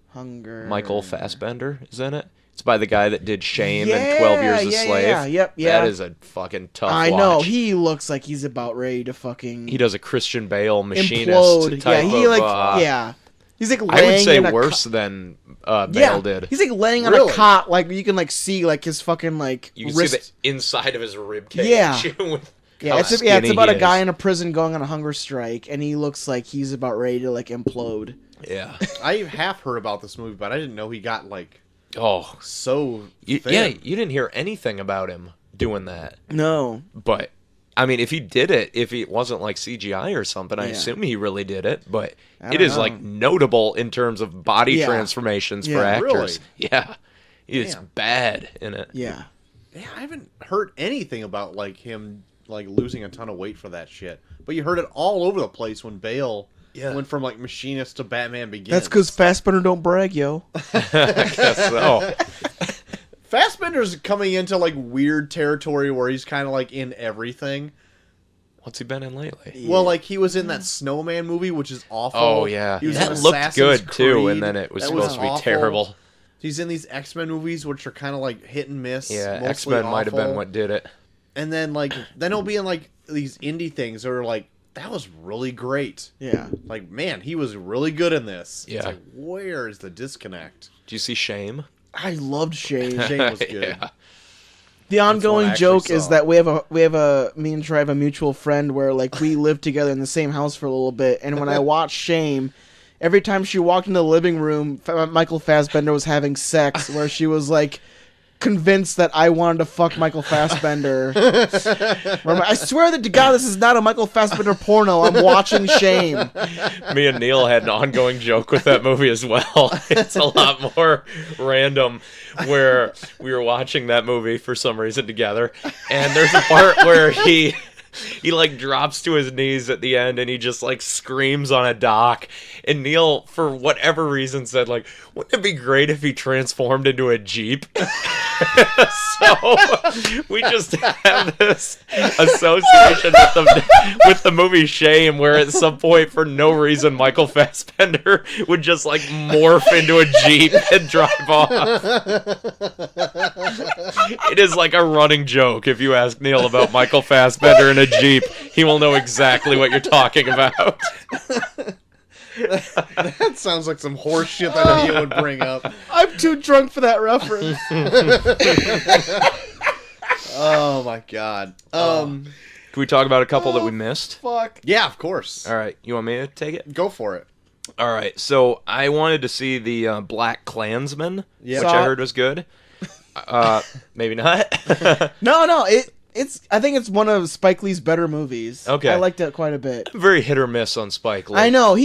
Speaker 1: Hunger.
Speaker 2: Michael Fassbender is in it. It's by the guy that did Shame and 12 Years a Slave.
Speaker 1: Yeah.
Speaker 2: That is a fucking tough
Speaker 1: I
Speaker 2: watch.
Speaker 1: know. He looks like he's about ready to fucking
Speaker 2: He does a Christian Bale machinist
Speaker 1: implode.
Speaker 2: type
Speaker 1: Yeah, he
Speaker 2: of...
Speaker 1: like yeah. He's like
Speaker 2: I would
Speaker 1: laying
Speaker 2: say
Speaker 1: in a
Speaker 2: worse than Bale did.
Speaker 1: He's like laying on
Speaker 3: Really?
Speaker 1: a cot, like you can like see like his fucking like
Speaker 2: You can
Speaker 1: wrist.
Speaker 2: see the inside of his rib cage.
Speaker 1: Yeah.
Speaker 2: with
Speaker 1: Yeah,
Speaker 2: how
Speaker 1: it's
Speaker 2: skinny
Speaker 1: about
Speaker 2: he
Speaker 1: a guy
Speaker 2: is.
Speaker 1: in a prison going on a hunger strike, and he looks like he's about ready to like implode.
Speaker 2: Yeah.
Speaker 3: I half heard about this movie, but I didn't know he got like
Speaker 2: Oh,
Speaker 3: so
Speaker 2: yeah,
Speaker 3: thin.
Speaker 2: you didn't hear anything about him doing that.
Speaker 1: No.
Speaker 2: But I mean, if he did it, if it wasn't like CGI or something, I assume he really did it. But it is like notable in terms of body transformations for actors.
Speaker 3: Really?
Speaker 2: Yeah, it's bad in it.
Speaker 1: Yeah.
Speaker 3: Yeah, I haven't heard anything about like him like losing a ton of weight for that shit. But you heard it all over the place when Bale went from like Machinist to Batman Begins.
Speaker 1: That's because Fassbender don't brag, yo.
Speaker 2: I guess so.
Speaker 3: Fassbender's coming into like weird territory where he's kind of like in everything.
Speaker 2: What's he been in lately?
Speaker 3: Yeah. Well, like he was in that Snowman movie, which is awful.
Speaker 2: Oh yeah,
Speaker 3: he was
Speaker 2: that
Speaker 3: in
Speaker 2: looked
Speaker 3: Assassin's
Speaker 2: good too,
Speaker 3: Creed.
Speaker 2: and then it was
Speaker 3: That
Speaker 2: supposed to be
Speaker 3: awful.
Speaker 2: terrible.
Speaker 3: He's in these X-Men movies, which are kind of like hit and miss.
Speaker 2: Yeah,
Speaker 3: mostly
Speaker 2: X-Men might have been
Speaker 3: awful.
Speaker 2: what did it.
Speaker 3: And then then he'll be in like these indie things that are like, that was really great.
Speaker 1: Yeah.
Speaker 3: Like, man, he was really good in this.
Speaker 2: Yeah.
Speaker 3: It's like, where is the disconnect?
Speaker 2: Do you see Shame?
Speaker 1: I loved Shane.
Speaker 3: Shane was good.
Speaker 2: Yeah.
Speaker 1: The
Speaker 3: what I
Speaker 1: ongoing
Speaker 3: actually
Speaker 1: joke is
Speaker 3: saw.
Speaker 1: that me and Troy have a mutual friend where like we lived together in the same house for a little bit, and when I watched Shame, every time she walked into the living room, Michael Fassbender was having sex, where she was like convinced that I wanted to fuck Michael Fassbender. I swear that to God, this is not a Michael Fassbender porno. I'm watching Shame.
Speaker 2: Me and Neil had an ongoing joke with that movie as well. It's a lot more random, where we were watching that movie for some reason together, and there's a part where he like drops to his knees at the end and he just like screams on a dock, and Neil for whatever reason said like, wouldn't it be great if he transformed into a Jeep? So we just have this association with the movie Shame, where at some point for no reason Michael Fassbender would just like morph into a Jeep and drive off. It is like a running joke. If you ask Neil about Michael Fassbender in a Jeep, he will know exactly what you're talking about.
Speaker 3: That sounds like some horse shit that Neil would bring up.
Speaker 1: I'm too drunk for that reference.
Speaker 3: Oh my god.
Speaker 2: Can we talk about a couple that we missed?
Speaker 1: Fuck.
Speaker 3: Yeah, of course.
Speaker 2: All right, you want me to take it?
Speaker 3: Go for it.
Speaker 2: All right, so I wanted to see the Black Klansman,
Speaker 3: Yeah.
Speaker 2: which I heard was good. Maybe not.
Speaker 1: No, it's. I think it's one of Spike Lee's better movies.
Speaker 2: Okay.
Speaker 1: I liked it quite a bit.
Speaker 2: Very hit or miss on Spike Lee.
Speaker 1: I know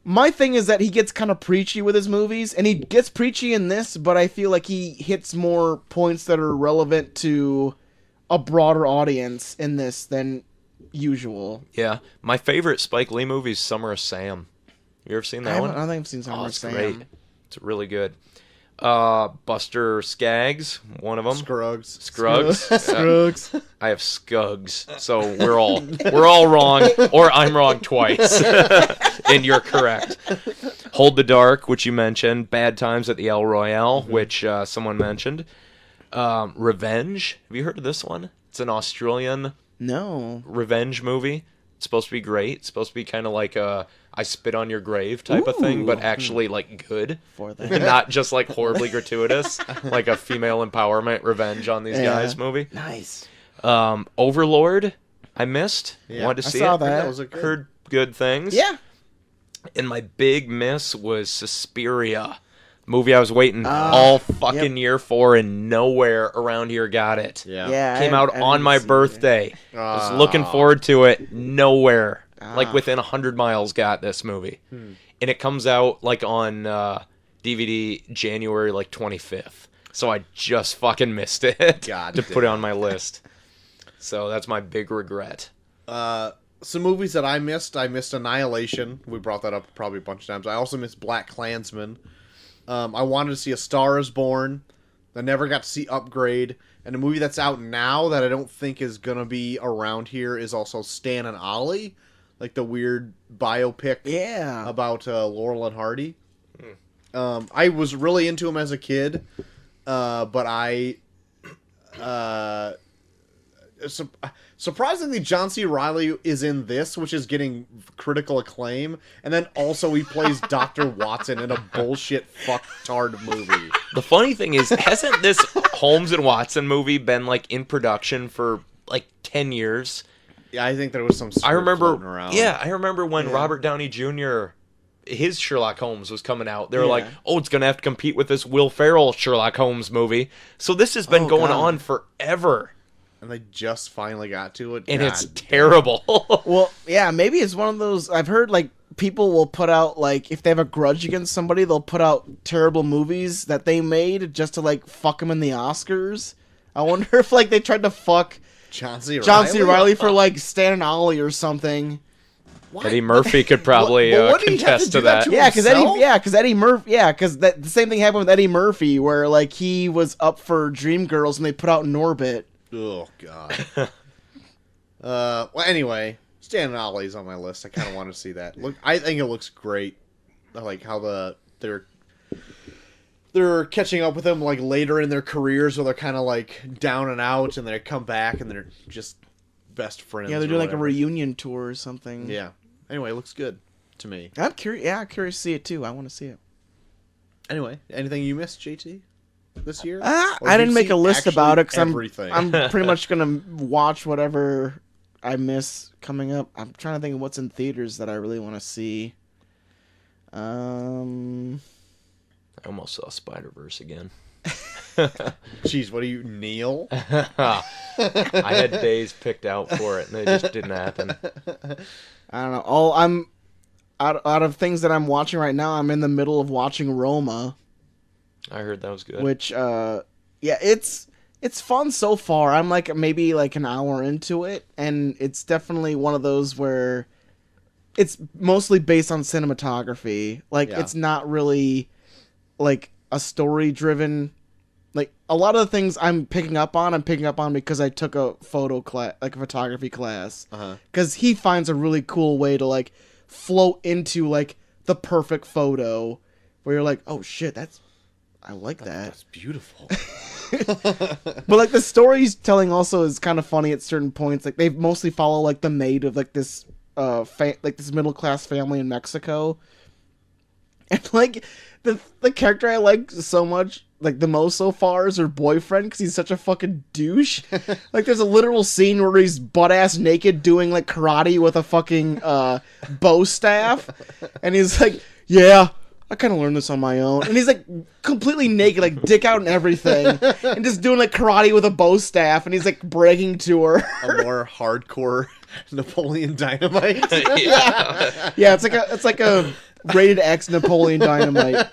Speaker 1: my thing is that he gets kind of preachy with his movies, and he gets preachy in this, but I feel like he hits more points that are relevant to a broader audience in this than usual.
Speaker 2: Yeah, my favorite Spike Lee movie is Summer of Sam. You ever seen that
Speaker 1: I
Speaker 2: one?
Speaker 1: don't think I've seen Summer
Speaker 2: Oh,
Speaker 1: of
Speaker 2: it's
Speaker 1: Sam.
Speaker 2: great. It's really good. Buster Skaggs, one of them.
Speaker 3: Scruggs.
Speaker 2: Scruggs.
Speaker 1: Scruggs.
Speaker 2: I have Scugs, so we're all wrong, or I'm wrong twice, and you're correct. Hold the Dark, which you mentioned. Bad Times at the El Royale, which someone mentioned. Revenge. Have you heard of this one? It's an Australian
Speaker 1: No.
Speaker 2: revenge movie. It's supposed to be great. It's supposed to be kind of like a I Spit on Your Grave type of thing, but actually like good.
Speaker 1: For that.
Speaker 2: Not just like horribly gratuitous, like a female empowerment revenge on these guys movie.
Speaker 1: Nice.
Speaker 2: Overlord, I missed.
Speaker 3: Yeah,
Speaker 2: Wanted to
Speaker 1: I
Speaker 2: see
Speaker 1: saw
Speaker 2: it.
Speaker 1: that.
Speaker 3: Was it good?
Speaker 2: Heard good things.
Speaker 1: Yeah.
Speaker 2: And my big miss was Suspiria. Movie I was waiting all fucking year for, and nowhere around here got it.
Speaker 3: Yeah.
Speaker 1: Yeah.
Speaker 2: Came
Speaker 1: I
Speaker 2: out on
Speaker 1: didn't
Speaker 2: my
Speaker 1: see it.
Speaker 2: birthday. I was looking forward to it. Nowhere. Like
Speaker 1: Ah.
Speaker 2: within 100 miles got this movie. And it comes out like on DVD January like 25th. So I just fucking missed it
Speaker 3: God
Speaker 2: to put it on my list. So that's my big regret.
Speaker 3: Some movies that I missed Annihilation. We brought that up probably a bunch of times. I also missed Black Klansman. I wanted to see A Star Is Born. I never got to see Upgrade. And a movie that's out now that I don't think is going to be around here is also Stan and Ollie. Like the weird biopic
Speaker 1: Yeah.
Speaker 3: about Laurel and Hardy. I was really into him as a kid, but I... surprisingly, John C. Reilly is in this, which is getting critical acclaim, and then also he plays Dr. Watson in a bullshit fucktard movie.
Speaker 2: The funny thing is, hasn't this Holmes and Watson movie been like in production for like 10 years?
Speaker 3: Yeah, I think there was some
Speaker 2: I remember,
Speaker 3: floating around.
Speaker 2: yeah, I remember when Robert Downey Jr. his Sherlock Holmes was coming out. They were like, oh, it's going to have to compete with this Will Ferrell Sherlock Holmes movie. So this has been going on forever.
Speaker 3: And they just finally got to it.
Speaker 2: And it's terrible.
Speaker 1: Well, yeah, maybe it's one of those, I've heard, like, people will put out, like, if they have a grudge against somebody, they'll put out terrible movies that they made just to, like, fuck them in the Oscars. I wonder if, like, they tried to fuck
Speaker 3: John C.
Speaker 1: Riley for, like, Stan and Ollie or something.
Speaker 3: What?
Speaker 2: Eddie Murphy could probably contest to that.
Speaker 1: Yeah, because Eddie Murphy, because the same thing happened with Eddie Murphy, where, like, he was up for Dreamgirls and they put out Norbit.
Speaker 3: Oh, God. Well, anyway, Stan and Ollie's on my list. I kind of want to see that. Look, I think it looks great. I like how they're catching up with them, like, later in their careers, where they're kind of, like, down and out, and they come back, and they're just best friends.
Speaker 1: Yeah, they're doing, like, a reunion tour or something.
Speaker 3: Yeah. Anyway, it looks good to me.
Speaker 1: I'm curious. Yeah, I'm curious to see it, too. I want to see it.
Speaker 3: Anyway, anything you missed, JT? This year?
Speaker 1: I didn't make a list about it because
Speaker 3: everything?
Speaker 1: I'm pretty much gonna watch whatever I miss coming up. I'm trying to think of what's in theaters that I really want to see.
Speaker 2: I almost saw Spider-Verse again.
Speaker 3: Jeez, what are you, Neil?
Speaker 2: I had days picked out for it, and it just didn't happen.
Speaker 1: I don't know. I'm out of things that I'm watching right now. I'm in the middle of watching Roma.
Speaker 2: I heard that was good.
Speaker 1: Which, it's fun so far. I'm like maybe like an hour into it, and it's definitely one of those where it's mostly based on cinematography. Like it's not really like a story driven. Like a lot of the things I'm picking up on because I took a photo class, like a photography class. Because he finds a really cool way to like float into like the perfect photo, where you're like, oh shit, I like that.
Speaker 3: That's beautiful.
Speaker 1: But like the storytelling also is kind of funny at certain points. Like they mostly follow like the maid of like this this middle class family in Mexico, and like the character I like so much, like the most so far, is her boyfriend because he's such a fucking douche. Like there's a literal scene where he's butt ass naked doing like karate with a fucking bow staff, and he's like, yeah. I kind of learned this on my own. And he's like completely naked, like dick out and everything. And just doing like karate with a bow staff. And he's like bragging to her.
Speaker 3: A more hardcore Napoleon Dynamite.
Speaker 1: Yeah, it's like a rated X Napoleon Dynamite.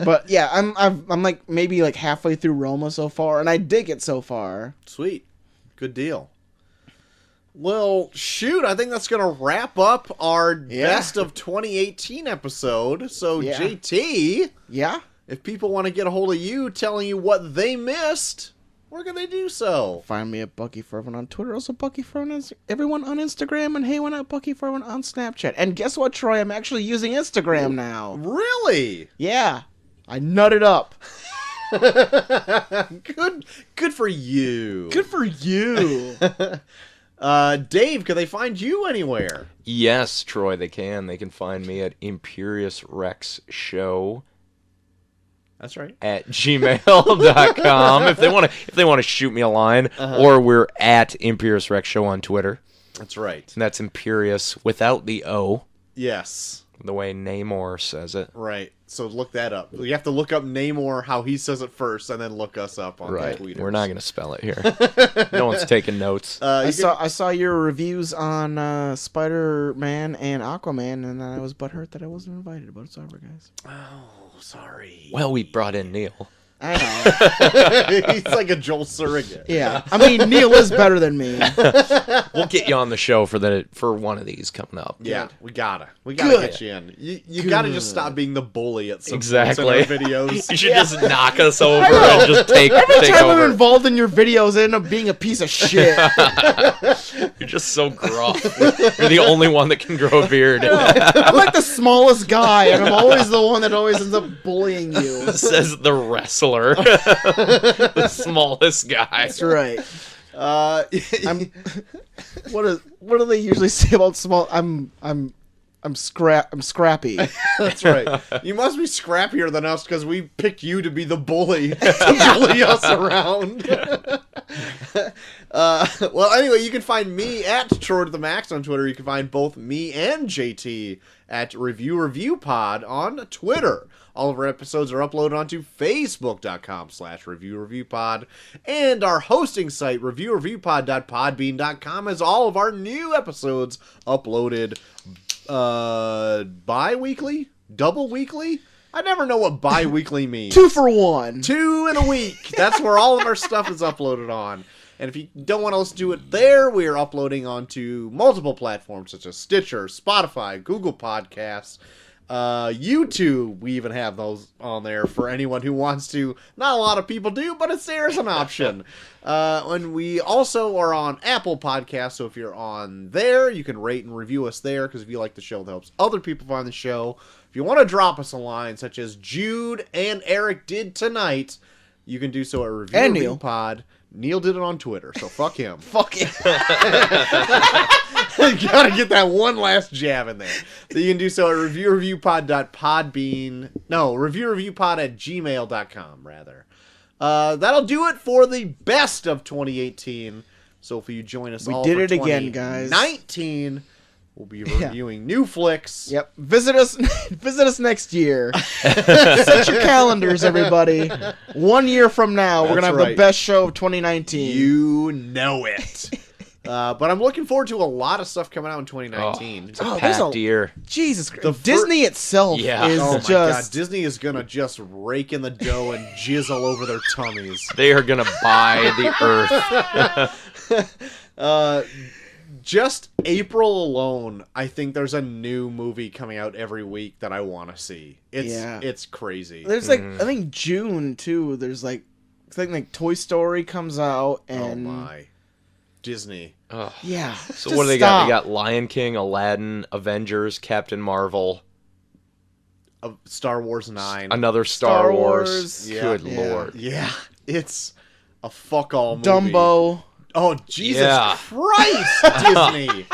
Speaker 1: But yeah, I'm like maybe like halfway through Roma so far. And I dig it so far.
Speaker 3: Sweet. Good deal. Well, shoot, I think that's going to wrap up our best of 2018 episode. So, JT, if people want to get a hold of you telling you what they missed, where can they do so?
Speaker 1: Find me at Bucky for Everyone on Twitter, also Bucky for Everyone on Instagram, and hey, why not Bucky for Everyone on Snapchat? And guess what, Troy? I'm actually using Instagram now.
Speaker 3: Really?
Speaker 1: Yeah. I nutted up.
Speaker 3: Good for you.
Speaker 1: Good for you.
Speaker 3: Dave, can they find you anywhere?
Speaker 2: Yes, Troy, they can. They can find me at Imperious Rex Show.
Speaker 3: That's right.
Speaker 2: At gmail.com if they want to shoot me a line, or we're at Imperious Rex Show on Twitter.
Speaker 3: That's right.
Speaker 2: And that's Imperious without the O.
Speaker 3: Yes.
Speaker 2: The way Namor says it.
Speaker 3: Right. So look that up. You have to look up Namor, how he says it first, and then look us up on the Twitter.
Speaker 2: We're not going to spell it here. No one's taking notes.
Speaker 1: I saw your reviews on Spider-Man and Aquaman, and I was butthurt that I wasn't invited, but it's over, guys.
Speaker 3: Oh, sorry.
Speaker 2: Well, we brought in Neil.
Speaker 1: I
Speaker 3: know. He's like a Joel surrogate.
Speaker 1: Yeah. I mean, Neil is better than me.
Speaker 2: We'll get you on the show for one of these coming up.
Speaker 3: Yeah, we gotta get you in. You gotta just stop being the bully at some points in our videos.
Speaker 2: You should just knock us over and just take over.
Speaker 1: Every time I'm involved in your videos, I end up being a piece of shit.
Speaker 2: You're just so gruff. You're the only one that can grow a beard.
Speaker 1: I'm like the smallest guy, and I'm always the one that always ends up bullying you.
Speaker 2: Says the wrestler. The smallest guy.
Speaker 1: That's right. What do they usually say about small? I'm scrappy.
Speaker 3: That's right. You must be scrappier than us because we picked you to be the bully to bully us around. Well, anyway, you can find me at Troy to the Max on Twitter. You can find both me and JT at Review Pod on Twitter. All of our episodes are uploaded onto Facebook.com/ReviewReviewPod, and our hosting site, ReviewReviewPod.podbean.com, has all of our new episodes uploaded bi-weekly? Double weekly? I never know what bi-weekly means.
Speaker 1: 2 for 1.
Speaker 3: 2 in a week. That's where all of our stuff is uploaded on. And if you don't want to listen to it there, we are uploading onto multiple platforms such as Stitcher, Spotify, Google Podcasts, YouTube. We even have those on there for anyone who wants to. Not a lot of people do, but it's there as an option. And we also are on Apple Podcasts, so if you're on there, you can rate and review us there, because if you like the show, that helps other people find the show. If you want to drop us a line, such as Jude and Eric did tonight, you can do so at Review
Speaker 1: And
Speaker 3: Review
Speaker 1: Neil.
Speaker 3: Pod. Neil did it on Twitter, so fuck him.
Speaker 1: Fuck it.
Speaker 3: You gotta get that one last jab in there. So you can do so at reviewreviewpod.gmail.com, rather. That'll do it for the best of 2018. So if you join us,
Speaker 1: We
Speaker 3: all
Speaker 1: did
Speaker 3: for
Speaker 1: it again, guys.
Speaker 3: 2019, we'll be reviewing new flicks.
Speaker 1: Yep. Visit us next year. Set your calendars, everybody. 1 year from now, we're
Speaker 3: That's
Speaker 1: gonna have the
Speaker 3: right.
Speaker 1: best show of 2019.
Speaker 3: You know it. But I'm looking forward to a lot of stuff coming out in 2019.
Speaker 2: It's a
Speaker 1: Oh, there's
Speaker 2: packed
Speaker 1: a-
Speaker 2: year.
Speaker 1: Jesus Christ.
Speaker 3: The
Speaker 1: Disney itself
Speaker 2: Yeah.
Speaker 1: is
Speaker 3: Oh my
Speaker 1: just
Speaker 3: god, Disney is gonna just rake in the dough and jizz all over their tummies.
Speaker 2: They are gonna buy the earth.
Speaker 3: Just April alone, I think there's a new movie coming out every week that I want to see. It's crazy.
Speaker 1: There's like I think June too. There's like I think like Toy Story comes out
Speaker 3: Oh
Speaker 1: and
Speaker 3: my. Disney.
Speaker 2: Ugh.
Speaker 1: yeah.
Speaker 2: So
Speaker 1: just
Speaker 2: what do they got?
Speaker 1: stop.
Speaker 2: They got Lion King, Aladdin, Avengers, Captain Marvel,
Speaker 3: Star Wars 9.
Speaker 2: another
Speaker 1: Star
Speaker 2: Star Wars.
Speaker 1: Wars.
Speaker 2: Good
Speaker 1: Yeah.
Speaker 2: lord.
Speaker 3: Yeah, it's a fuck all movie.
Speaker 1: Dumbo.
Speaker 3: Oh, Jesus
Speaker 2: Yeah.
Speaker 3: Christ, Disney.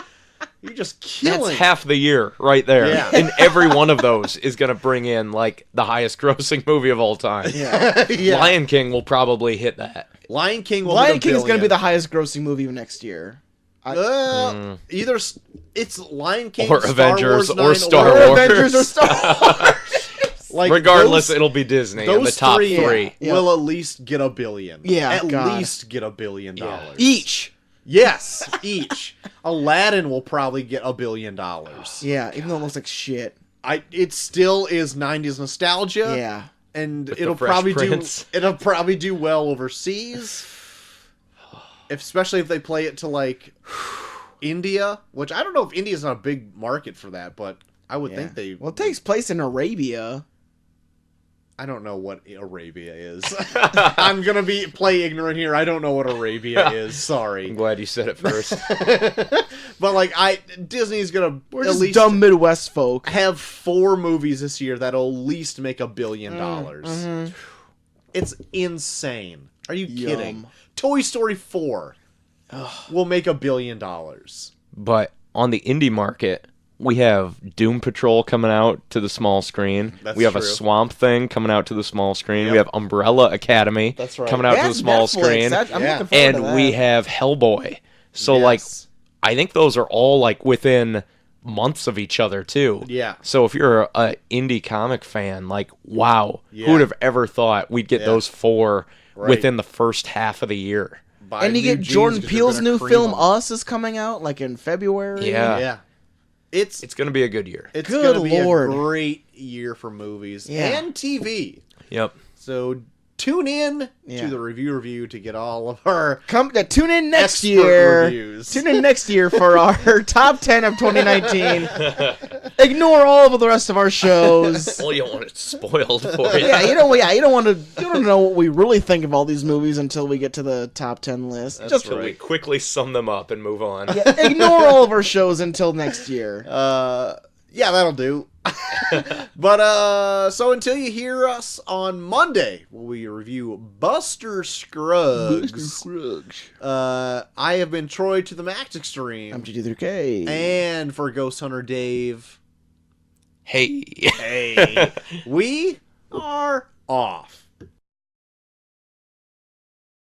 Speaker 3: You're just killing.
Speaker 2: That's half the year right there.
Speaker 3: Yeah.
Speaker 2: And every one of those is going to bring in like the highest grossing movie of all time.
Speaker 1: Yeah.
Speaker 3: Yeah.
Speaker 2: Lion King will probably hit that.
Speaker 3: Lion King will
Speaker 1: Lion
Speaker 3: hit
Speaker 1: King is going to be the
Speaker 3: $1
Speaker 1: highest grossing movie of next year.
Speaker 3: Either it's Lion King,
Speaker 2: Or
Speaker 3: Star
Speaker 2: Avengers,
Speaker 3: Wars
Speaker 2: or
Speaker 3: 9,
Speaker 2: Star
Speaker 1: Or
Speaker 2: Wars.
Speaker 1: Avengers or Star Wars.
Speaker 3: Like
Speaker 2: Regardless,
Speaker 3: those,
Speaker 2: it'll be Disney in
Speaker 3: those
Speaker 2: the top three.
Speaker 1: Yeah.
Speaker 3: will at least get $1 billion.
Speaker 1: Yeah,
Speaker 3: at
Speaker 1: God.
Speaker 3: least get $1 billion.
Speaker 1: Each.
Speaker 3: Yes, each. Aladdin will probably get $1 billion.
Speaker 1: Yeah, even though it looks like shit.
Speaker 3: It still is 90s nostalgia.
Speaker 1: Yeah.
Speaker 3: And
Speaker 2: With
Speaker 3: it'll
Speaker 2: the Fresh
Speaker 3: probably
Speaker 2: Prince.
Speaker 3: it'll probably do well overseas. Especially if they play it to like India, which I don't know if India's not a big market for that, but I would think they.
Speaker 1: Well, it takes place in Arabia.
Speaker 3: I don't know what Arabia is. I'm gonna play ignorant here. I don't know what Arabia is.
Speaker 2: I'm
Speaker 3: Sorry,
Speaker 2: glad you said it first.
Speaker 3: but like Disney's gonna
Speaker 1: We're
Speaker 3: at
Speaker 1: just
Speaker 3: least
Speaker 1: dumb Midwest folk.
Speaker 3: have 4 movies this year that'll at least make $1 billion. It's insane. Are you kidding?
Speaker 1: Yum.
Speaker 3: Toy Story 4 will make $1 billion.
Speaker 2: But on the indie market, we have Doom Patrol coming out to the small screen.
Speaker 3: That's
Speaker 2: we have a
Speaker 3: true.
Speaker 2: Swamp Thing coming out to the small screen.
Speaker 3: Yep.
Speaker 2: We have Umbrella Academy
Speaker 3: That's right.
Speaker 2: coming out to the
Speaker 1: That's
Speaker 2: small
Speaker 1: Netflix.
Speaker 2: screen.
Speaker 1: I'm
Speaker 3: Yeah.
Speaker 1: looking forward to
Speaker 2: And
Speaker 1: that.
Speaker 2: we have Hellboy. So,
Speaker 3: Yes.
Speaker 2: like, I think those are all, like, within months of each other, too.
Speaker 3: Yeah.
Speaker 2: So if you're a indie comic fan, like, wow.
Speaker 3: Yeah.
Speaker 2: Who would have ever thought we'd get
Speaker 3: Yeah.
Speaker 2: those 4
Speaker 3: Right.
Speaker 2: within the first half of the year?
Speaker 3: Buy
Speaker 1: And you
Speaker 3: new
Speaker 1: get
Speaker 3: jeans
Speaker 1: Jordan
Speaker 3: 'cause they're
Speaker 1: Peele's
Speaker 3: gonna
Speaker 1: new
Speaker 3: cream
Speaker 1: film
Speaker 3: them.
Speaker 1: Us is coming out like in February.
Speaker 2: Yeah.
Speaker 3: Yeah. It's
Speaker 2: It's going to be a good year.
Speaker 3: it's
Speaker 1: Good
Speaker 3: gonna be
Speaker 1: Lord.
Speaker 3: a great year for movies
Speaker 1: Yeah.
Speaker 3: and TV.
Speaker 2: Yep.
Speaker 3: So tune in
Speaker 1: Yeah.
Speaker 3: to the review to get all of our
Speaker 1: Tune in next
Speaker 3: expert
Speaker 1: year.
Speaker 3: reviews.
Speaker 1: Tune in next year for our top 10 of 2019. Ignore all of the rest of our shows.
Speaker 2: Well, you don't want it spoiled for you.
Speaker 1: Yeah, you don't want to know what we really think of all these movies until we get to the top 10 list. Just
Speaker 2: Until we quickly sum them up and move on.
Speaker 1: yeah, ignore all of our shows until next year.
Speaker 3: yeah, that'll do. But so until you hear us on Monday, where we review Buster Scruggs. I have been Troy to the Max Extreme.
Speaker 1: I'm GT3K.
Speaker 3: And for Ghost Hunter Dave,
Speaker 2: Hey.
Speaker 3: hey, we are off.